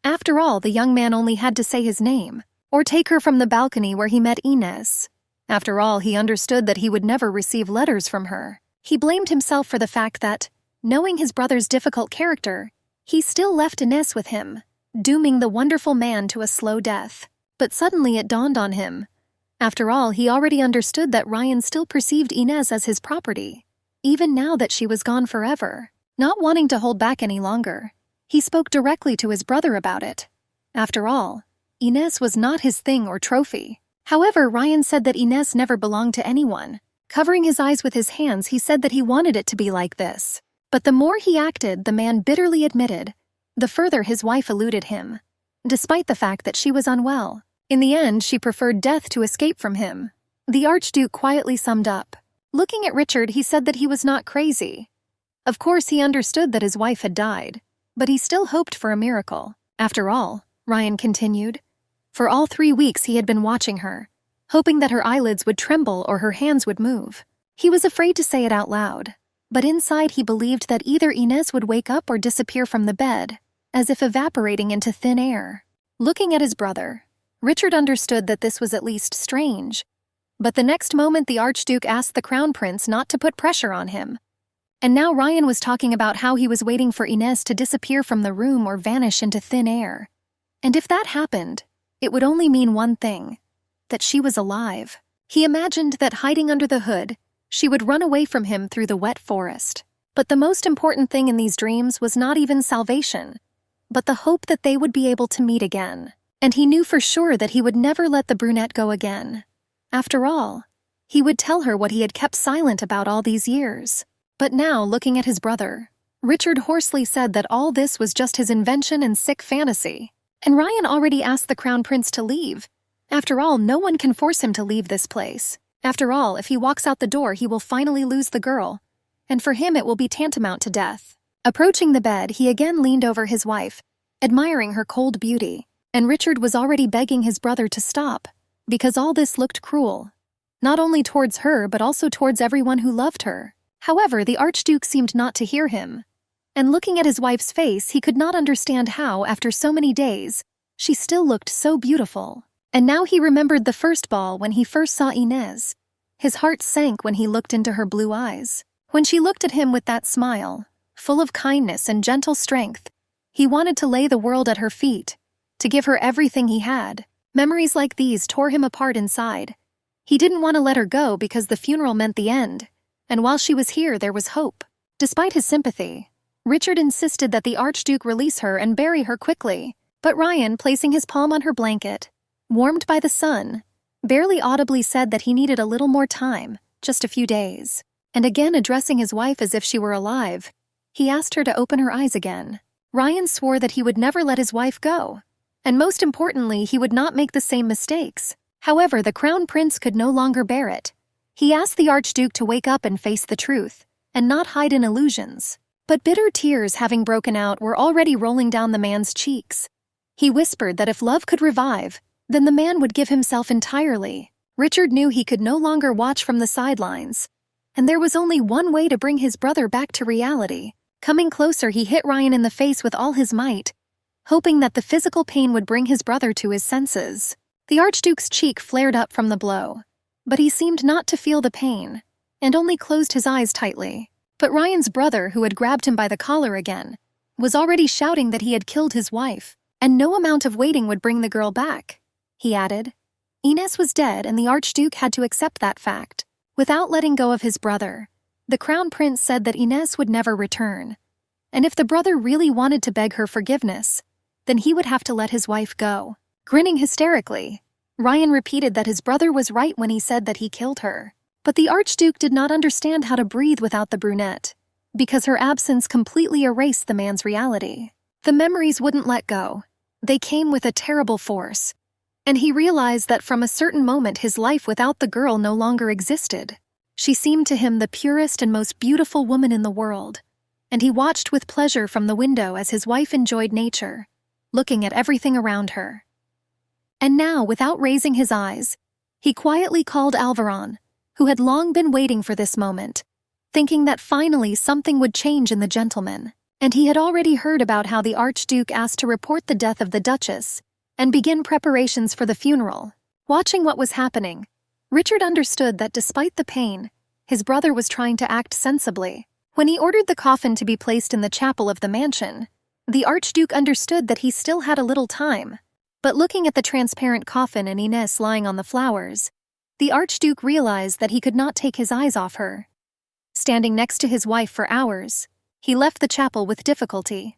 Speaker 1: After all, the young man only had to say his name, or take her from the balcony where he met Inez. After all, he understood that he would never receive letters from her. He blamed himself for the fact that, knowing his brother's difficult character, he still left Inez with him, dooming the wonderful man to a slow death. But suddenly it dawned on him. After all, he already understood that Ryan still perceived Inez as his property, even now that she was gone forever. Not wanting to hold back any longer, he spoke directly to his brother about it. After all, Inez was not his thing or trophy. However, Ryan said that Inez never belonged to anyone. Covering his eyes with his hands, he said that he wanted it to be like this. But the more he acted, the man bitterly admitted, the further his wife eluded him, despite the fact that she was unwell. In the end, she preferred death to escape from him. The Archduke quietly summed up. Looking at Richard, he said that he was not crazy. Of course, he understood that his wife had died, but he still hoped for a miracle. After all, Ryan continued, for all 3 weeks he had been watching her, hoping that her eyelids would tremble or her hands would move. He was afraid to say it out loud, but inside he believed that either Inez would wake up or disappear from the bed, as if evaporating into thin air. Looking at his brother, Richard understood that this was at least strange, but the next moment the Archduke asked the Crown Prince not to put pressure on him. And now Ryan was talking about how he was waiting for Inez to disappear from the room or vanish into thin air. And if that happened, it would only mean one thing, that she was alive. He imagined that hiding under the hood, she would run away from him through the wet forest. But the most important thing in these dreams was not even salvation, but the hope that they would be able to meet again. And he knew for sure that he would never let the brunette go again. After all, he would tell her what he had kept silent about all these years. But now, looking at his brother, Richard hoarsely said that all this was just his invention and sick fantasy. And Ryan already asked the Crown Prince to leave. After all, no one can force him to leave this place. After all, if he walks out the door, he will finally lose the girl. And for him, it will be tantamount to death. Approaching the bed, he again leaned over his wife, admiring her cold beauty. And Richard was already begging his brother to stop, because all this looked cruel. Not only towards her, but also towards everyone who loved her. However, the Archduke seemed not to hear him. And looking at his wife's face, he could not understand how, after so many days, she still looked so beautiful. And now he remembered the first ball when he first saw Inez. His heart sank when he looked into her blue eyes. When she looked at him with that smile, full of kindness and gentle strength, he wanted to lay the world at her feet, to give her everything he had. Memories like these tore him apart inside. He didn't want to let her go because the funeral meant the end. And while she was here, there was hope. Despite his sympathy, Richard insisted that the Archduke release her and bury her quickly. But Ryan, placing his palm on her blanket, warmed by the sun, barely audibly said that he needed a little more time, just a few days. And again addressing his wife as if she were alive, he asked her to open her eyes again. Ryan swore that he would never let his wife go. And most importantly, he would not make the same mistakes. However, the Crown Prince could no longer bear it. He asked the Archduke to wake up and face the truth, and not hide in illusions. But bitter tears having broken out were already rolling down the man's cheeks. He whispered that if love could revive, then the man would give himself entirely. Richard knew he could no longer watch from the sidelines, and there was only one way to bring his brother back to reality. Coming closer, he hit Ryan in the face with all his might, hoping that the physical pain would bring his brother to his senses. The Archduke's cheek flared up from the blow, but he seemed not to feel the pain, and only closed his eyes tightly. But Ryan's brother, who had grabbed him by the collar again, was already shouting that he had killed his wife, and no amount of waiting would bring the girl back. He added, Inez was dead, and the Archduke had to accept that fact. Without letting go of his brother, the Crown Prince said that Inez would never return, and if the brother really wanted to beg her forgiveness, then he would have to let his wife go. Grinning hysterically, Ryan repeated that his brother was right when he said that he killed her. But the Archduke did not understand how to breathe without the brunette, because her absence completely erased the man's reality. The memories wouldn't let go. They came with a terrible force. and he realized that from a certain moment his life without the girl no longer existed. She seemed to him the purest and most beautiful woman in the world, and he watched with pleasure from the window as his wife enjoyed nature, looking at everything around her. And now, without raising his eyes, he quietly called Alvaron, who had long been waiting for this moment, thinking that finally something would change in the gentleman. And he had already heard about how the Archduke asked to report the death of the Duchess and begin preparations for the funeral. Watching what was happening, Richard understood that despite the pain, his brother was trying to act sensibly. When he ordered the coffin to be placed in the chapel of the mansion, the Archduke understood that he still had a little time. But looking at the transparent coffin and Inés lying on the flowers, the Archduke realized that he could not take his eyes off her. Standing next to his wife for hours, he left the chapel with difficulty.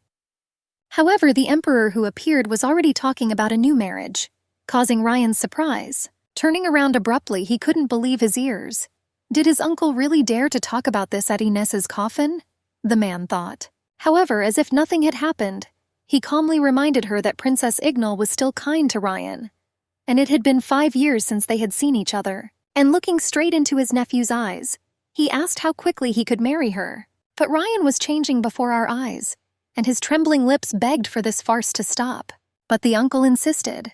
Speaker 1: However, the emperor who appeared was already talking about a new marriage, causing Ryan's surprise. Turning around abruptly, he couldn't believe his ears. Did his uncle really dare to talk about this at Inés's coffin? The man thought. However, as if nothing had happened, he calmly reminded her that Princess Ignal was still kind to Ryan, and it had been 5 years since they had seen each other. And looking straight into his nephew's eyes, he asked how quickly he could marry her. But Ryan was changing before our eyes, and his trembling lips begged for this farce to stop. But the uncle insisted.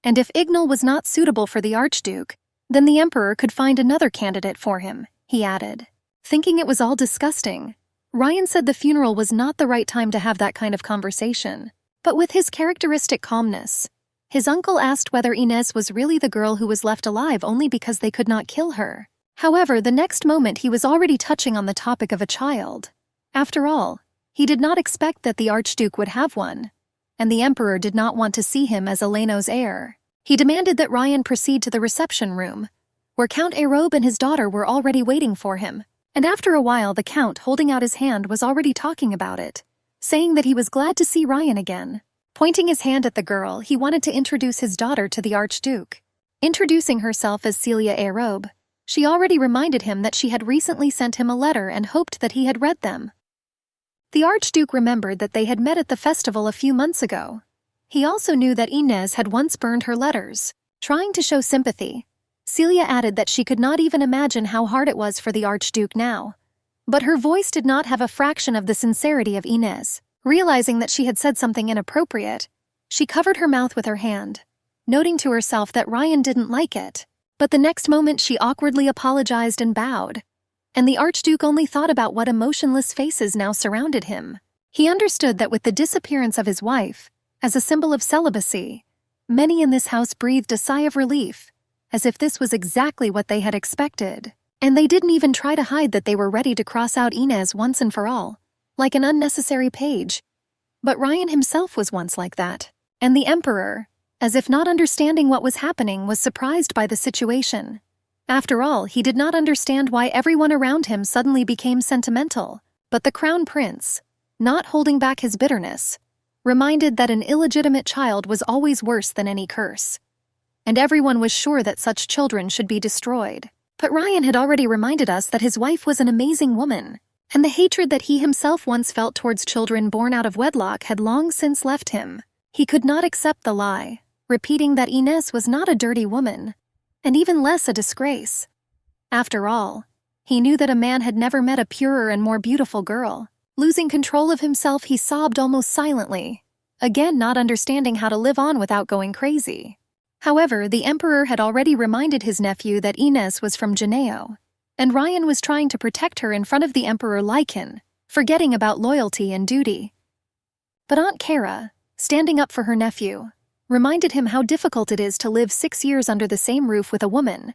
Speaker 1: And if Ignal was not suitable for the Archduke, then the emperor could find another candidate for him, he added. Thinking it was all disgusting, Ryan said the funeral was not the right time to have that kind of conversation. But with his characteristic calmness, his uncle asked whether Inés was really the girl who was left alive only because they could not kill her. However, the next moment he was already touching on the topic of a child. After all, he did not expect that the Archduke would have one, and the emperor did not want to see him as Eleno's heir. He demanded that Ryan proceed to the reception room, where Count Arobe and his daughter were already waiting for him, and after a while the count, holding out his hand, was already talking about it, saying that he was glad to see Ryan again. Pointing his hand at the girl, he wanted to introduce his daughter to the Archduke. Introducing herself as Celia Arobe, she already reminded him that she had recently sent him a letter and hoped that he had read them. The Archduke remembered that they had met at the festival a few months ago. He also knew that Inés had once burned her letters. Trying to show sympathy, Celia added that she could not even imagine how hard it was for the Archduke now. But her voice did not have a fraction of the sincerity of Inés. Realizing that she had said something inappropriate, she covered her mouth with her hand, noting to herself that Ryan didn't like it. But the next moment she awkwardly apologized and bowed, and the Archduke only thought about what emotionless faces now surrounded him. He understood that with the disappearance of his wife, as a symbol of celibacy, many in this house breathed a sigh of relief, as if this was exactly what they had expected. And they didn't even try to hide that they were ready to cross out Inés once and for all, like an unnecessary page. But Ryan himself was once like that, and the emperor, as if not understanding what was happening, was surprised by the situation. After all, he did not understand why everyone around him suddenly became sentimental. But the crown prince, not holding back his bitterness, reminded that an illegitimate child was always worse than any curse. And everyone was sure that such children should be destroyed. But Ryan had already reminded us that his wife was an amazing woman, and the hatred that he himself once felt towards children born out of wedlock had long since left him. He could not accept the lie, repeating that Inés was not a dirty woman, and even less a disgrace. After all, he knew that a man had never met a purer and more beautiful girl. Losing control of himself, he sobbed almost silently, again not understanding how to live on without going crazy. However, the emperor had already reminded his nephew that Inés was from Geneo, and Ryan was trying to protect her in front of the emperor Lycan, forgetting about loyalty and duty. But Aunt Kara, standing up for her nephew, reminded him how difficult it is to live 6 years under the same roof with a woman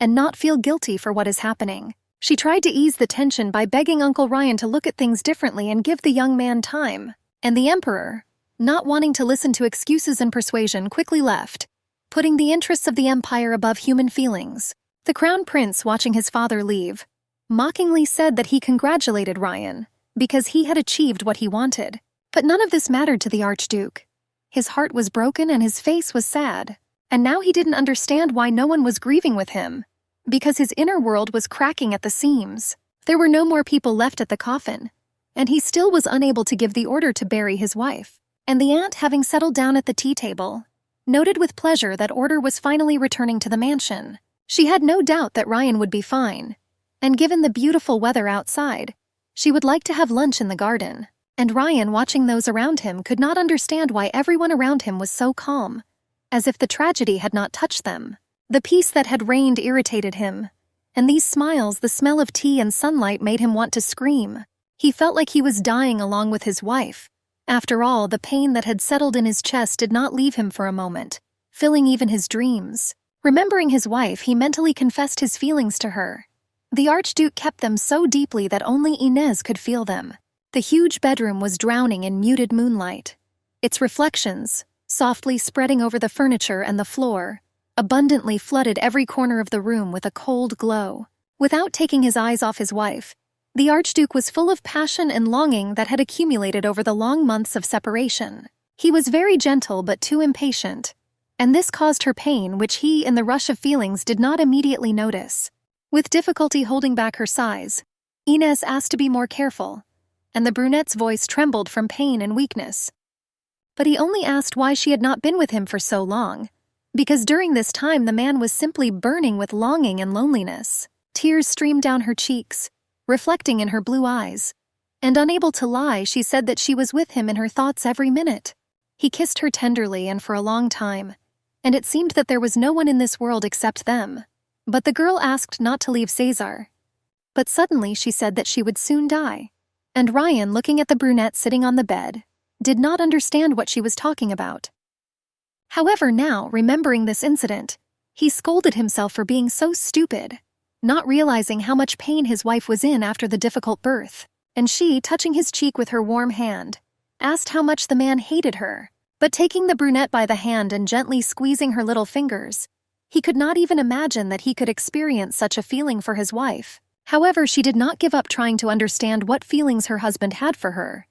Speaker 1: and not feel guilty for what is happening. She tried to ease the tension by begging Uncle Ryan to look at things differently and give the young man time. And the emperor, not wanting to listen to excuses and persuasion, quickly left, putting the interests of the empire above human feelings. The crown prince, watching his father leave, mockingly said that he congratulated Ryan because he had achieved what he wanted. But none of this mattered to the Archduke. His heart was broken and his face was sad, and now he didn't understand why no one was grieving with him, because his inner world was cracking at the seams. There were no more people left at the coffin, and he still was unable to give the order to bury his wife. And the aunt, having settled down at the tea table, noted with pleasure that order was finally returning to the mansion. She had no doubt that Ryan would be fine, and given the beautiful weather outside, she would like to have lunch in the garden. And Ryan, watching those around him, could not understand why everyone around him was so calm, as if the tragedy had not touched them. The peace that had reigned irritated him, and these smiles, the smell of tea and sunlight, made him want to scream. He felt like he was dying along with his wife. After all, the pain that had settled in his chest did not leave him for a moment, filling even his dreams. Remembering his wife, he mentally confessed his feelings to her. The Archduke kept them so deeply that only Inez could feel them. The huge bedroom was drowning in muted moonlight. Its reflections, softly spreading over the furniture and the floor, abundantly flooded every corner of the room with a cold glow. Without taking his eyes off his wife, the Archduke was full of passion and longing that had accumulated over the long months of separation. He was very gentle but too impatient, and this caused her pain, which he, in the rush of feelings, did not immediately notice. With difficulty holding back her sighs, Inez asked to be more careful, and the brunette's voice trembled from pain and weakness. But he only asked why she had not been with him for so long, because during this time the man was simply burning with longing and loneliness. Tears streamed down her cheeks, reflecting in her blue eyes, and unable to lie, she said that she was with him in her thoughts every minute. He kissed her tenderly and for a long time, and it seemed that there was no one in this world except them. But the girl asked not to leave Cesar. But suddenly she said that she would soon die, and Ryan, looking at the brunette sitting on the bed, did not understand what she was talking about. However, now, remembering this incident, he scolded himself for being so stupid, not realizing how much pain his wife was in after the difficult birth. And she, touching his cheek with her warm hand, asked how much the man hated her. But taking the brunette by the hand and gently squeezing her little fingers, he could not even imagine that he could experience such a feeling for his wife. However, she did not give up trying to understand what feelings her husband had for her.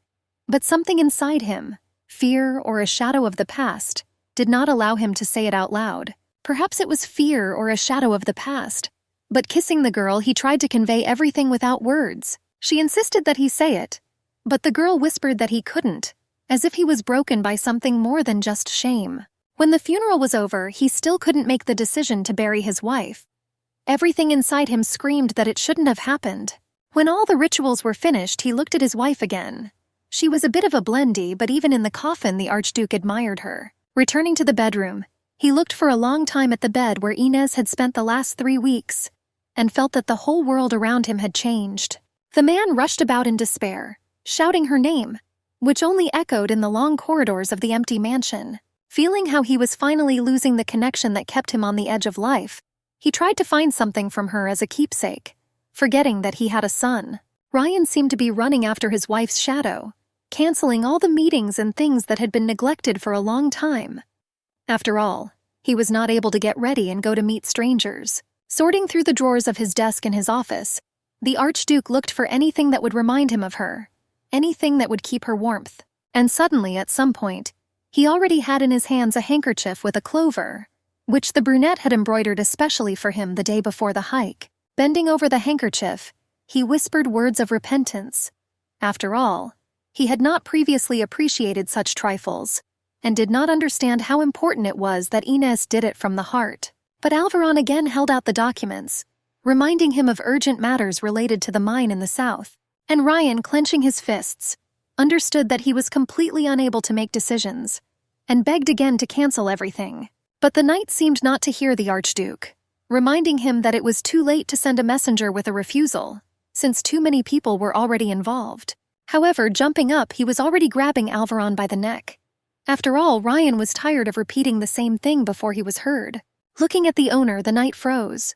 Speaker 1: But something inside him, fear or a shadow of the past, did not allow him to say it out loud. Perhaps it was fear or a shadow of the past. But kissing the girl, he tried to convey everything without words. She insisted that he say it, but the girl whispered that he couldn't, as if he was broken by something more than just shame. When the funeral was over, he still couldn't make the decision to bury his wife. Everything inside him screamed that it shouldn't have happened. When all the rituals were finished, he looked at his wife again. She was a bit of a blendy, but even in the coffin the Archduke admired her. Returning to the bedroom, he looked for a long time at the bed where Inez had spent the last 3 weeks, and felt that the whole world around him had changed. The man rushed about in despair, shouting her name, which only echoed in the long corridors of the empty mansion. Feeling how he was finally losing the connection that kept him on the edge of life, he tried to find something from her as a keepsake, forgetting that he had a son. Ryan seemed to be running after his wife's shadow, canceling all the meetings and things that had been neglected for a long time. After all, he was not able to get ready and go to meet strangers. Sorting through the drawers of his desk in his office, the Archduke looked for anything that would remind him of her, anything that would keep her warmth. And suddenly, at some point, he already had in his hands a handkerchief with a clover, which the brunette had embroidered especially for him the day before the hike. Bending over the handkerchief, he whispered words of repentance. After all, he had not previously appreciated such trifles, and did not understand how important it was that Inez did it from the heart. But Alvaron again held out the documents, reminding him of urgent matters related to the mine in the south. And Ryan, clenching his fists, understood that he was completely unable to make decisions, and begged again to cancel everything. But the knight seemed not to hear the Archduke, reminding him that it was too late to send a messenger with a refusal, since too many people were already involved. However, jumping up, he was already grabbing Alvaron by the neck. After all, Ryan was tired of repeating the same thing before he was heard. Looking at the owner, the knight froze.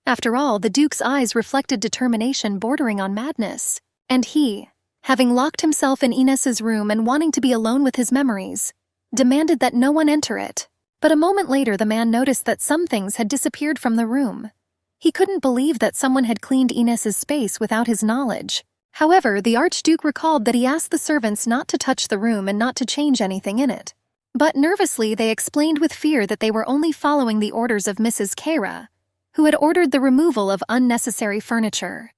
Speaker 1: After all, the Duke's eyes reflected determination bordering on madness. And he, having locked himself in Inez's room and wanting to be alone with his memories, demanded that no one enter it. But a moment later the man noticed that some things had disappeared from the room. He couldn't believe that someone had cleaned Inez's space without his knowledge. However, the Archduke recalled that he asked the servants not to touch the room and not to change anything in it. But nervously they explained with fear that they were only following the orders of Mrs. Kara, who had ordered the removal of unnecessary furniture.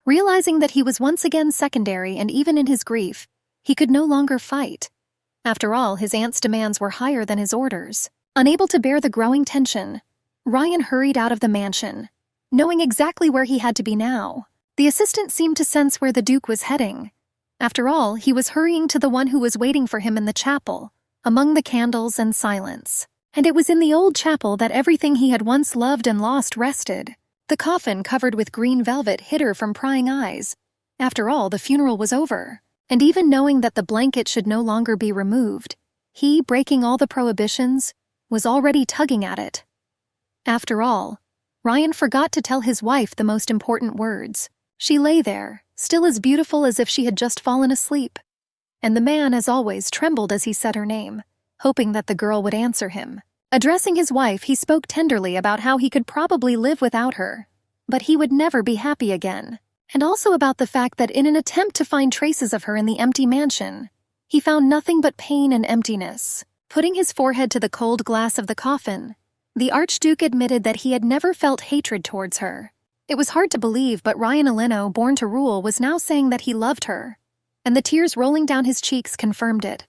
Speaker 1: Realizing that he was once again secondary and even in his grief, he could no longer fight. After all, his aunt's demands were higher than his orders. Unable to bear the growing tension, Ryan hurried out of the mansion, knowing exactly where he had to be now. The assistant seemed to sense where the Duke was heading. After all, he was hurrying to the one who was waiting for him in the chapel, among the candles and silence. And it was in the old chapel that everything he had once loved and lost rested. The coffin covered with green velvet hid her from prying eyes. After all, the funeral was over. And even knowing that the blanket should no longer be removed, he, breaking all the prohibitions, was already tugging at it. After all, Ryan forgot to tell his wife the most important words. She lay there, still as beautiful as if she had just fallen asleep. And the man, as always, trembled as he said her name, hoping that the girl would answer him. Addressing his wife, he spoke tenderly about how he could probably live without her, but he would never be happy again. And also about the fact that in an attempt to find traces of her in the empty mansion, he found nothing but pain and emptiness. Putting his forehead to the cold glass of the coffin, the Archduke admitted that he had never felt hatred towards her. It was hard to believe, but Ryan Aleno, born to rule, was now saying that he loved her, and the tears rolling down his cheeks confirmed it.